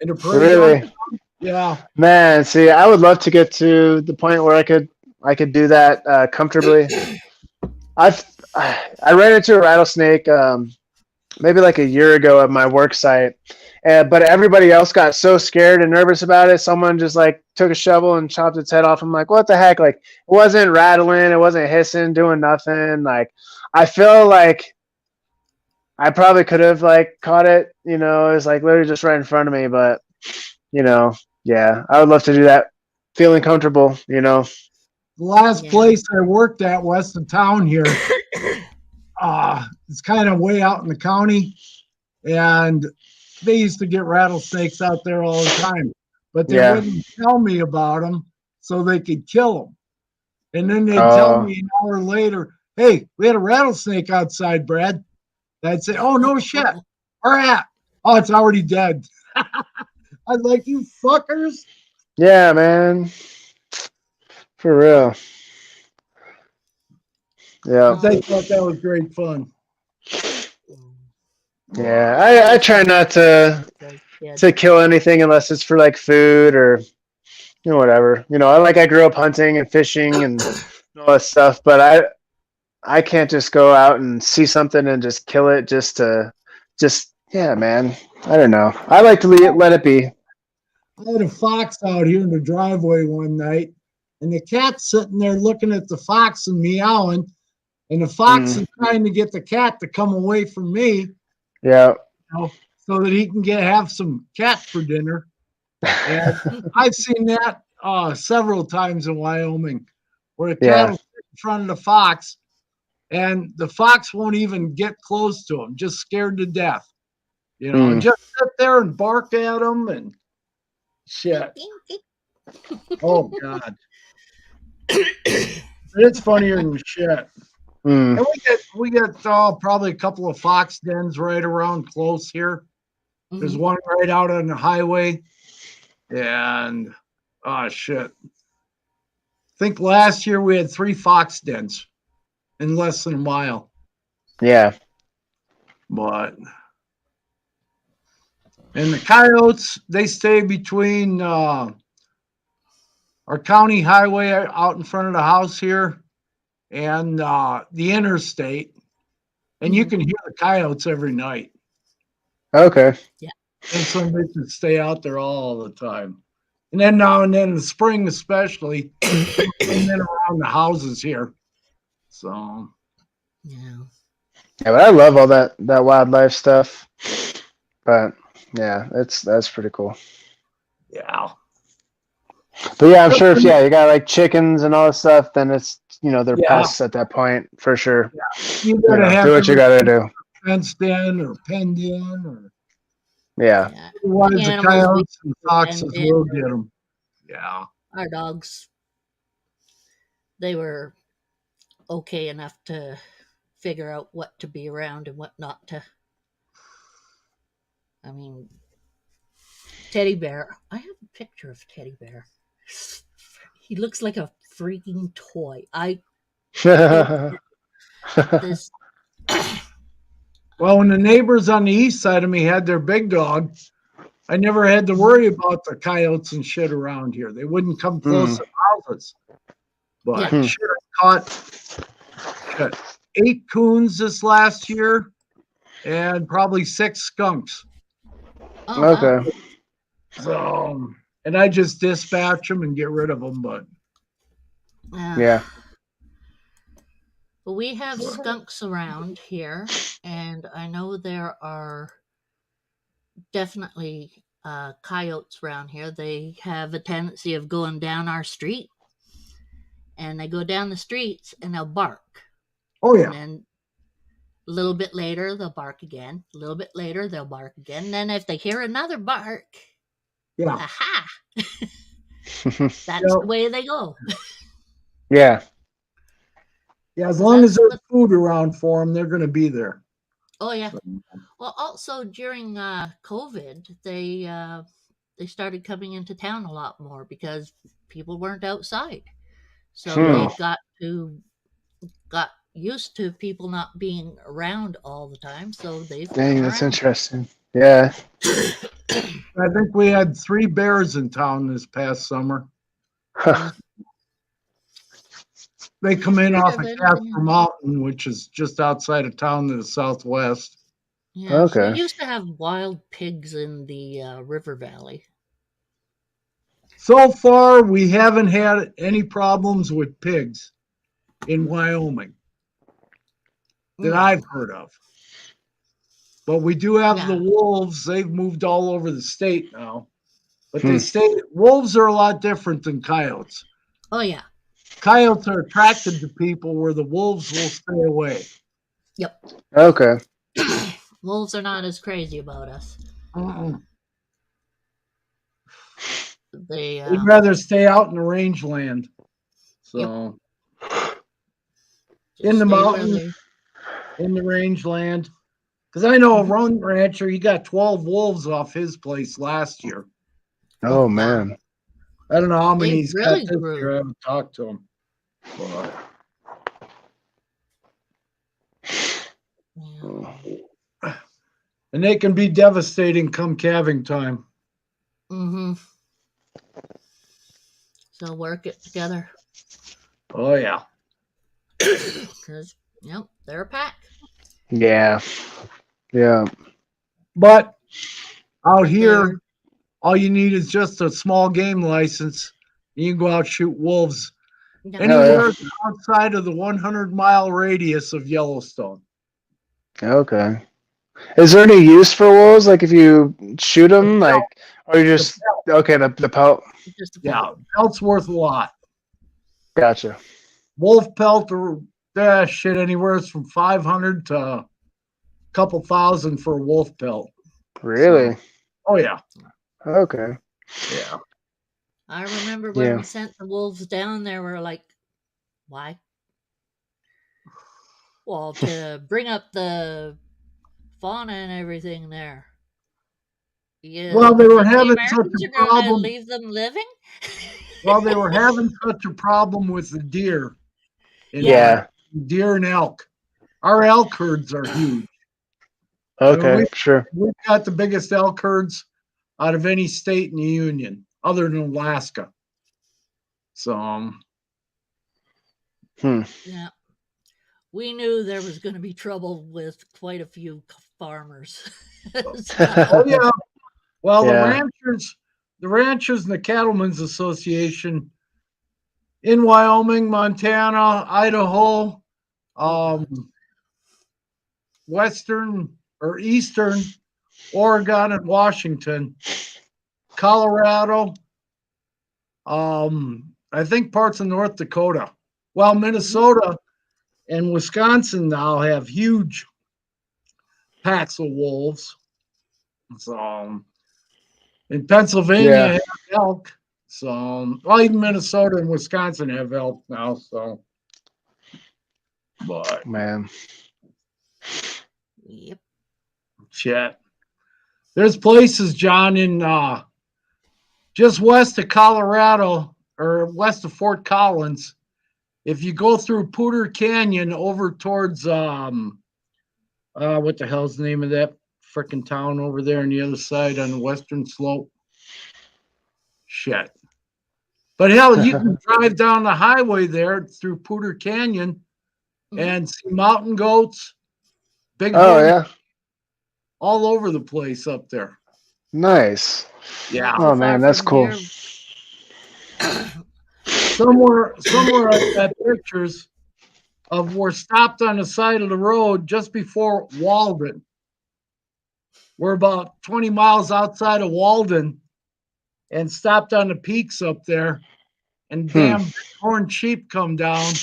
in the prairie Really? dog. Yeah. Man, see, I would love to get to the point where I could do that comfortably. I ran into a rattlesnake maybe like a year ago at my work site, but everybody else got so scared and nervous about it. Someone just like took a shovel and chopped its head off. I'm like, what the heck? Like, it wasn't rattling, it wasn't hissing, doing nothing. Like, I feel like I probably could have like caught it. You know, it was like literally just right in front of me, but you know. Yeah, I would love to do that. Feeling comfortable, you know. The last Yeah. place I worked at west of town here, it's kind of way out in the county, and they used to get rattlesnakes out there all the time, but they Yeah. wouldn't tell me about them so they could kill them. And then they'd Oh. tell me an hour later, hey, we had a rattlesnake outside, Brad. I'd say, oh, no shit. Where at? Oh, it's already dead. I'd like, you fuckers. Yeah, man. For real. Yeah. They thought that was great fun. Yeah. I try not to kill anything unless it's for like food or whatever. I grew up hunting and fishing and all that stuff, but I can't just go out and see something and just kill it yeah, man. I don't know. I like to let it be. I had a fox out here in the driveway one night, and the cat's sitting there looking at the fox and meowing, and the fox is trying to get the cat to come away from me. Yeah. So that he can have some cat for dinner. And I've seen that several times in Wyoming, where a cat will sit in front of the fox, and the fox won't even get close to him, just scared to death. Just sit there and bark at him and shit. Oh God, it's funnier than shit. And we get probably a couple of fox dens right around close here. There's one right out on the highway, and shit. I think last year we had 3 fox dens in less than a mile. Yeah. And the coyotes, they stay between our county highway out in front of the house here and the interstate. And you can hear the coyotes every night. Okay. Yeah. And some bitches stay out there all the time. And then now and then in the spring especially, they come in around the houses here. So Yeah. Yeah, but I love all that wildlife stuff. But yeah, that's pretty cool. yeah. But yeah, I'm sure if you got like chickens and all this stuff, then it's they're pests at that point for sure. Yeah. You gotta do what you gotta do. Fenced in or penned in or Yeah. otherwise the coyotes and foxes will get them. Yeah. Our dogs, they were okay enough to figure out what to be around and what not to. I mean, Teddy Bear. I have a picture of Teddy Bear. He looks like a freaking toy. This. Well, when the neighbors on the east side of me had their big dog, I never had to worry about the coyotes and shit around here. They wouldn't come close to the houses. But shit, I caught 8 coons this last year and probably 6 skunks. Oh, okay. Wow. So, and I just dispatch them and get rid of them. But yeah. But we have skunks around here, and I know there are definitely coyotes around here. They have a tendency of going down our street, and they go down the streets and they'll bark. Oh, yeah. And then a little bit later, they'll bark again. A little bit later, they'll bark again. And then if they hear another bark, aha! That's the way they go. Yeah. Yeah, as long as there's food around for them, they're going to be there. Oh, yeah. Well, also during COVID, they started coming into town a lot more because people weren't outside. So they got used to people not being around all the time. So they've Dang, that's interesting. Yeah. I think we had 3 bears in town this past summer. They come in off of Casper Mountain, which is just outside of town to the southwest. Yeah, okay. We used to have wild pigs in the river valley. So far, we haven't had any problems with pigs in Wyoming that I've heard of. But we do have the wolves. They've moved all over the state now. But wolves are a lot different than coyotes. Oh, yeah. Coyotes are attracted to people where the wolves will stay away. Yep. Okay. Wolves are not as crazy about us. They'd rather stay out in the rangeland. So. in the stay where mountains, in the rangeland. Because I know a run rancher, he got 12 wolves off his place last year. Oh wow. man. I don't know how many They he's got really this grew. year. I haven't talked to him. But, Yeah. and they can be devastating come calving time. Mm-hmm. So work it together. Oh yeah. Because, they're a pack. Yeah. Yeah. But out here, They're, all you need is just a small game license. And you can go out shoot wolves no, anywhere outside of the 100-mile radius of Yellowstone. Okay. Is there any use for wolves? Like if you shoot them, like, or you just okay the pelt? just a Yeah, pelt. pelt's worth a lot. Gotcha. Wolf pelt or shit anywhere from 500 to a couple thousand for a wolf pelt. Really? Oh yeah, Okay. yeah. I remember when Yeah. we sent the wolves down there, we were like, why? Well, to bring up the fauna and everything there. Yeah, Well, they you were think the having such Americans a are going to problem. leave them living? Well, they were having such a problem with the deer. Yeah. Deer and elk. Our elk herds are huge. Okay. Sure. We've got the biggest elk herds out of any state in the union, other than Alaska. So, Yeah. We knew there was going to be trouble with quite a few farmers. oh yeah. Well, Yeah. the ranchers and the Cattlemen's Association in Wyoming, Montana, Idaho, Western or Eastern Oregon and Washington, Colorado, I think parts of North Dakota. Well, Minnesota and Wisconsin now have huge packs of wolves. So, in Pennsylvania, Yeah. have elk. So, well, even Minnesota and Wisconsin have elk now. So, but Man. Yep. shit, there's places, John, in just west of Colorado or west of Fort Collins. If you go through Poudre Canyon over towards what the hell's the name of that frickin' town over there on the other side on the western slope? Shit. But hell, you can drive down the highway there through Poudre Canyon and see mountain goats, big Oh horn, yeah. all over the place up there. Nice. Yeah. Oh man, that's cool. Somewhere I got pictures of we're stopped on the side of the road just before Walden. We're about 20 miles outside of Walden and stopped on the peaks up there, and damn horned sheep come down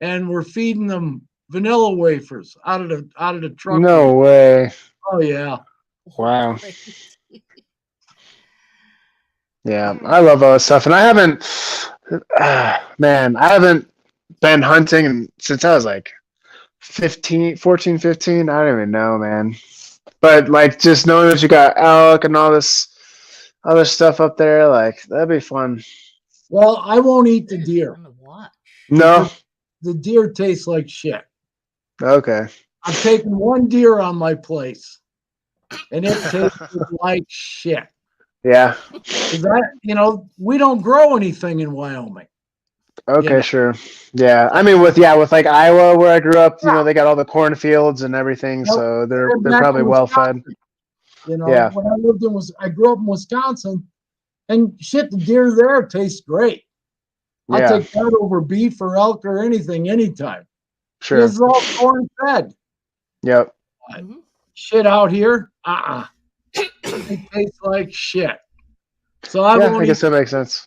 and we're feeding them vanilla wafers out of the truck. No way. Oh yeah. Wow. Yeah, I love all that stuff, and I haven't, man, I haven't been hunting since I was like 14, 15. I don't even know, man. But like just knowing that you got elk and all this other stuff up there, like that'd be fun. Well, I won't eat the deer. No. The deer tastes like shit. Okay. I've taken one deer on my place, and it tasted like shit. Yeah. We don't grow anything in Wyoming. Okay, Yeah. sure. Yeah, I mean with like Iowa where I grew up, they got all the cornfields and everything, Yep. so they're Back probably in well fed. Wisconsin, Yeah. when I grew up in Wisconsin, and shit, the deer there tastes great. I Yeah. take that over beef or elk or anything anytime. Sure. It's all corn fed. Yep. Shit out here, it tastes like shit. So I Yeah, won't I eat. guess that makes sense.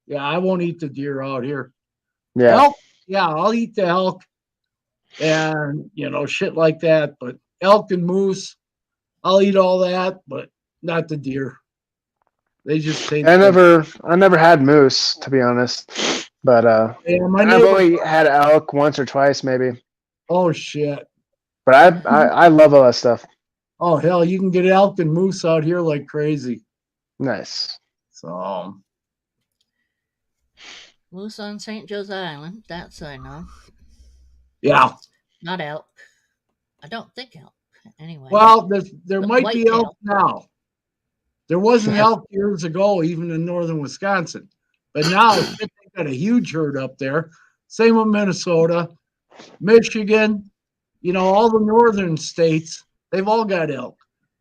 Yeah, I won't eat the deer out here. Yeah. Elk, yeah, I'll eat the elk and shit like that. But elk and moose, I'll eat all that, but not the deer. They just taste. I never had moose, to be honest. But Yeah, my and I've neighbor- only had elk once or twice maybe. Oh shit. But I love all that stuff. Oh hell, you can get elk and moose out here like crazy. Nice. So Moose on St. Joe's Island. That's I know. yeah. Not elk. I don't think elk. Anyway. Well, there might be whitetail. elk now. There wasn't elk years ago, even in northern Wisconsin. But now they got a huge herd up there. Same with Minnesota, Michigan, all the northern states, they've all got elk.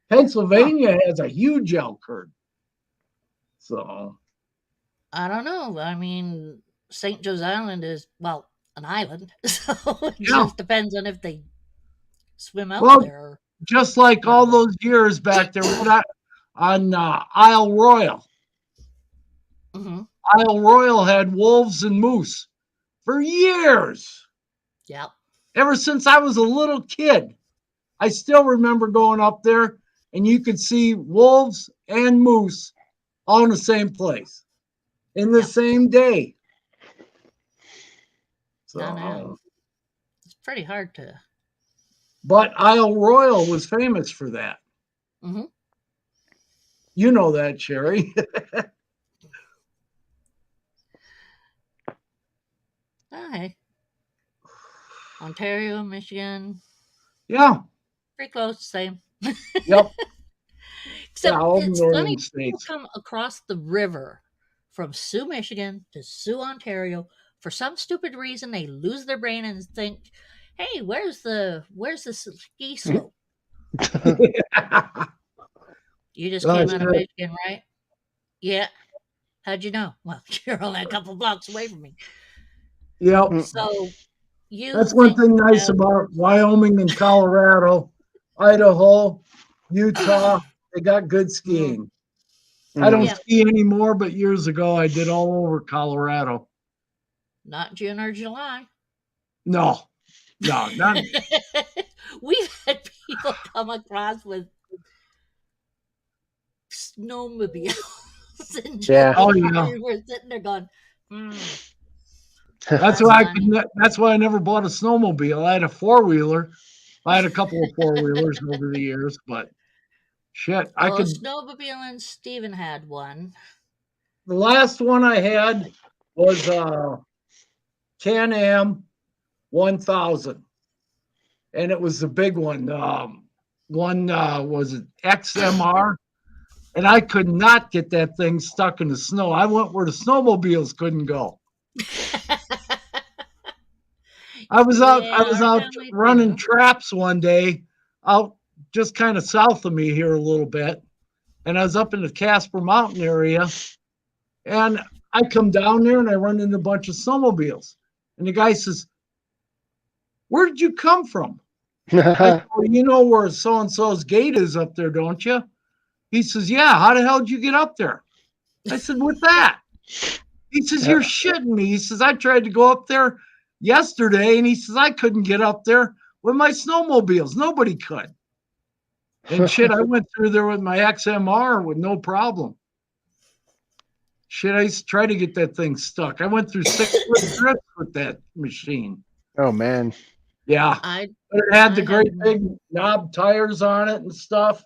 Pennsylvania has a huge elk herd. So I don't know. I mean, St. Joe's Island is, well, an island. So it just depends on if they swim out there. Just like all those years back there on Isle Royal. Mm-hmm. Isle Royal had wolves and moose for years. Yeah. Ever since I was a little kid. I still remember going up there and you could see wolves and moose all in the same place in the same day. So I know. It's pretty hard to. But Isle Royal was famous for that. Mm-hmm. You know that, Sherry. Hi. Ontario, Michigan. Yeah. Pretty close, same. Yep. Except all it's northern funny, people states. come across the river from Sioux, Michigan to Sioux, Ontario. For some stupid reason, they lose their brain and think, "Hey, where's the ski slope?" You just came out of Michigan, right? Yeah. How'd you know? Well, you're only a couple blocks away from me. Yep. So that's one thing nice about Wyoming and Colorado, Idaho, Utah. They got good skiing. I don't ski anymore, but years ago I did all over Colorado. Not June or July. No, not. We've had people come across with snowmobiles. Yeah. Oh yeah. We're sitting there going, That's why that's why I never bought a snowmobile. I had a 4-wheeler. I had a couple of 4-wheelers over the years, but shit, I could. Snowmobile and Steven had one. The last one I had was Can-Am 1000, and it was the big one. Was it XMR, and I could not get that thing stuck in the snow. I went where the snowmobiles couldn't go. I was out running traps one day, out just kind of south of me here a little bit, and I was up in the Casper Mountain area, and I come down there and I run into a bunch of snowmobiles, and the guy says, "Where did you come from?" I said, "Well, you know where so and so's gate is up there, don't you?" He says, "Yeah. How the hell did you get up there?" I said, "With that." He says, "You're shitting me." He says, "I tried to go up there yesterday," and he says, "I couldn't get up there with my snowmobiles. Nobody could." And shit, I went through there with my XMR with no problem. Shit, I used to try to get that thing stuck. I went through 6-foot drifts with that machine. Oh man. Yeah. But it had the great big knob tires on it and stuff.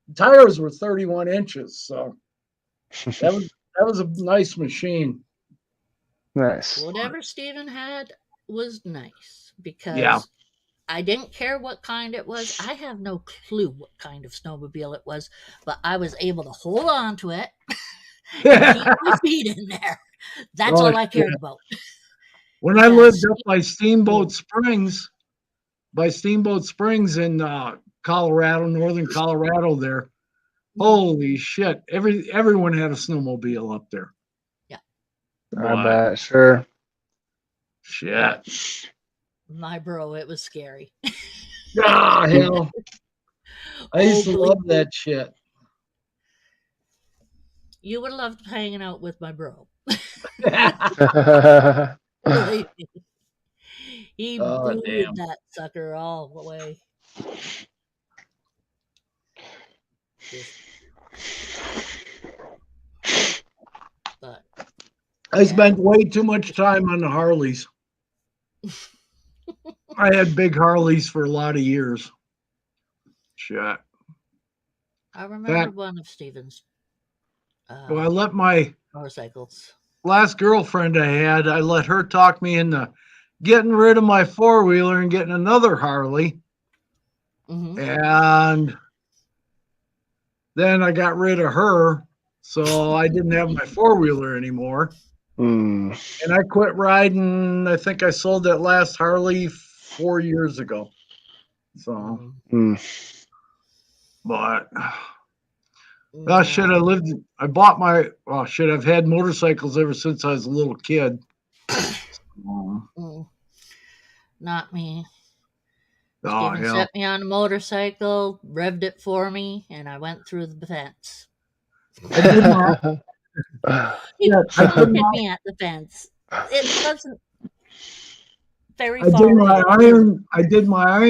The tires were 31 inches, so that was a nice machine. Nice. Whatever Steven had was nice because I didn't care what kind it was. I have no clue what kind of snowmobile it was, but I was able to hold on to it and keep my feet in there. That's all I cared about. When I lived up by Steamboat Springs in Colorado, northern Colorado there, holy shit. Everyone had a snowmobile up there. Yeah. I bet, sure. Shit. My bro, it was scary. Ah, hell. I used to love that shit. You would have loved hanging out with my bro. He booted that sucker all the way. But I spent way too much time on the Harleys. I had big Harleys for a lot of years. Shit. I remember one of Steven's So I let my motorcycles. last girlfriend I let her talk me into getting rid of my four-wheeler and getting another Harley. Hmm. And then I got rid of her, so I didn't have my four-wheeler anymore. Hmm. And I quit riding. I think I sold that last Harley 4 years ago. So, Hmm. but oh shit, I've had motorcycles ever since I was a little kid. Not me. Oh Steven hell. set me on a motorcycle, revved it for me, and I went through the fence. I did my He yeah, I did looked at my me at the fence. It wasn't very I did far my away.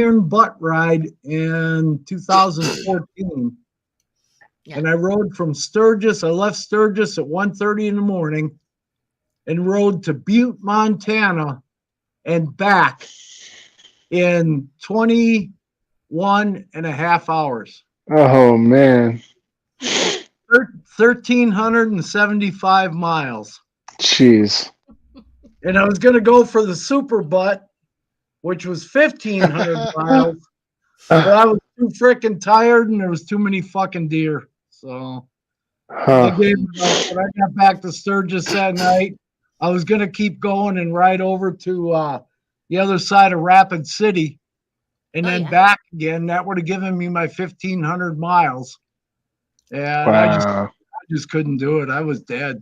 iron butt ride in 2014. Yeah. And I rode from Sturgis. I left Sturgis at 1:30 in the morning and rode to Butte, Montana and back in 21 and a half hours. Oh man. 1,375 miles. Jeez. And I was going to go for the super butt, which was 1,500 miles. But I was too freaking tired and there was too many fucking deer. So I gave it up. When I got back to Sturgis that night, I was going to keep going and ride over to the other side of Rapid City and then back again. That would have given me my 1,500 miles. And I just couldn't do it. I was dead.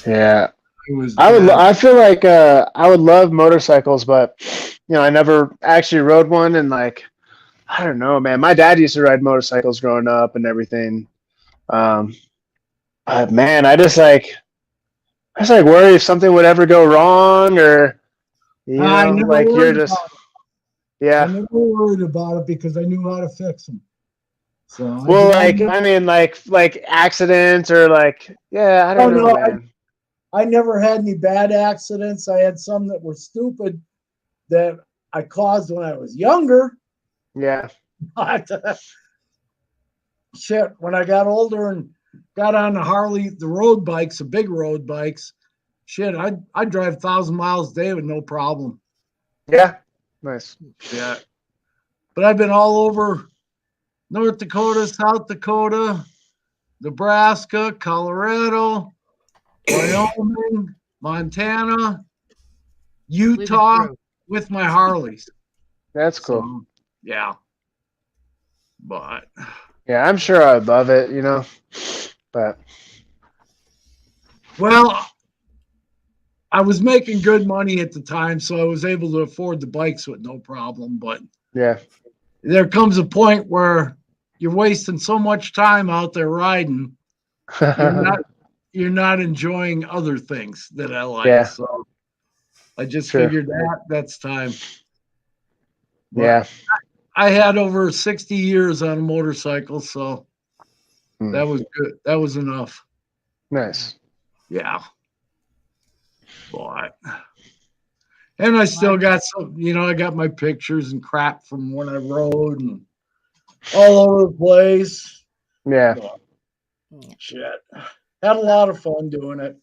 Yeah. It was I would. dead. I feel like I would love motorcycles, but I never actually rode one, and like I don't know, man. My dad used to ride motorcycles growing up and everything. But man, I just worry if something would ever go wrong, or I never like you're worried just about it. yeah. I never worried about it because I knew how to fix them. So Well, like I mean, like accidents or like I don't know, man. I never had any bad accidents. I had some that were stupid that I caused when I was younger. Yeah. But shit, when I got older and got on the Harley, the road bikes, the big road bikes, shit, I'd drive 1,000 miles a day with no problem. Yeah. Nice. Yeah. But I've been all over North Dakota, South Dakota, Nebraska, Colorado, Wyoming, Montana, Utah with my Harleys. That's cool. So, yeah. But yeah, I'm sure I'd love it, but well, I was making good money at the time, so I was able to afford the bikes with no problem. But yeah, there comes a point where you're wasting so much time out there riding, you're not enjoying other things that I like. Yeah. So I just Sure. figured that's time. But yeah. I had over 60 years on a motorcycle, so that was good. That was enough. Nice. Yeah. But and I still got some, I got my pictures and crap from when I rode and all over the place. Yeah. But, shit. Had a lot of fun doing it.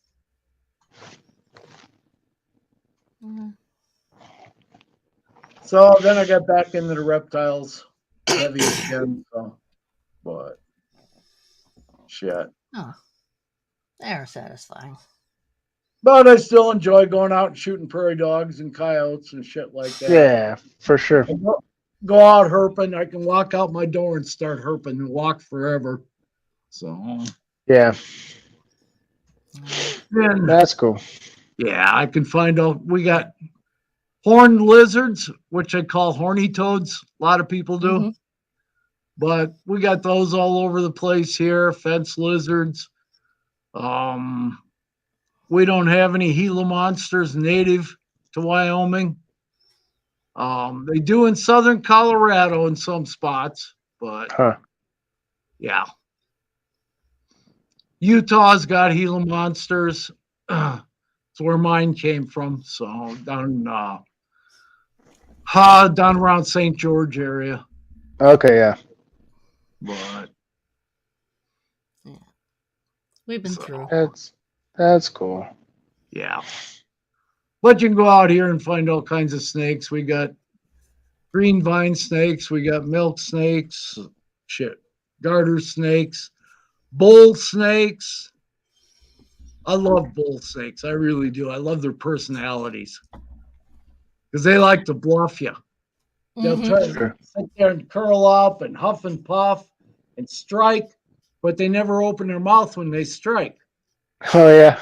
So then I got back into the reptiles heavy again. So, but shit. Oh, they're satisfying. But I still enjoy going out and shooting prairie dogs and coyotes and shit like that. Yeah, for sure. Go out herping. I can walk out my door and start herping and walk forever. So yeah, then, that's cool. Yeah, I can find out. We got horned lizards, which I call horny toads. A lot of people do. Mm-hmm. But we got those all over the place here. Fence lizards. We don't have any Gila monsters native to Wyoming. They do in southern Colorado in some spots, but yeah. Utah's got Gila monsters. It's where mine came from. So down Down around St. George area. Okay, yeah. But We've been So- through. That's cool. yeah. But you can go out here and find all kinds of snakes. We got green vine snakes, we got milk snakes, garter snakes, bull snakes. I love bull snakes. I really do. I love their personalities because they like to bluff you. They'll Mhm. try to Sure. sit there and curl up and huff and puff and strike, but they never open their mouth when they strike. Oh yeah.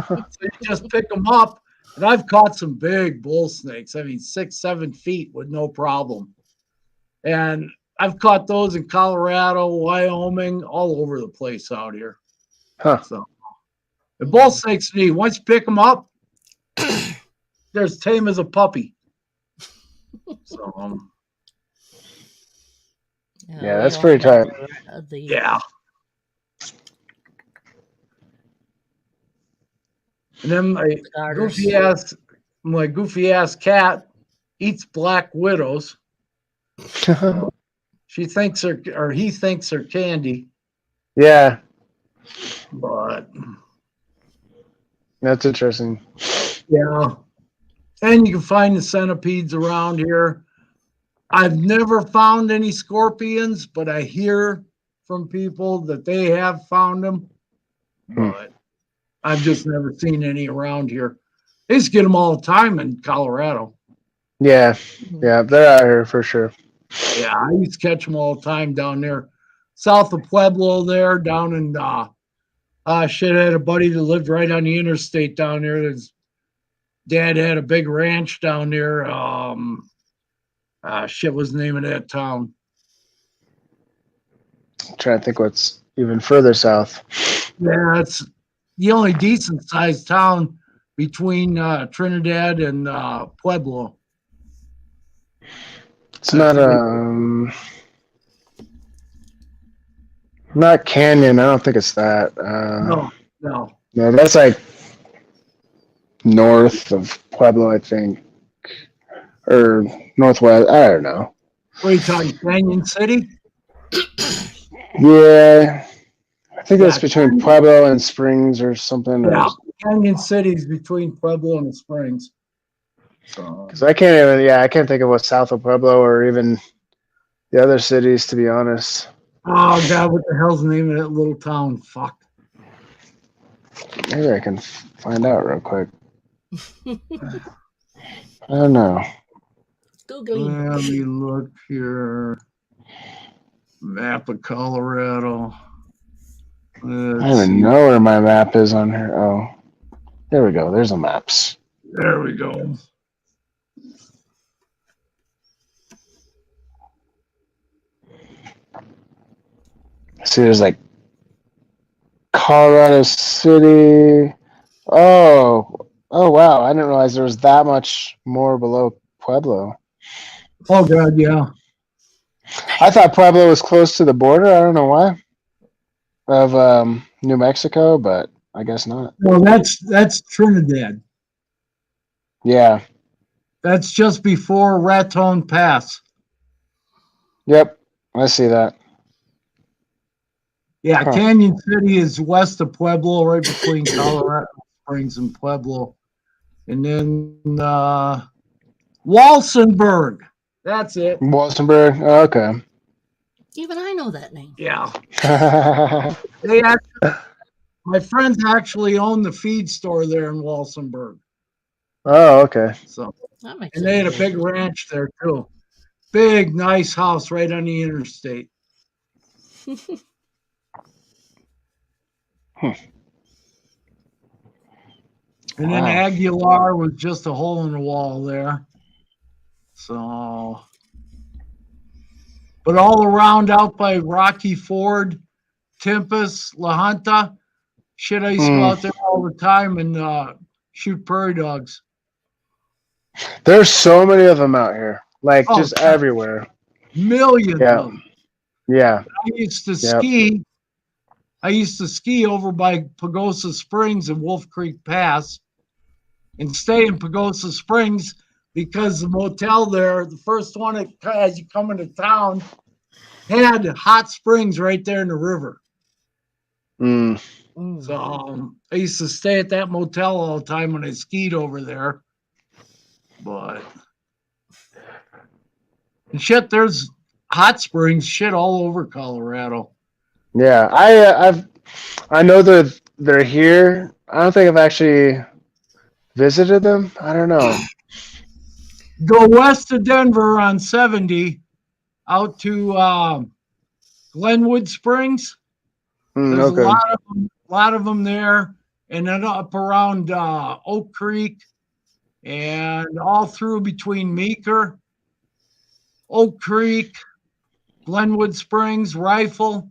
So you just pick them up. And I've caught some big bull snakes. I mean, 6, 7 feet with no problem. And I've caught those in Colorado, Wyoming, all over the place out here. Huh. So the bull snakes neat. Once you pick them up, they're as tame as a puppy. So Yeah, we that's all pretty have, tight. The yeah. And then garters. my goofy ass cat eats black widows. She thinks he thinks they're candy, Yeah, but that's interesting. yeah. And you can find the centipedes around here. I've never found any scorpions, but I hear from people that they have found them. But I've just never seen any around here. They used to get them all the time in Colorado. Yeah, yeah, they're out here for sure. Yeah, I used to catch them all the time down there, south of Pueblo. There, down in I had a buddy that lived right on the interstate down there. His dad had a big ranch down there. What was the name of that town? I'm trying to think what's even further south. Yeah, it's the only decent sized town between Trinidad and Pueblo. It's not not Canyon. I don't think it's that. No. No, that's like north of Pueblo, I think, or northwest. I don't know. What are you talking, Canyon City? Yeah, I think that's Yeah. between Pueblo and Springs or something. Yeah, Canyon City's between Pueblo and the Springs. So, Because I can't even. Yeah, I can't think of what's south of Pueblo or even the other cities, to be honest. oh God, what the hell's the name of that little town? Fuck. Maybe I can find out real quick. I don't know. Googling. Let me look here. Map of Colorado. I don't even know where my map is on here. Oh, there we go. There's the maps. There we go. See, there's like Colorado City. Oh, wow. I didn't realize there was that much more below Pueblo. Oh God, yeah. I thought Pueblo was close to the border. I don't know why. Of New Mexico, but I guess not. Well, that's Trinidad. Yeah. That's just before Raton Pass. Yep. I see that. Yeah, Huh. Canyon City is west of Pueblo, right between Colorado Springs and Pueblo. And then Walsenburg. That's it. Walsenburg. Oh, okay. Even I know that name. Yeah. My friends actually own the feed store there in Walsenburg. Oh, okay. So, That makes and they had a sense. big ranch there too. Big, nice house right on the interstate. And then Wow. Aguilar was just a hole in the wall there. So, but all around out by Rocky Ford, Tempest, La Junta, shit, I used to go out there all the time and shoot prairie dogs. There's so many of them out here. Like, Oh, just everywhere. Millions Yeah. of them. Yeah. I used to Yep. ski. I used to ski over by Pagosa Springs and Wolf Creek Pass and stay in Pagosa Springs because the motel there, the first one as you come into town, had hot springs right there in the river. Mm. So I used to stay at that motel all the time when I skied over there. But and shit, there's hot springs shit all over Colorado. Yeah, I know they're here. I don't think I've actually visited them. I don't know. Go west of Denver on 70 out to Glenwood Springs. There's Okay. a lot of them there, and then up around Oak Creek, and all through between Meeker, Oak Creek, Glenwood Springs, Rifle,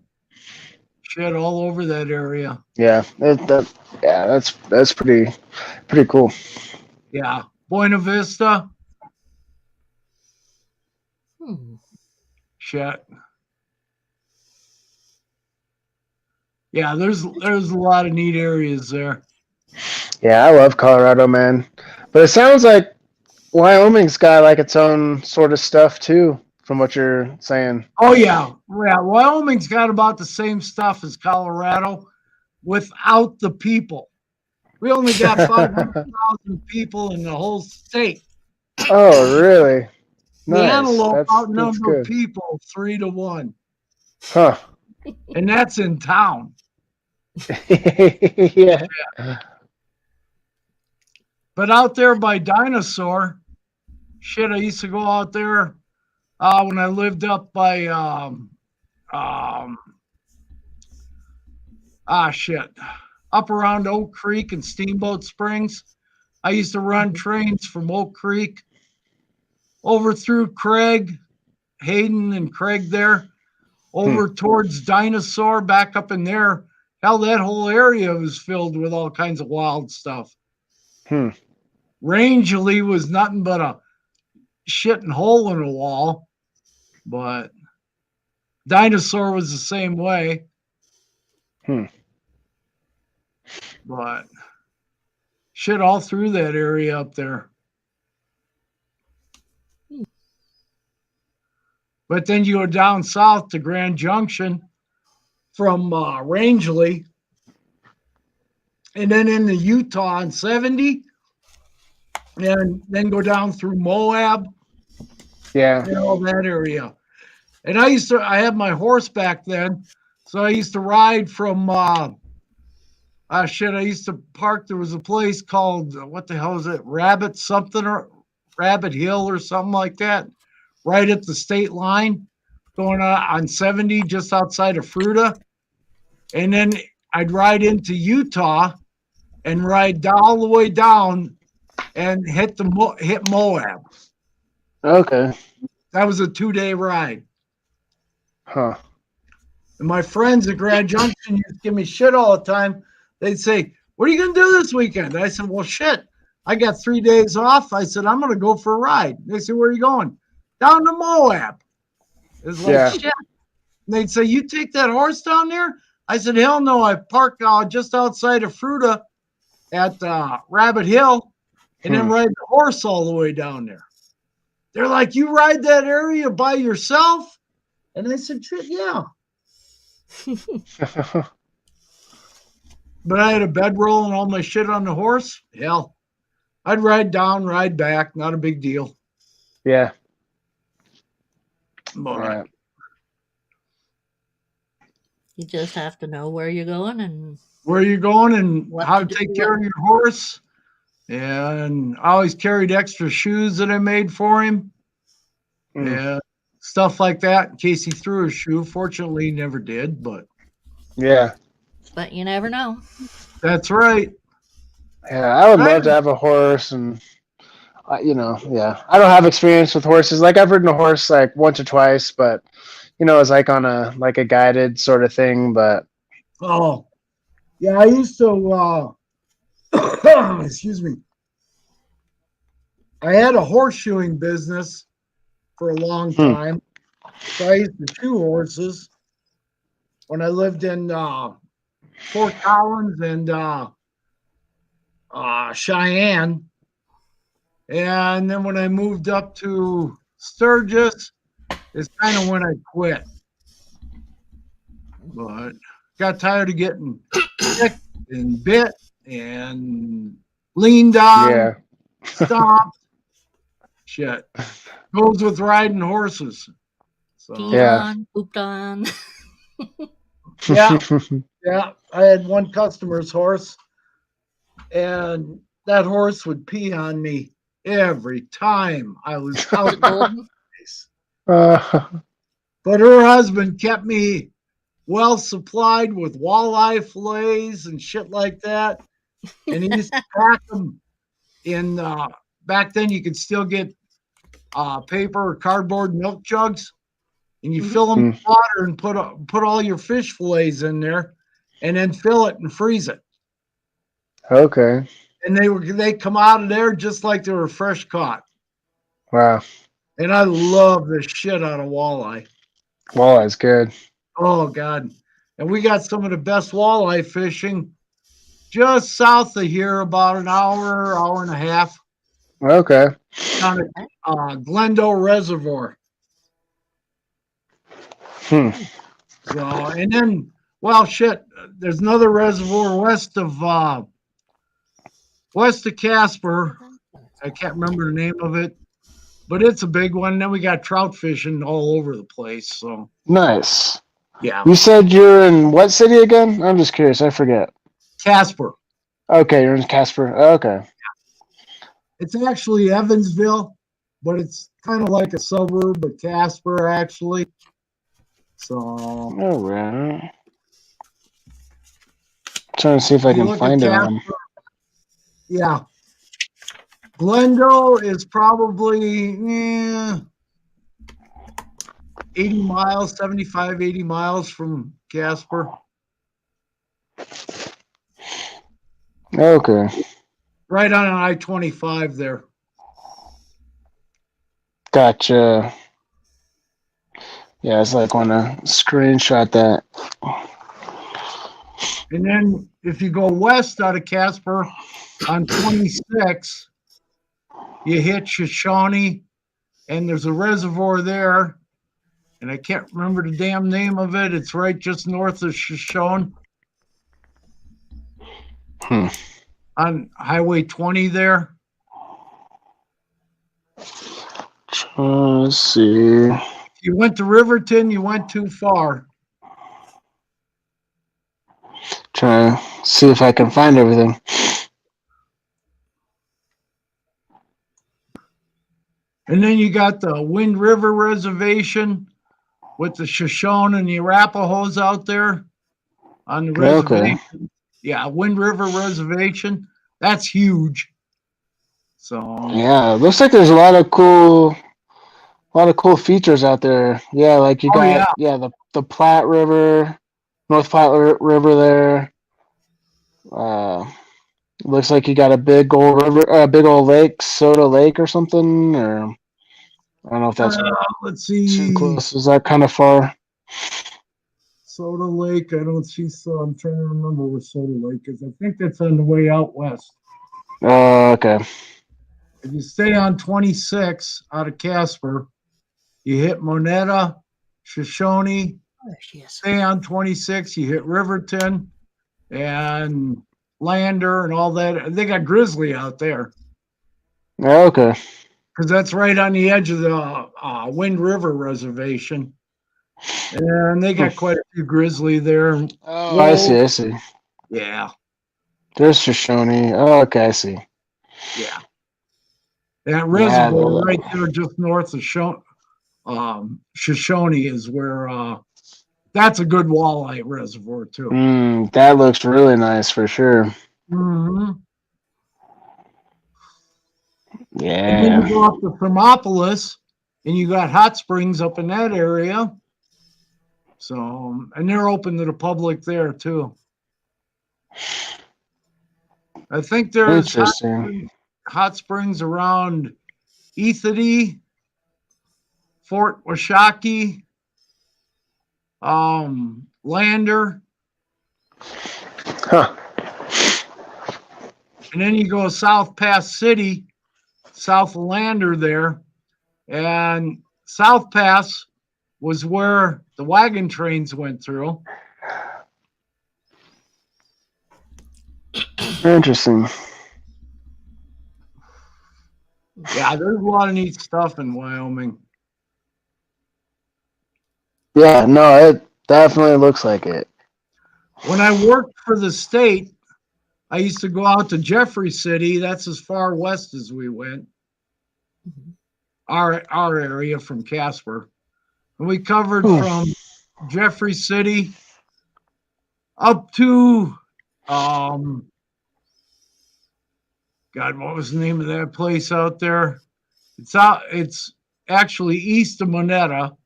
shit all over that area. Yeah, that's pretty cool. Yeah, Buena Vista, shit. Yeah, there's a lot of neat areas there. Yeah, I love Colorado, man. But it sounds like Wyoming's got like its own sort of stuff too, from what you're saying. Oh yeah. Wyoming's got about the same stuff as Colorado, without the people. We only got 500,000 people in the whole state. Oh, really? The Nice. Antelope That's outnumber good. people 3-1, Huh. and that's in town. Yeah. But out there by Dinosaur, shit, I used to go out there when I lived up by up around Oak Creek and Steamboat Springs. I used to run trains from Oak Creek over through Craig, Hayden and Craig there, over towards Dinosaur, back up in there. Hell, that whole area was filled with all kinds of wild stuff. Rangeley was nothing but a shitting hole in a wall, but Dinosaur was the same way. But shit all through that area up there. But then you go down south to Grand Junction from Rangeley, and then into Utah on 70, and then go down through Moab. Yeah. And all that area. And I had my horse back then, so I used to ride from I used to park. There was a place called what the hell is it? Rabbit something or Rabbit Hill or something like that, right at the state line, going on 70 just outside of Fruita. And then I'd ride into Utah and ride all the way down and hit Moab. Okay. That was a 2-day ride. Huh. And my friends at Grand Junction used to give me shit all the time. They'd say, "What are you going to do this weekend?" I said, "Well, shit, I got 3 days off." I said, "I'm going to go for a ride." They said, "Where are you going?" "Down to Moab." It's like, shit. And they'd say, "You take that horse down there?" I said, "Hell no. I park just outside of Fruita at Rabbit Hill and then ride the horse all the way down there." They're like, "You ride that area by yourself?" And I said, "Shit, yeah." But I had a bedroll and all my shit on the horse. Hell, I'd ride down, ride back. Not a big deal. Yeah. But You just have to know where you're going and where you're going and what how to to do take care of your horse. And I always carried extra shoes that I made for him. Yeah, stuff like that in case he threw a shoe. Fortunately, he never did, but Yeah. But you never know. that's right. Yeah, I would love to have a horse, and yeah. I don't have experience with horses. Like I've ridden a horse like once or twice, but it's like on a guided sort of thing. But Oh, yeah, I used to. Excuse me. I had a horseshoeing business for a long time. So I used to shoe horses when I lived in Fort Collins and Cheyenne. And then when I moved up to Sturgis, it's kind of when I quit. But got tired of getting kicked and bit and leaned on, Yeah. stomped. Shit. Goes with riding horses. So, Peed Yeah. on, pooped on. yeah, yeah. I had one customer's horse, and that horse would pee on me every time I was Was out. it golden? But her husband kept me well supplied with walleye fillets and shit like that. And he used to pack them in, back then you could still get paper or cardboard milk jugs. And you fill them with water and put all your fish fillets in there and then fill it and freeze it. Okay. And they come out of there just like they were fresh caught. Wow. And I love the shit out of walleye. Walleye's good. Oh God. And we got some of the best walleye fishing just south of here, about an hour and a half, Okay. down at Glendale Reservoir. Hmm. So, and then, well, shit, there's another reservoir west of Casper. I can't remember the name of it, but it's a big one. Then we got trout fishing all over the place. So, Nice. yeah, You said you're in what city again? I'm just curious. I forget. Casper. Okay, you're in Casper. Okay. It's actually Evansville, but it's kind of like a suburb of Casper, actually. So, All right. Trying to see if I you can look at find it on. Casper, yeah. Glendale is probably 80 miles, 75, 80 miles from Casper. Okay. Right on I-25 there. Gotcha. Yeah, it's like want to screenshot that. And then if you go west out of Casper on 26, you hit Shoshone, and there's a reservoir there. And I can't remember the damn name of it. It's right just north of Shoshone. On Highway 20 there. Let's see. If you went to Riverton, you went too far. Trying to see if I can find everything. And then you got the Wind River Reservation with the Shoshone and the Arapahoes out there on the reservation. Okay. Yeah, Wind River Reservation. That's huge. So Yeah, it looks like there's a lot of cool features out there. Yeah, like you got the Platte River, North Platte River there. Looks like you got a big old river, big old lake, Soda Lake or something, or I don't know if that's let's see. too close. Is that kind of far? Soda Lake. I don't see. So I'm trying to remember where Soda Lake is. I think that's on the way out west. Okay. If you stay on 26 out of Casper, you hit Monetta, Shoshone. There she is. Stay on 26, you hit Riverton and Lander and all that. They got Grizzly out there Okay. because that's right on the edge of the Wind River Reservation. And they got quite a few grizzly there. Oh, I see. Yeah, There's Shoshone. Oh, okay, I see. yeah. That reservoir right there just north of Shoshone is where that's a good walleye reservoir too. That looks really nice for sure. Mm-hmm. Yeah. And then you go up to Thermopolis, and you got hot springs up in that area. So, and they're open to the public there too. I think there's hot springs around Ethity, Fort Washakie, Lander. Huh. And then you go south past City, south of Lander there, and South Pass was where the wagon trains went through. Interesting. Yeah, there's a lot of neat stuff in Wyoming. Yeah, no, it definitely looks like it. When I worked for the state, I used to go out to Jeffrey City. That's as far west as we went. Our area from Casper. And we covered from Jeffrey City up to God, what was the name of that place out there? It's actually east of Moneta.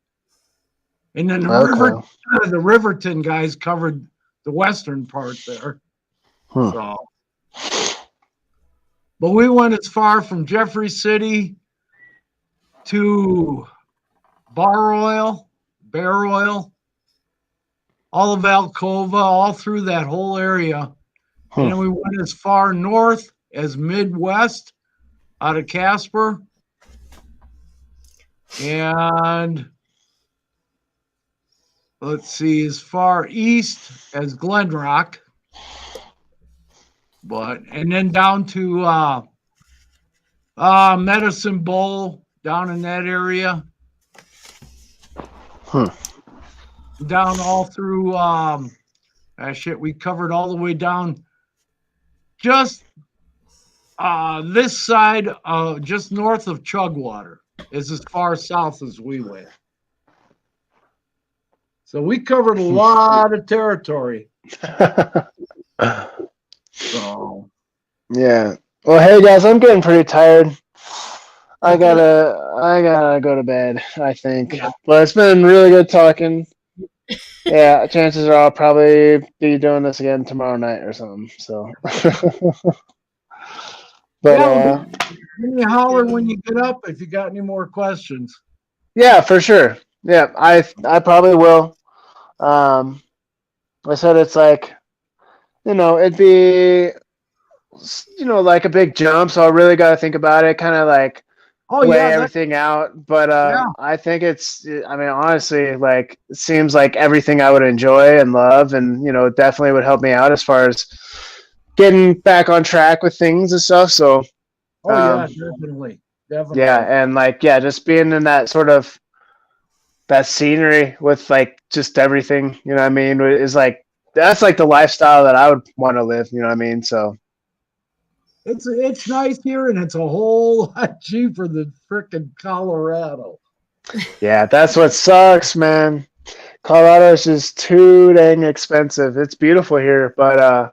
And then the Riverton guys covered the western part there. So, but we went as far from Jeffrey City to Bear Oil, all of Alcova, all through that whole area. And then we went as far north as Midwest out of Casper. And let's see, as far east as Glen Rock. And then down to Medicine Bowl, down in that area. Down all through we covered all the way down just this side, just north of Chugwater is as far south as we went. So we covered a lot of territory. So yeah. Well, hey guys, I'm getting pretty tired. I gotta go to bed, I think. Yeah. But it's been really good talking. Yeah, chances are I'll probably be doing this again tomorrow night or something. So but give me a holler when you get up if you got any more questions. yeah, for sure. Yeah, I probably will. I said it's like, it'd be, like a big jump. So I really got to think about it, kind of like weigh everything out. But I think honestly, like it seems like everything I would enjoy and love, and definitely would help me out as far as getting back on track with things and stuff. So, definitely. Yeah, and just being in that sort of that scenery with like just everything, is like that's like the lifestyle that I would want to live. You know what I mean? So. It's nice here, and it's a whole lot cheaper than frickin' Colorado. Yeah, that's what sucks, man. Colorado is just too dang expensive. It's beautiful here, but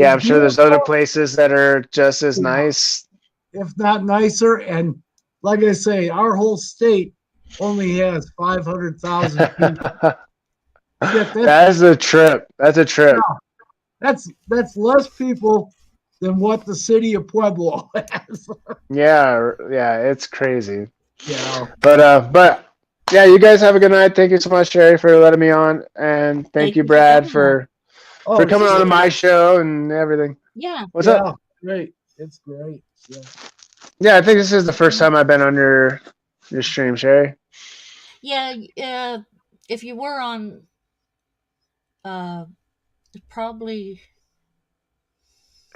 I'm sure there's other places that are just as nice, if not nicer. And like I say, our whole state only has 500,000 people. That's a trip. That's a trip. Yeah, that's less people than what the city of Pueblo has. Yeah, it's crazy. Yeah. But yeah, you guys have a good night. Thank you so much, Sherry, for letting me on, and thank you, Brad, for coming on to my show and everything. Yeah. What's up? Great. It's great. Yeah. Yeah, I think this is the first time I've been on your stream, Sherry. Yeah. If you were on, probably.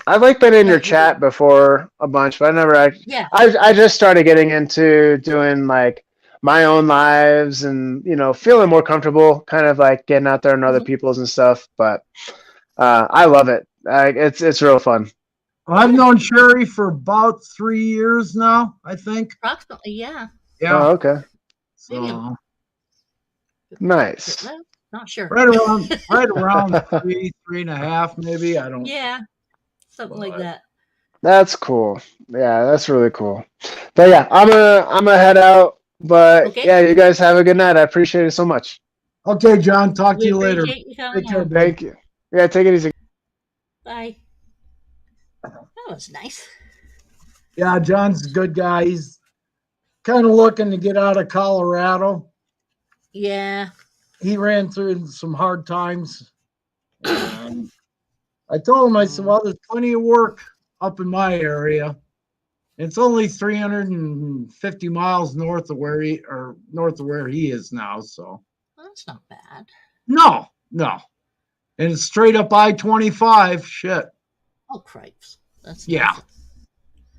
I've been in your chat before a bunch, but I never I just started getting into doing like my own lives and feeling more comfortable, kind of like getting out there and other people's and stuff. But I love it. It's real fun. Well, I've known Sherry for about 3 years now, I think. Approximately, yeah. Yeah. Oh, okay. So nice. Not sure. Right around 3.5, maybe. I don't. Yeah. Something like that. That's cool. Yeah, that's really cool. But yeah, I'm gonna head out. But yeah, you guys have a good night. I appreciate it so much. Okay, John. Talk to you later. Take care. Thank you. Yeah, take it easy. Bye. That was nice. Yeah, John's a good guy. He's kind of looking to get out of Colorado. Yeah. He ran through some hard times. I told him, I said, well, there's plenty of work up in my area. It's only 350 miles north of where he is now. So That's not bad. no. And it's straight up I-25. Shit. Oh, cripes. That's Yeah. nothing.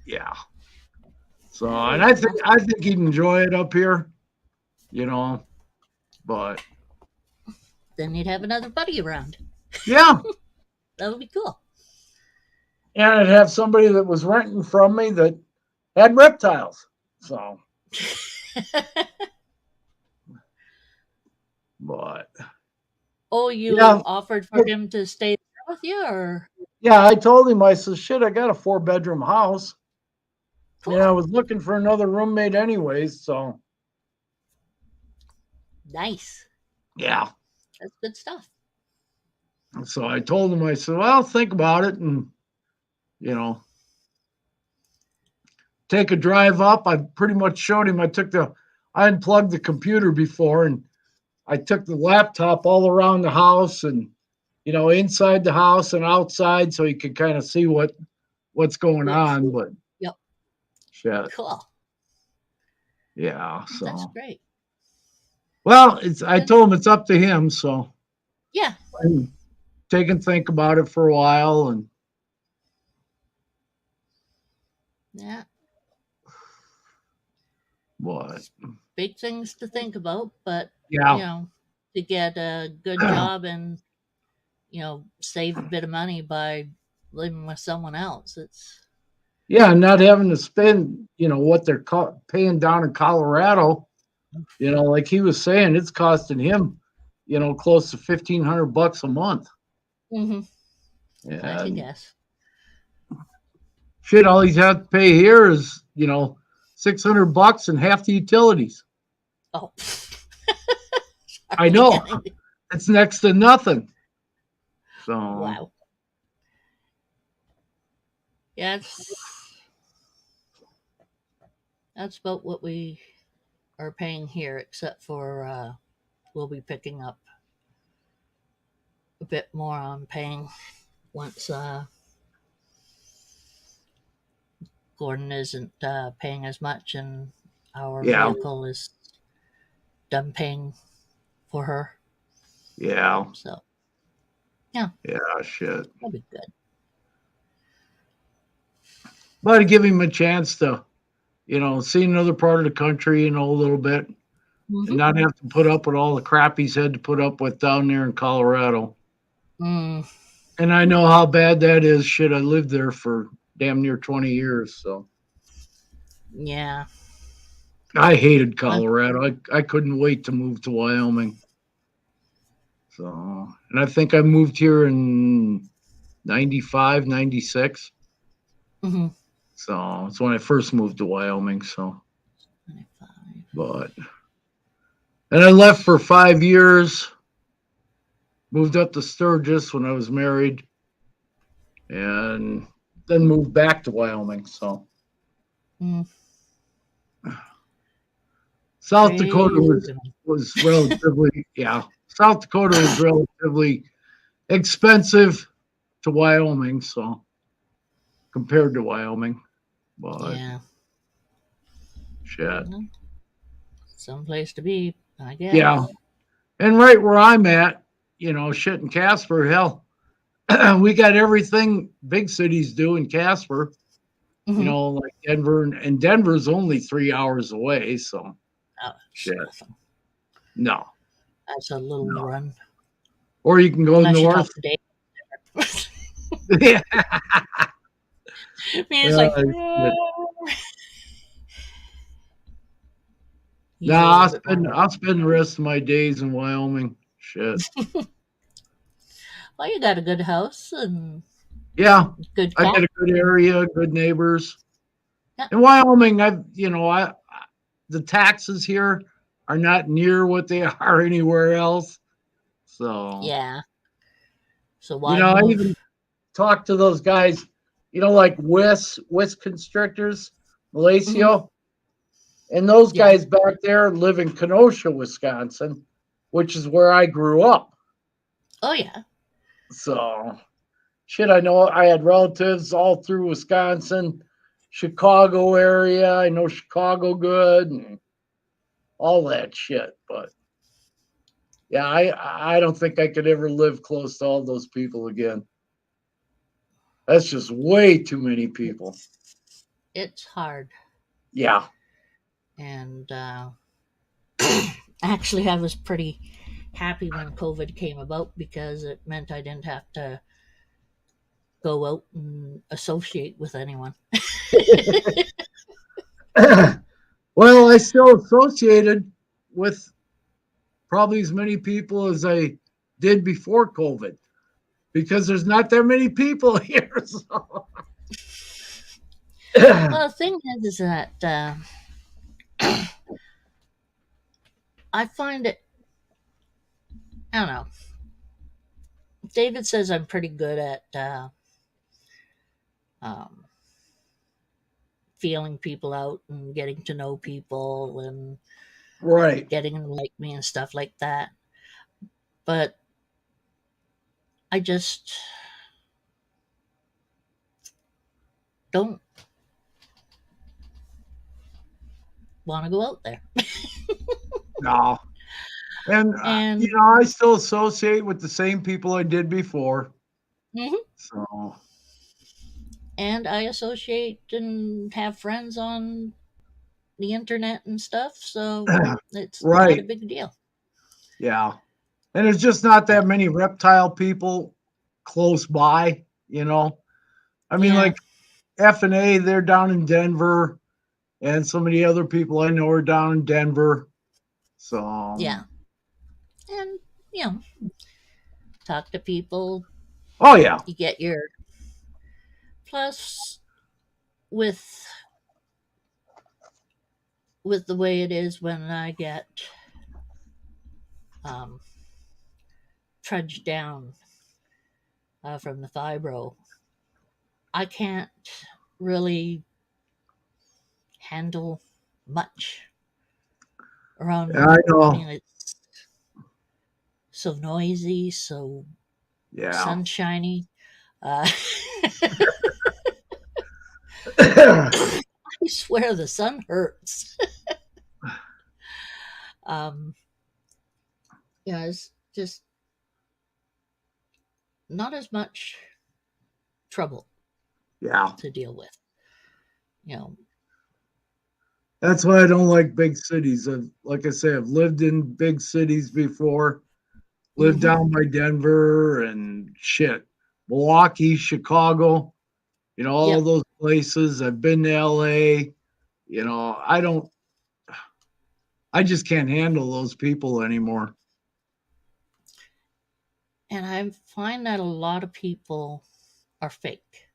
Yeah. So, and I think he'd enjoy it up here, but Then you'd have another buddy around. yeah. That would be cool. And I'd have somebody that was renting from me that had reptiles. So, but Oh, you Yeah. offered for him to stay there with you, or yeah, I told him, I said, shit, I got a 4-bedroom house. cool. Yeah, I was looking for another roommate anyways. So, Nice. yeah. That's good stuff. So I told him, I said, well, think about it and, take a drive up. I pretty much showed him. I unplugged the computer before and I took the laptop all around the house and, inside the house and outside so he could kind of see what's going on. But Yep. shit. Cool. Yeah. So, That's great. well, I told him it's up to him. So Yeah. I take and think about it for a while and, Yeah. what? Big things to think about, but Yeah. to get a good job and save a bit of money by living with someone else. It's Yeah, not having to spend, what they're paying down in Colorado. Like he was saying, it's costing him, close to $1,500 a month. I can And guess. shit, all he's had to pay here is, $600 and half the utilities. Oh. I know. It's next to nothing. So Wow. Yeah, that's about what we are paying here, except for we'll be picking up a bit more on paying once Gordon isn't paying as much and our Yeah. vehicle is done paying for her. yeah, So shit. that'll be good. But to give him a chance to, see another part of the country, a little bit. And not have to put up with all the crap he's had to put up with down there in Colorado. Mm, And I know how bad that is. Shit, I lived there for damn near 20 years. So yeah. I hated Colorado. I couldn't wait to move to Wyoming. So, and I think I moved here in 95, 96. Mm-hmm. So it's when I first moved to Wyoming. So, 25. but, and I left for 5 years. Moved up to Sturgis when I was married, and then moved back to Wyoming. So, South Dakota was relatively, South Dakota was relatively expensive to Wyoming. So, compared to Wyoming, but Yeah. shit, Someplace to be, I guess. yeah. And right where I'm at, shit in Casper, hell, we got everything big cities do in Casper, like Denver, and Denver's only 3 hours away. So, Oh, shit. nothing. No. That's a little run. Or you can go Unless you north. talk to Dave. Yeah. I mean, it's like, he's a Nah, little bit more- I'll spend the rest of my days in Wyoming. Shit. Well, you got a good house and Yeah. good I cat. got a good area, good neighbors. Yeah. In Wyoming, the taxes here are not near what they are anywhere else. So, Yeah. So why I move? even talked to those guys, like Wiss Constrictors, Malacio. And those Yeah. guys back there live in Kenosha, Wisconsin, which is where I grew up. Oh yeah. So, shit, I know I had relatives all through Wisconsin. Chicago area. I know Chicago good and all that shit. But yeah, I don't think I could ever live close to all those people again. That's just way too many people. It's hard. Yeah. And actually, I was pretty happy when COVID came about because it meant I didn't have to go out and associate with anyone. Well, I still associated with probably as many people as I did before COVID because there's not that many people here. So. Well, the thing is that I find it, I don't know. David says I'm pretty good at feeling people out and getting to know people and Right. getting them to like me and stuff like that. But I just don't want to go out there. No. And, And I still associate with the same people I did before. Mhm. So, and I associate and have friends on the internet and stuff, so it's not a right. big deal. Yeah. And there's just not that many reptile people close by, I mean, Yeah. like F&A, they're down in Denver, and some of the other people I know are down in Denver. So, Yeah. And, talk to people. Oh, yeah. You get your. Plus, with the way it is when I get trudged down from the fibro, I can't really handle much around me. I know. I mean, it's so noisy, so sunshiny. I swear the sun hurts. It's just not as much trouble to deal with. That's why I don't like big cities. Like I say, I've lived in big cities before. Lived down by Denver and Milwaukee, Chicago, all those places. I've been to LA. I just can't handle those people anymore. And I find that a lot of people are fake.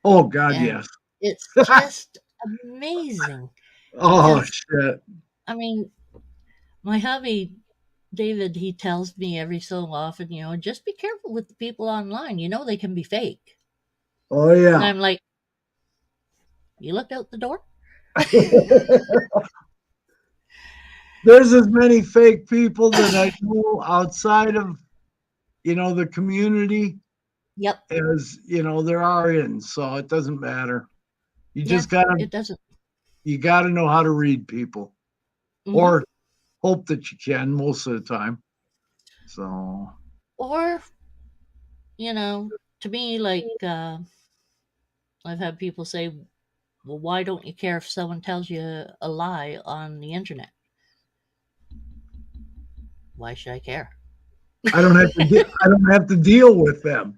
Oh, God, And yes. It's just amazing. Oh, Because, shit. I mean, my hubby, David, he tells me every so often, just be careful with the people online. They can be fake. Oh, And yeah. I'm like, you looked out the door? There's as many fake people that I know outside of, the community. Yep. As, there are in. So it doesn't matter. You just it doesn't. You got to know how to read people. Or hope that you can most of the time. So. Or, to me, like, I've had people say, well, why don't you care if someone tells you a lie on the internet? Why should I care? I don't have to deal with them.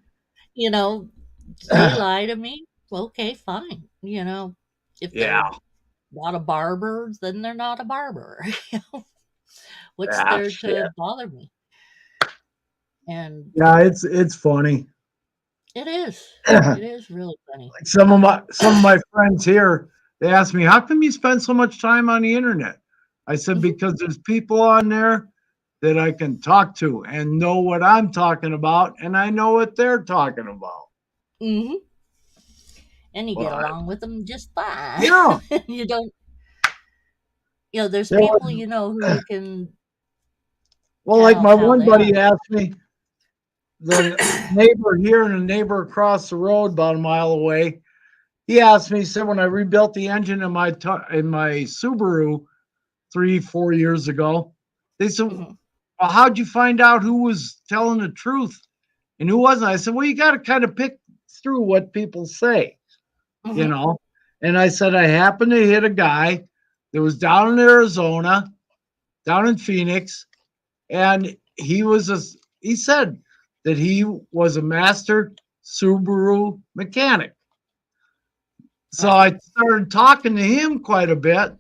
They lie to me. Okay, fine. If they're not a barber, then they're not a barber. What's there to bother me? And it's funny. It is. It is really funny. Like some of my friends here, they ask me, how come you spend so much time on the internet? I said, because there's people on there that I can talk to and know what I'm talking about, and I know what they're talking about. Mm-hmm. And you get along with them just fine. Yeah. You don't. There's people who you can. Well, like my one buddy asked me, the neighbor here and a neighbor across the road about a mile away, he asked me, he said, when I rebuilt the engine in my Subaru 3-4 years ago, they said, Mhm. well, how'd you find out who was telling the truth and who wasn't? I said, well, you got to kind of pick through what people say, you Mhm. know? And I said, I happened to hit a guy that was down in Arizona, down in Phoenix, and he said that he was a master Subaru mechanic. So Right. I started talking to him quite a bit,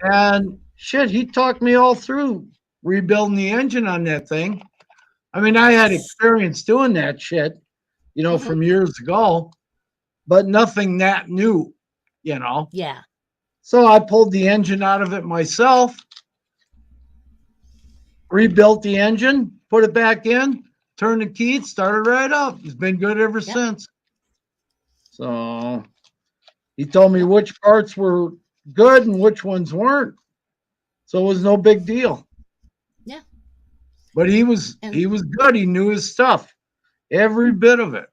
and shit, he talked me all through rebuilding the engine on that thing. I mean, I had Nice. experience doing that shit, Mhm. from years ago, but nothing that new. Yeah. So I pulled the engine out of it myself, rebuilt the engine, put it back in, turned the key, it started right up. It's been good ever Yep. since. So he told me Yep. which parts were good and which ones weren't. So it was no big deal. Yeah. But he was And good. He knew his stuff, every bit of it.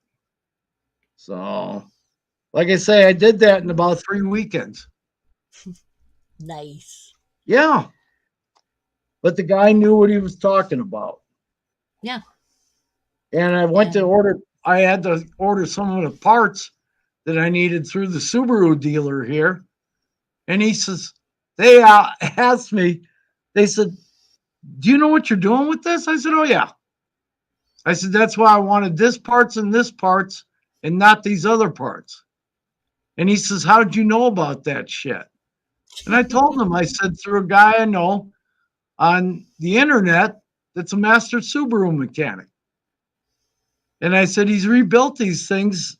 So, like I say, I did that in about 3 weekends. nice. Yeah, but the guy knew what he was talking about. Yeah. And And I had to order some of the parts that I needed through the Subaru dealer here. And he says, they asked me, they said, do you know what you're doing with this? I said, oh, yeah. I said, that's why I wanted this parts and not these other parts. And he says, how'd you know about that shit? And I told him, I said, through a guy I know on the internet that's a master Subaru mechanic. And I said, he's rebuilt these things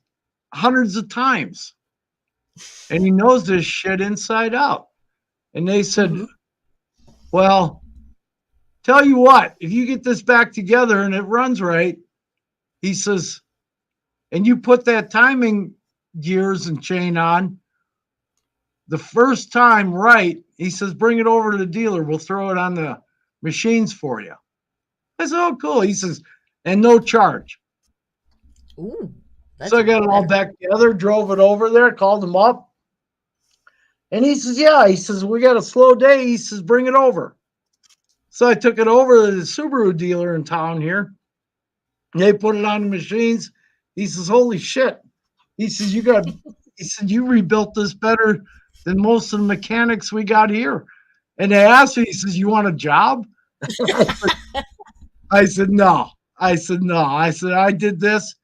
hundreds of times and he knows this shit inside out. And they said, Mhm. well, tell you what, if you get this back together and it runs right, he says, and you put that timing gears and chain on the first time right, he says, bring it over to the dealer. We'll throw it on the machines for you. I said, oh, cool. He says, and no charge. Ooh, So that's I got even it all better. back together, drove it over there, called him up. And he says, yeah. He says, we got a slow day. He says, bring it over. So I took it over to the Subaru dealer in town here. They put it on the machines. He says, holy shit. He says, he said, you rebuilt this better than most of the mechanics we got here. And they asked me, he says, you want a job? I said, no. I said, no. I said, I did this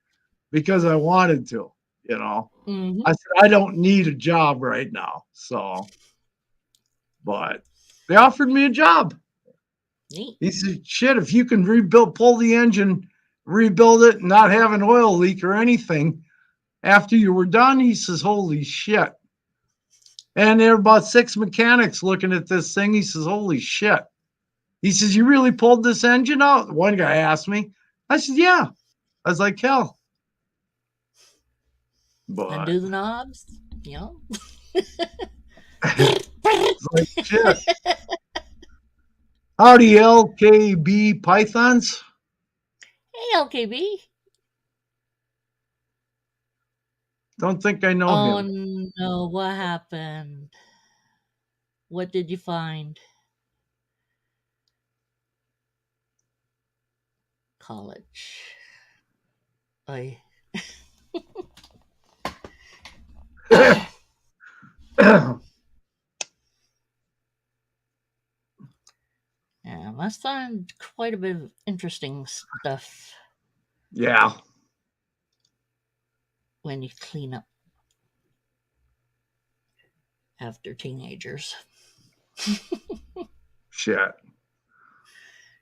because I wanted to. Mhm. I said, I don't need a job right now. So, but they offered me a job. Neat. He said, shit, if you can pull the engine, rebuild it, and not have an oil leak or anything after you were done, he says, holy shit. And there were about 6 mechanics looking at this thing. He says, holy shit. He says, you really pulled this engine out? One guy asked me. I said, yeah. I was like, hell. But Undo the knobs. You know. it's like, shit. Howdy, LKB Pythons. Hey, LKB. Don't think I know Oh him. no, what happened? What did you find? College. I. Yeah, must find quite a bit of interesting stuff Yeah. when you clean up after teenagers. Shit.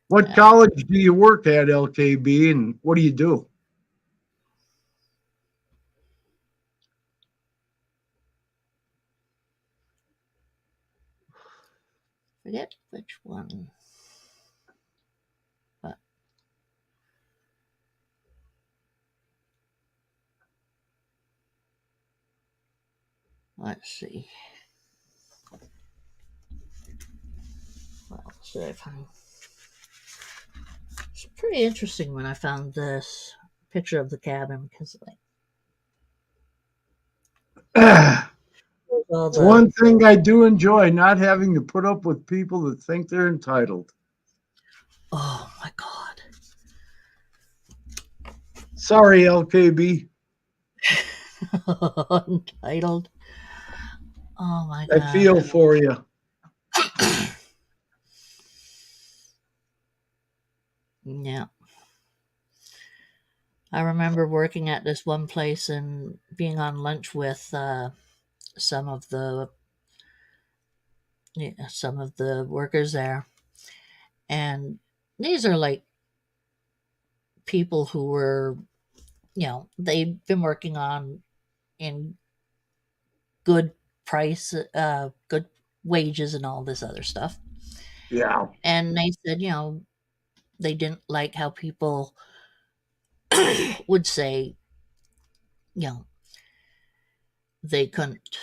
What Yeah. college do you work at, LKB, and what do you do? Forget which one. But let's see. What else did I find? It's pretty interesting when I found this picture of the cabin because, like, All It's the, one thing I do enjoy, not having to put up with people that think they're entitled. Oh my God. Sorry, LKB. Entitled. Oh my I God. feel for you. Yeah. I remember working at this one place and being on lunch with some of the workers there, and these are like people who were, they've been working on in good price, good wages, and all this other stuff. Yeah. And they said, they didn't like how people would say, you know, they couldn't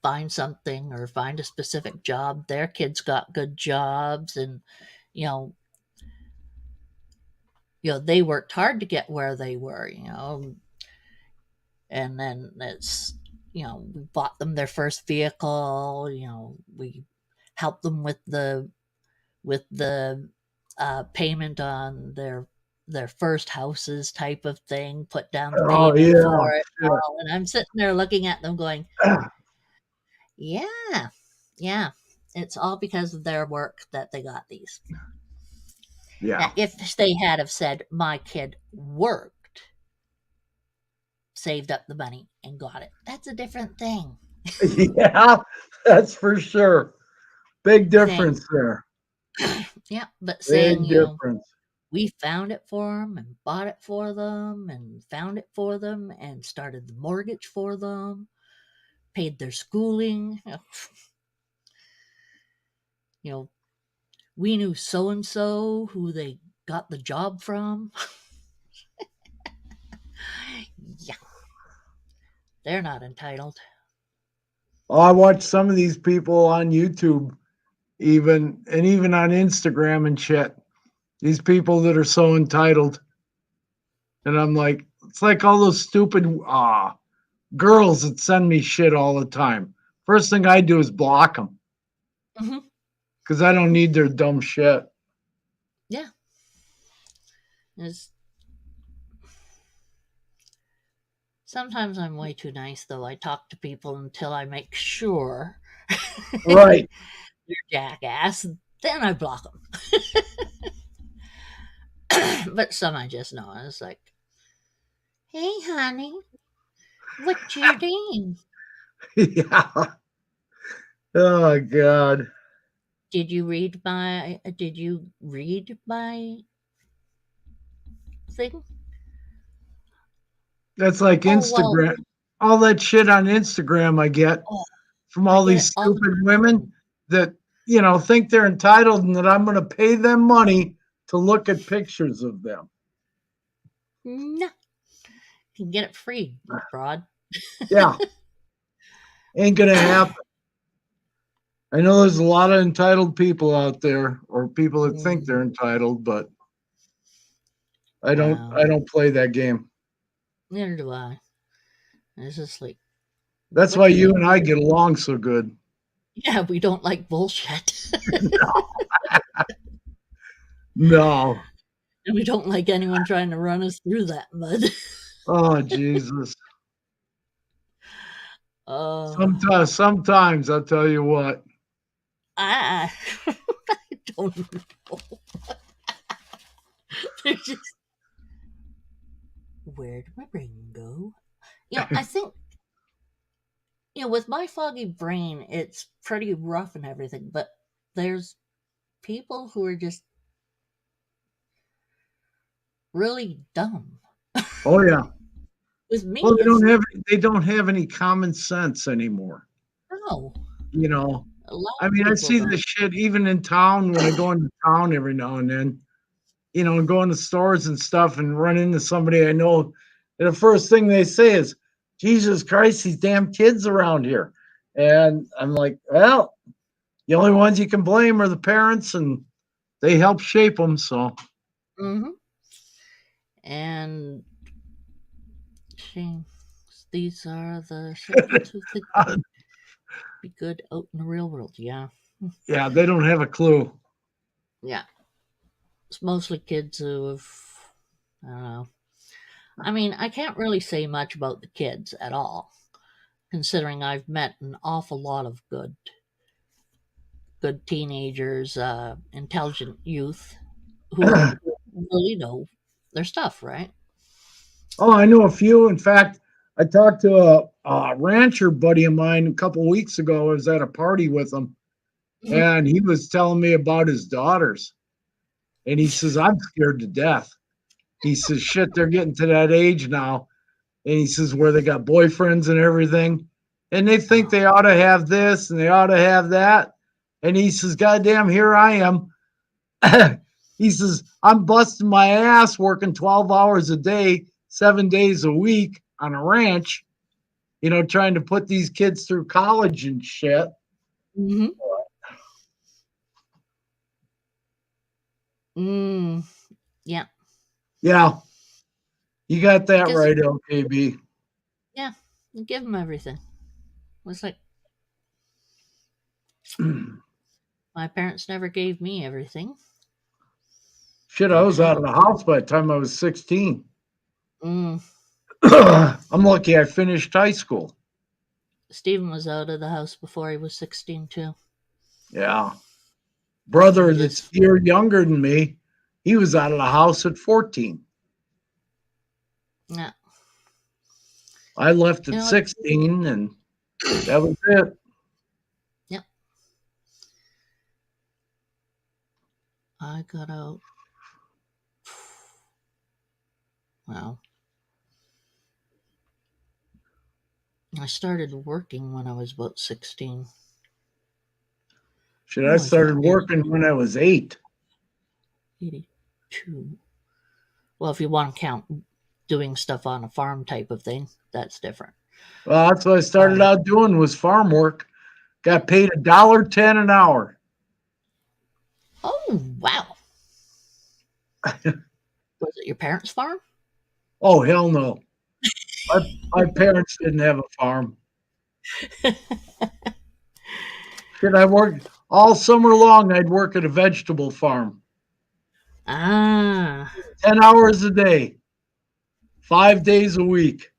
find something or find a specific job. Their kids got good jobs, and you know, they worked hard to get where they were. And then we bought them their first vehicle. We helped them with the payment on their first houses type of thing, put down the Oh, payment yeah. for it. Shit. And I'm sitting there looking at them going, yeah, yeah. It's all because of their work that they got these. Yeah. Now, if they had have said, my kid worked, saved up the money, and got it, that's a different thing. Yeah, that's for sure. Big difference there. Yeah, but Big saying, difference. we found it for them and bought it for them and found it for them and started the mortgage for them, paid their schooling. We knew so and so who they got the job from. Yeah, they're not entitled. Oh, I watch some of these people on YouTube, even on Instagram and shit. These people that are so entitled, and I'm like, it's like all those stupid girls that send me shit all the time. First thing I do is block them because I don't need their dumb shit. Yeah. Sometimes I'm way too nice, though. I talk to people until I make sure Right. you're jackass. Then I block them. But some I just know. It's like, hey, honey, what you doing? Yeah. Oh God. Did you read my thing? That's like Oh, Instagram. All that shit on Instagram I get from all I get these it all the stupid women that, think they're entitled and that I'm going to pay them money to look at pictures of them. No. You can get it free, you fraud. Yeah. Ain't going to happen. I know there's a lot of entitled people out there, or people that think they're entitled, but I don't play that game. Neither do I. It's just like, That's why you and I get along so good. yeah, we don't like bullshit. No. And we don't like anyone trying to run us through that mud. Oh, Jesus. Sometimes I'll tell you what. I don't know. They're just, where did my brain go? I think, with my foggy brain, it's pretty rough and everything, but there's people who are just really dumb. Oh yeah. With me, well, they don't have any common sense anymore. No. I mean, I see this shit even in town when I go into town every now and then, and go into stores and stuff and run into somebody I know. And the first thing they say is, Jesus Christ, these damn kids around here. And I'm like, well, the only ones you can blame are the parents, and they help shape them. So. Mm-hmm. And These are the simpletons who think they'd be good out in the real world. Yeah. Yeah, they don't have a clue. Yeah. It's mostly kids who have, I don't know. I mean, I can't really say much about the kids at all, considering I've met an awful lot of good teenagers, intelligent youth who really know their stuff, right? Oh, I know a few. In fact, I talked to a rancher buddy of mine a couple weeks ago. I was at a party with him, and he was telling me about his daughters. And he says, I'm scared to death. He says, shit, they're getting to that age now. And he says, where they got boyfriends and everything. And they think they ought to have this and they ought to have that. And he says, goddamn, here I am. He says, I'm busting my ass working 12 hours a day, 7 days a week on a ranch, you know, trying to put these kids through college and shit. Mm-hmm. Yeah. Yeah. You got that Because- right, LKB. Yeah. You give them everything. It's like, my parents never gave me everything. Shit, I was out of the house by the time I was 16. Mm. I'm lucky I finished high school. Stephen was out of the house before he was 16 too. Yeah. Brother Yes. that's a year younger than me, he was out of the house at 14. Yeah. I left at You know what? 16 and that was it. Yep. I got out. Well, I started working when I was about 16. Shit, Oh, I I started thought- working when I was 8. 82. Well, if you want to count doing stuff on a farm type of thing, that's different. Well, that's what I started out doing was farm work. Got paid $1.10 an hour. Oh, wow. Was it your parents' farm? Oh, hell no. My parents didn't have a farm. Shit, I worked all summer long. I'd work at a vegetable farm. Ah. 10 hours a day, 5 days a week.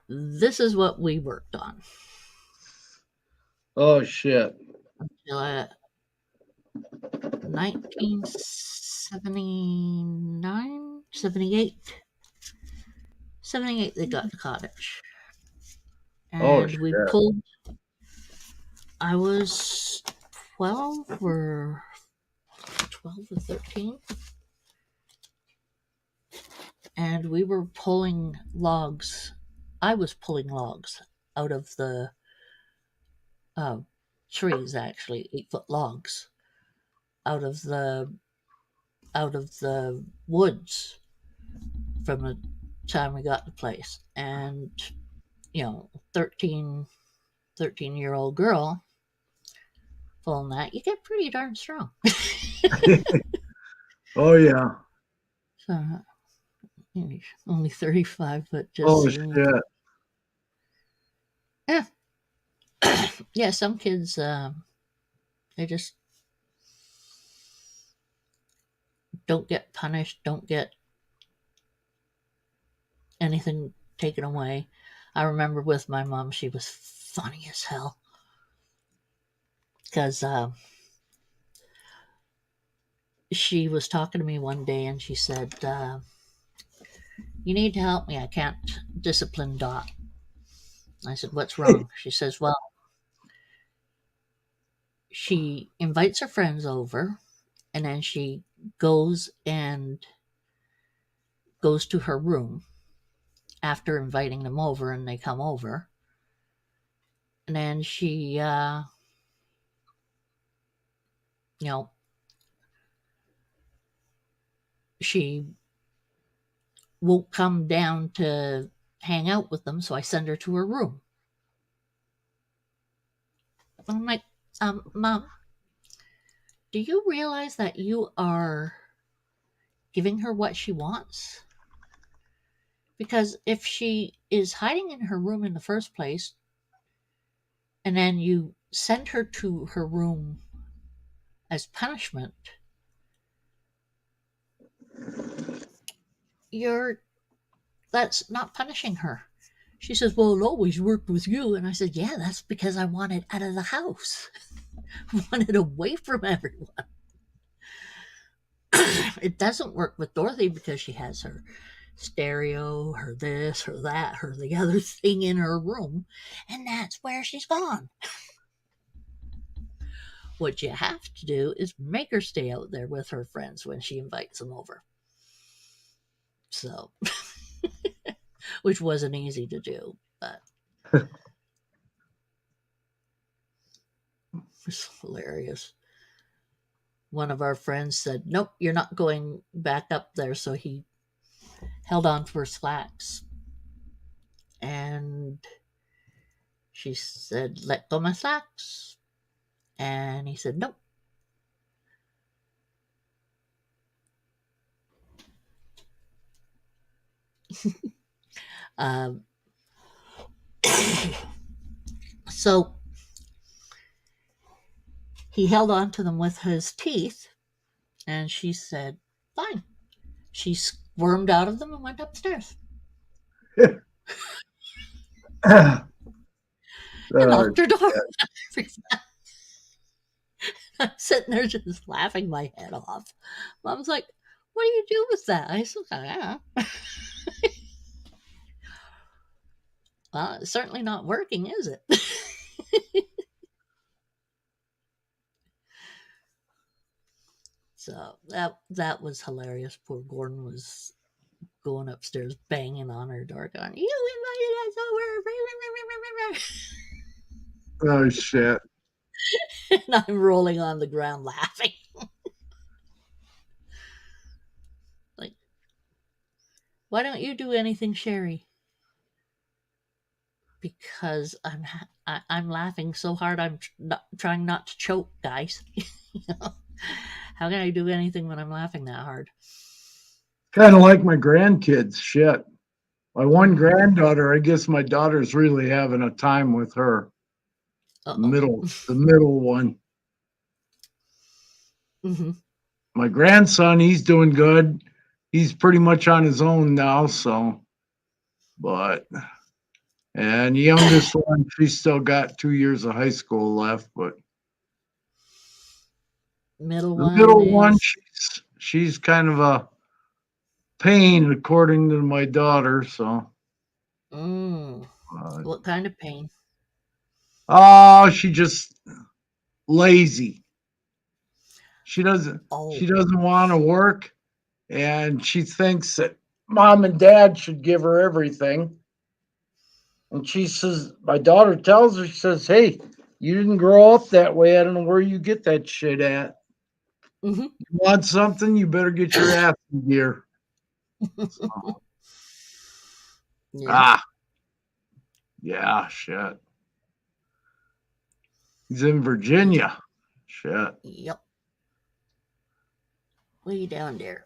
This is what we worked on. Oh, shit. Until 1979, 78. 78, they got the cottage. And Oh, we shit. pulled, I was 12 or 13. And we were pulling logs. I was pulling logs out of the trees, actually, 8-foot logs, out of the woods from the time we got the place. And, you know, 13-year-old girl pulling that, you get pretty darn strong. Oh, yeah. So, only 35, but just Oh, shit. yeah. Yeah, some kids, they just don't get punished, don't get anything taken away. I remember with my mom, she was funny as hell. Because she was talking to me one day and she said, you need to help me. I can't discipline Dot. I said, what's wrong? She says, well, she invites her friends over and then she goes to her room after inviting them over, and they come over. And then she, she won't come down to hang out with them, so I send her to her room. I'm like, Mom, do you realize that you are giving her what she wants? Because if she is hiding in her room in the first place, and then you send her to her room as punishment, that's not punishing her. She says, well, it always worked with you. And I said, yeah, that's because I wanted out of the house. I wanted away from everyone. It doesn't work with Dorothy because she has her stereo, her this, her that, her the other thing in her room, and that's where she's gone. What you have to do is make her stay out there with her friends when she invites them over. So, which wasn't easy to do, but it's hilarious. One of our friends said, nope, you're not going back up there. So he held on to her slacks. And she said, let go my slacks. And he said, nope. So he held on to them with his teeth, and she said, fine. She squirmed out of them and went upstairs. And locked her door. I'm sitting there just laughing my head off. Mom's like, what do you do with that? I said, yeah. Well, it's certainly not working, is it? So that was hilarious. Poor Gordon was going upstairs, banging on her door, going, you invited us over. Oh, shit. And I'm rolling on the ground laughing. Like, why don't you do anything, Sherry? Because I'm laughing so hard I'm trying not to choke, guys. You know? How can I do anything when I'm laughing that hard? Kind of like my grandkids. Shit. My one granddaughter, I guess my daughter's really having a time with her. The middle one. Mm-hmm. My grandson, he's doing good. He's pretty much on his own now, so. And the youngest one, she's still got 2 years of high school left, but middle one, she's kind of a pain, according to my daughter. So, what kind of pain? Oh, she just lazy. She doesn't want to work, and she thinks that mom and dad should give her everything. And she says, my daughter tells her, she says, hey, you didn't grow up that way. I don't know where you get that shit at. Mm-hmm. You want something, you better get your ass in gear. So. Yeah. Yeah, shit. He's in Virginia. Shit. Yep. Way down there.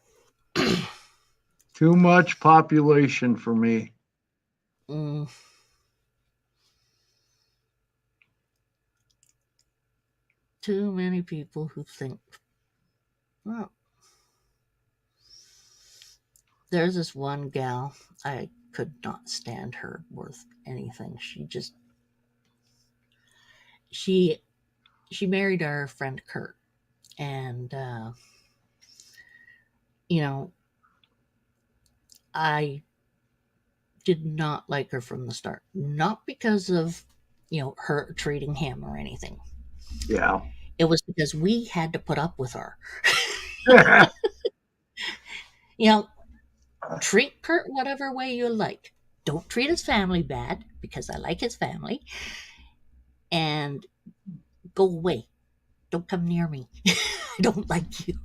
Too much population for me. Too many people who think, well, there's this one gal, I could not stand her worth anything. She married our friend Kurt, and I did not like her from the start. Not because of her treating him or anything. Yeah. It was because we had to put up with her. Treat Kurt whatever way you like. Don't treat his family bad, because I like his family. And go away. Don't come near me. I don't like you.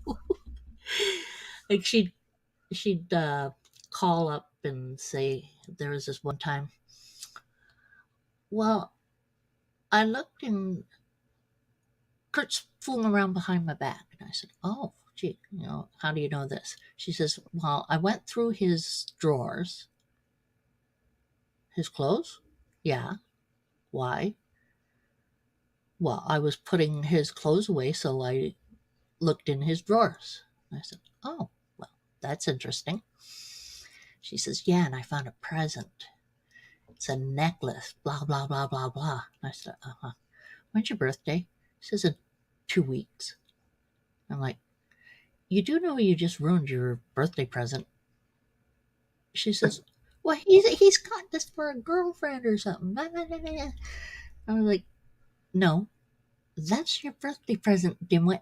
Like she'd call up and say, there was this one time, well, I looked and Kurt's fooling around behind my back. And I said, oh, gee, how do you know this? She says, well, I went through his drawers His clothes? Yeah. Why? Well, I was putting his clothes away, so I looked in his drawers. I said, oh, well, that's interesting. She says, yeah, and I found a present. It's a necklace, blah, blah, blah, blah, blah. I said, uh-huh. When's your birthday? She says, in 2 weeks. I'm like, you do know you just ruined your birthday present. She says, well, he's got this for a girlfriend or something. I was like, no, that's your birthday present, dimwit.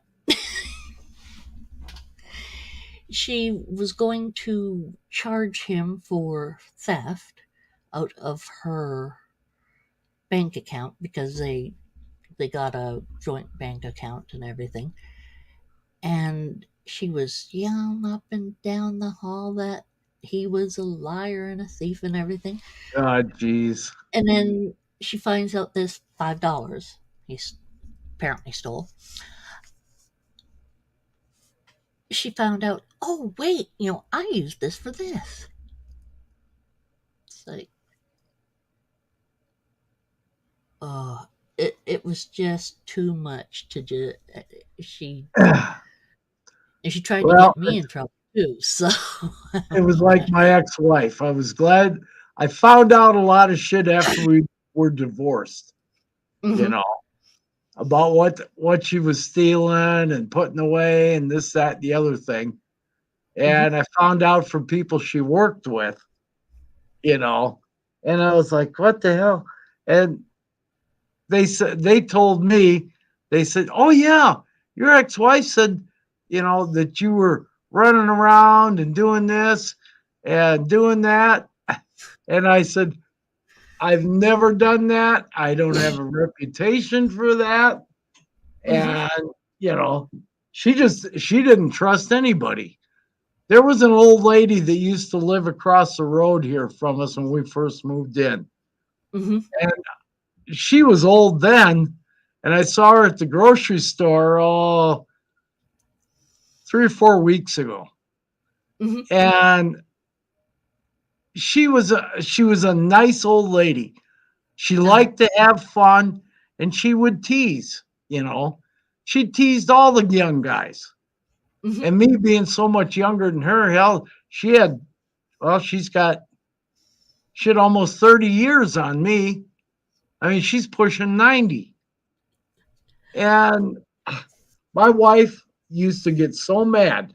She was going to charge him for theft out of her bank account because they got a joint bank account and everything. And she was yelling up and down the hall that he was a liar and a thief and everything. God, jeez. And then she finds out this $5 he apparently stole. She found out, oh, wait, I used this for this. It's like, it was just too much to just, she tried to Well, get me in trouble too, so. it was like my ex-wife. I was glad I found out a lot of shit after we were divorced, you know, about what she was stealing and putting away and this, that, the other thing. And I found out from people she worked with, and I was like, what the hell? And they told me, they said, oh yeah, your ex-wife said, that you were running around and doing this and doing that. And I said, I've never done that. I don't have a reputation for that. And, she didn't trust anybody. There was an old lady that used to live across the road here from us when we first moved in. And she was old then. And I saw her at the grocery store 3 or 4 weeks ago. And she was a nice old lady. She liked to have fun, and she would tease, She teased all the young guys. And me being so much younger than her, hell, she had almost 30 years on me. I mean, she's pushing 90. And my wife used to get so mad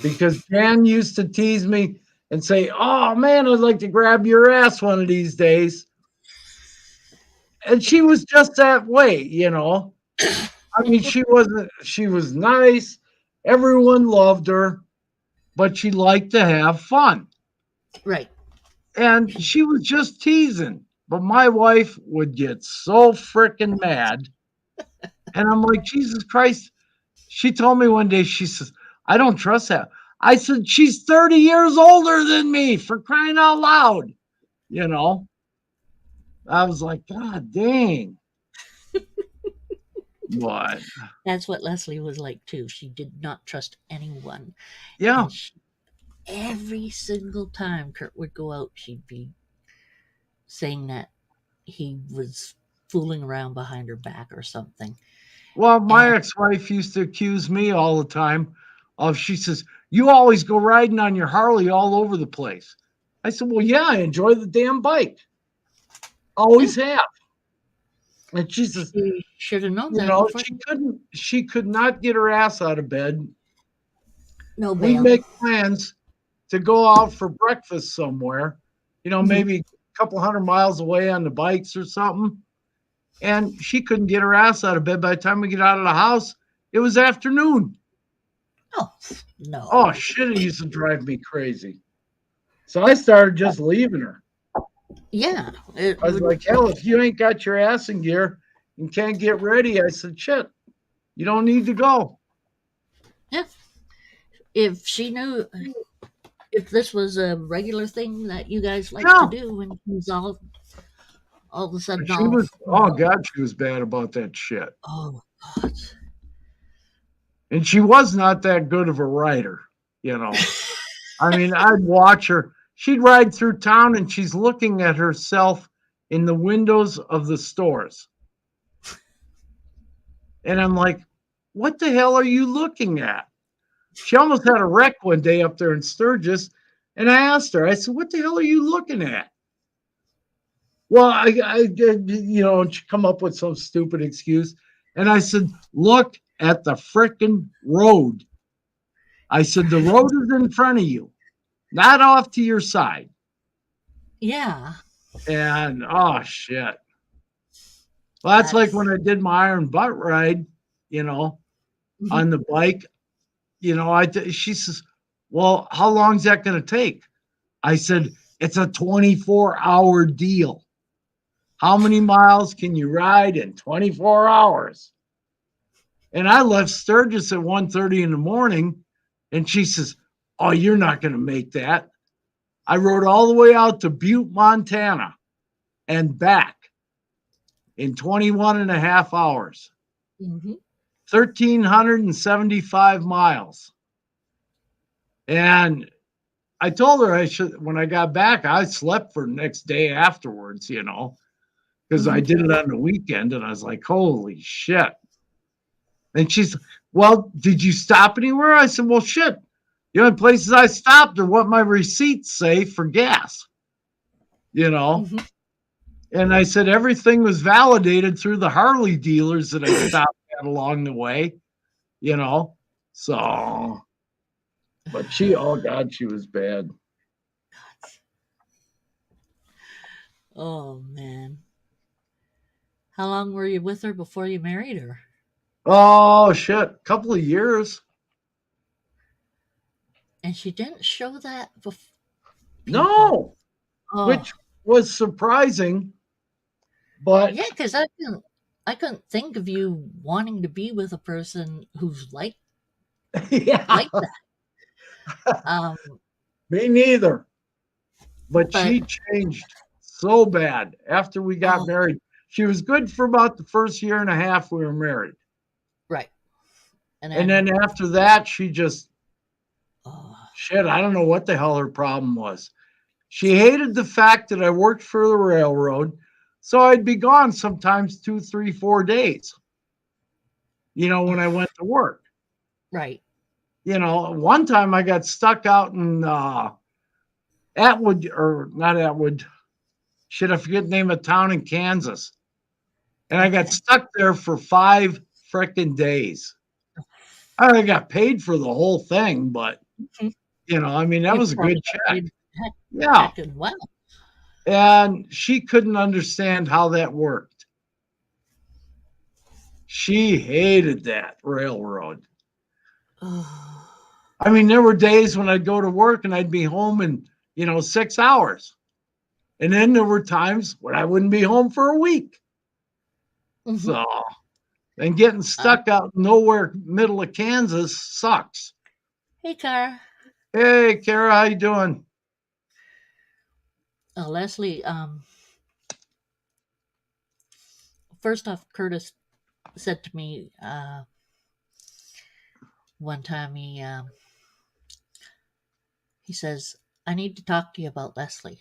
because Jan used to tease me and say, oh man, I'd like to grab your ass one of these days. And she was just that way, I mean, she was nice. Everyone loved her, but she liked to have fun. Right. And she was just teasing. But my wife would get so freaking mad. And I'm like, Jesus Christ. She told me one day, she says, I don't trust that. I said, she's 30 years older than me, for crying out loud. I was like, God dang. What? That's what Leslie was like too. She did not trust anyone. Yeah. Every single time Kurt would go out, she'd be saying that he was fooling around behind her back or something. Well, my ex-wife used to accuse me all the time of, she says, you always go riding on your Harley all over the place. I said, well, yeah, I enjoy the damn bike. Always have. And she says, she should have known that. She could not get her ass out of bed. No bail. We make plans to go out for breakfast somewhere, maybe a couple 100 miles away on the bikes or something. And she couldn't get her ass out of bed. By the time we get out of the house, it was afternoon. Oh, no. Oh, shit, it used to drive me crazy. So I started just leaving her. Yeah. I was like, hell, if you ain't got your ass in gear and can't get ready, I said, shit, you don't need to go. Yeah. If she knew, if this was a regular thing that you guys like to do, and she's all of a sudden she was bad about that shit. Oh, God. And she was not that good of a writer, I mean, I'd watch her. she'd ride through town and she's looking at herself in the windows of the stores. And I'm like, what the hell are you looking at? She almost had a wreck one day up there in Sturgis. And I asked her, I said, what the hell are you looking at? Well, I did, she come up with some stupid excuse. And I said, look at the frickin' road. I said, the road is in front of you, not off to your side. Yeah. And oh shit. Well, that's like when I did my iron butt ride, on the bike. She says, well, how long is that going to take? I said, it's a 24-hour deal. How many miles can you ride in 24 hours? And I left Sturgis at 1:30 in the morning. And she says, oh, you're not going to make that. I rode all the way out to Butte, Montana and back in 21 and a half hours. 1,375 miles. And I told her when I got back, I slept for the next day afterwards, because I did it on the weekend. And I was like, holy shit. And she's, well, did you stop anywhere? I said, well, shit. The only places I stopped are what my receipts say for gas, And I said, everything was validated through the Harley dealers that I stopped at along the way, So, but she was bad. Oh, man. How long were you with her before you married her? Oh, shit. Couple of years. And she didn't show that before. No. Which was surprising. But yeah, because I couldn't think of you wanting to be with a person who's like that. Me neither. But she changed so bad after we got married. She was good for about the first year and a half we were married. Right. And then after that, she just, shit, I don't know what the hell her problem was. She hated the fact that I worked for the railroad, so I'd be gone sometimes 2, 3, 4 days, when I went to work. Right. One time I got stuck out in Atwood, or not Atwood. Shit, I forget the name of town in Kansas. And I got stuck there for 5 frickin' days. I got paid for the whole thing, but, that was a good check. Yeah. Wow. And she couldn't understand how that worked. She hated that railroad. There were days when I'd go to work and I'd be home in, 6 hours. And then there were times when I wouldn't be home for a week. So, and getting stuck out nowhere, middle of Kansas sucks. Hey, Kara. Hey, Kara, how you doing? Leslie, first off, Curtis said to me one time, he says, I need to talk to you about Leslie.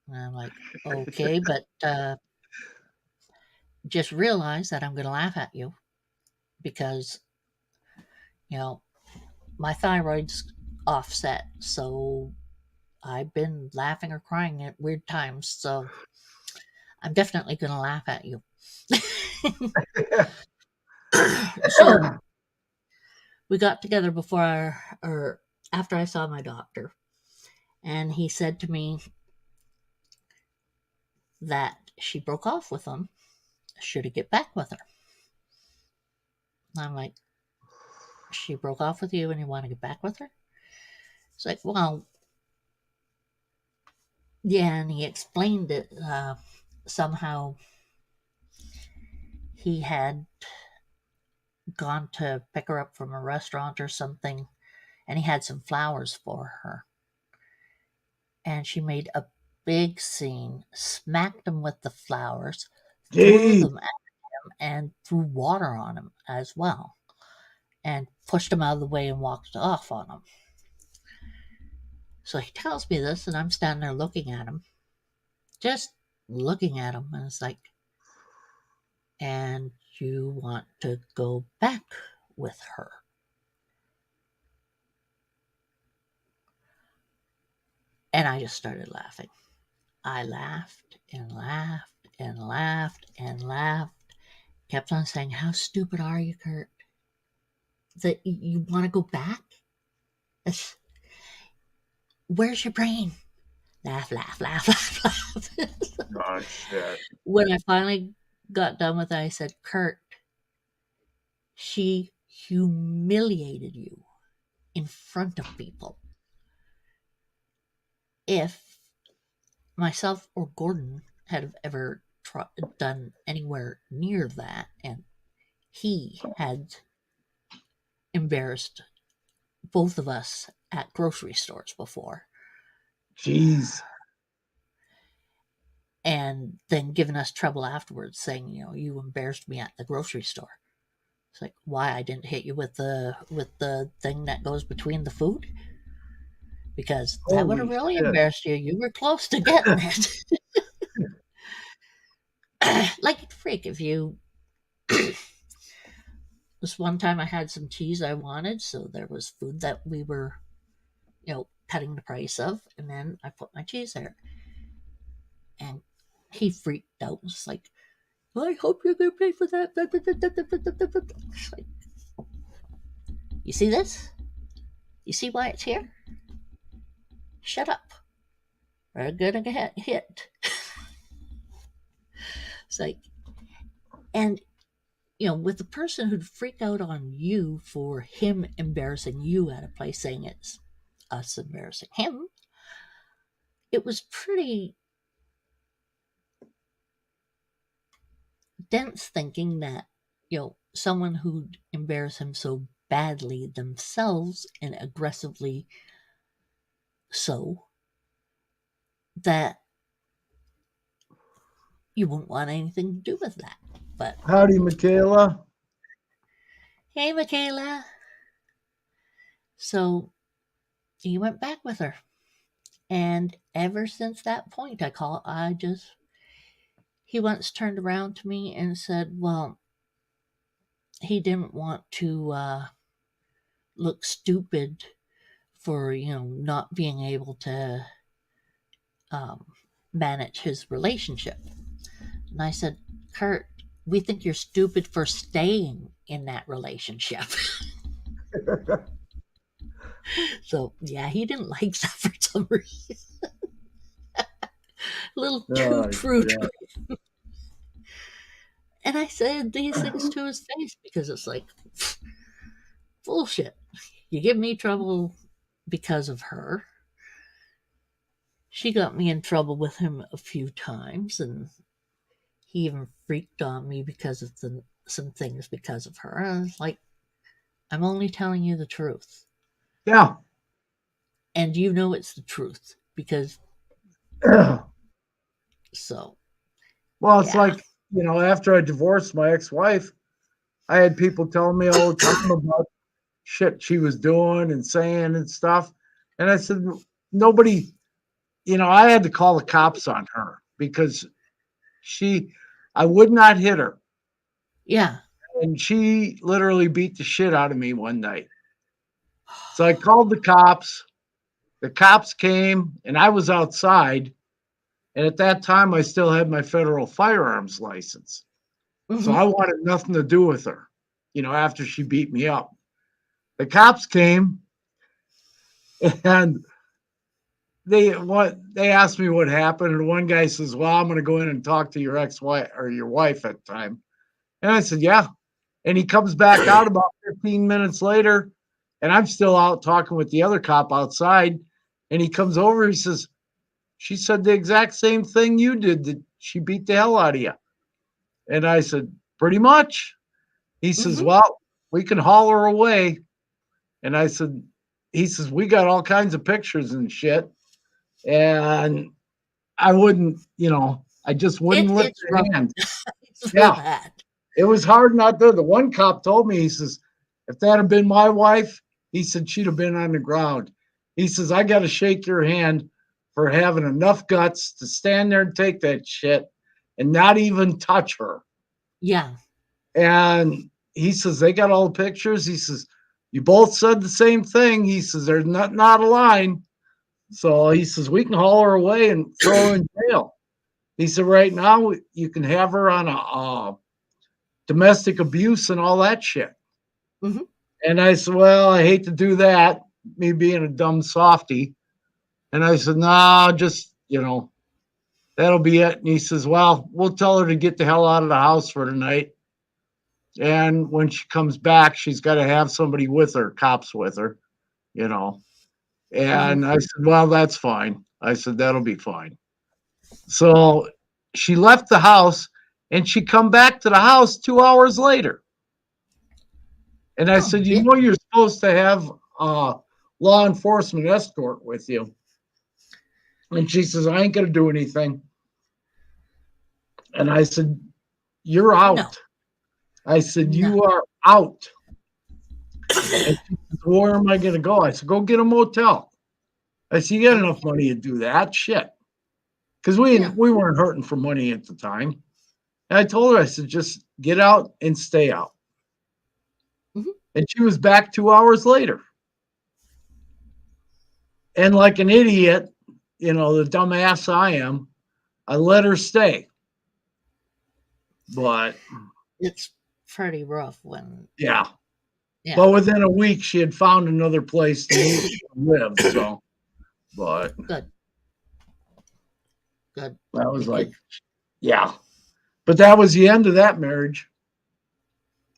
And I'm like, okay, but just realize that I'm going to laugh at you because, my thyroid's offset. So I've been laughing or crying at weird times. So I'm definitely going to laugh at you. So we got together or after I saw my doctor. And he said to me that she broke off with him. Should he get back with her? And I'm like, she broke off with you and you want to get back with her? It's like, well, yeah. And he explained it. Somehow he had gone to pick her up from a restaurant or something, and he had some flowers for her. And she made a big scene, smacked him with the flowers, threw them at him, and threw water on him as well, and pushed him out of the way and walked off on him. So he tells me this, and I'm standing there looking at him, just looking at him, and it's like, and you want to go back with her? And I just started laughing. I laughed and laughed and laughed and laughed. Kept on saying, how stupid are you, Kurt? That you want to go back? Where's your brain? Laugh, laugh, laugh, laugh, laugh. Oh, shit. When I finally got done with it, I said, Kurt, she humiliated you in front of people. If myself or Gordon had ever done anywhere near that, and he had embarrassed both of us at grocery stores before, Jeez. and then given us trouble afterwards, saying, you embarrassed me at the grocery store. It's like, why? I didn't hit you with the thing that goes between the food? Because that would have Holy really shit. embarrassed you. You were close to getting it. Like, freak, if you... This one time I had some cheese I wanted, so there was food that we were, cutting the price of, and then I put my cheese there. And he freaked out. It's like, well, I hope you're going to pay for that. It's like, you see this? You see why it's here? Shut up. We're going to get hit. It's like, and, with the person who'd freak out on you for him embarrassing you at a place, saying it's us embarrassing him, it was pretty dense thinking that, someone who'd embarrass him so badly themselves and aggressively so, that you wouldn't want anything to do with that. But Howdy, Michaela. hey, Michaela. So he went back with her. And ever since that point, he once turned around to me and said, well, he didn't want to look stupid for, not being able to manage his relationship. And I said, Kurt, we think you're stupid for staying in that relationship. So, yeah, he didn't like that for some reason. A little too true to him. And I said these things to his face because it's like, bullshit. You give me trouble because of her. She got me in trouble with him a few times, and he even freaked on me because of some things because of her. And I was like, I'm only telling you the truth. Yeah. And it's the truth because so. Well, it's like, after I divorced my ex-wife, I had people telling me all the time about shit she was doing and saying and stuff. And I said, nobody, I had to call the cops on her because I would not hit her. Yeah. And she literally beat the shit out of me one night. So I called the cops. The cops came and I was outside. And at that time, I still had my federal firearms license. Mm-hmm. So I wanted nothing to do with her, after she beat me up. The cops came and they asked me what happened. And one guy says, well, I'm going to go in and talk to your ex-wife or your wife at the time. And I said, yeah. And he comes back out about 15 minutes later. And I'm still out talking with the other cop outside. And he comes over, he says, she said the exact same thing you did, that she beat the hell out of you. And I said, pretty much. He says, well, we can haul her away. And he says, we got all kinds of pictures and shit. And I wouldn't, I just wouldn't lift the hand. Yeah. It was hard not to. The one cop told me, he says, if that had been my wife, he said she'd have been on the ground. He says, I got to shake your hand for having enough guts to stand there and take that shit and not even touch her. Yeah. And he says, they got all the pictures. He says, you both said the same thing. He says, there's not a line. So he says, we can haul her away and throw her in jail. He said, right now, you can have her on a domestic abuse and all that shit. Mhm. And I said, well, I hate to do that, me being a dumb softy. And I said, nah, just, that'll be it. And he says, well, we'll tell her to get the hell out of the house for tonight. And when she comes back, she's got to have somebody with her, cops with her, And I said, well, that's fine. I said, that'll be fine. So she left the house and she come back to the house 2 hours later. And I said, you're supposed to have law enforcement escort with you. And she says, I ain't going to do anything. And I said, you're out. No. I said, you are out. And she says, where am I going to go? I said, go get a motel. I said, you got enough money to do that? Shit. Because we weren't hurting for money at the time. And I told her, I said, just get out and stay out. Mm-hmm. And she was back 2 hours later. And like an idiot, the dumbass I am, I let her stay. But it's pretty rough when. Yeah. But within a week, she had found another place to live. So, but good. That was like, yeah. But that was the end of that marriage.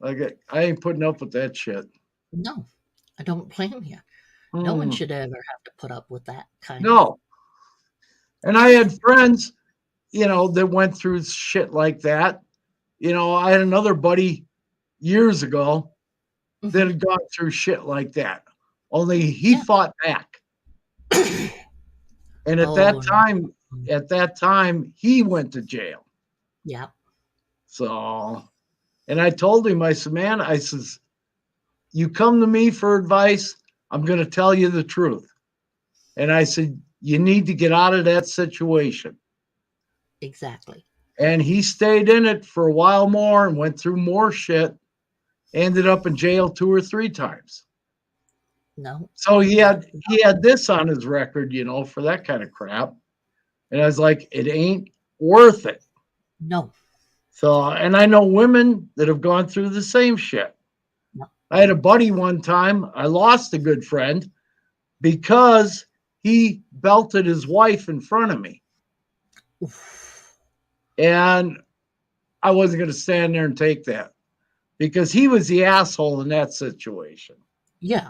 Like, I ain't putting up with that shit. No, I don't blame you. No one should ever have to put up with that kind of. No. And I had friends, that went through shit like that. I had another buddy years ago that had gone through shit like that. Only he fought back. And at that time, he went to jail. Yeah. So, and I told him, I said, man, you come to me for advice, I'm going to tell you the truth. And I said, you need to get out of that situation. Exactly. And he stayed in it for a while more and went through more shit. Ended up in jail 2 or 3 times. No. So he had this on his record, for that kind of crap. And I was like, it ain't worth it. No. So, and I know women that have gone through the same shit. No. I had a buddy one time, I lost a good friend because he belted his wife in front of me. Oof. And I wasn't going to stand there and take that because he was the asshole in that situation. Yeah.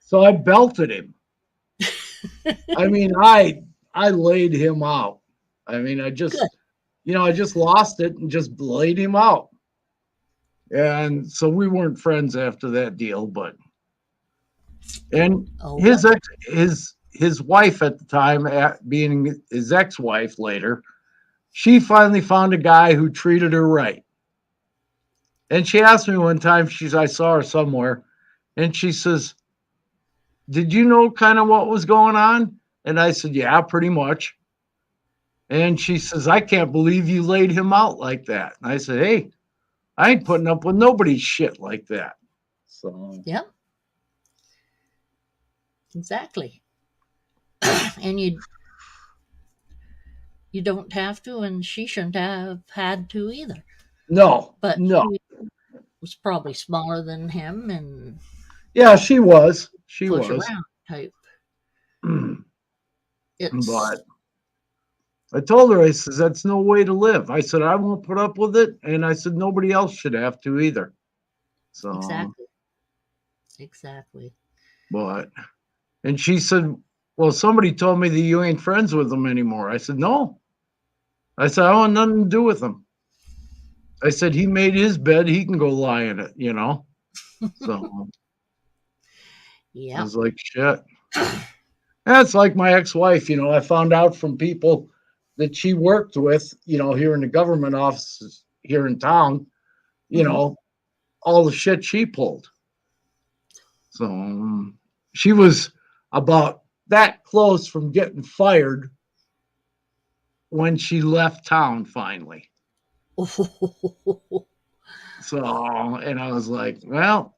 So I belted him. I mean, I laid him out. I mean, I just lost it and just laid him out. And so we weren't friends after that deal, his wife at the time, being his ex-wife later, she finally found a guy who treated her right. And she asked me one time, I saw her somewhere, and she says, did you know kind of what was going on? And I said, yeah, pretty much. And she says, I can't believe you laid him out like that. And I said, hey, I ain't putting up with nobody's shit like that. So yeah. Exactly. And you don't have to, and she shouldn't have had to either. No. But no. she was probably smaller than him, and yeah, she was. She push was around type. But I told her, I said, that's no way to live. I said, I won't put up with it. And I said, nobody else should have to either. So Exactly. But, and she said, well, somebody told me that you ain't friends with him anymore. I said, no. I said, I want nothing to do with him. I said, he made his bed. He can go lie in it, So yeah. I was like, shit. That's like my ex-wife, I found out from people that she worked with, here in the government offices here in town, all the shit she pulled. So she was about that close from getting fired when she left town finally. So, and I was like, well,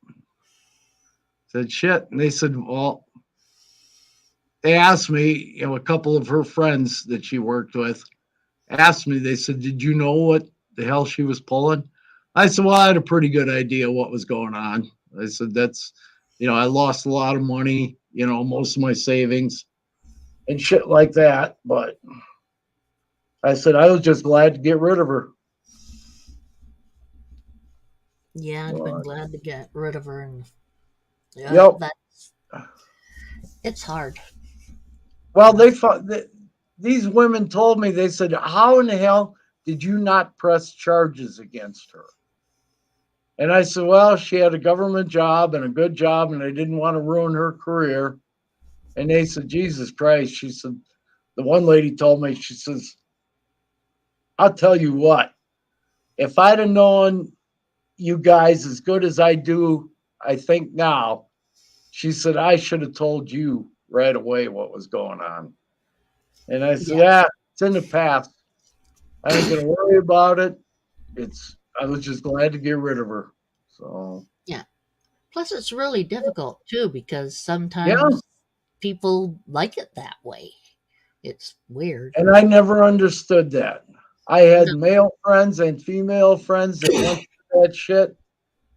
said shit. And they said, well, they asked me, a couple of her friends that she worked with asked me, they said, did you know what the hell she was pulling? I said, well, I had a pretty good idea what was going on. I said, that's, I lost a lot of money, most of my savings and shit like that. But I said, I was just glad to get rid of her. Yeah, I've been glad to get rid of her, and Yep. it's hard. Well, these women told me, they said, how in the hell did you not press charges against her? And I said, well, she had a government job and a good job, and I didn't want to ruin her career. And they said, Jesus Christ. She said, the one lady told me, she says, I'll tell you what, if I'd have known you guys as good as I do, I think now, she said, I should have told you right away what was going on. And I said, yeah, it's in the past. I ain't going to worry about it. I was just glad to get rid of her. So, yeah. Plus, it's really difficult too, because sometimes people like it that way. It's weird. And I never understood that. I had male friends and female friends that went through that shit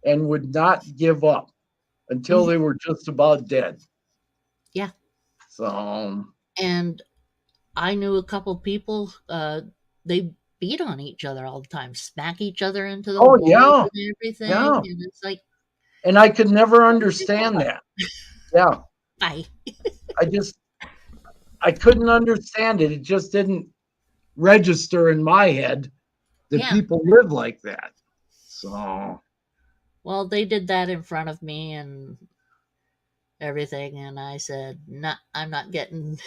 and would not give up until they were just about dead. Yeah. So. And I knew a couple people, they beat on each other all the time, smack each other into the walls and everything. Yeah. And it's like. And I could never understand that. Yeah. I couldn't understand it. It just didn't register in my head that people live like that. So. Well, they did that in front of me and everything, and I said, "No, I'm not getting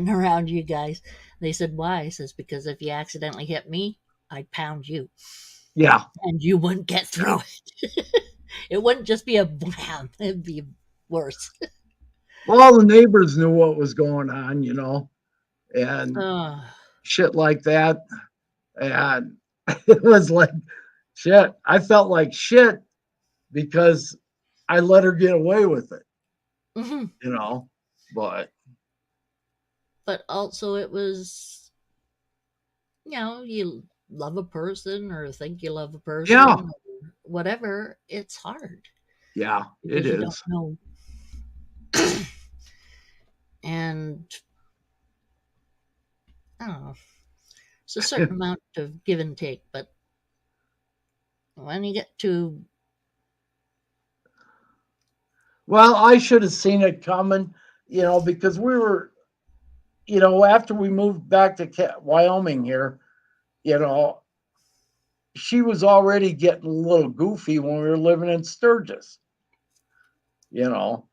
around you guys." They said, "Why?" I says, "Because if you accidentally hit me, I'd pound you." Yeah. And you wouldn't get through it. It wouldn't just be a bam; it'd be worse. Well, all the neighbors knew what was going on, and shit like that. And it was like shit. I felt like shit because I let her get away with it. But also it was, you love a person or think you love a person, or whatever. It's hard. Yeah, it is. You don't know. And I don't know. It's a certain amount of give and take, but when you get to. Well, I should have seen it coming, because we were, after we moved back to Wyoming here, she was already getting a little goofy when we were living in Sturgis, and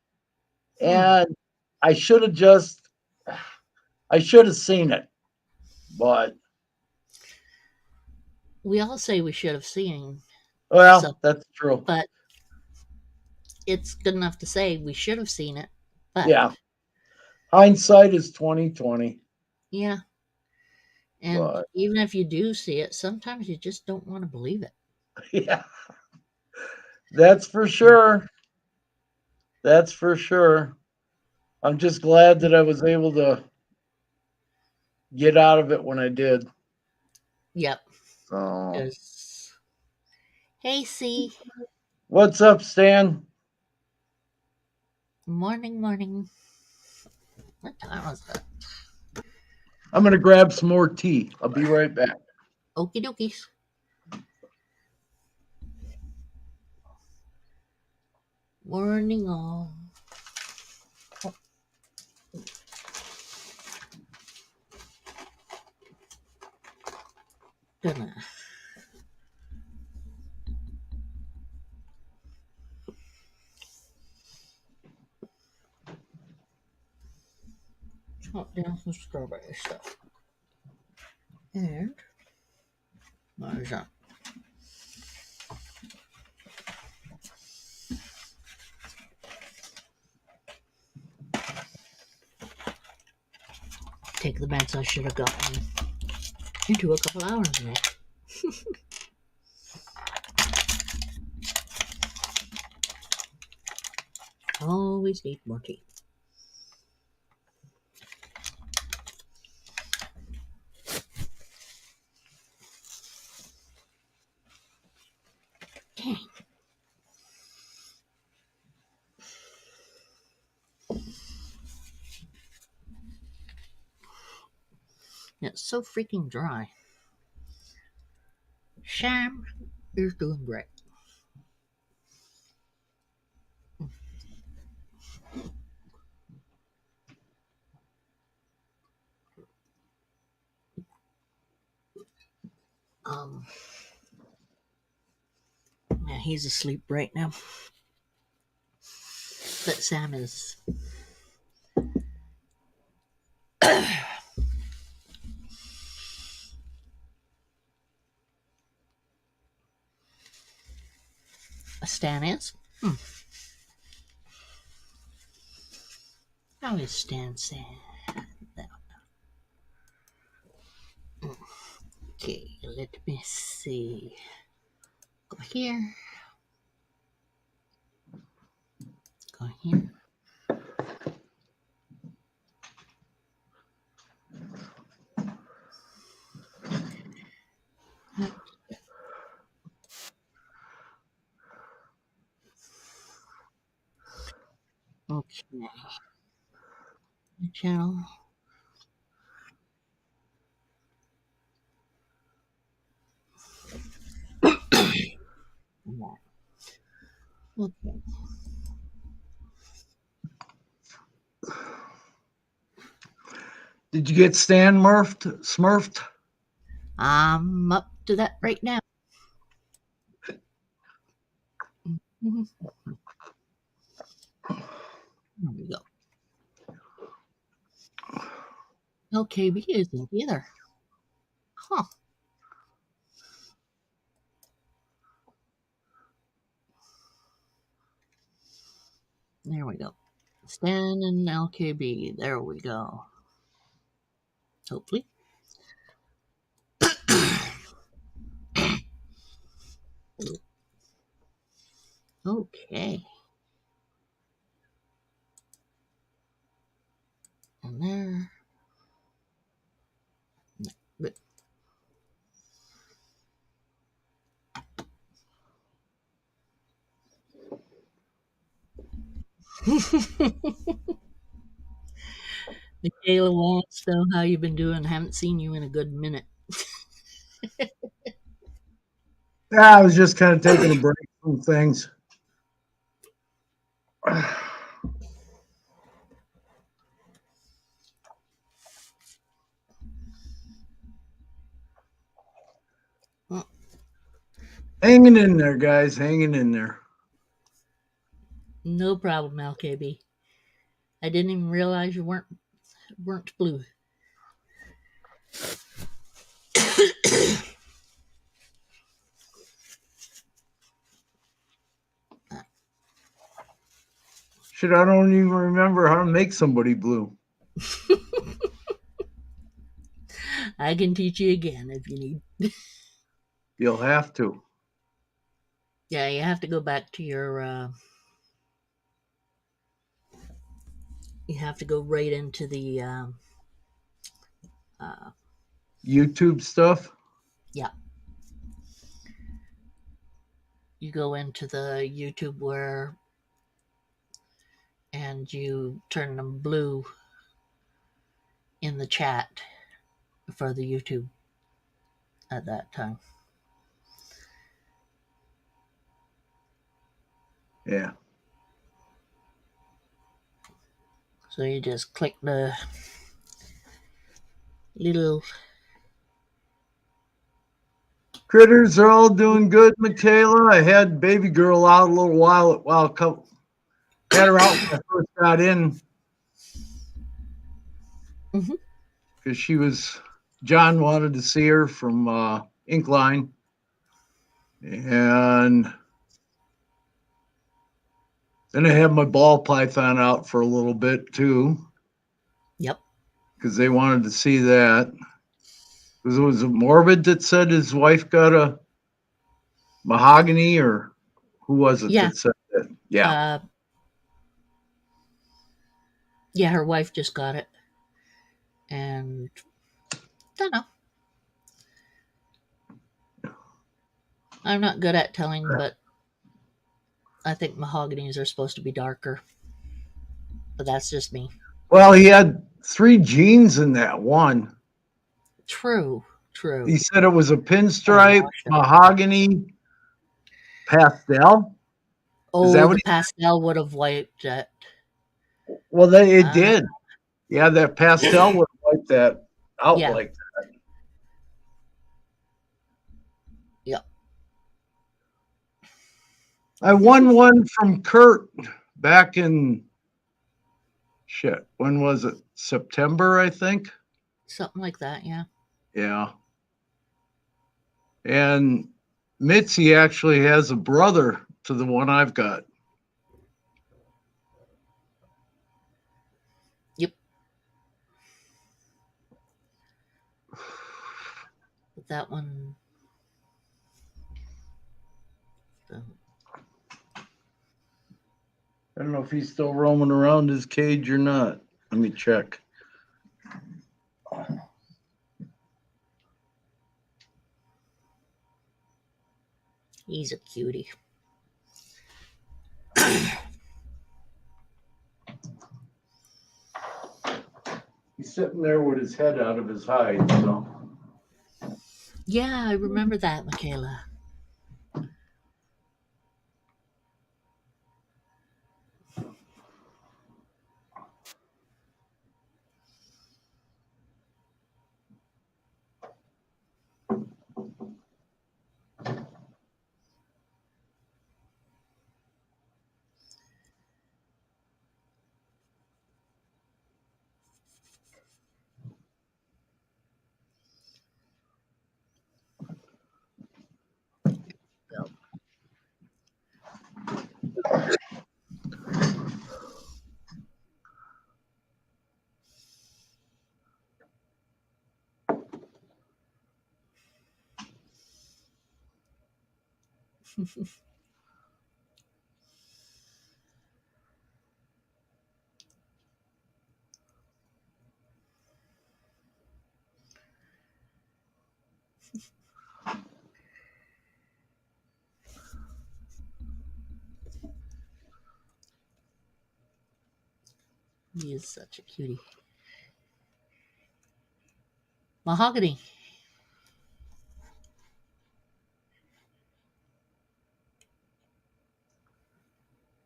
I should have seen it, but. We all say we should have seen. Well, that's true. But it's good enough to say we should have seen it. But yeah. Hindsight is 20/20. Yeah. And even if you do see it, sometimes you just don't want to believe it. Yeah. That's for sure. That's for sure. I'm just glad that I was able to get out of it when I did. Yep. So. Hey, C. What's up, Stan? Morning. What time was that? I'm going to grab some more tea. I'll be right back. Okie dokies. Morning all. Gonna. Chop down some strawberry stuff. And what is that? take the meds I should have gotten into a couple hours ago. Always need more tea. Dang. It's so freaking dry. Sham is doing great. Yeah, he's asleep right now. But Sam is. Stan is? How is Stan sad? Okay, let me see. Go here. Go here. Okay. Channel. Okay. Did you get Stan smurfed? I'm up to that right now. There we go. LKB isn't either. Huh. There we go. Stan and LKB. There we go. Hopefully. Okay. And there. But Michaela wants to know how you've been doing. Haven't seen you in a good minute. Yeah, I was just kind of taking a break from things. Hanging in there, guys. Hanging in there. No problem, LKB. I didn't even realize you weren't blue. Shit, I don't even remember how to make somebody blue. I can teach you again if you need. You'll have to. Yeah, you have to go back to your. You have to go right into the. YouTube stuff? Yeah. You go into the YouTube where. And you turn them blue in the chat for the YouTube at that time. Yeah. So you just click the little. Critters are all doing good, Michaela. I had baby girl out a little while. Had her out when I first got in. Because John wanted to see her from Inkline. And then I had my ball python out for a little bit too. Yep. because they wanted to see that. Was it Morbid that said his wife got a mahogany, or who was it Yeah. that said that? Yeah. Yeah, her wife just got it. And don't know. I'm not good at telling, but I think mahoganies are supposed to be darker. But that's just me. Well, he had 3 genes in that one. True. He said it was a pinstripe, Oh, shit. mahogany, pastel. Is that Oh, what the pastel would have wiped it. Well, it did. Yeah, that pastel would wipe that out Yeah. like that. Yep. I won one from Kurt back in when was it? September, I think. Something like that, yeah. Yeah. And Mitzi actually has a brother to the one I've got. Yep. But that one. I don't know if he's still roaming around his cage or not. Let me check. He's a cutie. He's sitting there with his head out of his hide, so. Yeah, I remember that, Michaela. He is such a cutie. Mahogany.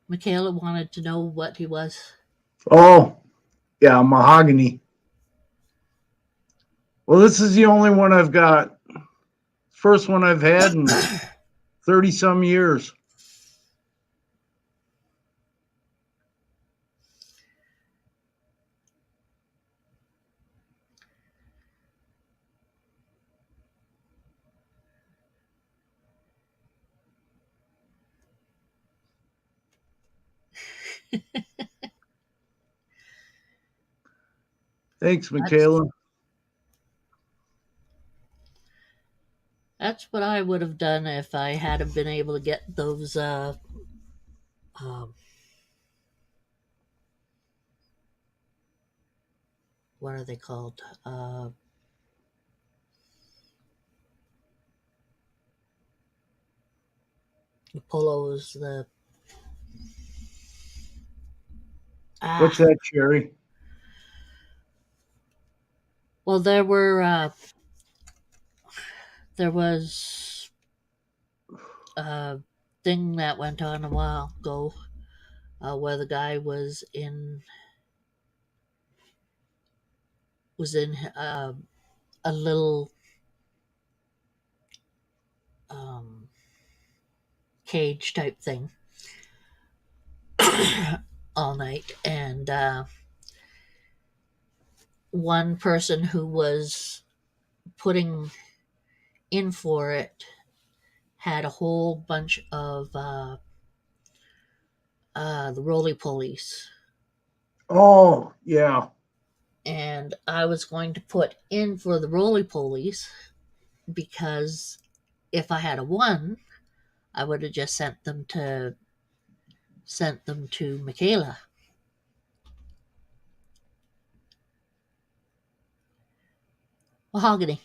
Michaela wanted to know what he was. Oh, yeah, mahogany. Well, this is the only one I've got. First one I've had in 30 some years. Thanks, Michaela. That's what I would have done if I hadn't been able to get those what are they called? The polos, the What's that, Sherry? Well, there was a thing that went on a while ago where the guy was in a little cage type thing all night, and one person who was putting in for it had a whole bunch of the roly polies. Oh, yeah. And I was going to put in for the roly-polies because if I had a one, I would have just sent them to Michaela. Mahogany.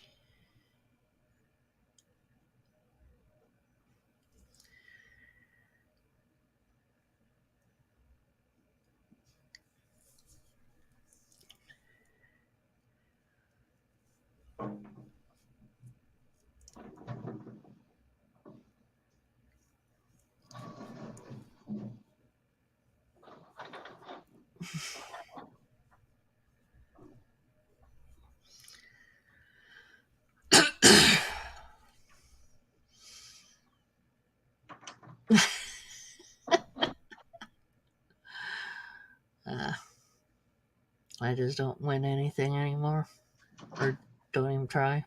I just don't win anything anymore, or don't even try.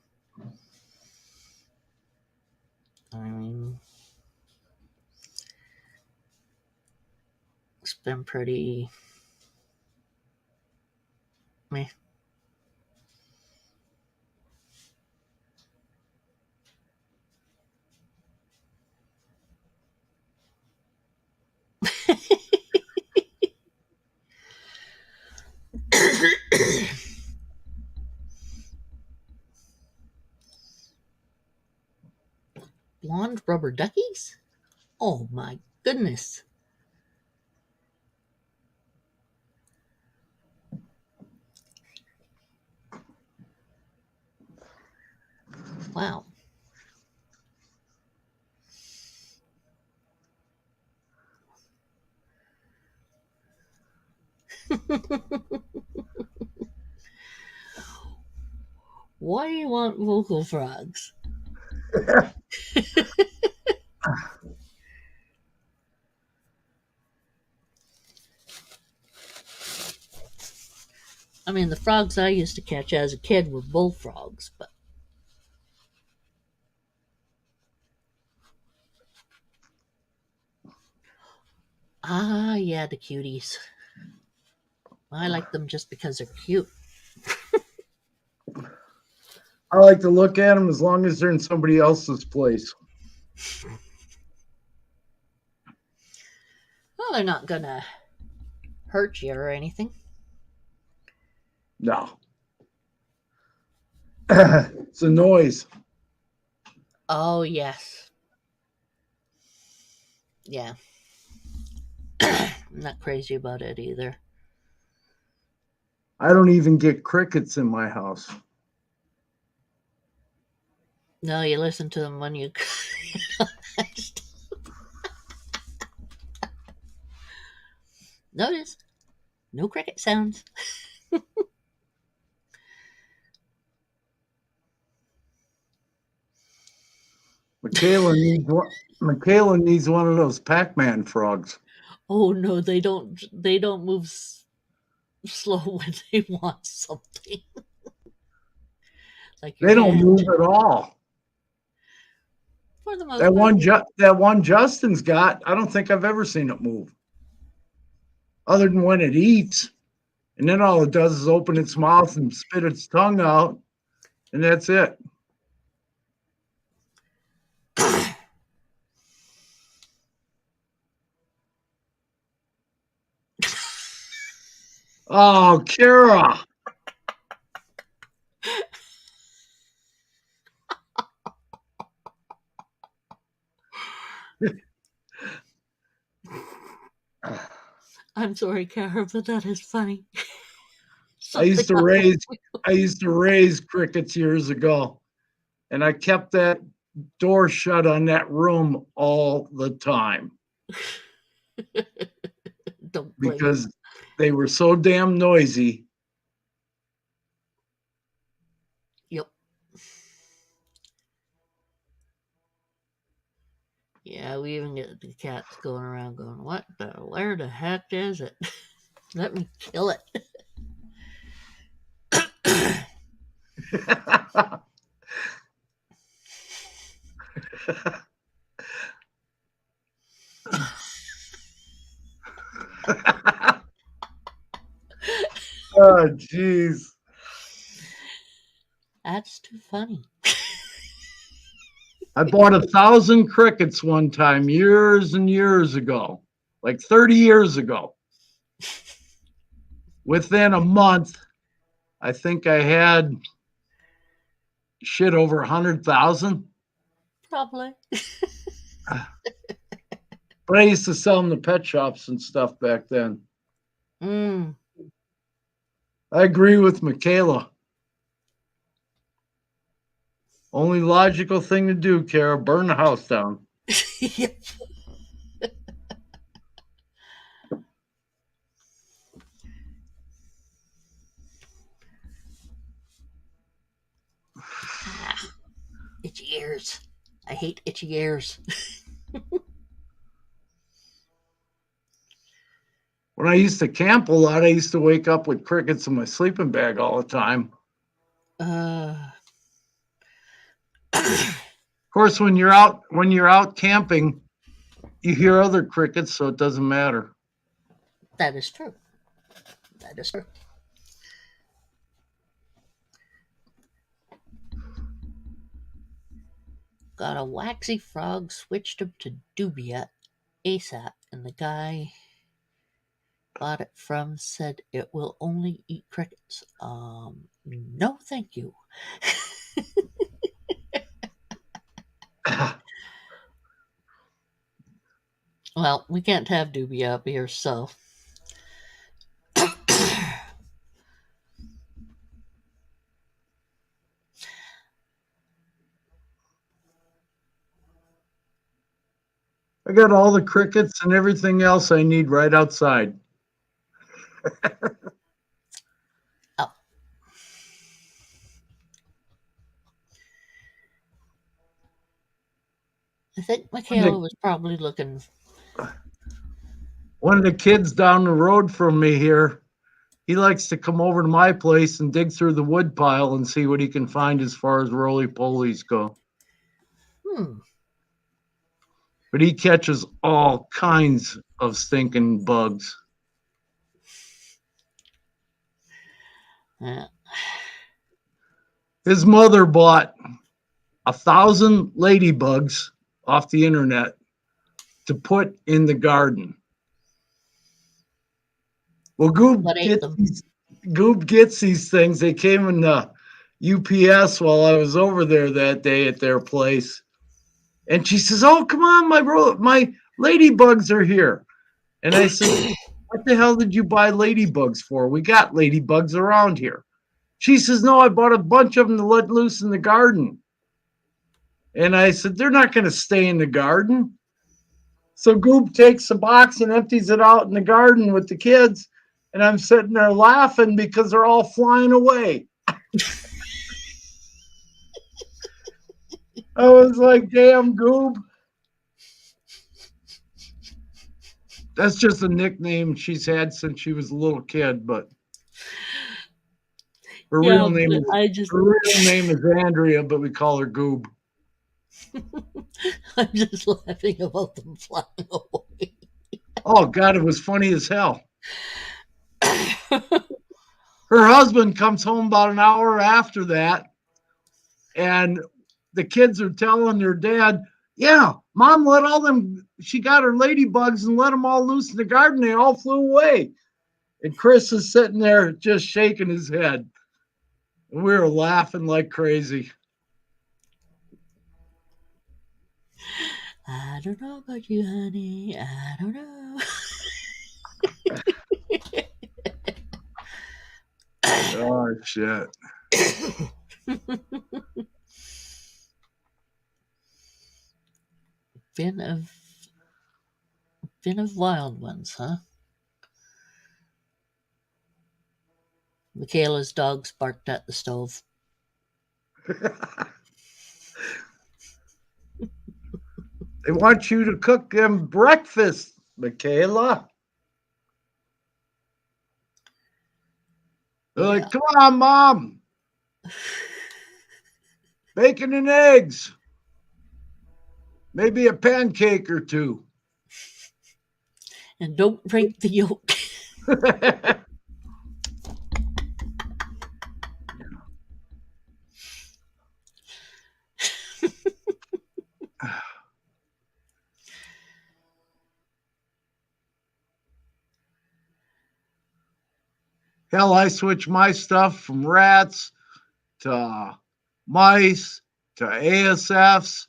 I mean, it's been pretty meh. Blonde rubber duckies? Oh my goodness. Wow. Why do you want vocal frogs? I mean, the frogs I used to catch as a kid were bullfrogs, but yeah, the cuties. I like them just because they're cute. I like to look at them as long as they're in somebody else's place. Well, they're not gonna hurt you or anything. No. It's a noise. Oh, yes. Yeah. I'm not crazy about it either. I don't even get crickets in my house. No, you listen to them when you. Notice, no cricket sounds. Michaela needs one of those Pac-Man frogs. Oh no, they don't. They don't move slow when they want something. Like They don't move at all. For the most That part. that one Justin's got, I don't think I've ever seen it move. Other than when it eats. And then all it does is open its mouth and spit its tongue out. And that's it. Oh, Kara. I'm sorry, Kara, but that is funny. I used to raise crickets years ago, and I kept that door shut on that room all the time. Because they were so damn noisy. Yep. Yeah, we even get the cats going around going, where the heck is it? Let me kill it. Oh, jeez. That's too funny. I bought 1,000 crickets one time, years and years ago, like 30 years ago. Within a month, I think I had shit over 100,000. Probably. But I used to sell them to pet shops and stuff back then. Mm. I agree with Michaela. Only logical thing to do, Kara, burn the house down. Yep. Ah, itchy ears. I hate itchy ears. When I used to camp a lot, I used to wake up with crickets in my sleeping bag all the time. Of course, when you're out camping, you hear other crickets, so it doesn't matter. That is true. That is true. Got a waxy frog, switched him to Dubia ASAP, and the guy bought it from said it will only eat crickets. No, thank you. Well, we can't have Dubia up here, so. I got all the crickets and everything else I need right outside. Oh. I think Michaela was probably looking. One of the kids down the road from me here, he likes to come over to my place and dig through the wood pile and see what he can find as far as roly-polies go. But he catches all kinds of stinking bugs. Yeah. His mother bought 1,000 ladybugs off the internet to put in the garden. Well, Goob gets these things. They came in the UPS while I was over there that day at their place. And she says, "Oh, come on, my ladybugs are here." And I said, "What the hell did you buy ladybugs for? We got ladybugs around here." She says, "No, I bought a bunch of them to let loose in the garden." And I said, "They're not going to stay in the garden." So Goob takes the box and empties it out in the garden with the kids. And I'm sitting there laughing because they're all flying away. I was like, "Damn, Goob." That's just a nickname she's had since she was a little kid, but her real name is Andrea, but we call her Goob. I'm just laughing about them flying away. Oh God, it was funny as hell. Her husband comes home about an hour after that, and the kids are telling their dad, "Yeah, Mom let all them, she got her ladybugs and let them all loose in the garden. They all flew away." And Chris is sitting there just shaking his head. And we were laughing like crazy. I don't know about you, honey. I don't know. Oh, shit. Been of wild ones, huh? Michaela's dogs barked at the stove. They want you to cook them breakfast, Michaela. They're like, "Come on, Mom. Bacon and eggs. Maybe a pancake or two. And don't break the yolk." Hell, I switch my stuff from rats to mice to ASFs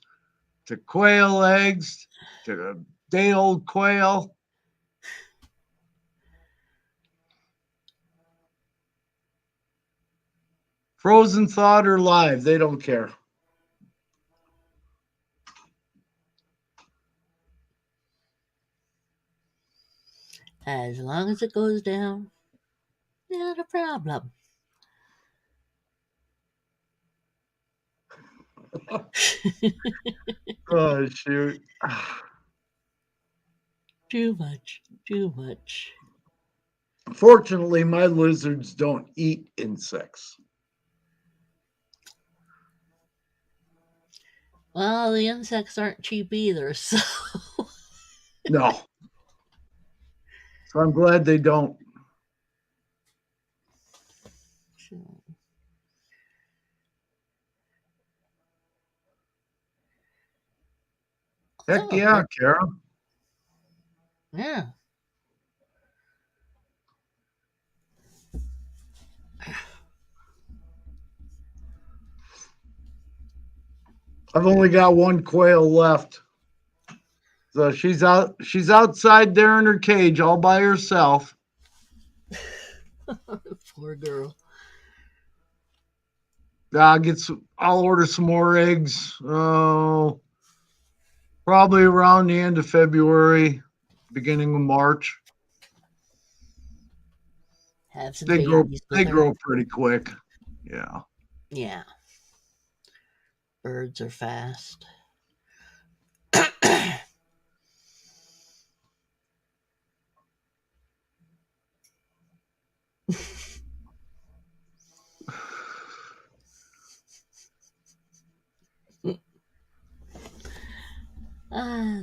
to quail eggs to day old quail. Frozen, thawed, or live, they don't care. As long as it goes down, not a problem. Oh, shoot. Too much. Too much. Fortunately, my lizards don't eat insects. Well, the insects aren't cheap either, so. No. So I'm glad they don't. Heck Oh, yeah, Kara. yeah. I've only got one quail left. So she's outside there in her cage all by herself. Poor girl. I'll order some more eggs. Oh, probably around the end of February, beginning of March. Have some They grow babies with her. pretty quick. Yeah. Yeah. Birds are fast.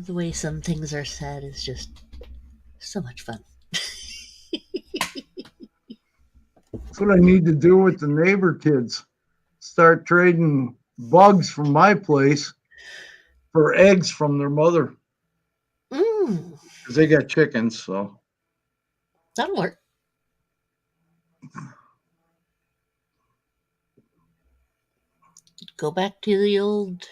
The way some things are said is just so much fun. That's what I need to do with the neighbor kids. Start trading bugs from my place for eggs from their mother. Because they got chickens, so. That'll work. Go back to the old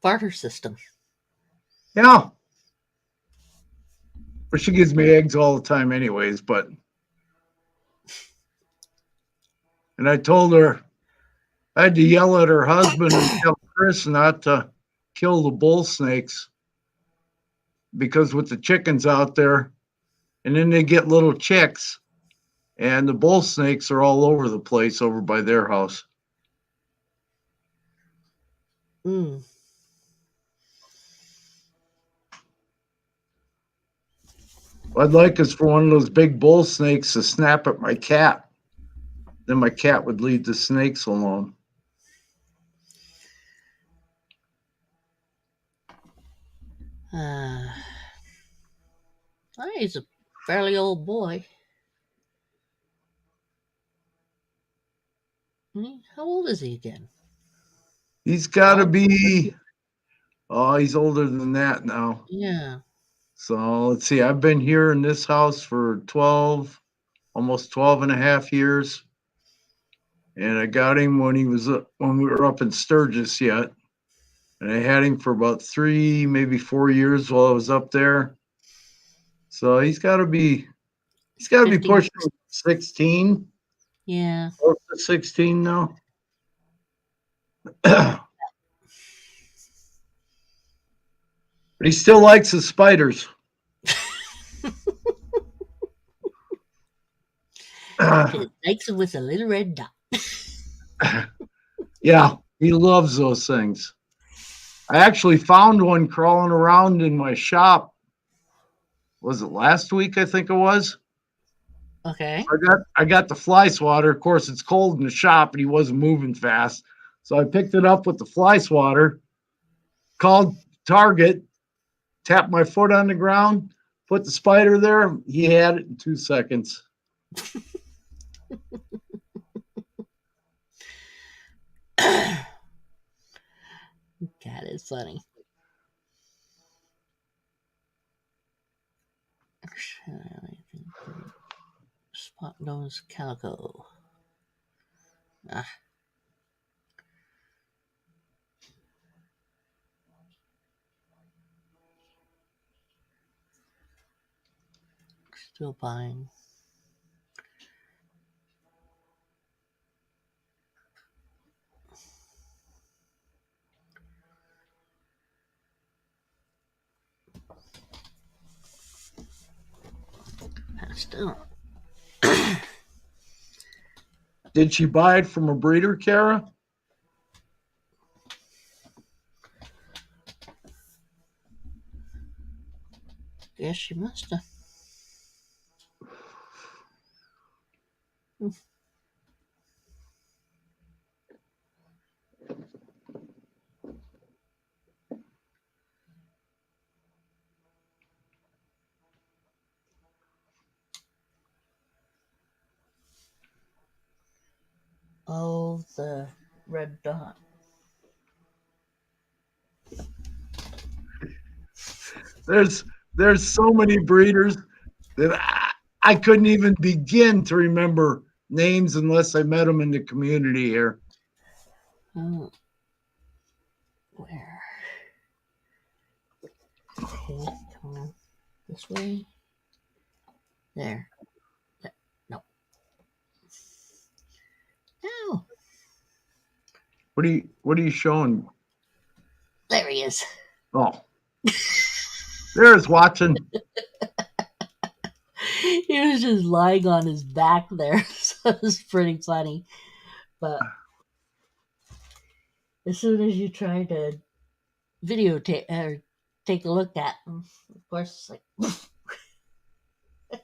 barter system. Yeah. But she gives me eggs all the time anyways, but. And I told her, I had to yell at her husband and tell Chris not to kill the bull snakes. Because with the chickens out there, and then they get little chicks, and the bull snakes are all over the place over by their house. Mm. What I'd like is for one of those big bull snakes to snap at my cat. Then my cat would leave the snakes alone. He's a fairly old boy. How old is he again? He's got to be, he's older than that now. Yeah. So let's see, I've been here in this house for almost 12 and a half years. And I got him when we were up in Sturgis yet. And I had him for about 3, maybe 4 years while I was up there. So he's got to be pushing 16. Yeah. Close to 16 now. But he still likes the spiders. Snakes with a little red dot. Yeah, he loves those things. I actually found one crawling around in my shop. Was it last week? I think it was. Okay. I got the fly swatter. Of course, it's cold in the shop, and he wasn't moving fast. So I picked it up with the fly swatter, called Target, tapped my foot on the ground, put the spider there. He had it in 2 seconds. That is funny. Spot nose calico. Ah. Still buying. Still. Did she buy it from a breeder, Kara? Guess she must have. Oh, the red dot. There's so many breeders that I couldn't even begin to remember names unless I met them in the community here. Oh. Where? Okay, come on. This way. There. No. No. What are you showing? There he is. Oh. There's Watson. He was just lying on his back there, so it was pretty funny. But as soon as you try to videotape or take a look at him, of course, it's like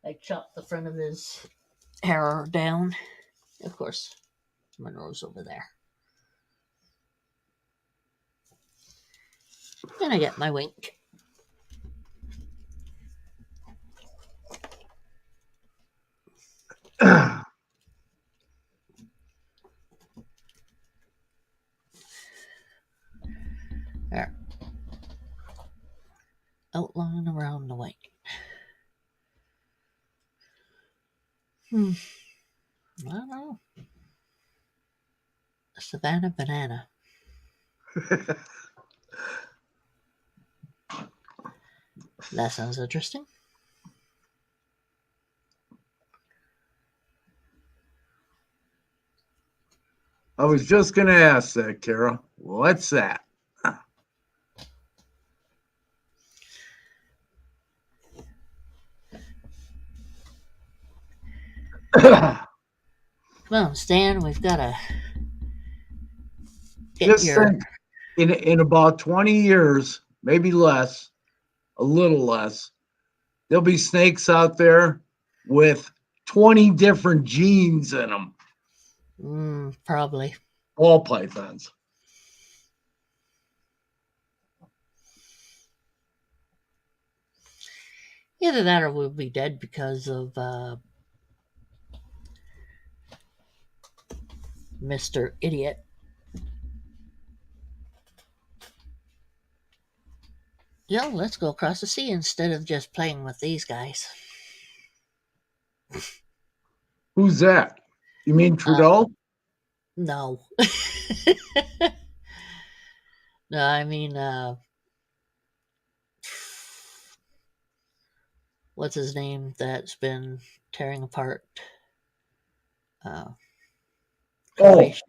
I chopped the front of his hair down. Of course, Monroe's over there. Then I get my wink. There. Outline around the white. I don't know. Savannah banana. That sounds interesting. I was just going to ask that, Kara. What's that? Come on, Stan. We've got to get Just your. think, in about 20 years, maybe less, a little less, there'll be snakes out there with 20 different genes in them. Probably. Ball pythons. Either that or we'll be dead because of Mr. Idiot. Yo, let's go across the sea instead of just playing with these guys. Who's that? You mean Trudeau? No. No, I mean, what's his name that's been tearing apart Croatia.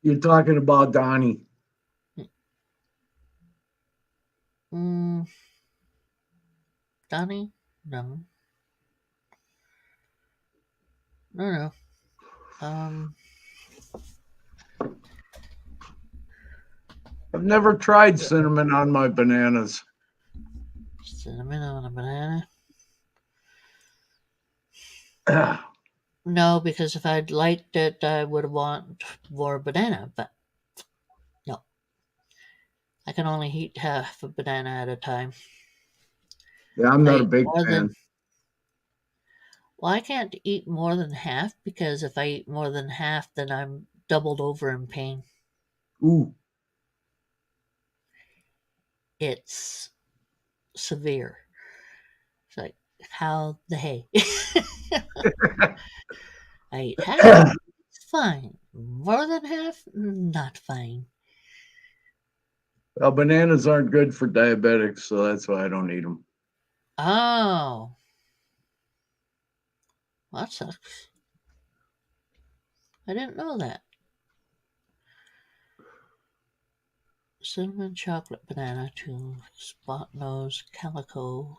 You're talking about Donnie. Donnie? No. No. I've never tried cinnamon on my bananas. Cinnamon on a banana? No, because if I'd liked it, I would have wanted more banana, but no. I can only eat half a banana at a time. Yeah, I'm not a big fan. Well, I can't eat more than half because if I eat more than half, then I'm doubled over in pain. Ooh. it's severe. It's like, how the hey? I eat half, it's fine. More than half, not fine. Well, bananas aren't good for diabetics, so that's why I don't eat them. Oh, that sucks. I didn't know that. Cinnamon chocolate banana to spot nose calico.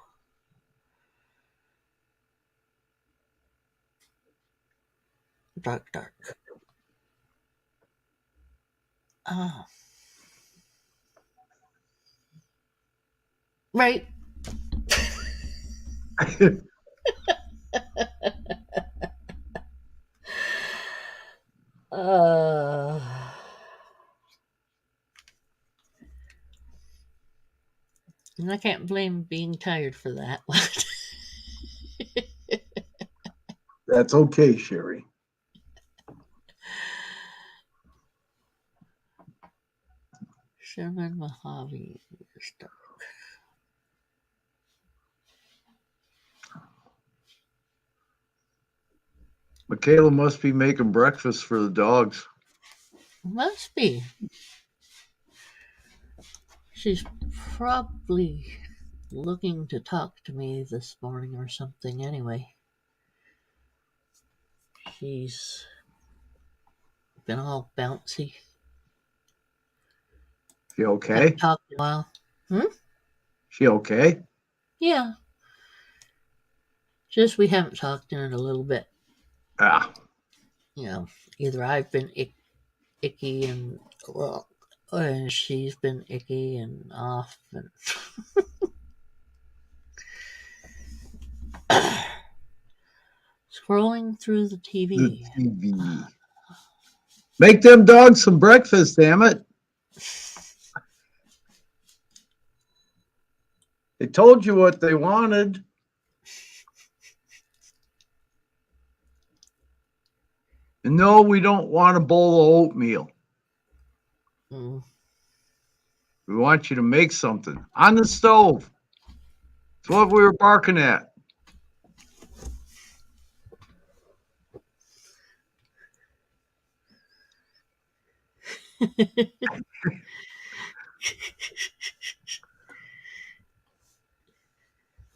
Dark. Oh, right. Uh, and I can't blame being tired for that. That's okay, Sherry. Cinnamon Mojave. Michaela must be making breakfast for the dogs. Must be. She's probably looking to talk to me this morning or something anyway. She's been all bouncy. She okay? Haven't talked in a while. She okay? Yeah. Just we haven't talked in it a little bit. Ah, You know, either I've been icky and she's been icky and off and scrolling through the TV. the TV. Make them dogs some breakfast, damn it. They told you what they wanted. And no, we don't want a bowl of oatmeal. Mm. We want you to make something on the stove. It's what we were barking at.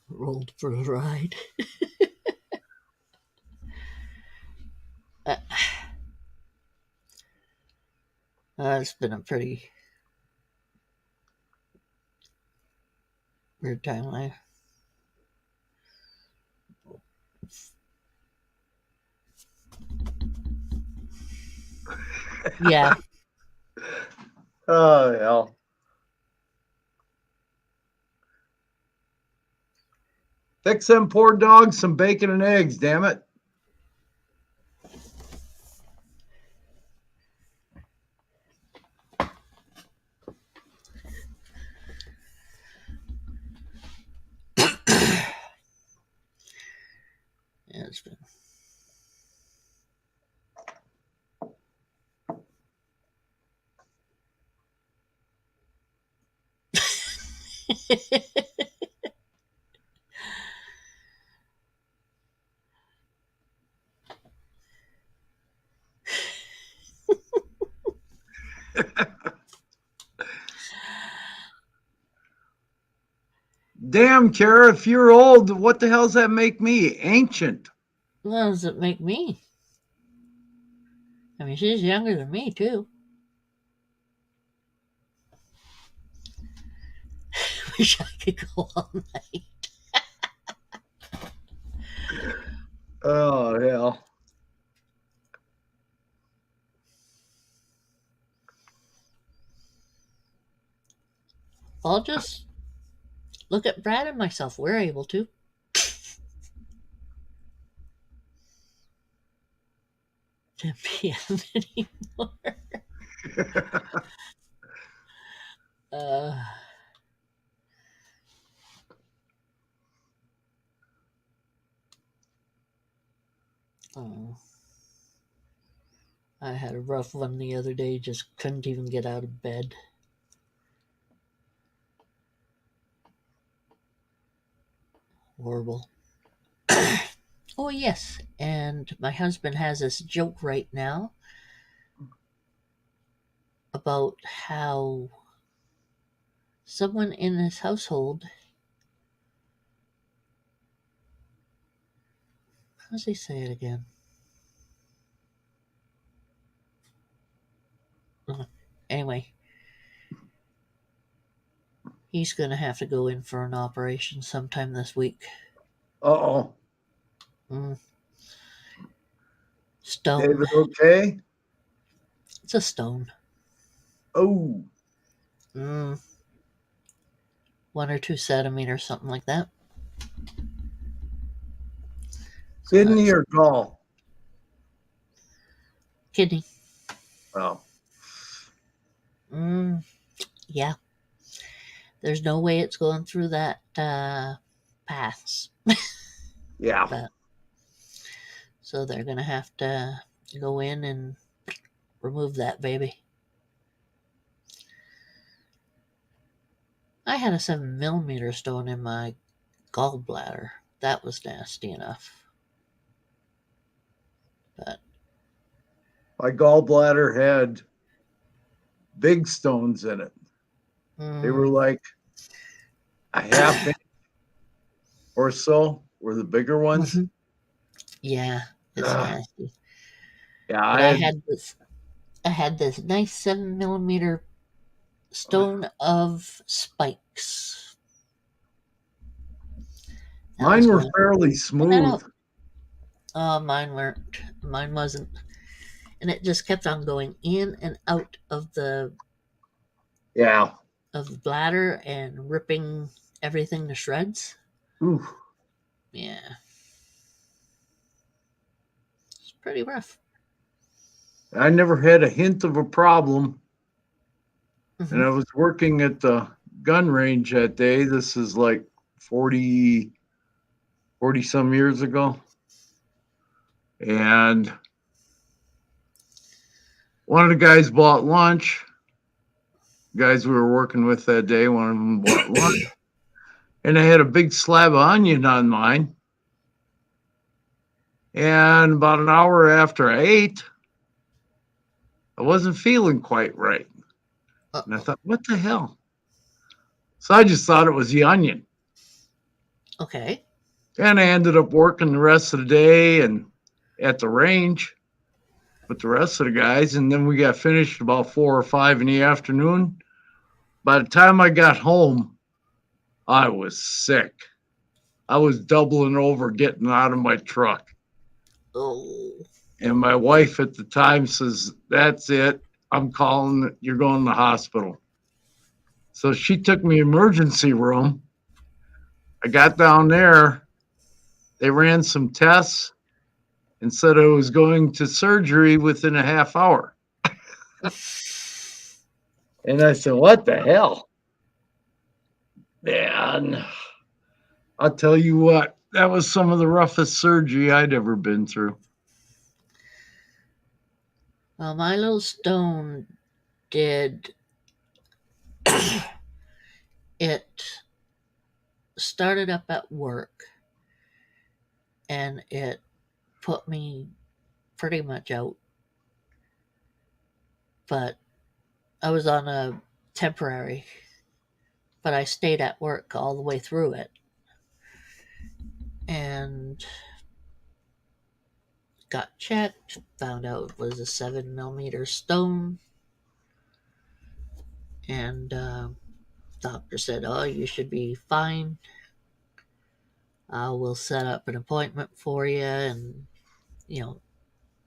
Rolled for a ride. It's been a pretty weird time. Yeah. Oh, hell. Fix them poor dogs some bacon and eggs, damn it. Yeah, it's been. Damn, Kara, if you're old, what the hell does that make me? Ancient. What does it make me? I mean, she's younger than me, too. Wish I could go all night. Oh, hell. I'll just look at Brad and myself. We're able to. 10 p.m. anymore. uh, oh. I had a rough one the other day, just couldn't even get out of bed. Horrible. Oh, yes. And my husband has this joke right now about how someone in his household, how does he say it again? Anyway, he's going to have to go in for an operation sometime this week. Uh-oh. Stone. David, okay? It's a stone. Oh, 1 or 2 centimeters, something like that. So kidney that's or gall? kidney. Oh, Yeah. There's no way it's going through that paths. yeah. But so they're gonna have to go in and remove that baby. I had a 7 millimeter stone in my gallbladder. That was nasty enough. But My gallbladder had big stones in it. They were like a half inch or so were the bigger ones. yeah, it's Ugh. nasty. Yeah, But I had this nice 7 millimeter stone of spikes. That was mine were going- fairly smooth. Oh, mine weren't. Mine wasn't. And it just kept on going in and out of the Yeah. bladder and ripping everything to shreds. Ooh. Yeah. It's pretty rough. I never had a hint of a problem. Mhm. And I was working at the gun range that day. This is like 40 some years ago. And one of the guys bought lunch. Guys we were working with that day, one of them bought lunch. And I had a big slab of onion on mine. And about an hour after I ate, I wasn't feeling quite right. And I thought, what the hell? So I just thought it was the onion. Okay. And I ended up working the rest of the day and at the range with the rest of the guys. And then we got finished about 4 or 5 in the afternoon. By the time I got home, I was sick. I was doubling over getting out of my truck. Oh. And my wife at the time says, that's it. I'm calling, you're going to the hospital. So she took me emergency room. I got down there. They ran some tests and said I was going to surgery within a half hour. And I said, what the hell? Man, I'll tell you what, that was some of the roughest surgery I'd ever been through. Well, my little stone did. It started up at work and it put me pretty much out. But I was on a temporary, but I stayed at work all the way through it. And got checked, found out it was a 7 millimeter stone. And doctor said, oh, you should be fine. We'll set up an appointment for you. And, you know,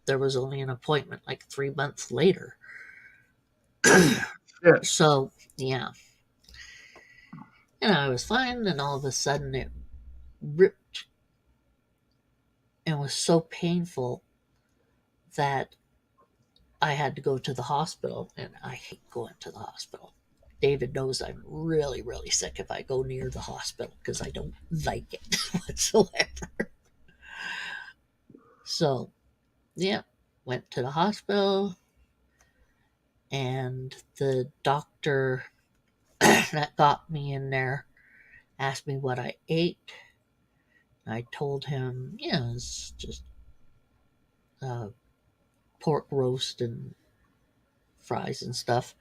there was only an appointment like 3 months later. Yeah. So, yeah. And I was fine. And all of a sudden it ripped and was so painful that I had to go to the hospital. And I hate going to the hospital. David knows I'm really, really sick if I go near the hospital because I don't like it whatsoever. So, yeah, went to the hospital, and the doctor that got me in there asked me what I ate, I told him, yeah, it's just pork roast and fries and stuff.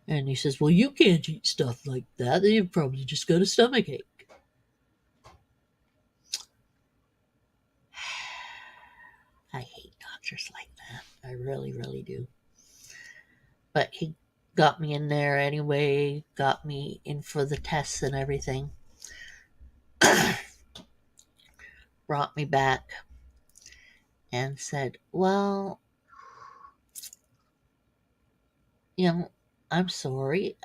And he says, well, you can't eat stuff like that. You've probably just got a stomachache. I hate doctors like that. I really, really do. But he got me in there anyway, got me in for the tests and everything. Brought me back and said, well, I'm sorry.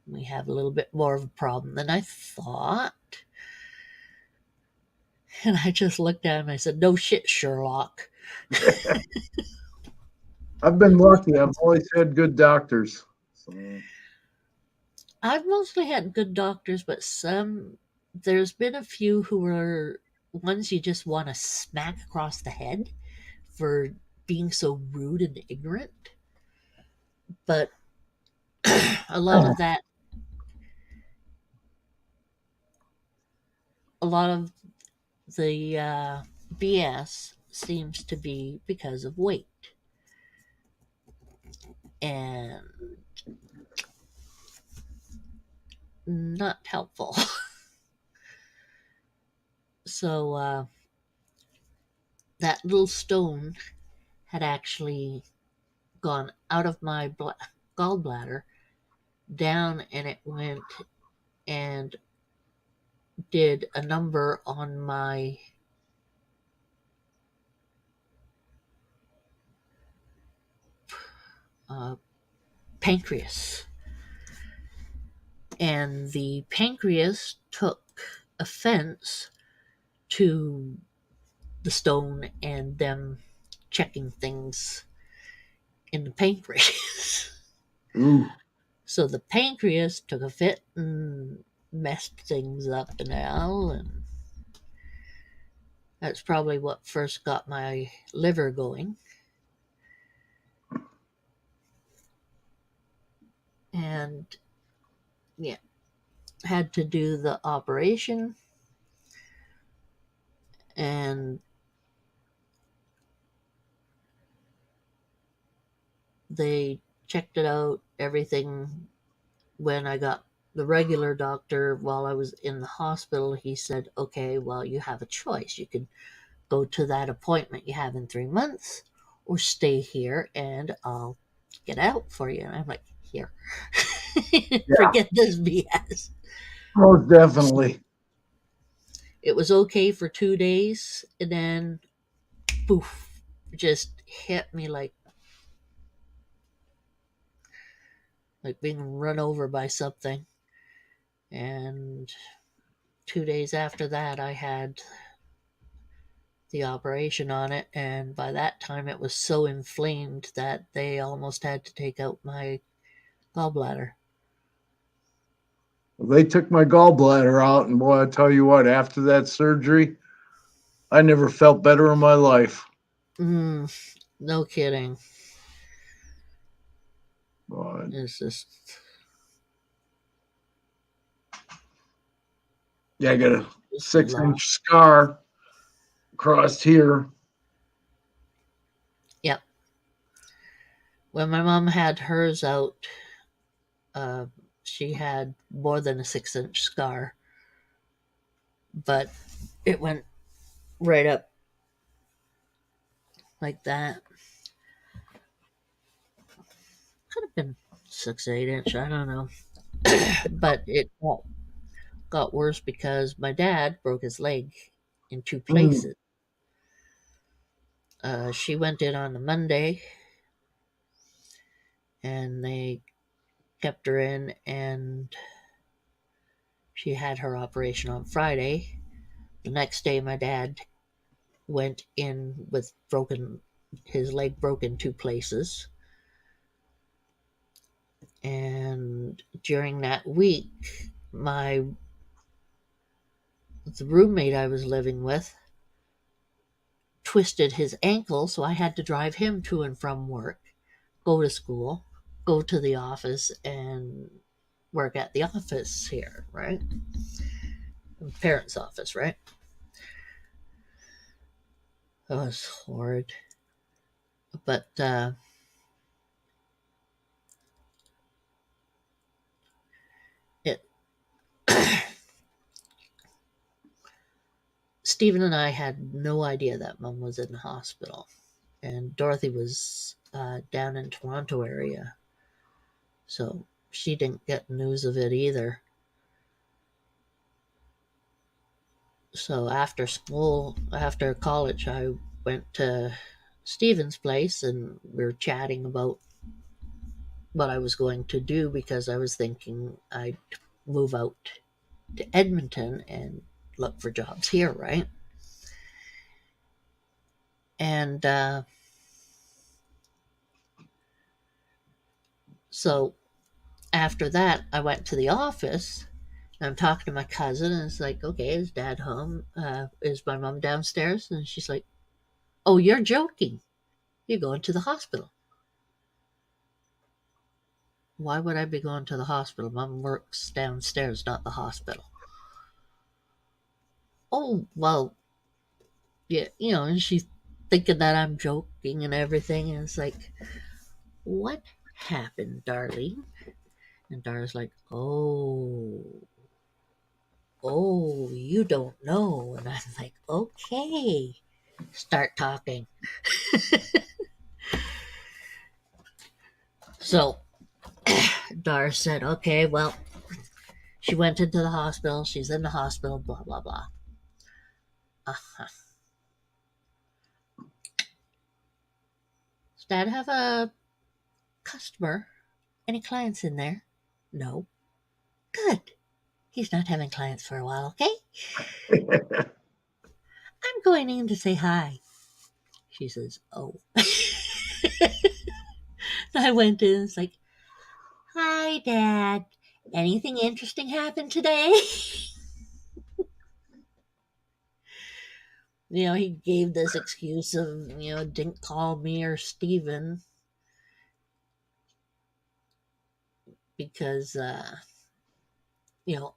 We have a little bit more of a problem than I thought. And I just looked at him and I said, no shit, Sherlock. I've been lucky. I've always had good doctors. So, I've mostly had good doctors, but there's been a few who were ones you just want to smack across the head for being so rude and ignorant. But a lot of the BS seems to be because of weight. And not helpful. So that little stone had actually gone out of my gallbladder down, and it went and did a number on my pancreas. And the pancreas took offense to the stone and them checking things in the pancreas. ooh. So the pancreas took a fit and messed things up and all, and that's probably what first got my liver going. And yeah, had to do the operation, and they checked it out, everything. When I got the regular doctor while I was in the hospital, he said, okay, well, you have a choice. You can go to that appointment you have in 3 months, or stay here and I'll get out for you. And I'm like, here. Forget this BS. Most definitely. It was okay for 2 days, and then poof, just hit me like being run over by something. And 2 days after that, I had the operation on it, and by that time it was so inflamed that they almost had to take out my gallbladder. They took my gallbladder out, and boy, I tell you what, after that surgery, I never felt better in my life. No kidding. But It's just, yeah, I got a 6-inch scar across here. Yep. When my mom had hers out, she had more than a 6-inch scar, but it went right up like that. Could have been 6-8 inch, I don't know. But it got worse because my dad broke his leg in 2 places. She went in on the Monday, and they kept her in, and she had her operation on Friday. The next day, my dad went in with his leg broken 2 places. And during that week, the roommate I was living with twisted his ankle, so I had to drive him to and from work, go to school, go to the office, and work at the office here, right? parents' office, right? That was horrid. But it Stephen and I had no idea that Mom was in the hospital, and Dorothy was down in Toronto area, so she didn't get news of it either. So after school, after college, I went to Stephen's place and we were chatting about what I was going to do because I was thinking I'd move out to Edmonton and look for jobs here, right? And so after that, I went to the office. And I'm talking to my cousin, and it's like, okay, is Dad home? Is my mom downstairs? And she's like, oh, you're joking. You're going to the hospital. Why would I be going to the hospital? Mom works downstairs, not the hospital. Oh, well, yeah, and she's thinking that I'm joking and everything. And it's like, what happened, darling? And Dara's like, oh, you don't know. And I'm like, okay, start talking. So Dara said, okay, well, she went into the hospital. She's in the hospital, blah, blah, blah. Uh-huh. Does Dad have a customer? Any clients in there? No. Good. He's not having clients for a while, okay? I'm going in to say hi. She says, oh. I went in, it's like, hi, Dad. Anything interesting happened today? He gave this excuse of, didn't call me or Steven because,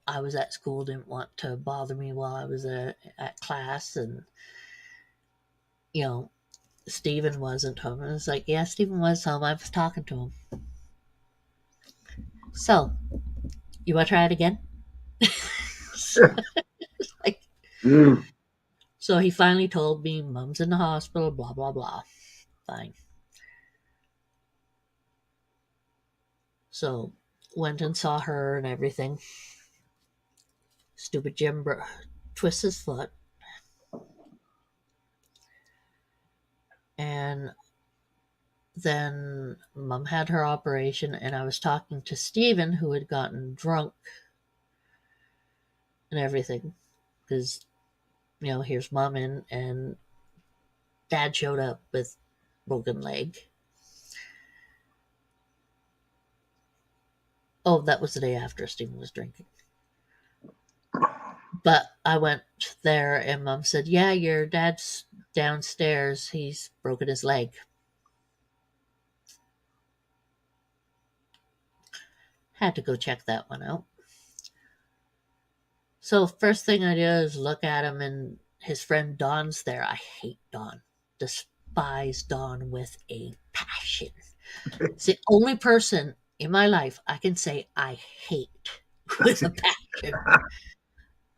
I was at school, didn't want to bother me while I was at class, and, Steven wasn't home. And it's like, yeah, Steven was home. I was talking to him. So, you want to try it again? So he finally told me, Mom's in the hospital, blah, blah, blah. Fine. So, went and saw her and everything. Stupid Jim twists his foot. And then Mom had her operation, and I was talking to Steven, who had gotten drunk and everything. Because, here's Mom in, and Dad showed up with broken leg. Oh, that was the day after Steven was drinking. But I went there, and Mom said, yeah, your dad's downstairs. He's broken his leg. Had to go check that one out. So first thing I do is look at him, and his friend Don's there. I hate Don. Despise Don with a passion. It's the only person in my life I can say I hate with a passion.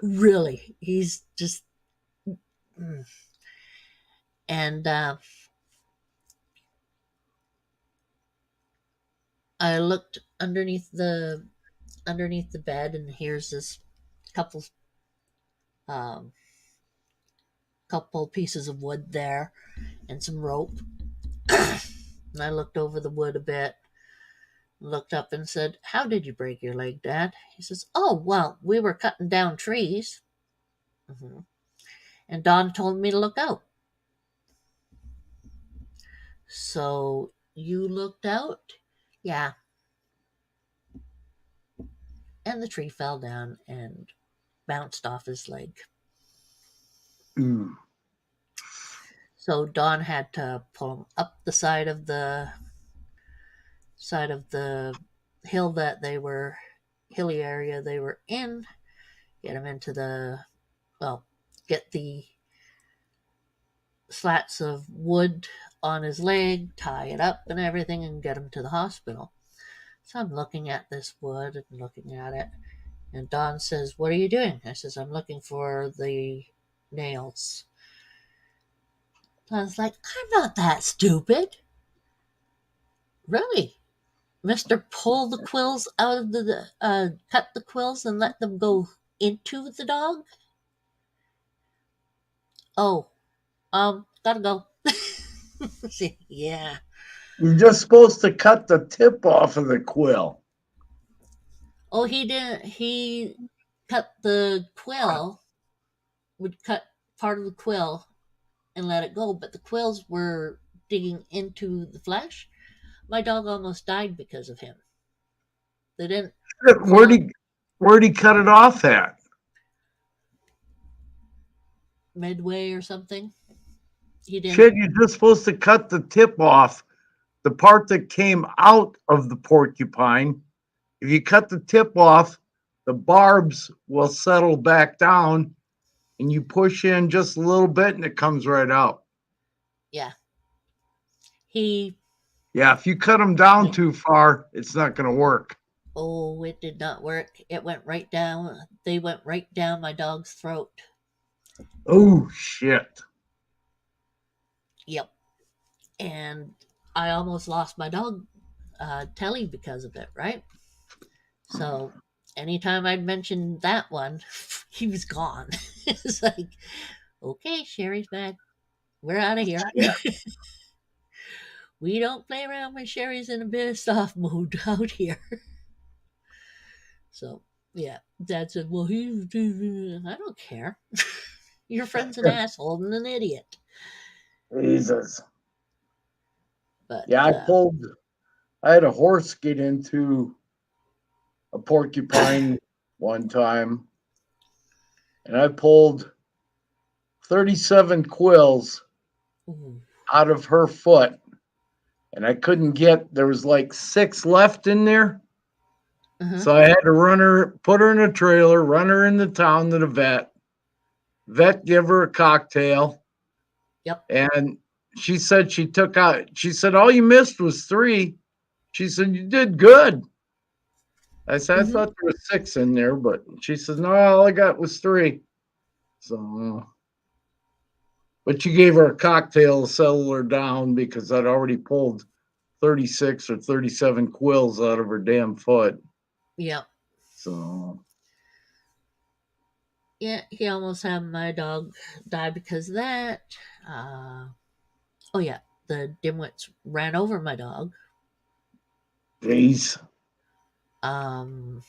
Really. He's just... And I looked underneath the bed, and here's this couple pieces of wood there and some rope. And I looked over the wood a bit, looked up and said, how did you break your leg, Dad? He says, oh, well, we were cutting down trees. Mm-hmm. And Don told me to look out. So you looked out? Yeah. And the tree fell down and bounced off his leg. So Don had to pull him up the side of the hill that they were, hilly area they were in. get him into the, well, get the slats of wood on his leg, tie it up and everything, and get him to the hospital. So I'm looking at this wood and looking at it. And Don says, "What are you doing?" I says, "I'm looking for the nails." I was like, "I'm not that stupid." Really? Mister, pull the quills out of cut the quills and let them go into the dog? Oh, gotta go. Yeah. You're just supposed to cut the tip off of the quill. Oh, he didn't. He cut the quill, would cut part of the quill and let it go, but the quills were digging into the flesh. My dog almost died because of him. They didn't. Where'd he cut it off at? Midway or something. He didn't. Shit, you're just supposed to cut the tip off, the part that came out of the porcupine. If you cut the tip off, the barbs will settle back down, and you push in just a little bit, and it comes right out. Yeah. Yeah, if you cut them down too far, it's not going to work. Oh, it did not work. It went right down. They went right down my dog's throat. Oh, shit. Yep. And I almost lost my dog, Telly, because of it, right? So anytime I'd mention that one, he was gone. It's like, okay, Sherry's mad. We're out of here. Yeah. We don't play around when Sherry's in a bit of soft mode out here. So, yeah, Dad said, well, I don't care. Your friend's an asshole and an idiot. Jesus. But yeah, I had a horse get into a porcupine one time, and I pulled 37 quills out of her foot, and I couldn't there was like 6 left in there. So I had to put her in a trailer, run her into town to the vet. Vet give her a cocktail. Yep. And she said all you missed was 3. She said, you did good. I said, I thought there was 6 in there, but she said, no, all I got was 3. So, but you gave her a cocktail to settle her down because I'd already pulled 36 or 37 quills out of her damn foot. Yep. So. Yeah, he almost had my dog die because of that. Oh, yeah, the dimwits ran over my dog. Jeez. And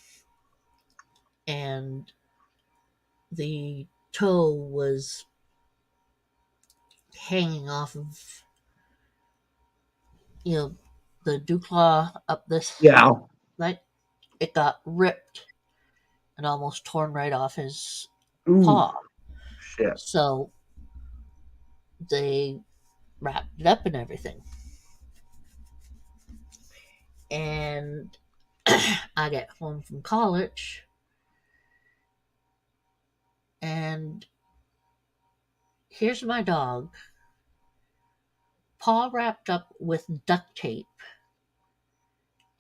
the toe was hanging off of, the dew claw up this. Yeah. Right? It got ripped and almost torn right off his Ooh, paw. shit. So they wrapped it up and everything. And I get home from college, and here's my dog, paw wrapped up with duct tape,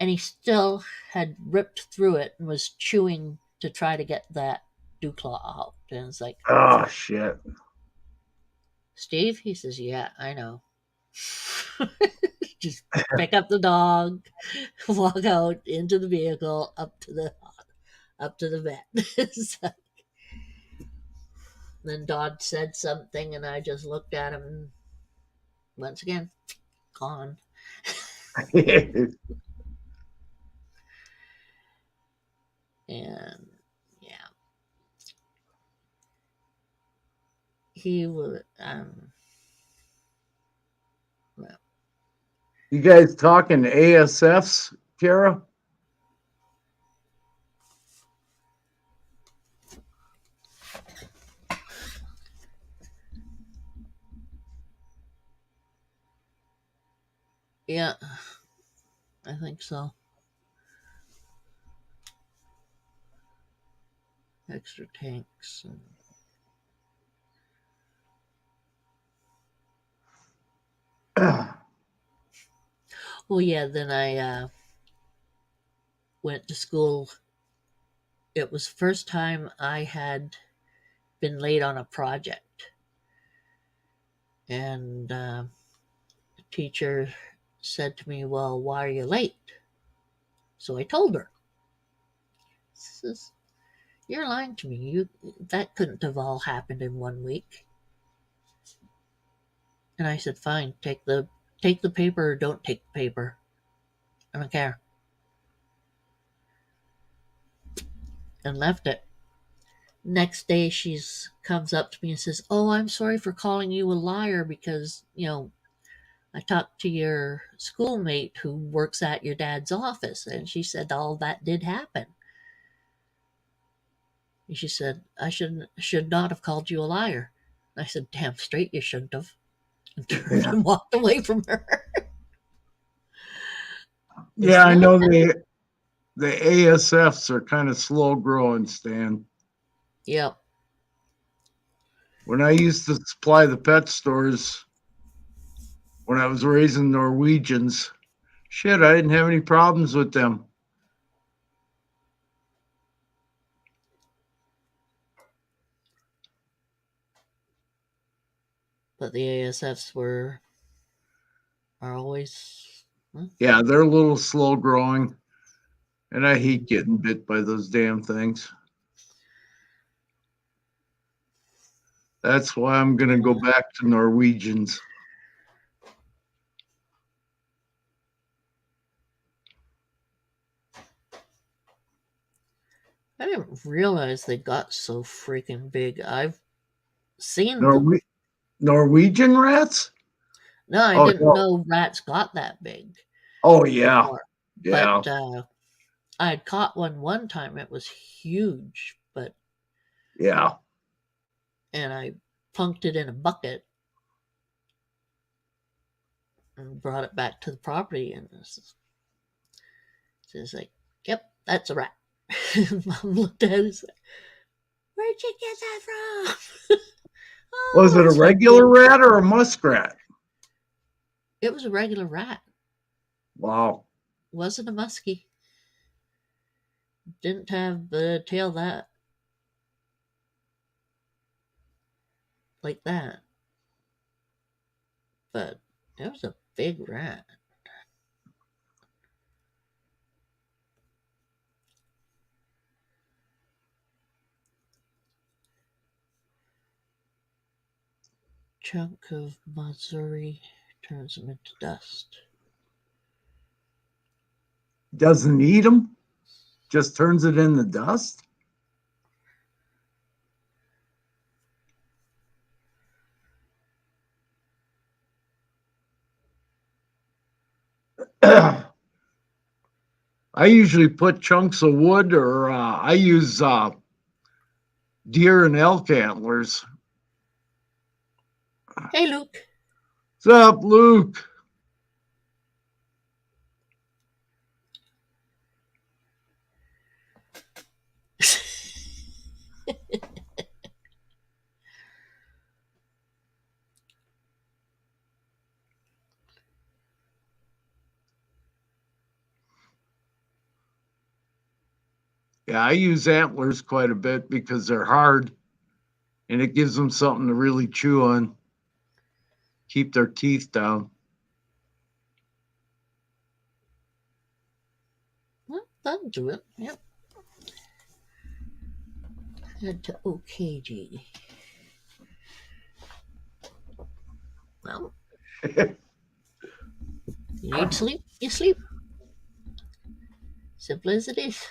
and he still had ripped through it and was chewing to try to get that dew claw out. And it's like, oh, shit. Steve? He says, yeah, I know. Just pick up the dog, walk out into the vehicle, up to the vet. So, then Dodd said something, and I just looked at him, and once again, gone. And yeah, he would. Well, you guys talking ASFs, Kara? yeah, I think so. extra tanks. Well, yeah, then I went to school. It was the first time I had been late on a project. And the teacher said to me, "Well, why are you late?" So I told her. Says, "You're lying to me. That couldn't have all happened in 1 week." And I said, "Fine, take the paper or don't take the paper. I don't care." And left it. Next day she's comes up to me and says, "Oh, I'm sorry for calling you a liar because, I talked to your schoolmate who works at your dad's office, and she said all that did happen." And she said, "I should not have called you a liar." I said, "Damn straight you shouldn't have." And turned and walked away from her. Yeah, I know the ASFs are kind of slow growing, Stan. Yep. When I used to supply the pet stores, when I was raising Norwegians, shit, I didn't have any problems with them. But the ASFs are always. Yeah, they're a little slow growing, and I hate getting bit by those damn things. That's why I'm gonna go back to Norwegians. I didn't realize they got so freaking big. I've seen them. Norwegian rats? No, I Oh, didn't no. know rats got that big. Oh yeah, Before. yeah. But I had caught one time. It was huge, Yeah. and I plunked it in a bucket and brought it back to the property, and it's like, "Yep, that's a rat." Mom looked at it and said, "Where'd you get that from?" "Oh, Was it a it's regular rat or a muskrat? It was a regular rat. Wow. Wasn't a muskie. Didn't have the tail like that. But it was a big rat. Chunk of Missouri turns him into dust. Doesn't eat them, just turns it in the dust. I usually put chunks of wood, or I use deer and elk antlers. Hey, Luke. What's up, Luke? Yeah, I use antlers quite a bit because they're hard and it gives them something to really chew on, keep their teeth down. Well, that'll do it. Yep. Head to OKG. Well, you need sleep, you sleep. Simple as it is.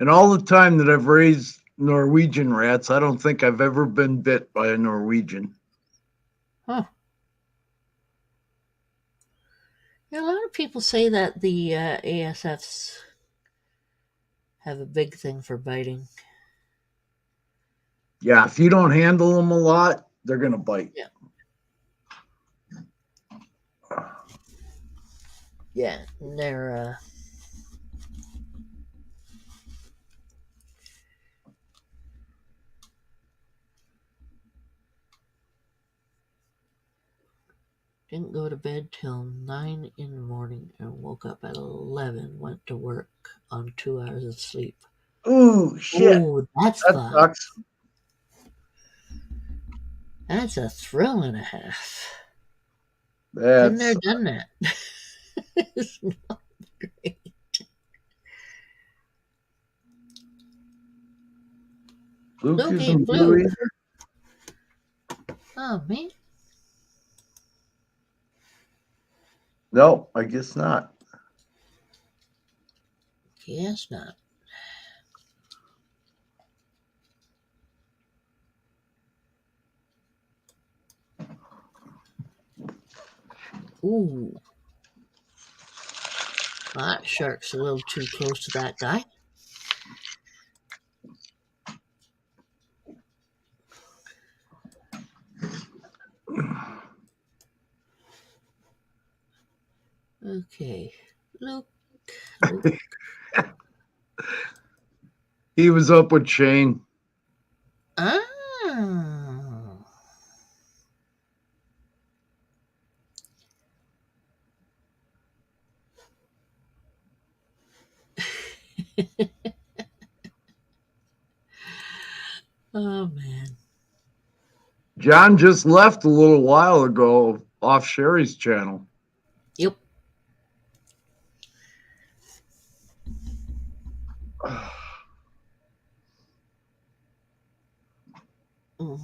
And all the time that I've raised Norwegian rats. I don't think I've ever been bit by a Norwegian. Huh. Yeah, a lot of people say that the ASFs have a big thing for biting. Yeah, if you don't handle them a lot, they're gonna bite. Yeah. Yeah, they're didn't go to bed till 9 in the morning and woke up at 11. Went to work on 2 hours of sleep. Ooh, shit. Oh, that's That fun. sucks. That's a thrill and a half. Been there, That's done that. It's not great. Luke Luke isn't ain't blue blue. either. Oh, me? No, I guess not. Guess not. Ooh. That shark's a little too close to that guy. Okay. Luke. Luke. He was up with Shane. Ah. Oh, man. John just left a little while ago off Sherry's channel. Yep. Mm.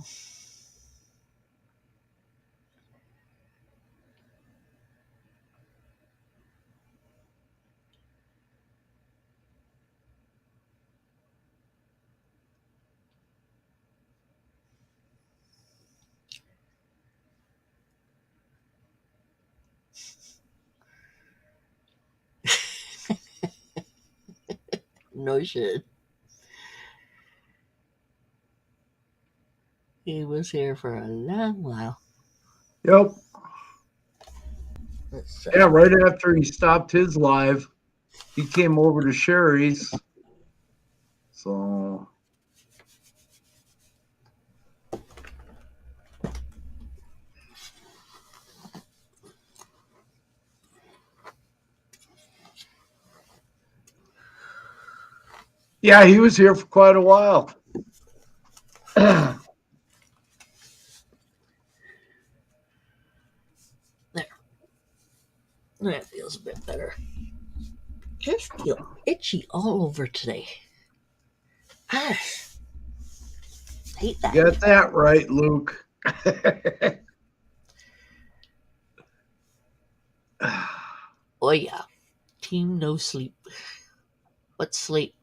No shit. He was here for a long while. Yep. Let's Yeah, right after he stopped his live, he came over to Sherry's. So yeah, he was here for quite a while. That feels a bit better. Just feel itchy all over today. Ah, hate that. Get that right, Luke. Oh yeah. Team no sleep. What's sleep?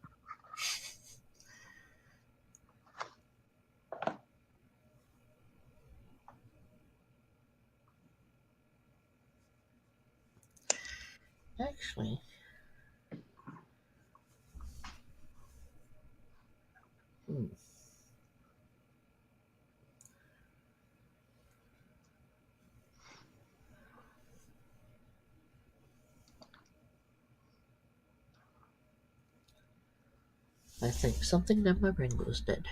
Actually, I think something in my brain goes dead.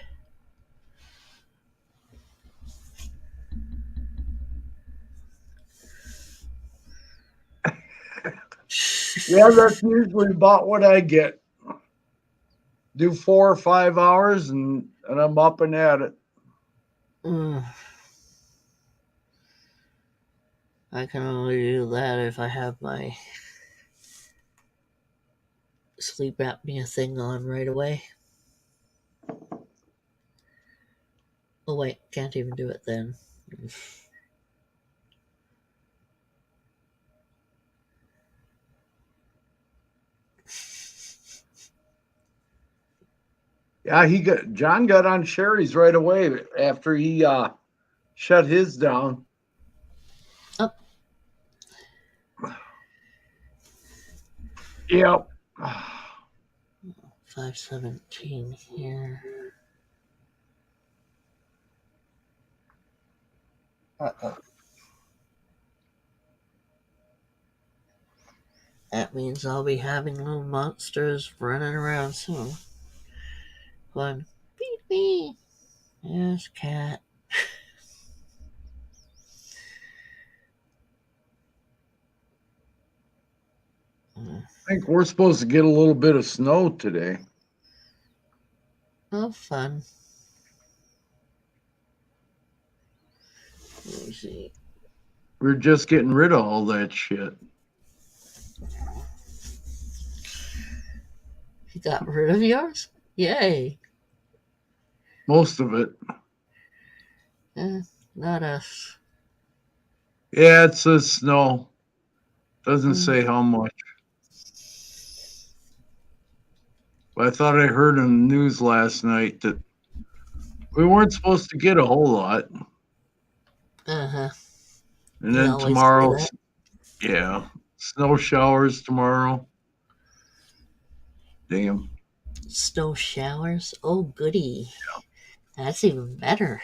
Yeah, that's usually about what I get. Do 4 or 5 hours and I'm up and at it. Mm. I can only do that if I have my sleep apnea thing on right away. Oh wait, can't even do it then. Yeah, John got on Sherry's right away after he shut his down. Oh. Yep. 517 here. Uh-oh. That means I'll be having little monsters running around soon. Going, feed me. Yes, cat. I think we're supposed to get a little bit of snow today. Oh, fun. Let me see. We're just getting rid of all that shit. You got rid of yours? Yay. Most of it. Not us. Yeah, it says snow. Doesn't say how much. But I thought I heard in the news last night that we weren't supposed to get a whole lot. Uh-huh. And You then always say tomorrow, that. yeah, snow showers tomorrow. Damn. Snow showers? Oh, goody. That's even better.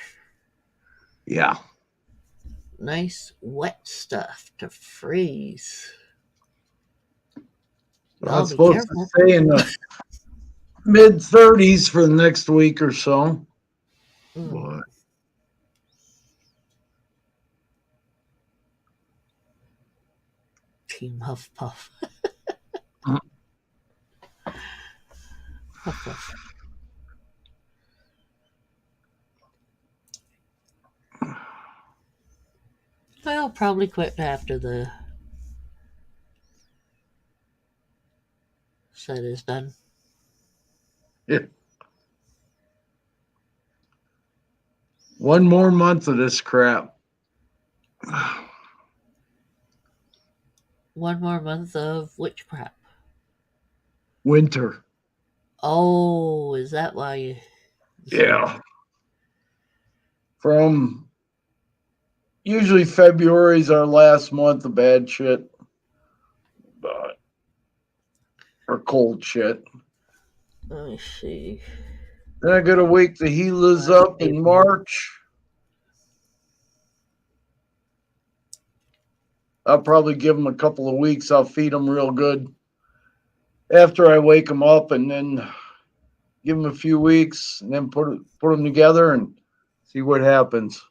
Yeah. Nice wet stuff to freeze. Well, Y'all it's be supposed to careful. stay in the mid-30s for the next week or so. But Team Huff Puff. Huff Puff. I'll probably quit after the set is done. yeah. One more month of this crap. One more month of which crap? Winter. Oh, is that why you... Yeah. From usually February's our last month of bad shit. But or cold shit. Let me see. Then I got a week the Gila's up in March. I'll probably give them a couple of weeks. I'll feed them real good after I wake them up, and then give them a few weeks, and then put them together and see what happens.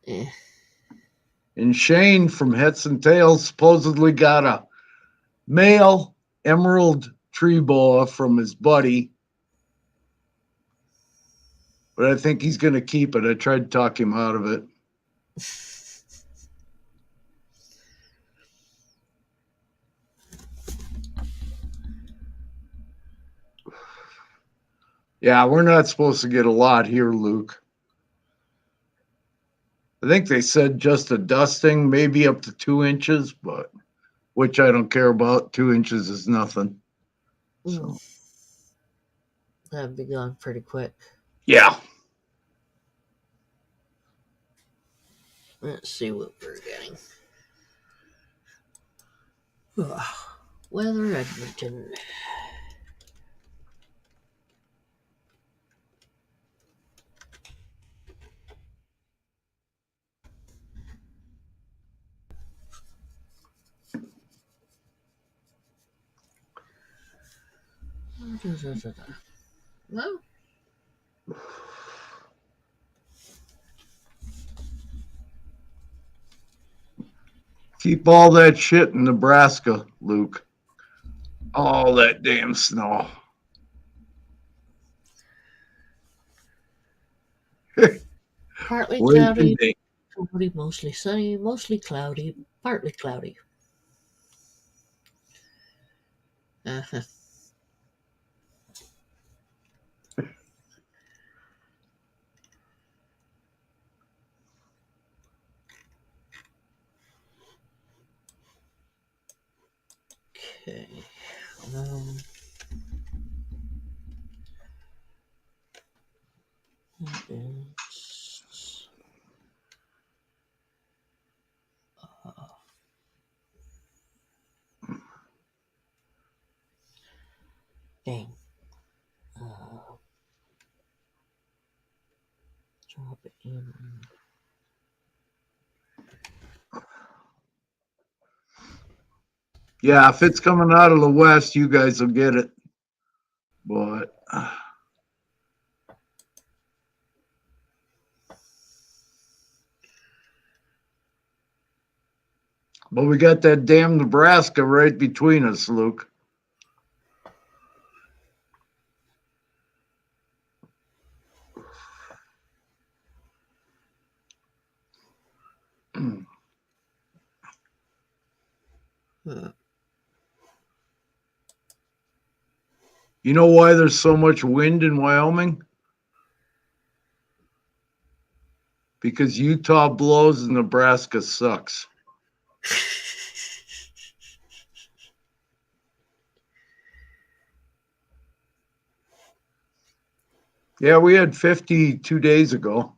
Eh. And Shane from Heads and Tails supposedly got a male emerald tree boa from his buddy. But I think he's going to keep it. I tried to talk him out of it. Yeah, we're not supposed to get a lot here, Luke. I think they said just a dusting, maybe up to 2 inches, but which I don't care about. 2 inches is nothing. So That'd be gone pretty quick. yeah. Let's see what we're getting. Weather Edmonton. Well, Keep all that shit in Nebraska, Luke. All that damn snow. partly Where cloudy, did they? cloudy, mostly sunny, mostly cloudy, partly cloudy. Uh-huh. Okay. Um, that is, dang. Uh, drop it in. Yeah, if it's coming out of the west, you guys will get it. But we got that damn Nebraska right between us, Luke. Huh. You know why there's so much wind in Wyoming? Because Utah blows and Nebraska sucks. Yeah, we had 50 2 days ago.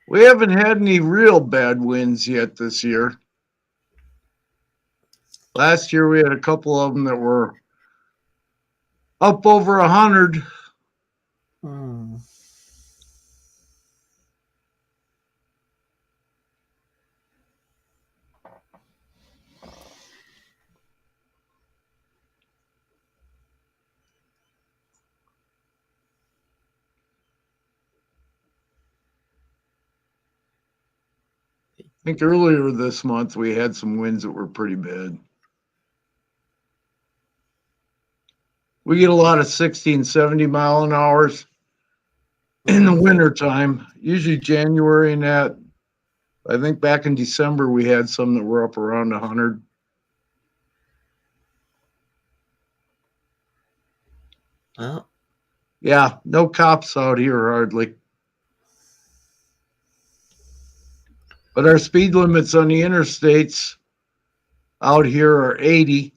We haven't had any real bad winds yet this year. Last year we had a couple of them that were up over 100. Hmm. I think earlier this month we had some winds that were pretty bad. We get a lot of 60 and 70 mile an hours in the wintertime, usually January and that. I think back in December we had some that were up around 100. Oh, Yeah, no cops out here hardly. But our speed limits on the interstates out here are 80.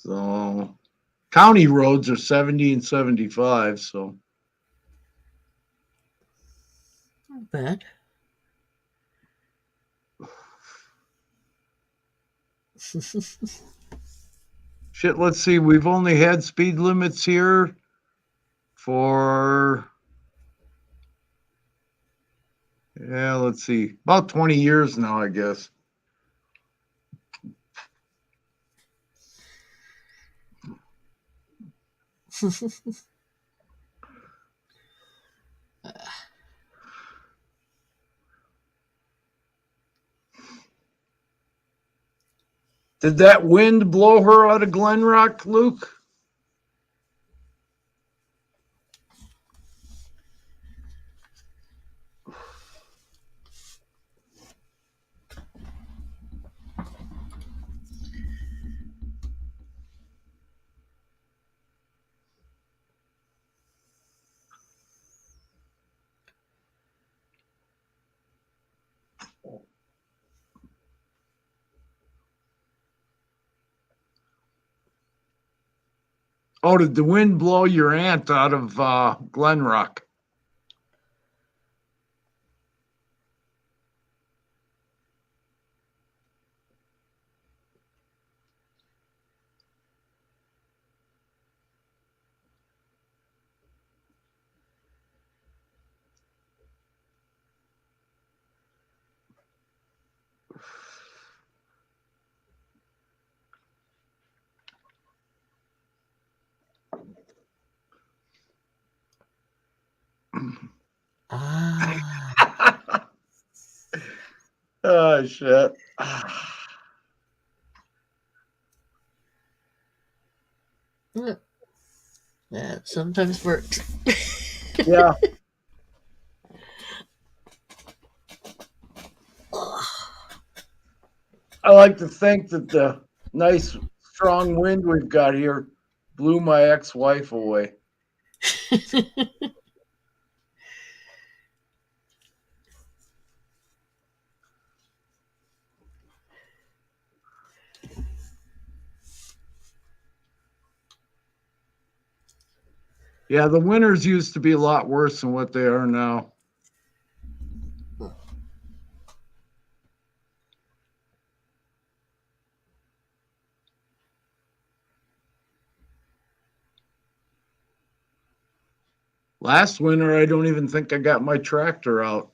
So county roads are 70 and 75. So not bad. shit, let's see. We've only had speed limits here for, yeah, let's see, about 20 years now, I guess. Did that wind blow her out of Glen Rock, Luke? Oh, did the wind blow your aunt out of Glen Rock? Ah. Oh shit. Yeah, it sometimes works. Yeah. I like to think that the nice strong wind we've got here blew my ex-wife away. Yeah, the winters used to be a lot worse than what they are now. Last winter, I don't even think I got my tractor out.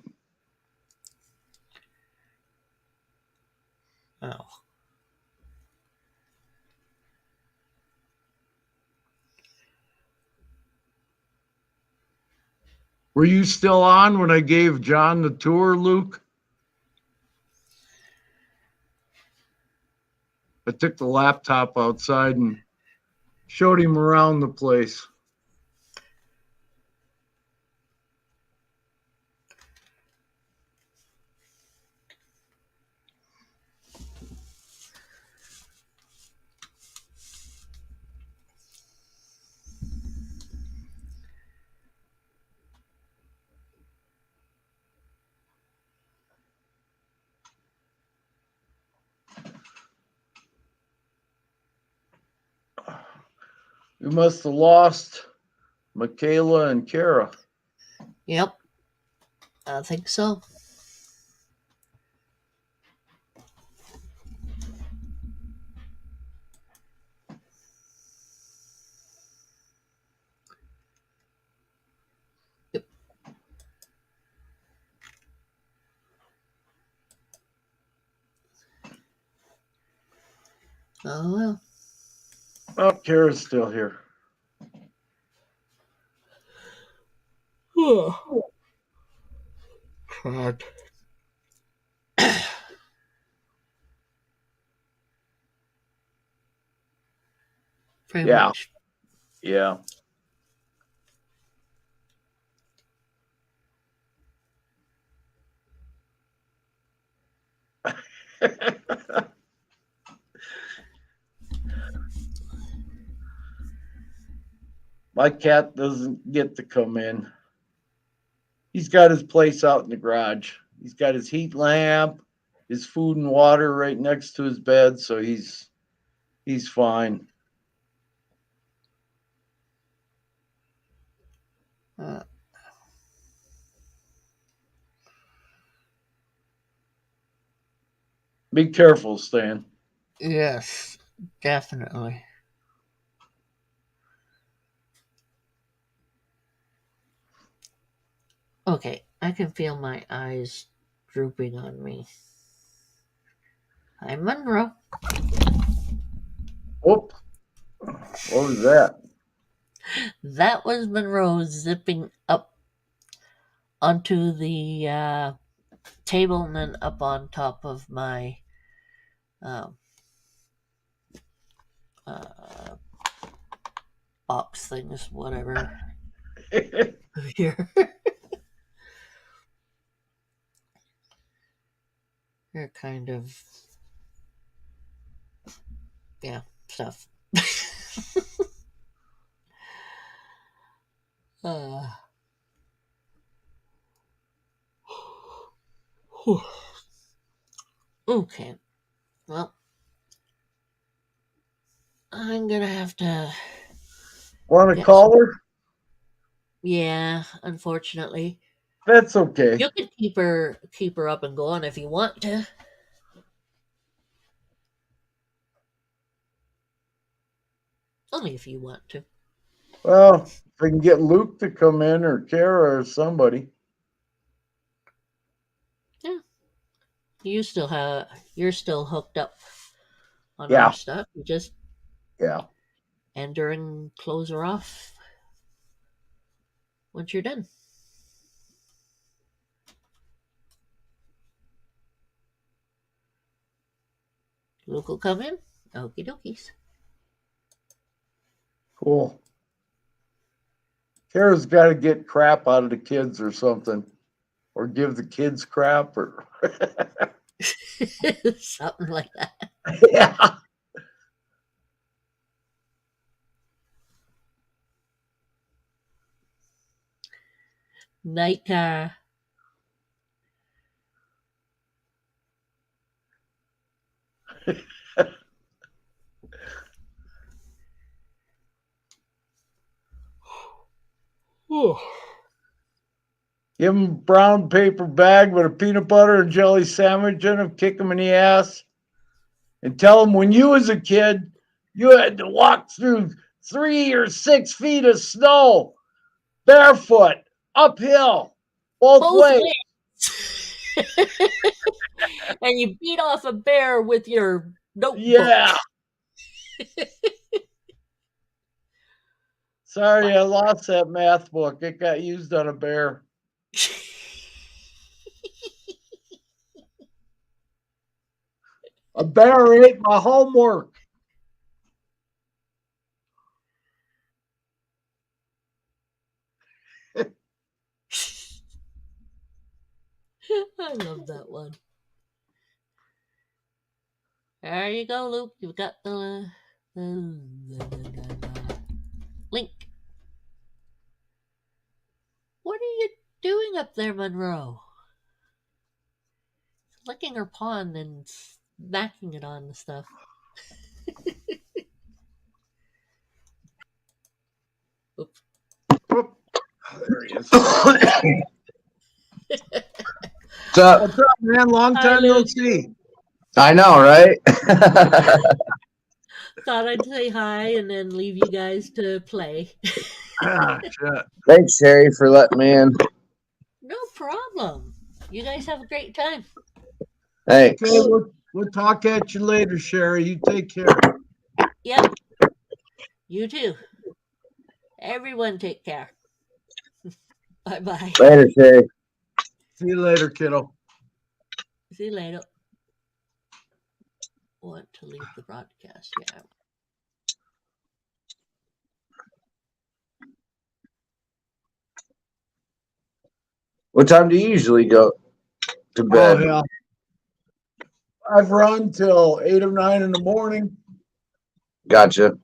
Oh. Were you still on when I gave John the tour, Luke? I took the laptop outside and showed him around the place. We must have lost Michaela and Kara. Yep. I think so. Yep. Oh well. Oh, Kara's still here. God. Pretty Yeah. much. Yeah. My cat doesn't get to come in. He's got his place out in the garage. He's got his heat lamp, his food and water right next to his bed, so he's fine. Uh, Be careful, Stan. yes, definitely. Okay, I can feel my eyes drooping on me. Hi, Monroe. Whoop. What was that? That was Monroe zipping up onto the table and then up on top of my um, uh, box things, whatever. Here. They're kind of, yeah, stuff. uh, whew. Okay, well, I'm gonna have to. Want to Yes. call her? Yeah, unfortunately. That's okay. You could keep her up and going if you want to. Only if you want to. Well, if I can get Luke to come in or Kara or somebody. Yeah. You're still hooked up on Yeah. our stuff. You just Yeah. enter and close her off once you're done. Luke will come in. Okie dokies. Cool. Kara's got to get crap out of the kids or something, or give the kids crap, or Something like that. yeah. Night car. Give him a brown paper bag with a peanut butter and jelly sandwich in it, kick him in the ass, and tell him when you was a kid, you had to walk through 3 or 6 feet of snow, barefoot, uphill, both ways. And you beat off a bear with your notebook. Yeah. Sorry, I lost that math book. It got used on a bear. A bear ate my homework. I love that one. There you go, Luke. You've got the link. What are you doing up there, Monroe? Licking her paw and smacking it on the stuff. Oops. There he is. What's up? What's up, man? Long Hi, time no Luke. see. I know, right? Thought I'd say hi and then leave you guys to play. Ah, shit. Thanks, Sherry, for letting me in. No problem. You guys have a great time. Thanks. Okay, we'll talk at you later, Sherry. You take care. Yep. You too. Everyone take care. Bye-bye. Later, Sherry. See you later, kiddo. See you later. Want to leave the broadcast? Yeah. What time do you usually go to Oh, bed? yeah. I've run till 8 or 9 in the morning. Gotcha.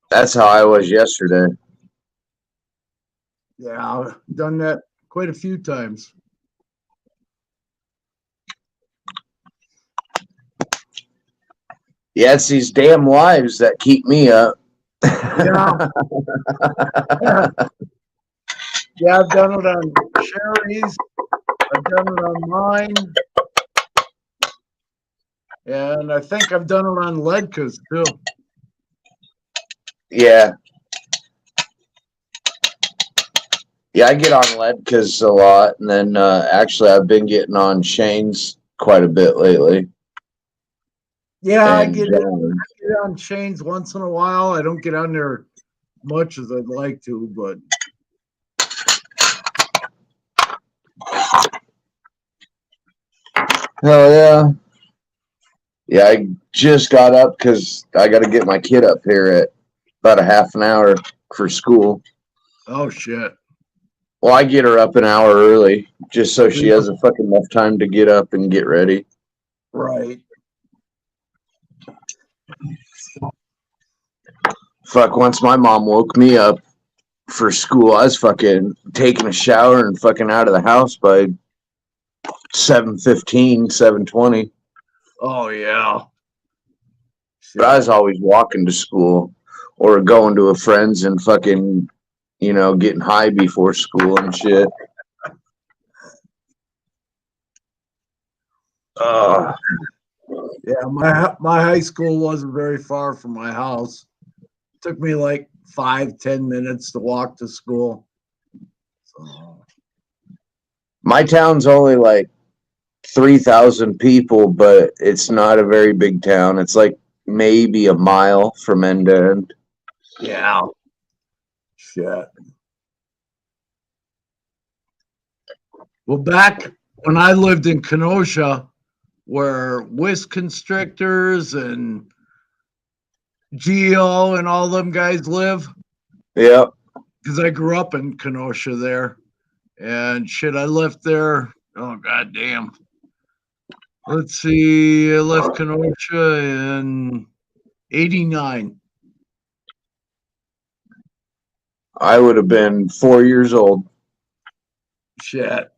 That's how I was yesterday. Yeah, I've done that quite a few times. Yeah, it's these damn wives that keep me up. Yeah. Yeah, I've done it on Sherry's. I've done it on mine. And I think I've done it on Ledka's too. Yeah. Yeah, I get on Ledka's a lot, and then actually I've been getting on Shane's quite a bit lately. Yeah, I And get on Shane's once in a while. I don't get on there much as I'd like to, but hell yeah. Yeah, I just got up because I got to get my kid up here at about a half an hour for school. oh shit. Well, I get her up an hour early just so she has a fucking enough time to get up and get ready. Right. Fuck, once my mom woke me up for school, I was fucking taking a shower and fucking out of the house by 7:15, 7:20. Oh yeah. But I was always walking to school or going to a friend's and fucking, you know, getting high before school and shit. Yeah, my high school wasn't very far from my house. It took me like 5-10 minutes to walk to school. So, My town's only like 3,000 people, but it's not a very big town. It's like maybe a mile from end to end. yeah. Shit. Well, back when I lived in Kenosha, where Whisk Constrictors and Geo and all them guys live. Yep. Because I grew up in Kenosha there. And shit, I left there. Oh, goddamn. Let's see. I left Kenosha in 89. I would have been 4 years old. Shit.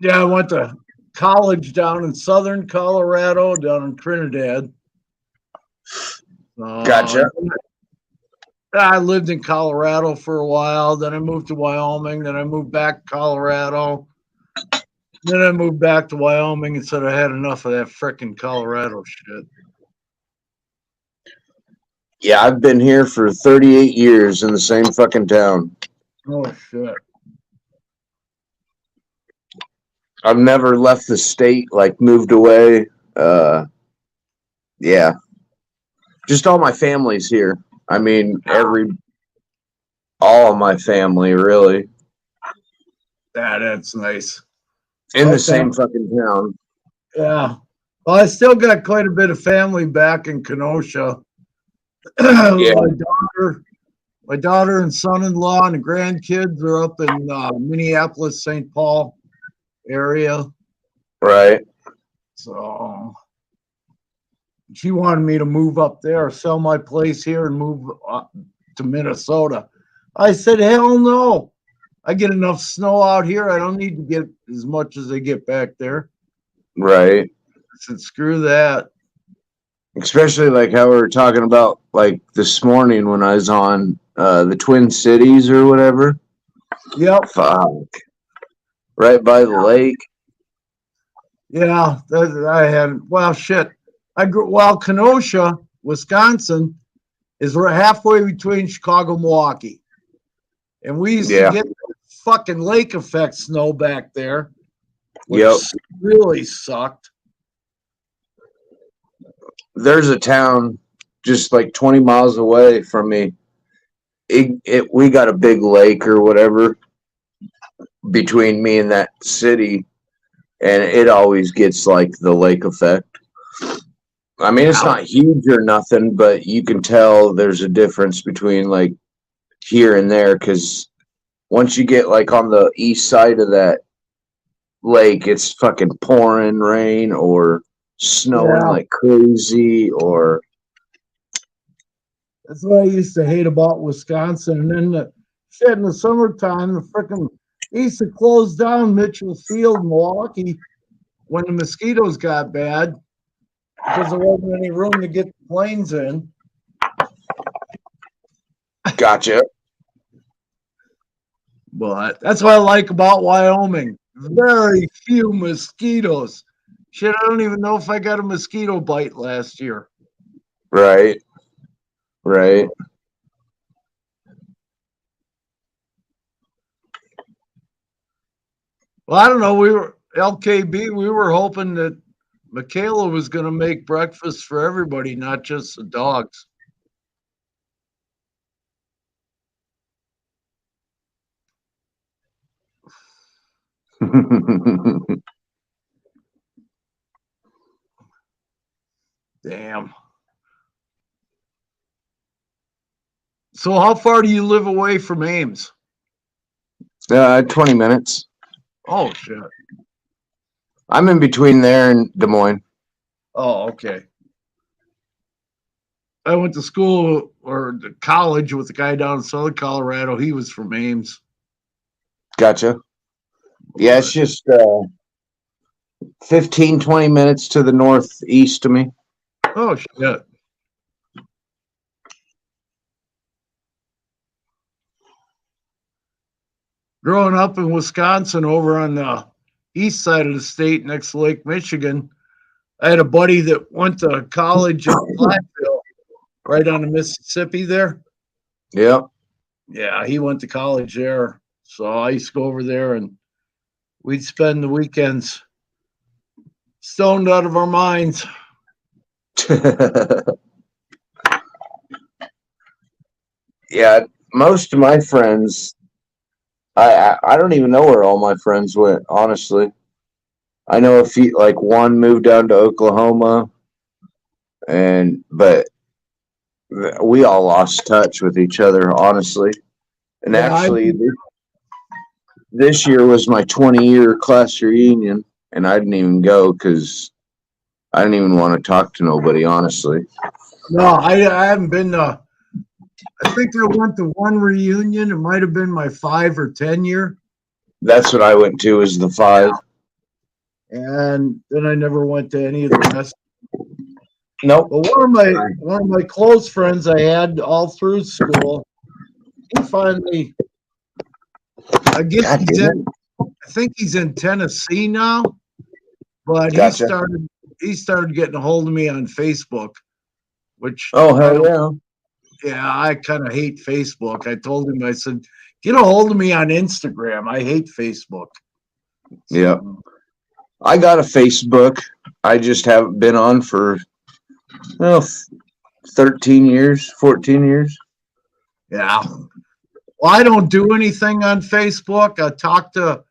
Yeah, I went to college down in southern Colorado, down in Trinidad. Gotcha. I lived in Colorado for a while. Then I moved to Wyoming. Then I moved back to Colorado. Then I moved back to Wyoming and said I had enough of that frickin' Colorado shit. Yeah, I've been here for 38 years in the same fucking town. Oh, shit. I've never left the state, like moved away. Yeah. Just all my family's here. I mean, all of my family, really. That's nice. In the same fucking town. Yeah. Well, I still got quite a bit of family back in Kenosha. Yeah. My daughter and son-in-law and the grandkids are up in Minneapolis, St. Paul area. Right. So she wanted me to move up there, sell my place here and move to Minnesota. I said, hell no. I get enough snow out here. I don't need to get as much as they get back there. Right. I said, screw that. Especially like how we were talking about like this morning when I was on the Twin Cities or whatever. Yep. Fuck. Right by the lake. Yeah, I had, well, shit. Kenosha, Wisconsin is halfway between Chicago and Milwaukee. And we used to get fucking lake effect snow back there, which really sucked. There's a town just like 20 miles away from me. We got a big lake or whatever between me and that city, and it always gets like the lake effect. I mean, it's not huge or nothing, but you can tell there's a difference between like here and there, because once you get like on the east side of that lake, it's fucking pouring rain or snowing like crazy. Or that's what I used to hate about Wisconsin. And then the shit in the summertime, the freaking used to close down Mitchell Field, Milwaukee, when the mosquitoes got bad because there wasn't any room to get the planes in. Gotcha. But that's what I like about Wyoming. Very few mosquitoes. Shit, I don't even know if I got a mosquito bite last year. Right. Right. Well, I don't know. We were LKB. We were hoping that Michaela was going to make breakfast for everybody, not just the dogs. Damn. So how far do you live away from Ames? 20 minutes. Oh, shit. I'm in between there and Des Moines. Oh, okay. I went to school or to college with a guy down in Southern Colorado. He was from Ames. Gotcha. Yeah, it's just 15, 20 minutes to the northeast of me. Oh, shit. Growing up in Wisconsin over on the east side of the state next to Lake Michigan, I had a buddy that went to college in Platteville, right on the Mississippi there. Yeah. Yeah, he went to college there. So I used to go over there and we'd spend the weekends stoned out of our minds. Yeah, most of my friends, I don't even know where all my friends went, honestly. I know a few, like one moved down to Oklahoma, but we all lost touch with each other, honestly. And Yeah, actually, this year was my 20-year class reunion, and I didn't even go because I didn't even want to talk to nobody, honestly. no, I haven't been to. I think I went to one reunion. It might have been my 5 or 10 year, That's what I went to, was the 5. and then I never went to any of the rest. Nope. But one of my close friends I had all through school, he finally, I guess God he's damn in. I think he's in Tennessee now, but Gotcha. he started getting a hold of me on Facebook, which Oh, I hell don't. yeah. Yeah, I kind of hate Facebook. I told him, I said, get a hold of me on Instagram. I hate Facebook. Yeah. I got a Facebook. I just haven't been on for, well, 13 years, 14 years. Yeah. Well, I don't do anything on Facebook. I talk to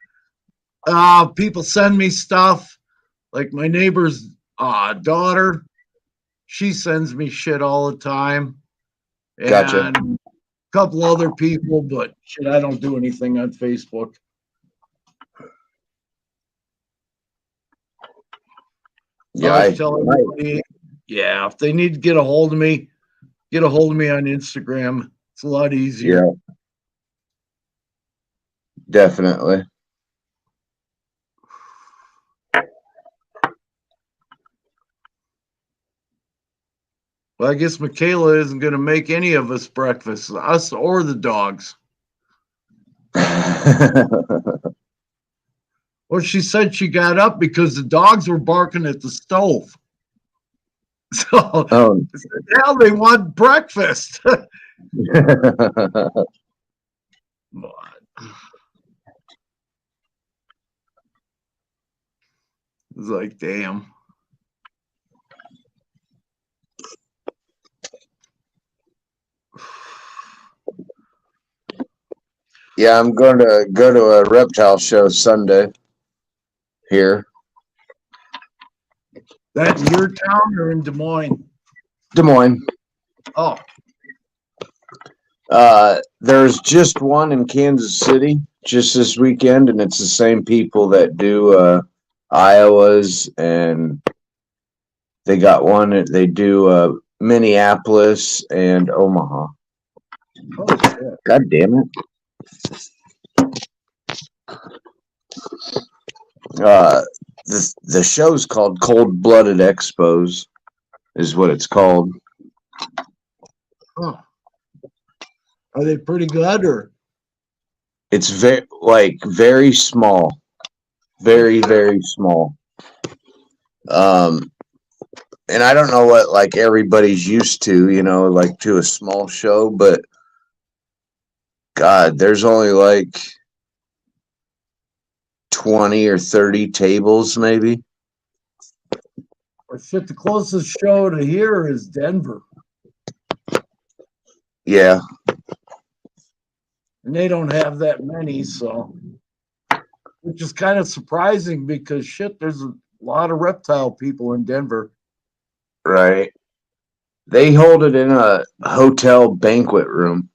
people, send me stuff. Like my neighbor's daughter, she sends me shit all the time. Gotcha. And a couple other people, but shit, I don't do anything on Facebook. So I tell everybody, yeah, if they need to get a hold of me, get a hold of me on Instagram. It's a lot easier. Yeah. Definitely. Well, I guess Michaela isn't going to make any of us breakfast, us or the dogs. Well, she said she got up because the dogs were barking at the stove. So now they want breakfast. It's like, damn. Yeah, I'm going to go to a reptile show Sunday here. That in your town or in Des Moines? Des Moines. Oh. There's just one in Kansas City just this weekend, and it's the same people that do Iowa's, and they got one. They do Minneapolis and Omaha. Oh, shit. God damn it. The show's called Cold Blooded Expos, is what it's called. Huh. Are they pretty good, or? It's very small, very small. And I don't know what like everybody's used to, like to a small show, but God, there's only like 20 or 30 tables, maybe. Or shit, the closest show to here is Denver. Yeah. And they don't have that many, so. Which is kind of surprising because shit, there's a lot of reptile people in Denver. Right. They hold it in a hotel banquet room.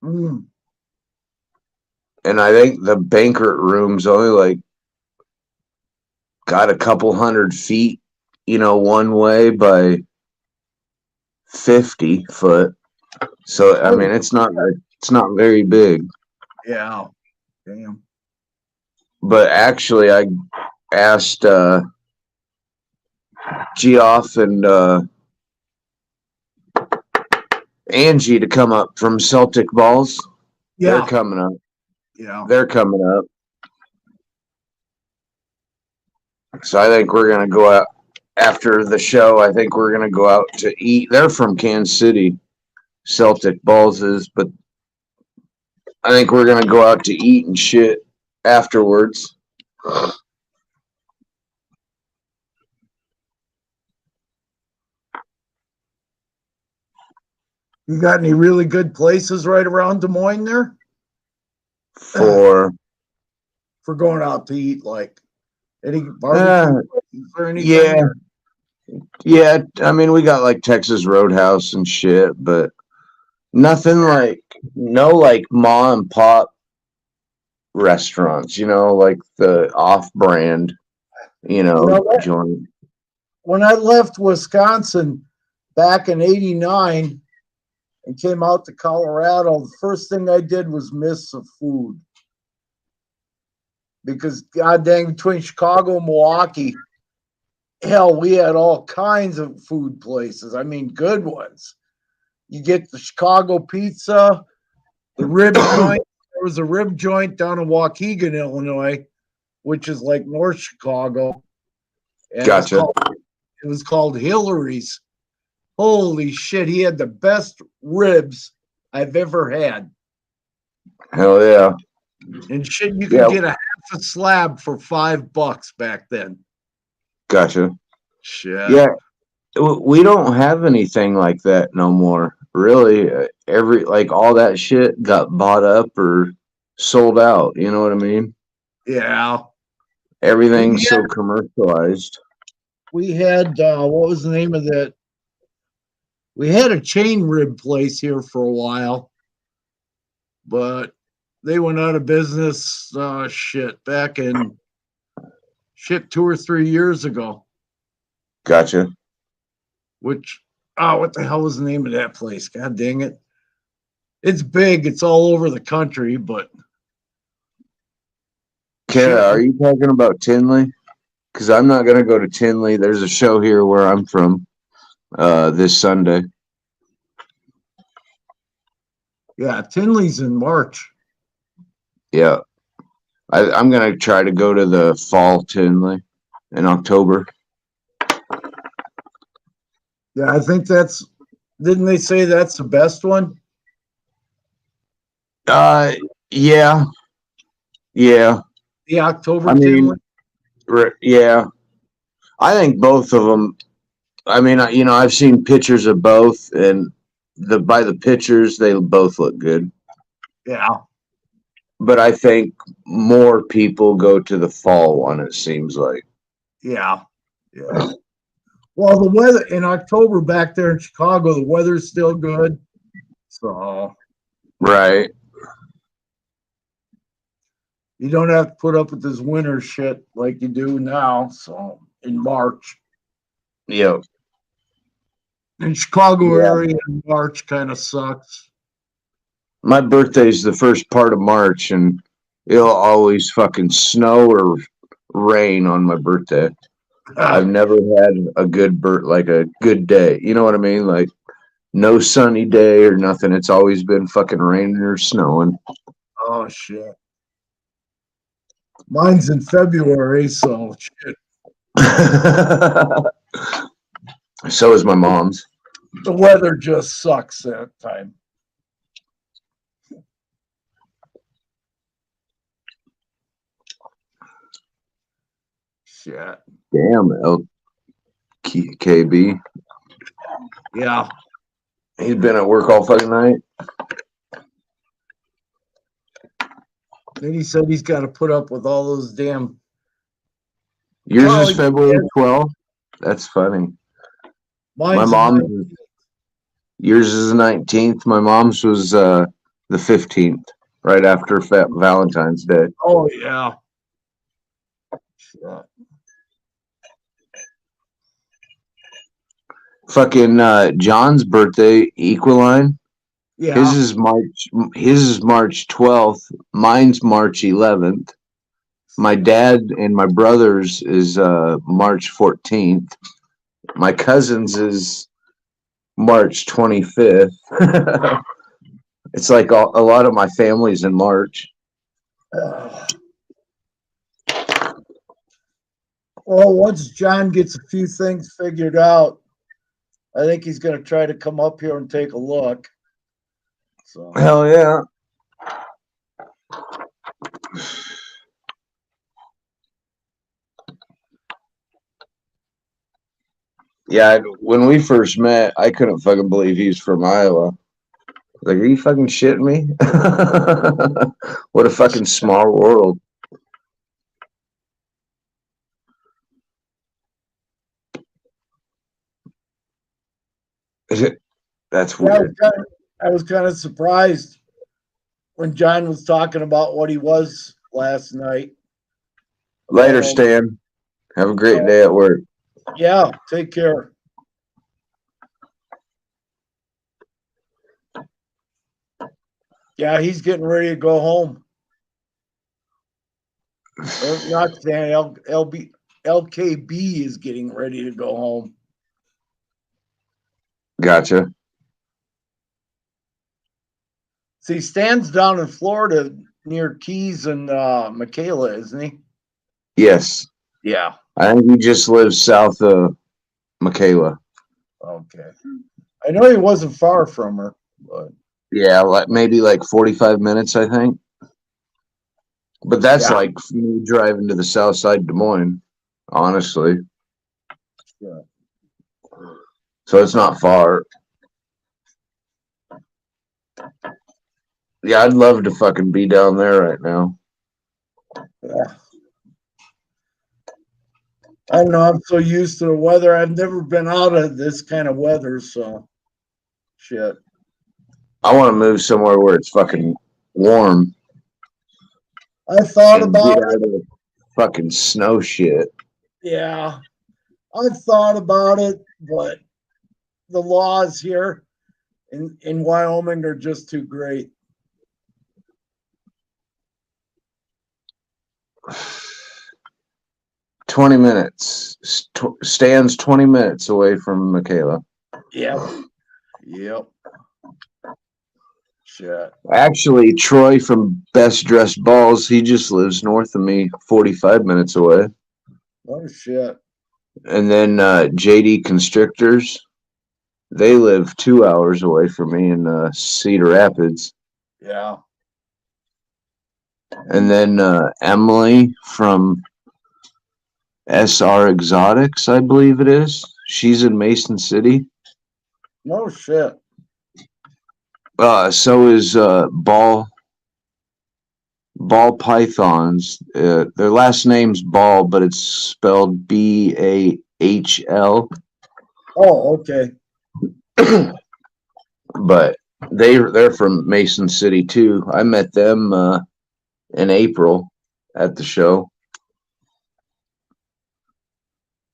Mm. And I think the banquet room's only like got a couple 100 feet, one way by 50 foot. So I mean, it's not very big. Yeah. Damn. But actually, I asked Geoff and Angie to come up from Celtic Balls. Yeah. They're coming up. Yeah. They're coming up. So I think we're going to go out after the show. I think we're going to go out to eat. They're from Kansas City, Celtic Balls is, but I think we're going to go out to eat and shit afterwards. You got any really good places right around Des Moines there? For going out to eat, like? Any barbecue places or anything? Yeah. Yeah, I mean, we got like Texas Roadhouse and shit, but nothing like, no like ma and pop restaurants, like the off brand, joint. When I left Wisconsin back in '89 and came out to Colorado, the first thing I did was miss the food. Because god dang, between Chicago and Milwaukee, hell, we had all kinds of food places. I mean, good ones. You get the Chicago pizza, the rib joint. There was a rib joint down in Waukegan, Illinois, which is like North Chicago. And Gotcha. It was called Hillary's. Holy shit, he had the best ribs I've ever had. Hell yeah. And shit, you could get a half a slab for $5 back then. Gotcha. Shit. Yeah. We don't have anything like that no more. Really, all that shit got bought up or sold out. You know what I mean? Yeah. Everything's so commercialized. We had, what was the name of that? We had a chain rib place here for a while, but they went out of business, back in 2 or 3 years ago. Gotcha. Which, what the hell was the name of that place? God dang it. It's big. It's all over the country, but. Kara, are you talking about Tinley? Because I'm not going to go to Tinley. There's a show here where I'm from this Sunday. Yeah, Tinley's in March. Yeah. I'm going to try to go to the fall Tinley in October. Yeah, I think didn't they say that's the best one? Yeah. Yeah. The October Tinley? Yeah. I think both of them. I mean, I've seen pictures of both, and by the pictures, they both look good. Yeah. But I think more people go to the fall one, it seems like. Yeah. Yeah. Well, the weather in October back there in Chicago, the weather's still good. So. Right. You don't have to put up with this winter shit like you do now. So in March. Yep. In Chicago area in March kind of sucks. My birthday's the first part of March, and it'll always fucking snow or rain on my birthday. I've never had a good good day. You know what I mean? Like no sunny day or nothing. It's always been fucking raining or snowing. Oh shit. Mine's in February, so shit. So is my mom's. The weather just sucks that time. Shit. Damn, LKB. Yeah. He's been at work all fucking night. Then he said he's got to put up with all those damn. Yours is February 12th? That's funny. My mom's. Yours is the 19th. My mom's was the 15th, right after Valentine's Day. Oh, yeah. Shit. Fucking John's birthday, Equaline. Yeah. His is March 12th. Mine's March 11th. My dad and my brother's is March 14th. My cousin's is March 25th. It's like a lot of my family's in March. Well, once John gets a few things figured out, I think he's going to try to come up here and take a look. So. Hell yeah. Yeah, when we first met, I couldn't fucking believe he's from Iowa. Like, are you fucking shitting me? What a fucking small world. That's Yeah, weird. I was kind of surprised when John was talking about what he was last night. Later, Um, Stan. Have a great day at work. Yeah, take care. Yeah, he's getting ready to go home. Or not Stan, LKB is getting ready to go home. Gotcha. See, Stan's down in Florida near Keys and Michaela, isn't he? Yes. Yeah. I think he just lives south of Michaela. Okay. I know he wasn't far from her, but Yeah, like maybe like 45 minutes, I think. But that's Yeah. like me driving to the south side of Des Moines, honestly. Yeah. So it's not far. Yeah, I'd love to fucking be down there right now. yeah. I don't know. I'm so used to the weather. I've never been out of this kind of weather, so shit. I want to move somewhere where it's fucking warm I thought and about get it. out of the fucking snow shit. Yeah. I thought about it, but the laws here in Wyoming are just too great. $20 minutes. Stan's 20 minutes away from Michaela. Yep. Yep. Shit. Actually, Troy from Best Dressed Balls, he just lives north of me, 45 minutes away. Oh shit. And then JD Constrictors, they live 2 hours away from me in Cedar Rapids. Yeah. And then Emily from SR Exotics, I believe it is. She's in Mason City. No shit. So is Ball Pythons. Their last name's Ball, but it's spelled BAHL. Oh, okay. But they're from Mason City too. I met them in April at the show.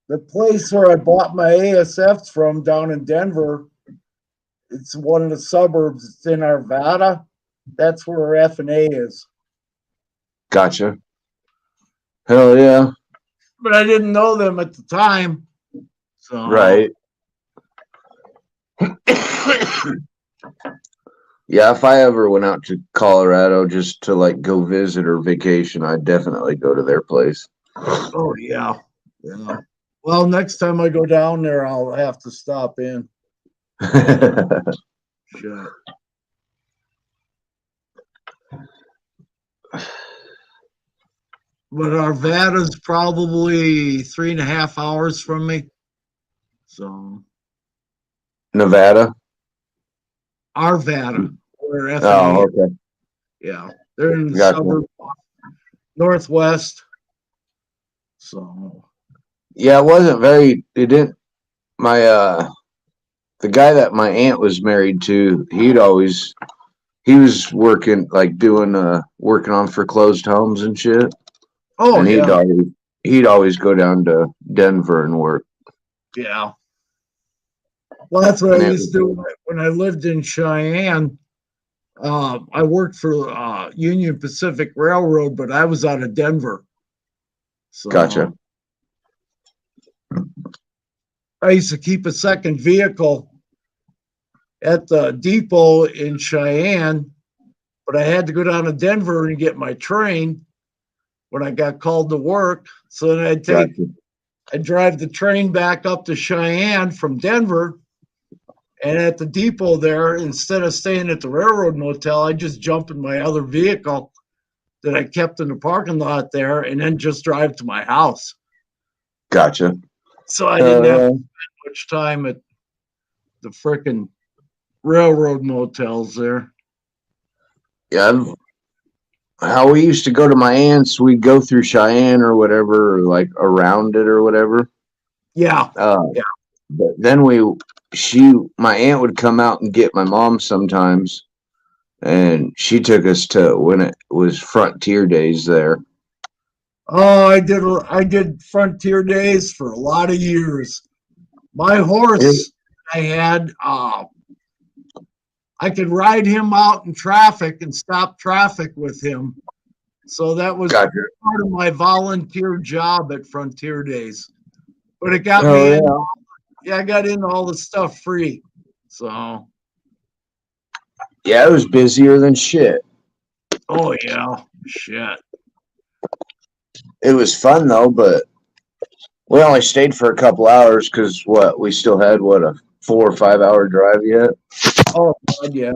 The place where I bought my ASFs from down in Denver, it's one of the suburbs. It's in Arvada. That's where F&A is. Gotcha. Hell yeah. But I didn't know them at the time. So Right. Yeah, if I ever went out to Colorado just to like go visit or vacation, I'd definitely go to their place. Oh yeah. Yeah. Well, next time I go down there, I'll have to stop in. Shit. But Arvada's probably 3.5 hours from me. So Nevada? Arvada, where F&A Oh, is. okay. Yeah. They're in the Gotcha. suburb northwest. So Yeah, it didn't my the guy that my aunt was married to, he was working like doing working on foreclosed homes and shit. oh And yeah. he'd always go down to Denver and work. Yeah. Well, that's what And I it used to do when I lived in Cheyenne. I worked for Union Pacific Railroad, but I was out of Denver. So Gotcha. I used to keep a second vehicle at the depot in Cheyenne, but I had to go down to Denver and get my train when I got called to work. So then I'd drive the train back up to Cheyenne from Denver. And at the depot there, instead of staying at the railroad motel, I just jump in my other vehicle that I kept in the parking lot there and then just drive to my house. Gotcha. So I didn't have to spend much time at the frickin' railroad motels there. Yeah, how we used to go to my aunt's, we'd go through Cheyenne or whatever, or like around it or whatever. Yeah. But then my aunt would come out and get my mom sometimes, and she took us to when it was Frontier Days there. Oh, I did Frontier Days for a lot of years. My horse I had, I could ride him out in traffic and stop traffic with him. So that was Gotcha. part of my volunteer job at Frontier Days. But it got Oh, me yeah. in. Yeah, I got into all the stuff free. So, Yeah, it was busier than shit. oh yeah, shit. It was fun though, but we only stayed for a couple hours because we still had a 4 or 5 hour drive yet Oh God, yeah,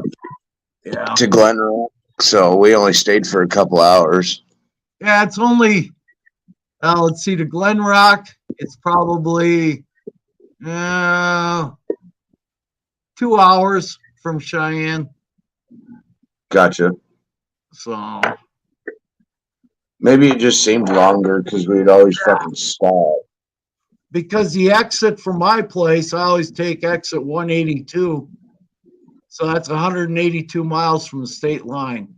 yeah, to Glen Rock. So we only stayed for a couple hours. yeah. It's only let's see, to Glen Rock. It's probably 2 hours from Cheyenne. Gotcha. So Maybe it just seemed longer because we'd always fucking stop. because the exit from my place, I always take exit 182. So that's 182 miles from the state line.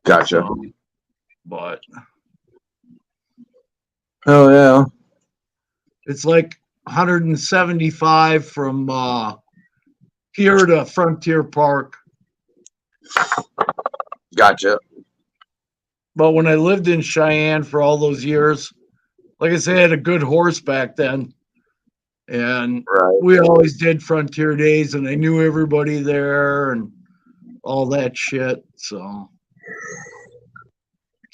Gotcha. So, but Oh yeah. it's like 175 from here to Frontier Park. Gotcha. But when I lived in Cheyenne for all those years, like I said, I had a good horse back then. And Right. we always did Frontier Days, and I knew everybody there and all that shit. So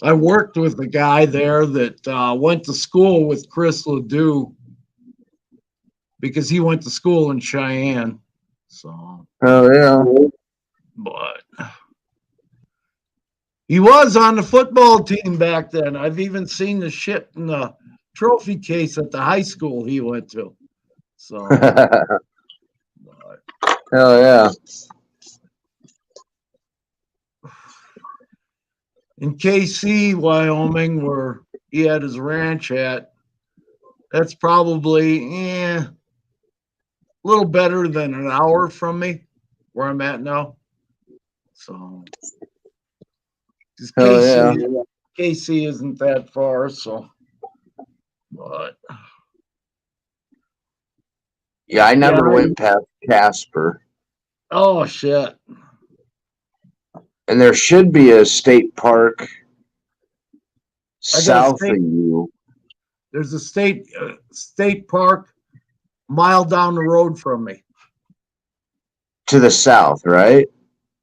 I worked with a guy there that went to school with Chris Ledoux because he went to school in Cheyenne. So, Oh yeah. but he was on the football team back then. I've even seen the shit in the trophy case at the high school he went to. So, but, Hell yeah. in KC, Wyoming, where he had his ranch at, that's probably a little better than an hour from me, where I'm at now. So, 'cause Hell yeah. KC isn't that far, so, but Yeah, I never Yeah. went past Casper. oh shit, And there should be a state park I got a south state- of you. there's a state park mile down the road from me. To the south, right?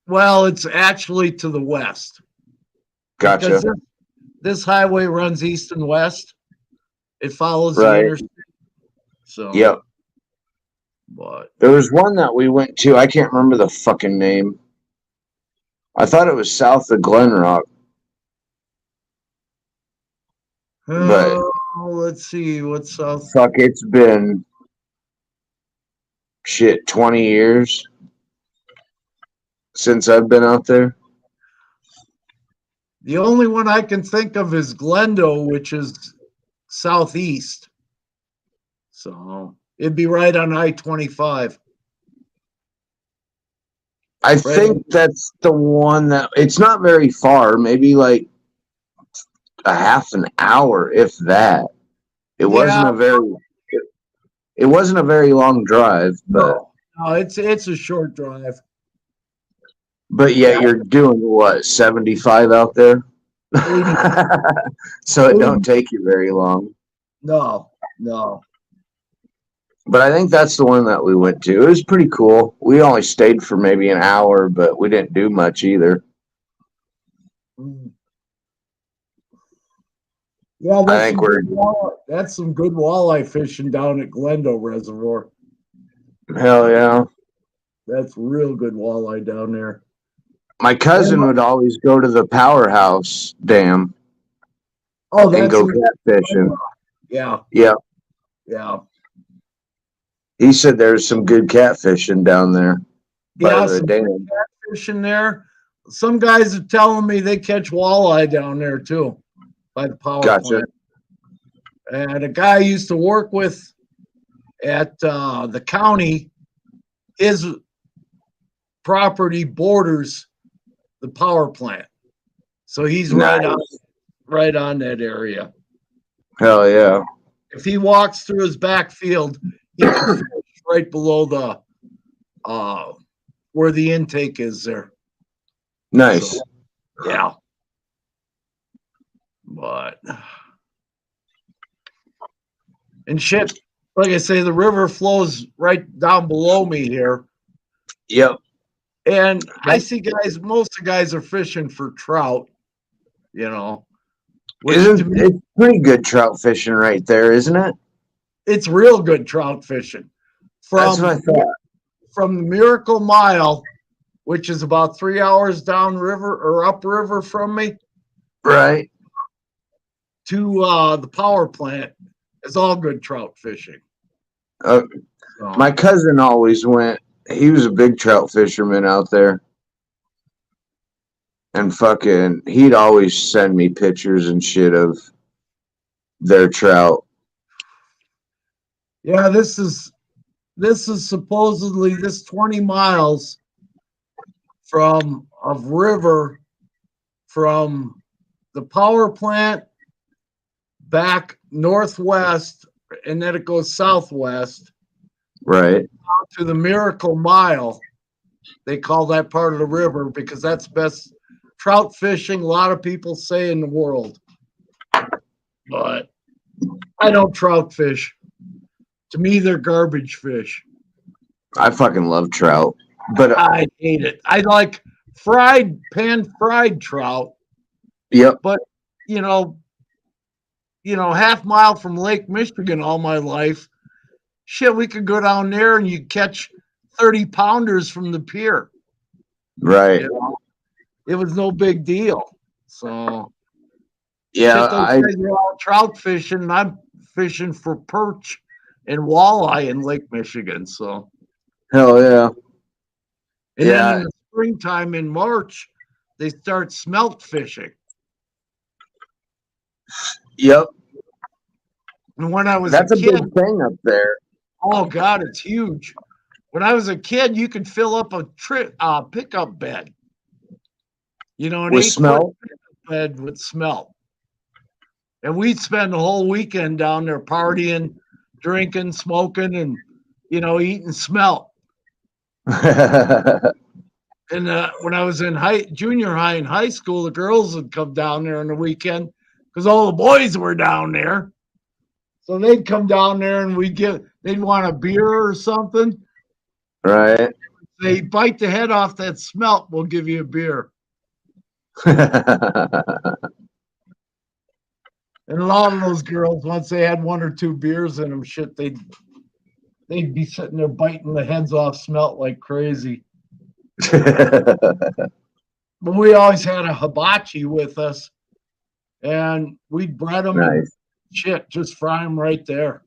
Well, it's actually to the west. Gotcha. Because this highway runs east and west. It follows Right. the interstate. So, Yep. but There was one that we went to. I can't remember the fucking name. I thought it was south of Glen Rock. But- let's see what's south. Fuck, it's been 20 years since I've been out there. The only one I can think of is Glendo, which is southeast. So it'd be right on I-25. I think that's the one that it's not very far, maybe like a half an hour, if that. It wasn't it wasn't a very long drive, but No, it's a short drive. yet you're doing what, 75 out there? So it don't take you very long. No. But I think that's the one that we went to. It was pretty cool. We only stayed for maybe an hour, but we didn't do much either. Yeah, I think that's some good walleye fishing down at Glendo Reservoir. Hell yeah. That's real good walleye down there. My cousin would always go to the Powerhouse Dam Oh, and that's go catfishing. yeah, Yeah. yeah. He said there's some good catfishing down there by Yeah, the some dam. fishing there. Some guys are telling me they catch walleye down there too, by the power Gotcha. plant. And a guy I used to work with at the county, his property borders the power plant. So he's right on that area. Hell yeah. If he walks through his back field, he can fish right below the where the intake is there. Nice. So, yeah. But and shit, like I say, the river flows right down below me here. Yep. And I see guys, most of the guys are fishing for trout, you know. Which to me, It's pretty good trout fishing right there, isn't it? it's real good trout fishing. That's what I thought. From the Miracle Mile, which is about 3 hours downriver or upriver from me, Right. to the power plant, is all good trout fishing. So. My cousin always went. He was a big trout fisherman out there. And fucking, he'd always send me pictures and shit of their trout. Yeah, this is supposedly this 20 miles of river from the power plant back northwest, and then it goes southwest. Right. To the Miracle Mile. They call that part of the river because that's best trout fishing, a lot of people say, in the world. But I don't trout fish. To me, they're garbage fish. I fucking love trout. But I hate it. I like pan-fried trout. Yep. But you know, half-mile from Lake Michigan all my life. Shit, we could go down there and you catch 30 pounders from the pier. Right. You know? It was no big deal. So yeah, those guys are all trout fishing, and I'm fishing for perch and walleye in Lake Michigan. So hell yeah. and then in the springtime in March, they start smelt fishing. Yep. And when I was That's a kid, big thing up there. oh God, it's huge. When I was a kid, you could fill up a pickup bed. You know, an With 8-foot smelt? pickup bed with smelt. And we'd spend the whole weekend down there partying, drinking, smoking, and, eating smelt. And when I was in junior high and high school, the girls would come down there on the weekend because all the boys were down there. So they'd come down there and they'd want a beer or something. Right. They bite the head off that smelt, we'll give you a beer. And a lot of those girls, once they had 1 or 2 beers in them, shit, they'd be sitting there biting the heads off smelt like crazy. But we always had a hibachi with us, and we'd bread them and shit, just fry them right there.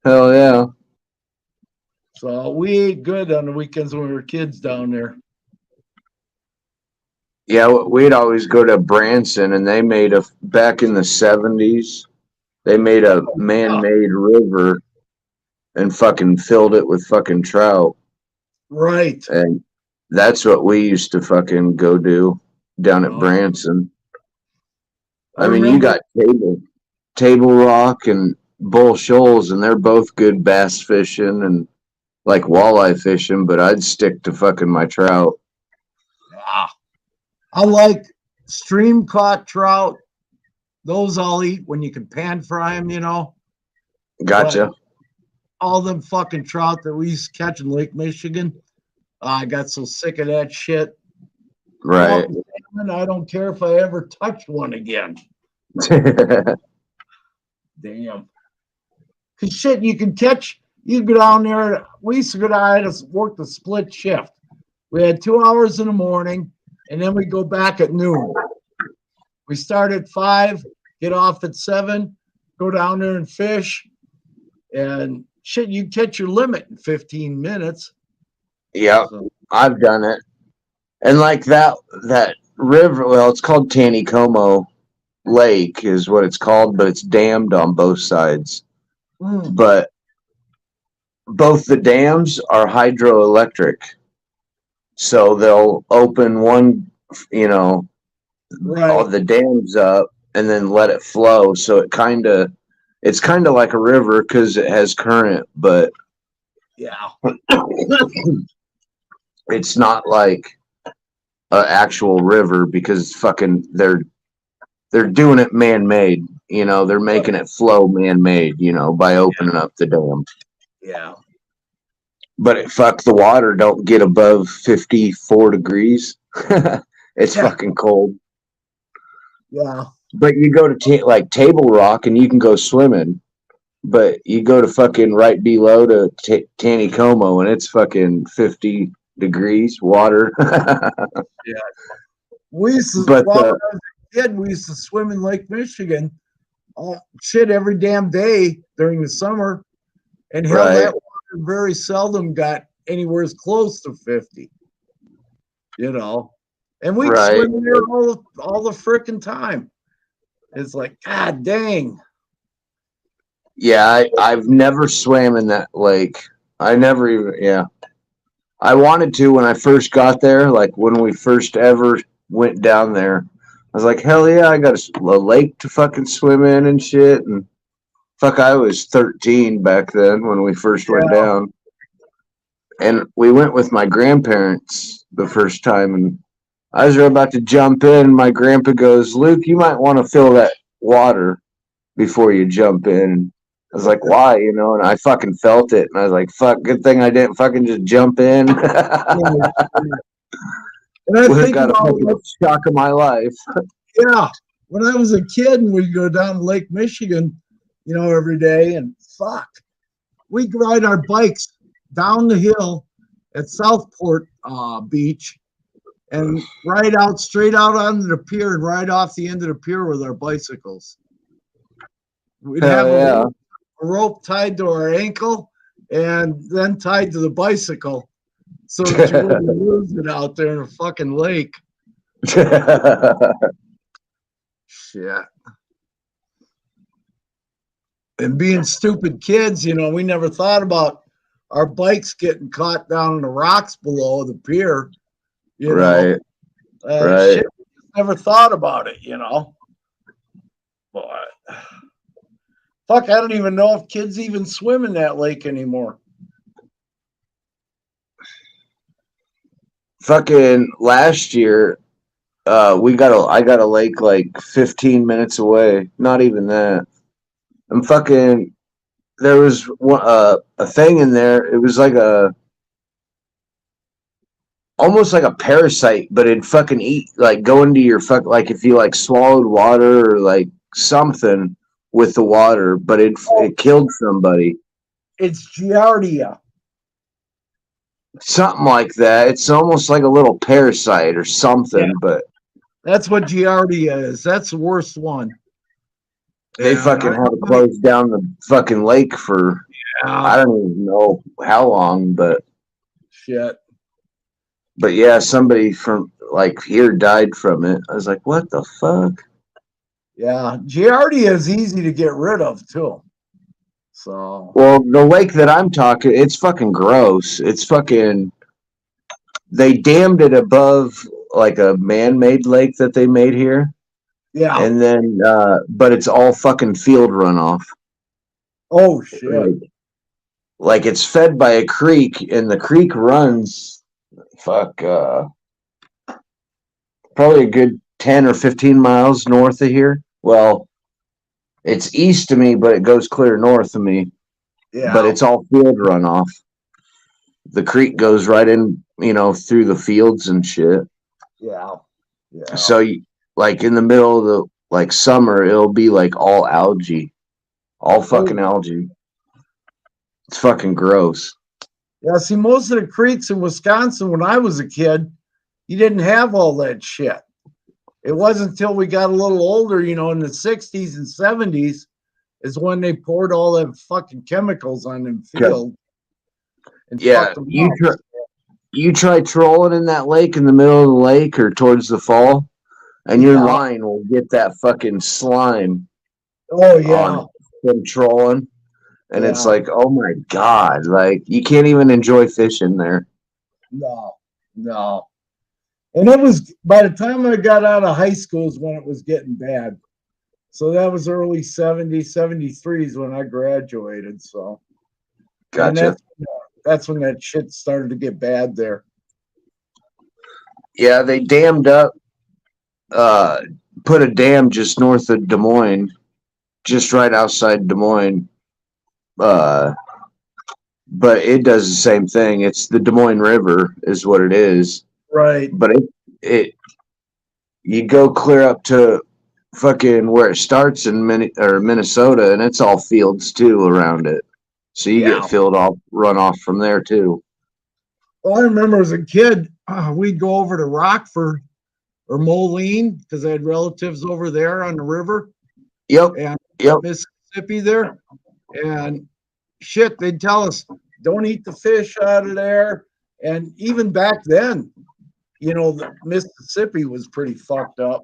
Hell yeah. So we ate good on the weekends when we were kids down there. Yeah, we'd always go to Branson, and they made back in the 70s, they made a man-made river and fucking filled it with fucking trout. Right. And that's what we used to fucking go do down at Branson. I mean, you got Table Rock and Bull Shoals, and they're both good bass fishing and like walleye fishing, but I'd stick to fucking my trout. I like stream caught trout. Those I'll eat when you can pan fry them, Gotcha. But all them fucking trout that we used to catch in Lake Michigan, I got so sick of that shit. Right. I don't care if I ever touch one again. Damn. Cause shit, you go down there. We used to go down and work the split shift. We had 2 hours in the morning, and then we go back at noon. We start at 5, get off at 7, go down there and fish, and shit, you catch your limit in 15 minutes. Yeah, I've done it. And like that river, well, it's called Taneycomo Lake is what it's called, but it's dammed on both sides. But both the dams are hydroelectric. So they'll open one, you know, all Right. the dams up and then let it flow. So it's kind of like a river because it has current, but Yeah. it's not like an actual river because fucking they're doing it man-made. You know, they're making it flow man-made. You know, by opening up the dam. Yeah. But the water don't get above 54 degrees. It's Yeah. fucking cold. Yeah. But you go to like Table Rock and you can go swimming. But you go to fucking right below to Taneycomo and it's fucking 50 degrees water. Yeah. We used to, But when I was a kid, we used to swim in Lake Michigan. Oh, shit, every damn day during the summer. And hell, Right. that water very seldom got anywhere as close to 50. You know? And we'd Right. swim in there all the frickin' time. It's like, God dang. Yeah, I've never swam in that lake. I never even, yeah. I wanted to when I first got there, like when we first ever went down there. I was like, hell yeah, I got a lake to fucking swim in and shit. And fuck, I was 13 back then when we first went Yeah. down. And we went with my grandparents the first time. And I was about to jump in. And my grandpa goes, Luke, you might want to fill that water before you jump in. I was like, why? You know, and I fucking felt it. And I was like, fuck, good thing I didn't fucking just jump in. And I Would have think got a about fucking shock of my life. yeah, when I was a kid and we'd go down to Lake Michigan, you know, every day and fuck, we'd ride our bikes down the hill at Southport Beach and ride out straight out onto the pier and ride off the end of the pier with our bicycles. We'd have Hell a rope tied to our ankle and then tied to the bicycle so that you wouldn't lose it out there in a fucking lake. yeah. Shit. And being stupid kids, you know, we never thought about our bikes getting caught down in the rocks below the pier. You know, Right. Right. shit, we just never thought about it, you know. But fuck, I don't even know if kids even swim in that lake anymore. Fucking last year, I got a lake like 15 minutes away. Not even that. I'm fucking. There was a thing in there. It was like almost like a parasite, but it'd fucking eat, like go into your like if you like swallowed water or like something with the water, but it killed somebody. It's Giardia. Something like that. It's almost like a little parasite or something, Yeah. but That's what Giardia is. That's the worst one. they And fucking had to close down the fucking lake for I don't even know how long, but shit. yeah, somebody from like here died from it. I was like, what the fuck? Yeah, Giardia is easy to get rid of too. So Well, the lake that I'm talking, it's fucking gross. It's fucking. They dammed it above like a man-made lake that they made here, yeah. and then but it's all fucking field runoff. Oh shit. Like it's fed by a creek, and the creek runs, probably a good 10 or 15 miles north of here. Well, it's east of me, but it goes clear north of me. Yeah. But it's all field runoff. The creek goes right in, you know, through the fields and shit. Yeah. Yeah. So, like in the middle of the like summer, it'll be like all algae, all fucking algae. It's fucking gross. Yeah, see, most of the creeks in Wisconsin when I was a kid, you didn't have all that shit. It wasn't until we got a little older, you know, in the 60s and 70s, is when they poured all that fucking chemicals on them fields. And Yeah, fucked them up. you try trolling in that lake in the middle of the lake or towards the fall, and your Yeah. line will get that fucking slime Oh yeah. from trolling. And it's Yeah. like, oh my God, like you can't even enjoy fishing there. No, no. And it was by the time I got out of high school is when it was getting bad. So that was early 70s, 73s when I graduated. So, and Gotcha. that's when that shit started to get bad there. Yeah, they dammed up, put a dam just north of Des Moines, just right outside Des Moines. Uh, but it does the same thing. It's the Des Moines River, is what it is. Right. But it you go clear up to fucking where it starts in Minnesota, and it's all fields too around it. So you Yeah. get filled off, run off from there too. Well, I remember as a kid, we'd go over to Rockford or Moline because I had relatives over there on the river Yep. and Yep. Mississippi there. And shit, they'd tell us, don't eat the fish out of there. And even back then, you know, the Mississippi was pretty fucked up.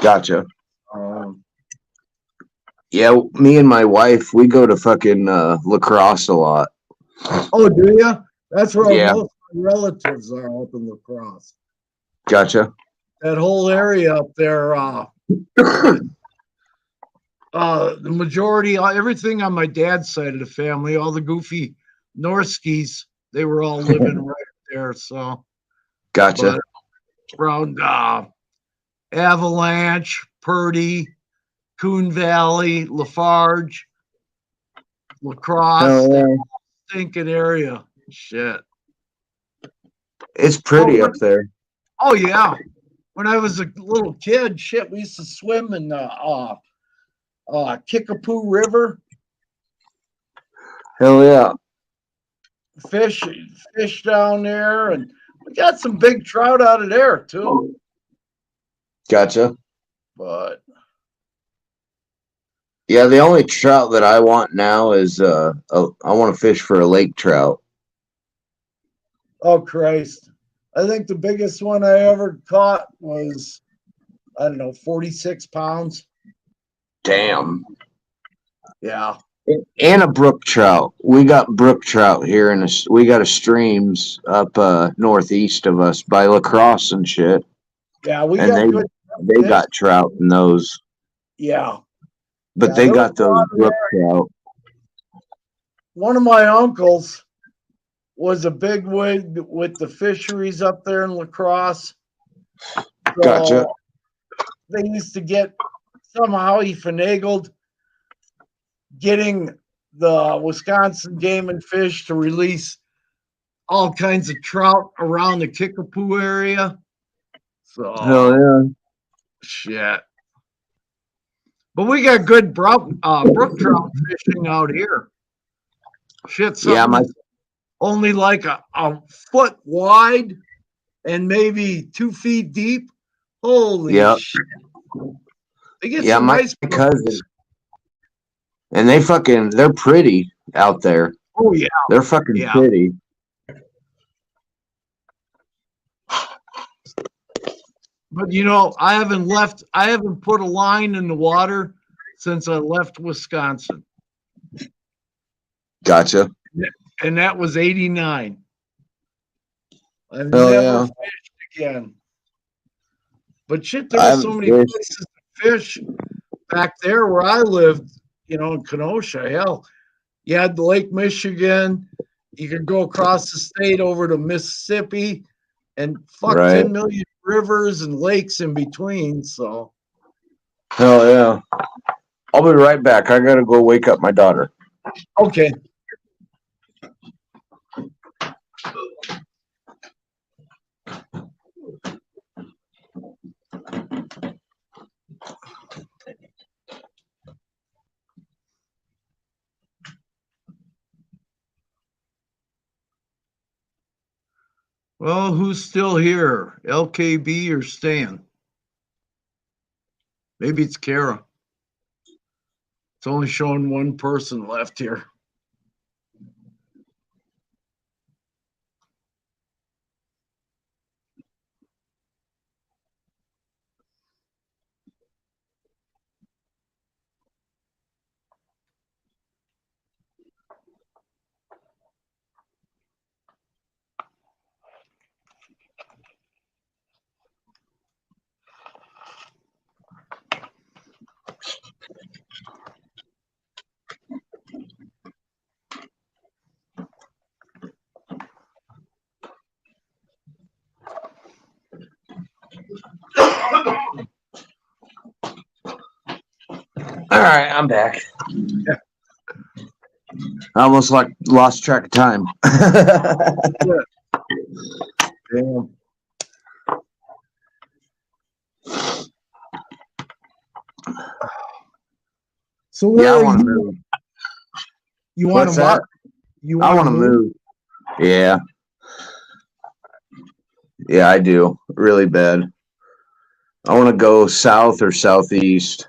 Gotcha. Um, Yeah, me and my wife, we go to fucking La Crosse a lot. oh, do you? That's where Yeah. most of my relatives are up in La Crosse. Gotcha. That whole area up there, the majority, everything on my dad's side of the family, all the goofy Norskis, they were all living right there. So, Gotcha. but around Avalanche, Purdy, Coon Valley, Lafarge, Lacrosse, Oh, that yeah. stinking area. Shit. It's pretty Oh, up there. oh yeah. When I was a little kid, shit, we used to swim in the Kickapoo River, Hell yeah. fish down there, and we got some big trout out of there too. Gotcha. But Yeah, the only trout that I want now is I want to fish for a lake trout. oh Christ, I think the biggest one I ever caught was, I don't know, 46 pounds. Damn. Yeah. And a brook trout. We got brook trout here we got a streams up northeast of us by La Crosse and shit. Yeah, we And got good they fish. got trout in those. Yeah. But Yeah, they there got was a lot those of brook trout. One of my uncles was a big wig with the fisheries up there in La Crosse. So Gotcha. they used to get, somehow he finagled getting the Wisconsin Game and Fish to release all kinds of trout around the Kickapoo area. So Hell yeah. shit. But we got good brook trout fishing out here. Shit, Yeah, something that's only like a foot wide and maybe 2 feet deep. Holy Yep. shit. They get Yeah, some my nice cousin. And they're pretty out there. Oh yeah. They're fucking Yeah. pretty. But you know, I haven't put a line in the water since I left Wisconsin. Gotcha. And that was 89. I've Hell never yeah. fished again. But shit, there I were so haven't many fished. places to fish back there where I lived, you know, in Kenosha. Hell, you had the Lake Michigan. You could go across the state over to Mississippi and fuck Right. 10 million rivers and lakes in between. So, Hell yeah. I'll be right back. I gotta go wake up my daughter. okay. Well, who's still here? LKB or Stan? Maybe it's Kara. It's only showing one person left here. right, I'm back. I almost lost track of time. Damn. So where Yeah, I are want to you? move. You want What's to that? You I want want to move. Yeah. Yeah, I do. Really bad. I want to go south or southeast.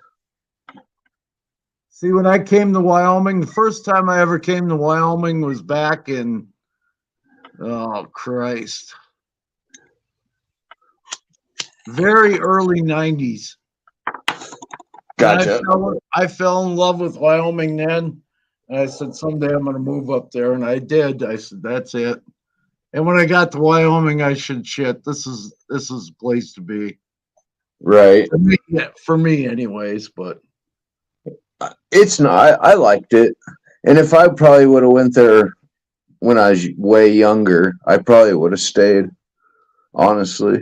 See, when I came to Wyoming, the first time I ever came to Wyoming was back in, oh Christ, very early 90s. And Gotcha. I fell in love with Wyoming then. And I said, someday I'm going to move up there. And I did. I said, that's it. And when I got to Wyoming, I said, shit, this is a place to be. Right. For me anyways, but It's not. I liked it. And if I probably would have went there when I was way younger, I probably would have stayed. Honestly.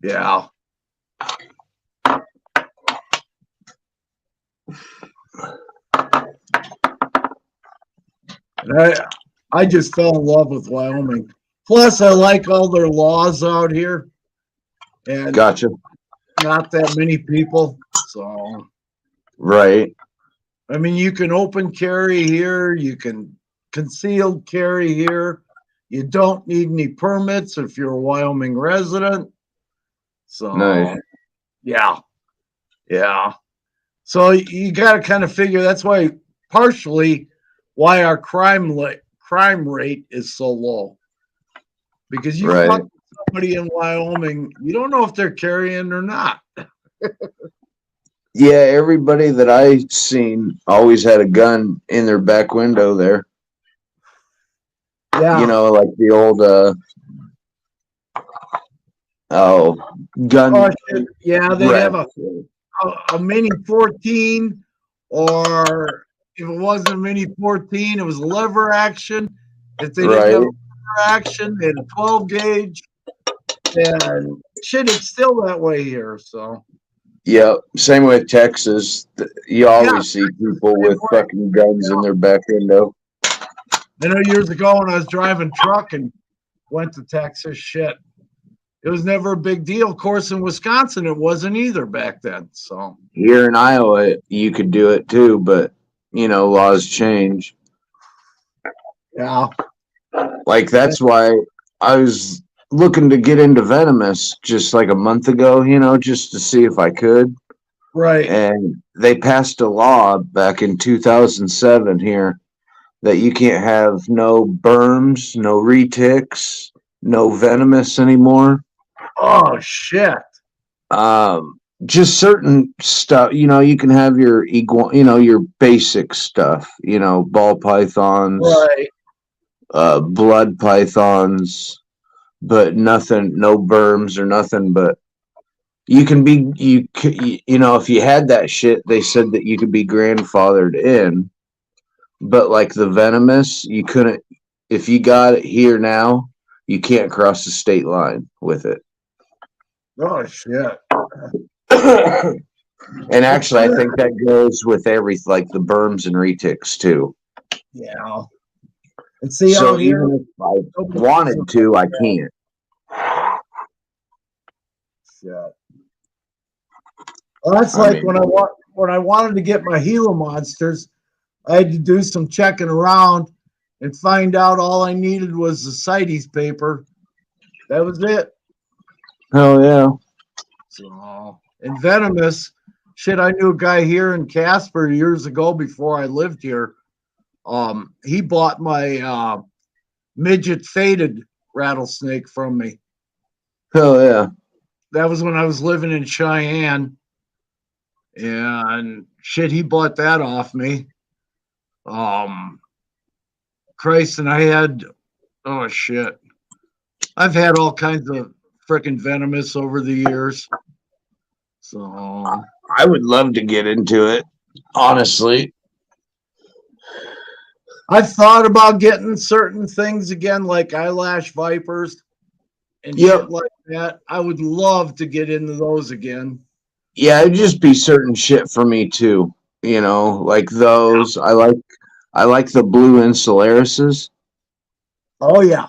yeah. And I just fell in love with Wyoming. Plus, I like all their laws out here, and Gotcha. not that many people. So, Right. I mean, you can open carry here, you can concealed carry here. You don't need any permits if you're a Wyoming resident. So, Nice. yeah. So you got to kind of figure that's why, partially, why our crime rate is so low. Because you Right. fuck somebody in Wyoming, you don't know if they're carrying or not. Yeah, everybody that I seen always had a gun in their back window there. Yeah. You know, like the old gun. Oh, shit. Yeah, they have rack. a Mini 14, or if it wasn't a Mini 14, it was a lever action. If they didn't have a Right. lever action, they had a 12 gauge. And shit, it's still that way here. So, Yep. Same with Texas. You always see people with way. fucking guns in their back window. I know years ago when I was driving truck and went to Texas, shit, it was never a big deal. Of course, in Wisconsin, it wasn't either back then. So, Here in Iowa, you could do it too, but you know, laws change. yeah. Like that's why I was looking to get into venomous just like a month ago, you know, just to see if I could. Right. And they passed a law back in 2007 here that you can't have no berms, no retics, no venomous anymore. Oh, shit. Just certain stuff, you know, you can have your your basic stuff, you know, ball pythons, Right. blood pythons, but nothing, no berms or nothing. But you can be, you know, if you had that shit, they said that you could be grandfathered in. But like the venomous, you couldn't. If you got it here now, you can't cross the state line with it. Oh, shit. And actually, I think that goes with like the berms and retics too. Yeah. And see, So out here, even if I wanted to, I can't. shit. Well, that's like when I wanted to get my Gila monsters, I had to do some checking around and find out all I needed was the CITES paper. That was it. Oh yeah. So, and venomous, shit, I knew a guy here in Casper years ago before I lived here. He bought my midget faded rattlesnake from me. Oh yeah. That was when I was living in Cheyenne. And shit, he bought that off me. Christ, and I had, oh shit, I've had all kinds of freaking venomous over the years. So I would love to get into it, honestly. I've thought about getting certain things again, like eyelash vipers and Yep. shit like that. I would love to get into those again. Yeah, it'd just be certain shit for me too. You know, like those. I like the blue insularises. Oh yeah.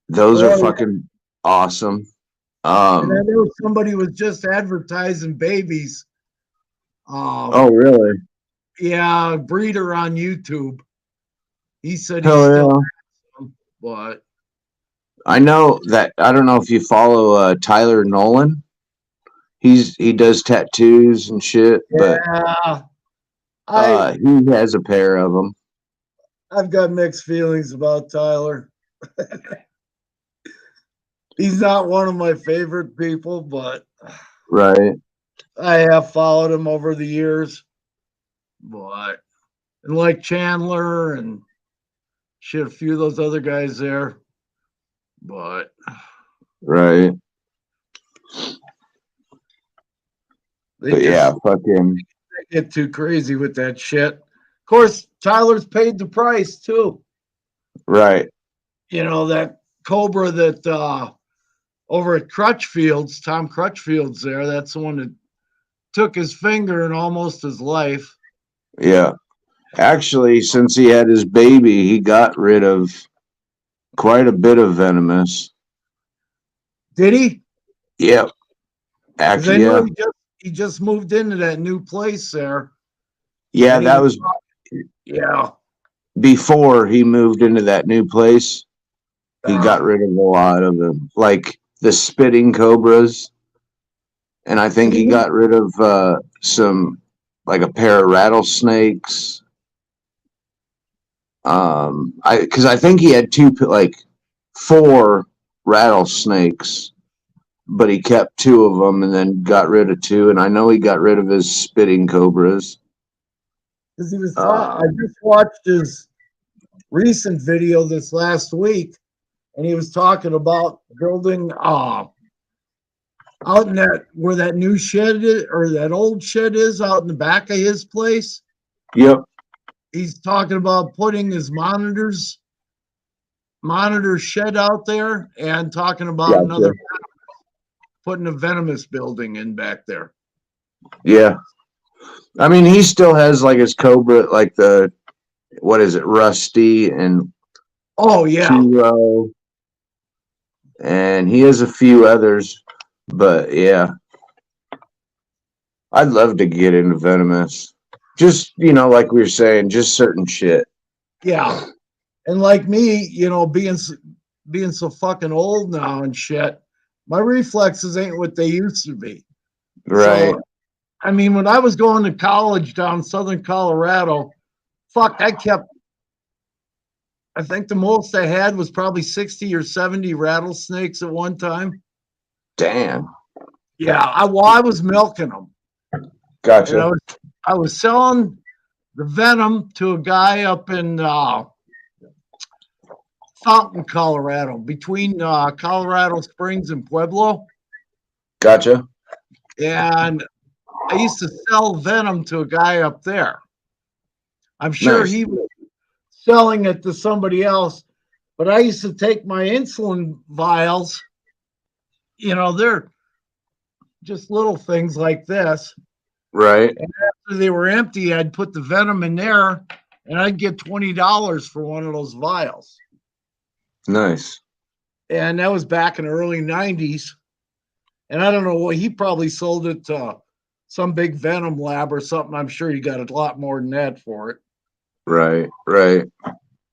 Those are Oh, yeah. fucking awesome. And I know somebody was just advertising babies. Oh really? Yeah, breeder on YouTube. He said he's Hell still, yeah. but I know that. I don't know if you follow Tyler Nolan. He does tattoos and shit, but yeah, I he has a pair of them. I've got mixed feelings about Tyler. He's not one of my favorite people, but Right. I have followed him over the years. But and like Chandler and shit, a few of those other guys there. But Right. they But just yeah, fucking get too crazy with that shit. Of course, Tyler's paid the price too. right. You know, that Cobra that over at Crutchfield's, Tom Crutchfield's there, that's the one that took his finger and almost his life. Yeah. Actually, since he had his baby, he got rid of quite a bit of venomous. Did he? Yep. Because I Actually, know yeah. he just moved into that new place there. Yeah, And he that was yeah. before he moved into that new place. He got Uh, rid of a lot of them, like the spitting cobras, and I think he got rid of some, like a pair of rattlesnakes. Because I think he had like 4 rattlesnakes, but he kept 2 of them and then got rid of 2. And I know he got rid of his spitting cobras. Because he was I just watched his recent video this last week, and he was talking about building out in that where that new shed is, or that old shed is out in the back of his place. Yep. He's talking about putting his monitor shed out there and talking about Gotcha. putting a venomous building in back there. Yeah. I mean, he still has like his cobra, like the, what is it, Rusty and Oh yeah. Kiro, and he has a few others, but yeah, I'd love to get into venomous. Just, like we were saying, just certain shit. Yeah. And like me, being so fucking old now and shit, my reflexes ain't what they used to be. Right. So, I mean, when I was going to college down in southern Colorado, I think the most I had was probably 60 or 70 rattlesnakes at one time. Damn. Yeah, I was milking them. Gotcha. And I was selling the venom to a guy up in Fountain, Colorado, between Colorado Springs and Pueblo. Gotcha. And I used to sell venom to a guy up there. I'm sure Nice. he was selling it to somebody else, but I used to take my insulin vials, they're just little things like this. Right. And after they were empty, I'd put the venom in there and I'd get $20 for one of those vials. Nice. And that was back in the early 90s. And I don't know what, he probably sold it to some big venom lab or something. I'm sure he got a lot more than that for it. Right. Right.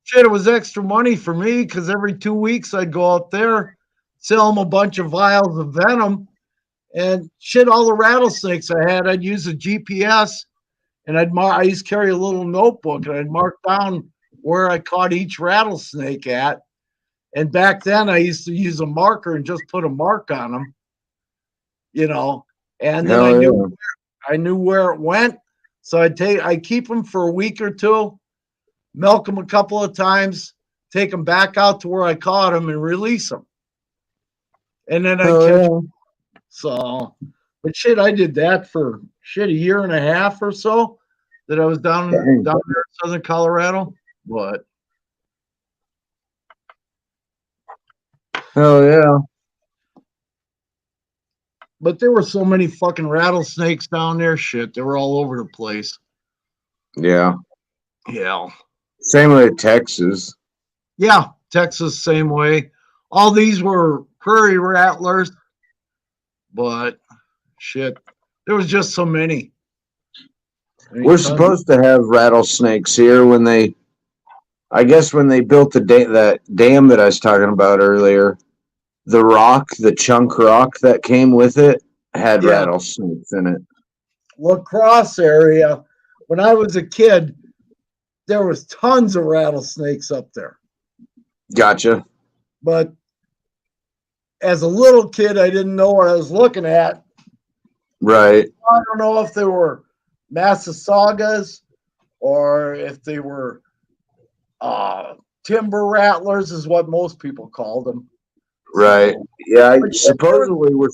Shit, it was extra money for me because every 2 weeks I'd go out there, sell them a bunch of vials of venom, and shit, all the rattlesnakes I had, I'd use a GPS, and I used to carry a little notebook, and I'd mark down where I caught each rattlesnake at. And back then, I used to use a marker and just put a mark on them, and then I knew where it went. So I keep them for a week or two, milk them a couple of times, take them back out to where I caught them, and release them. And then I catch them. So, but shit, I did that for a year and a half or so that I was down there in southern Colorado. But hell yeah. But there were so many fucking rattlesnakes down there. Shit, they were all over the place. Yeah. Yeah. Same with Texas. Yeah, Texas, same way. All these were prairie rattlers, but shit, there was just so many. I mean, We're tons. supposed to have rattlesnakes here when they, I guess when they built that dam that I was talking about earlier, the chunk rock that came with it had Yeah. rattlesnakes in it. La Crosse area, when I was a kid, there was tons of rattlesnakes up there. Gotcha. But as a little kid, I didn't know what I was looking at. Right. I don't know if they were Massasaugas or if they were timber rattlers, is what most people called them. Right. So, Yeah. but Supposedly we're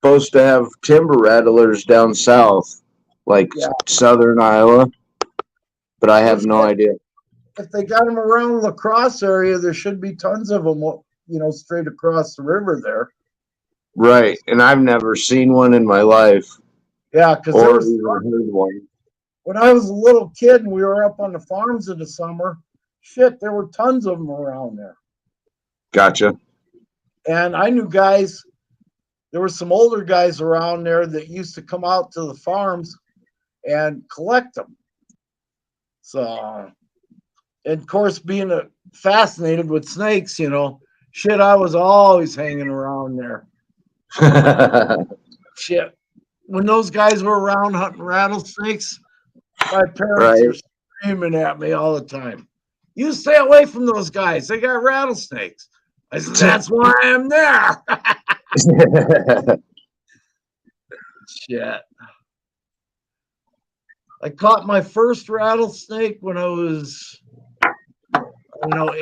supposed to have timber rattlers down south, like yeah, southern Iowa, but I have no idea. if they got them around La Crosse area, there should be tons of them, straight across the river there. Right. And I've never seen one in my life. Yeah, because or even heard one. When I was a little kid and we were up on the farms in the summer, shit, there were tons of them around there. Gotcha. And I knew guys, there were some older guys around there that used to come out to the farms and collect them. So, and of course, being fascinated with snakes, shit, I was always hanging around there. Shit. When those guys were around hunting rattlesnakes, my parents are screaming at me all the time. You stay away from those guys. They got rattlesnakes. I said, that's why I'm there. Shit. I caught my first rattlesnake when I was,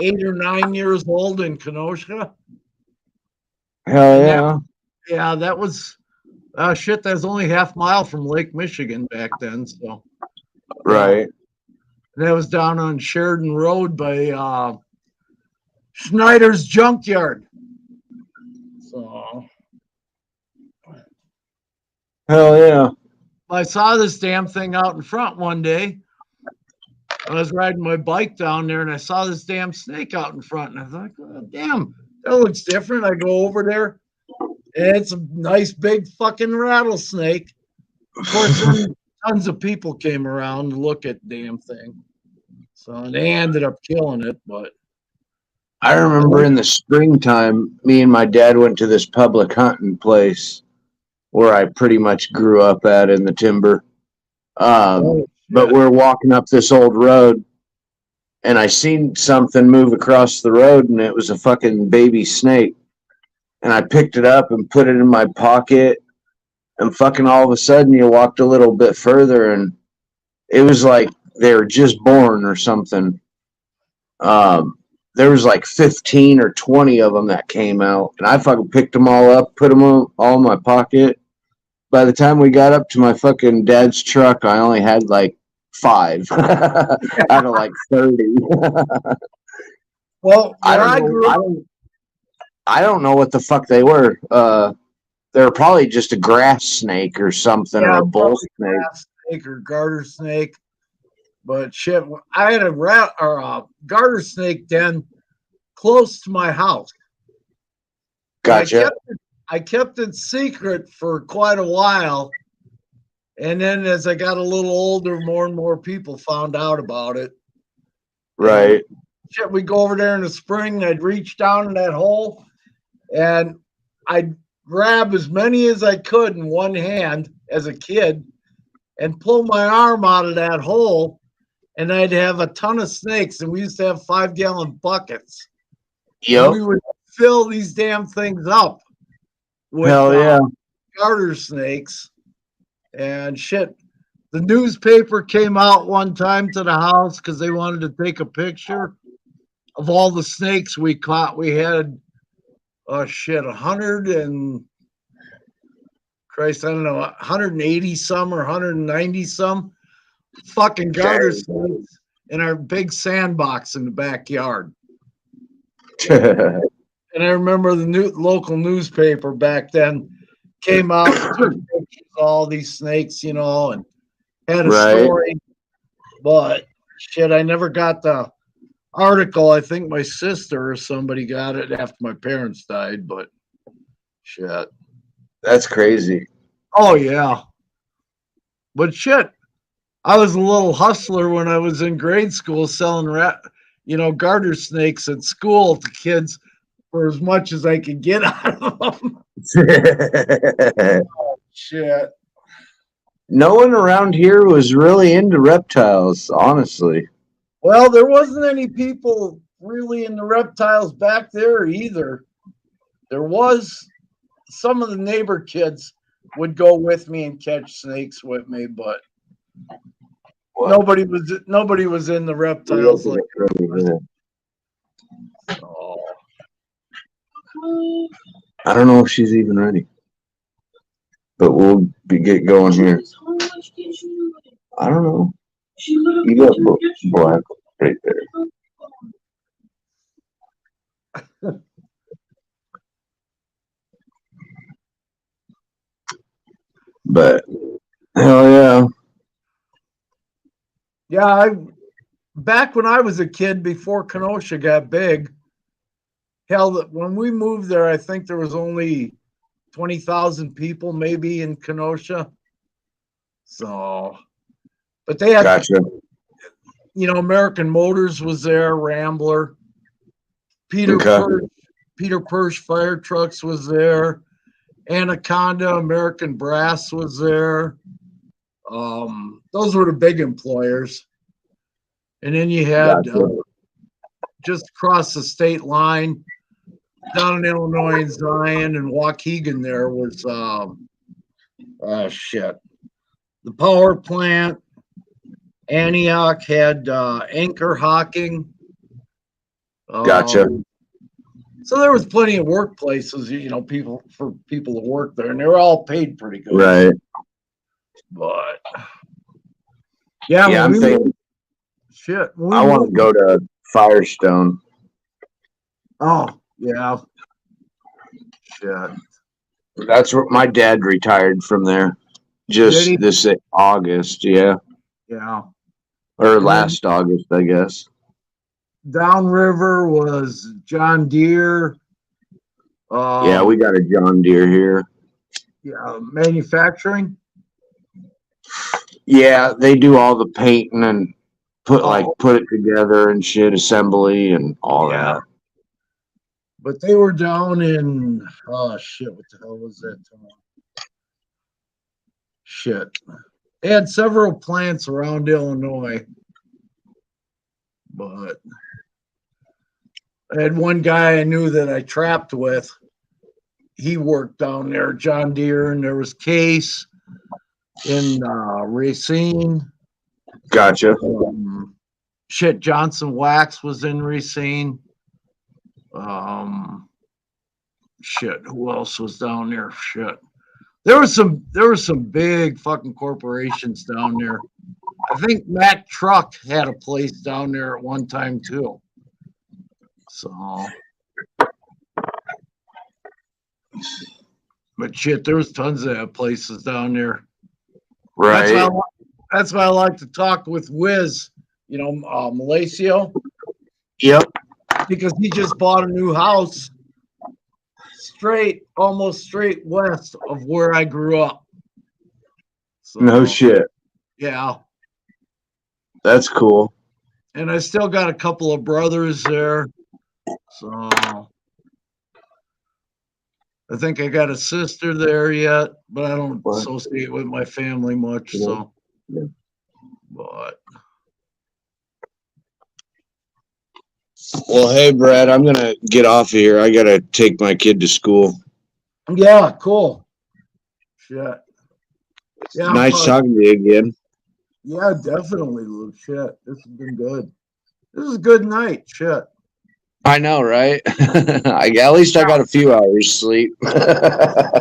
8 or 9 years old in Kenosha. Hell yeah. Yeah, that was, shit, that's only half mile from Lake Michigan back then. So, right. And that was down on Sheridan Road by Schneider's Junkyard. So, hell yeah. I saw this damn thing out in front one day. I was riding my bike down there and I saw this damn snake out in front. And I thought, oh, damn, that looks different. I go over there and it's a nice big fucking rattlesnake. Of course, tons of people came around to look at the damn thing. So they ended up killing it, but I remember in the springtime, me and my dad went to this public hunting place where I pretty much grew up at in the timber. But we're walking up this old road and I seen something move across the road and it was a fucking baby snake. And I picked it up and put it in my pocket and fucking all of a sudden you walked a little bit further and it was like they were just born or something. There was like 15 or 20 of them that came out and I fucking picked them all up, put them all in my pocket. By the time we got up to my fucking dad's truck, I only had like 5 out of like 30. Well, I don't know what the fuck they were. They were probably just a grass snake or something, or a bull snake. Snake or garter snake. But shit, I had a garter snake den close to my house. Gotcha. I kept it secret for quite a while. And then as I got a little older, more and more people found out about it. Right. Shit, we'd go over there in the spring and I'd reach down in that hole and I'd grab as many as I could in one hand as a kid and pull my arm out of that hole and I'd have a ton of snakes and we used to have 5-gallon buckets. Yep. We would fill these damn things up with garter snakes and shit. The newspaper came out one time to the house because they wanted to take a picture of all the snakes we caught. We had 180 some or 190 some fucking garter snakes in our big sandbox in the backyard. And I remember the local newspaper back then came out and took pictures of all these snakes, and had a story. But shit, I never got the article. I think my sister or somebody got it after my parents died, but shit. That's crazy. Oh yeah. But shit, I was a little hustler when I was in grade school selling garter snakes at school to kids for as much as I could get out of them. Shit. No one around here was really into reptiles, honestly. Well, there wasn't any people really into reptiles back there either. There was some of the neighbor kids would go with me and catch snakes with me, but nobody was in the reptiles like oh. I don't know if she's even ready, but we'll get going here. I don't know. You got black right there. But hell yeah. Yeah, back when I was a kid before Kenosha got big, hell, when we moved there, I think there was only 20,000 people maybe in Kenosha. So, but they had, Gotcha. American Motors was there, Rambler, Peter Persh Fire Trucks was there, Anaconda, American Brass was there. Those were the big employers. And then you had just across the state line down in Illinois and Zion and Waukegan there was the power plant. Antioch had Anchor Hocking. Gotcha. So there was plenty of workplaces, people to work there, and they were all paid pretty good. Right. But yeah, I'm thinking. Shit. I want to go to Firestone. Oh yeah. Shit. That's where my dad retired from there. Just this August, yeah. Yeah. Or last August, I guess. Downriver was John Deere. Yeah, we got a John Deere here. Yeah, manufacturing. Yeah, they do all the painting and put it together and shit, assembly and all that. But they were down in what the hell was that town? Shit. They had several plants around Illinois. But I had one guy I knew that I trapped with. He worked down there, John Deere, and there was Case in Racine. Gotcha. Johnson Wax was in Racine. Who else was down there? There were some big fucking corporations down there. I think Mack Truck had a place down there at one time too. So, but there was tons of places down there. Right. That's why I like to talk with Wiz, Malacio. Yep. Because he just bought a new house almost straight west of where I grew up. So, no shit. Yeah. That's cool. And I still got a couple of brothers there. So I think I got a sister there yet, but I don't associate with my family much. So, but. Well, hey, Brad, I'm going to get off of here. I got to take my kid to school. Yeah, cool. Shit. Yeah, nice talking to you again. Yeah, definitely, Luke. Shit, this has been good. This is a good night. Shit. I know, right? At least I got a few hours sleep. I'll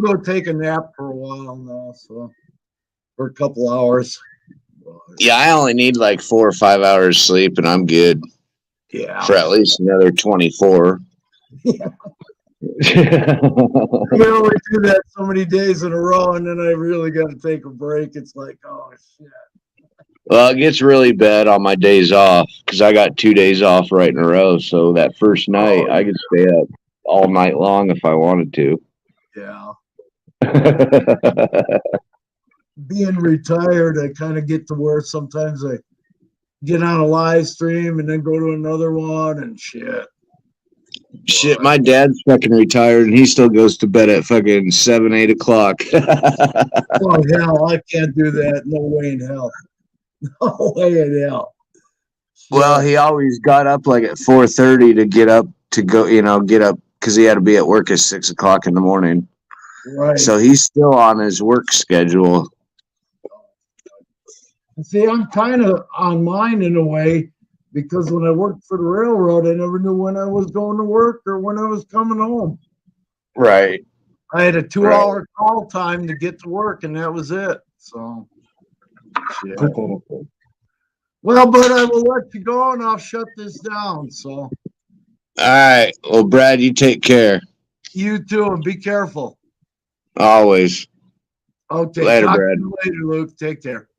go take a nap for a while now, so for a couple hours. Yeah, I only need like 4 or 5 hours sleep, and I'm good. Yeah. For at least another 24. Yeah. You only do that so many days in a row, and then I really got to take a break. It's like, oh shit. Well, it gets really bad on my days off because I got 2 days off right in a row. So that first night, I could stay up all night long if I wanted to. Yeah. Being retired, I kind of get to where sometimes I get on a live stream and then go to another one and shit. Shit, my dad's fucking retired and he still goes to bed at fucking 7, 8 o'clock. Oh, hell, I can't do that. No way in hell. No way in hell. Well, he always got up like at 4:30 to get up to go, get up because he had to be at work at 6 o'clock in the morning. Right. So he's still on his work schedule. See, I'm kind of on mine in a way because when I worked for the railroad, I never knew when I was going to work or when I was coming home. Right. I had a 2-hour call time to get to work, and that was it. So, shit. Well, but I will let you go, and I'll shut this down. So, All right. Well, Brad, you take care. you too, and be careful. Always. Okay. Later, talk to Brad. you later, Luke. Take care.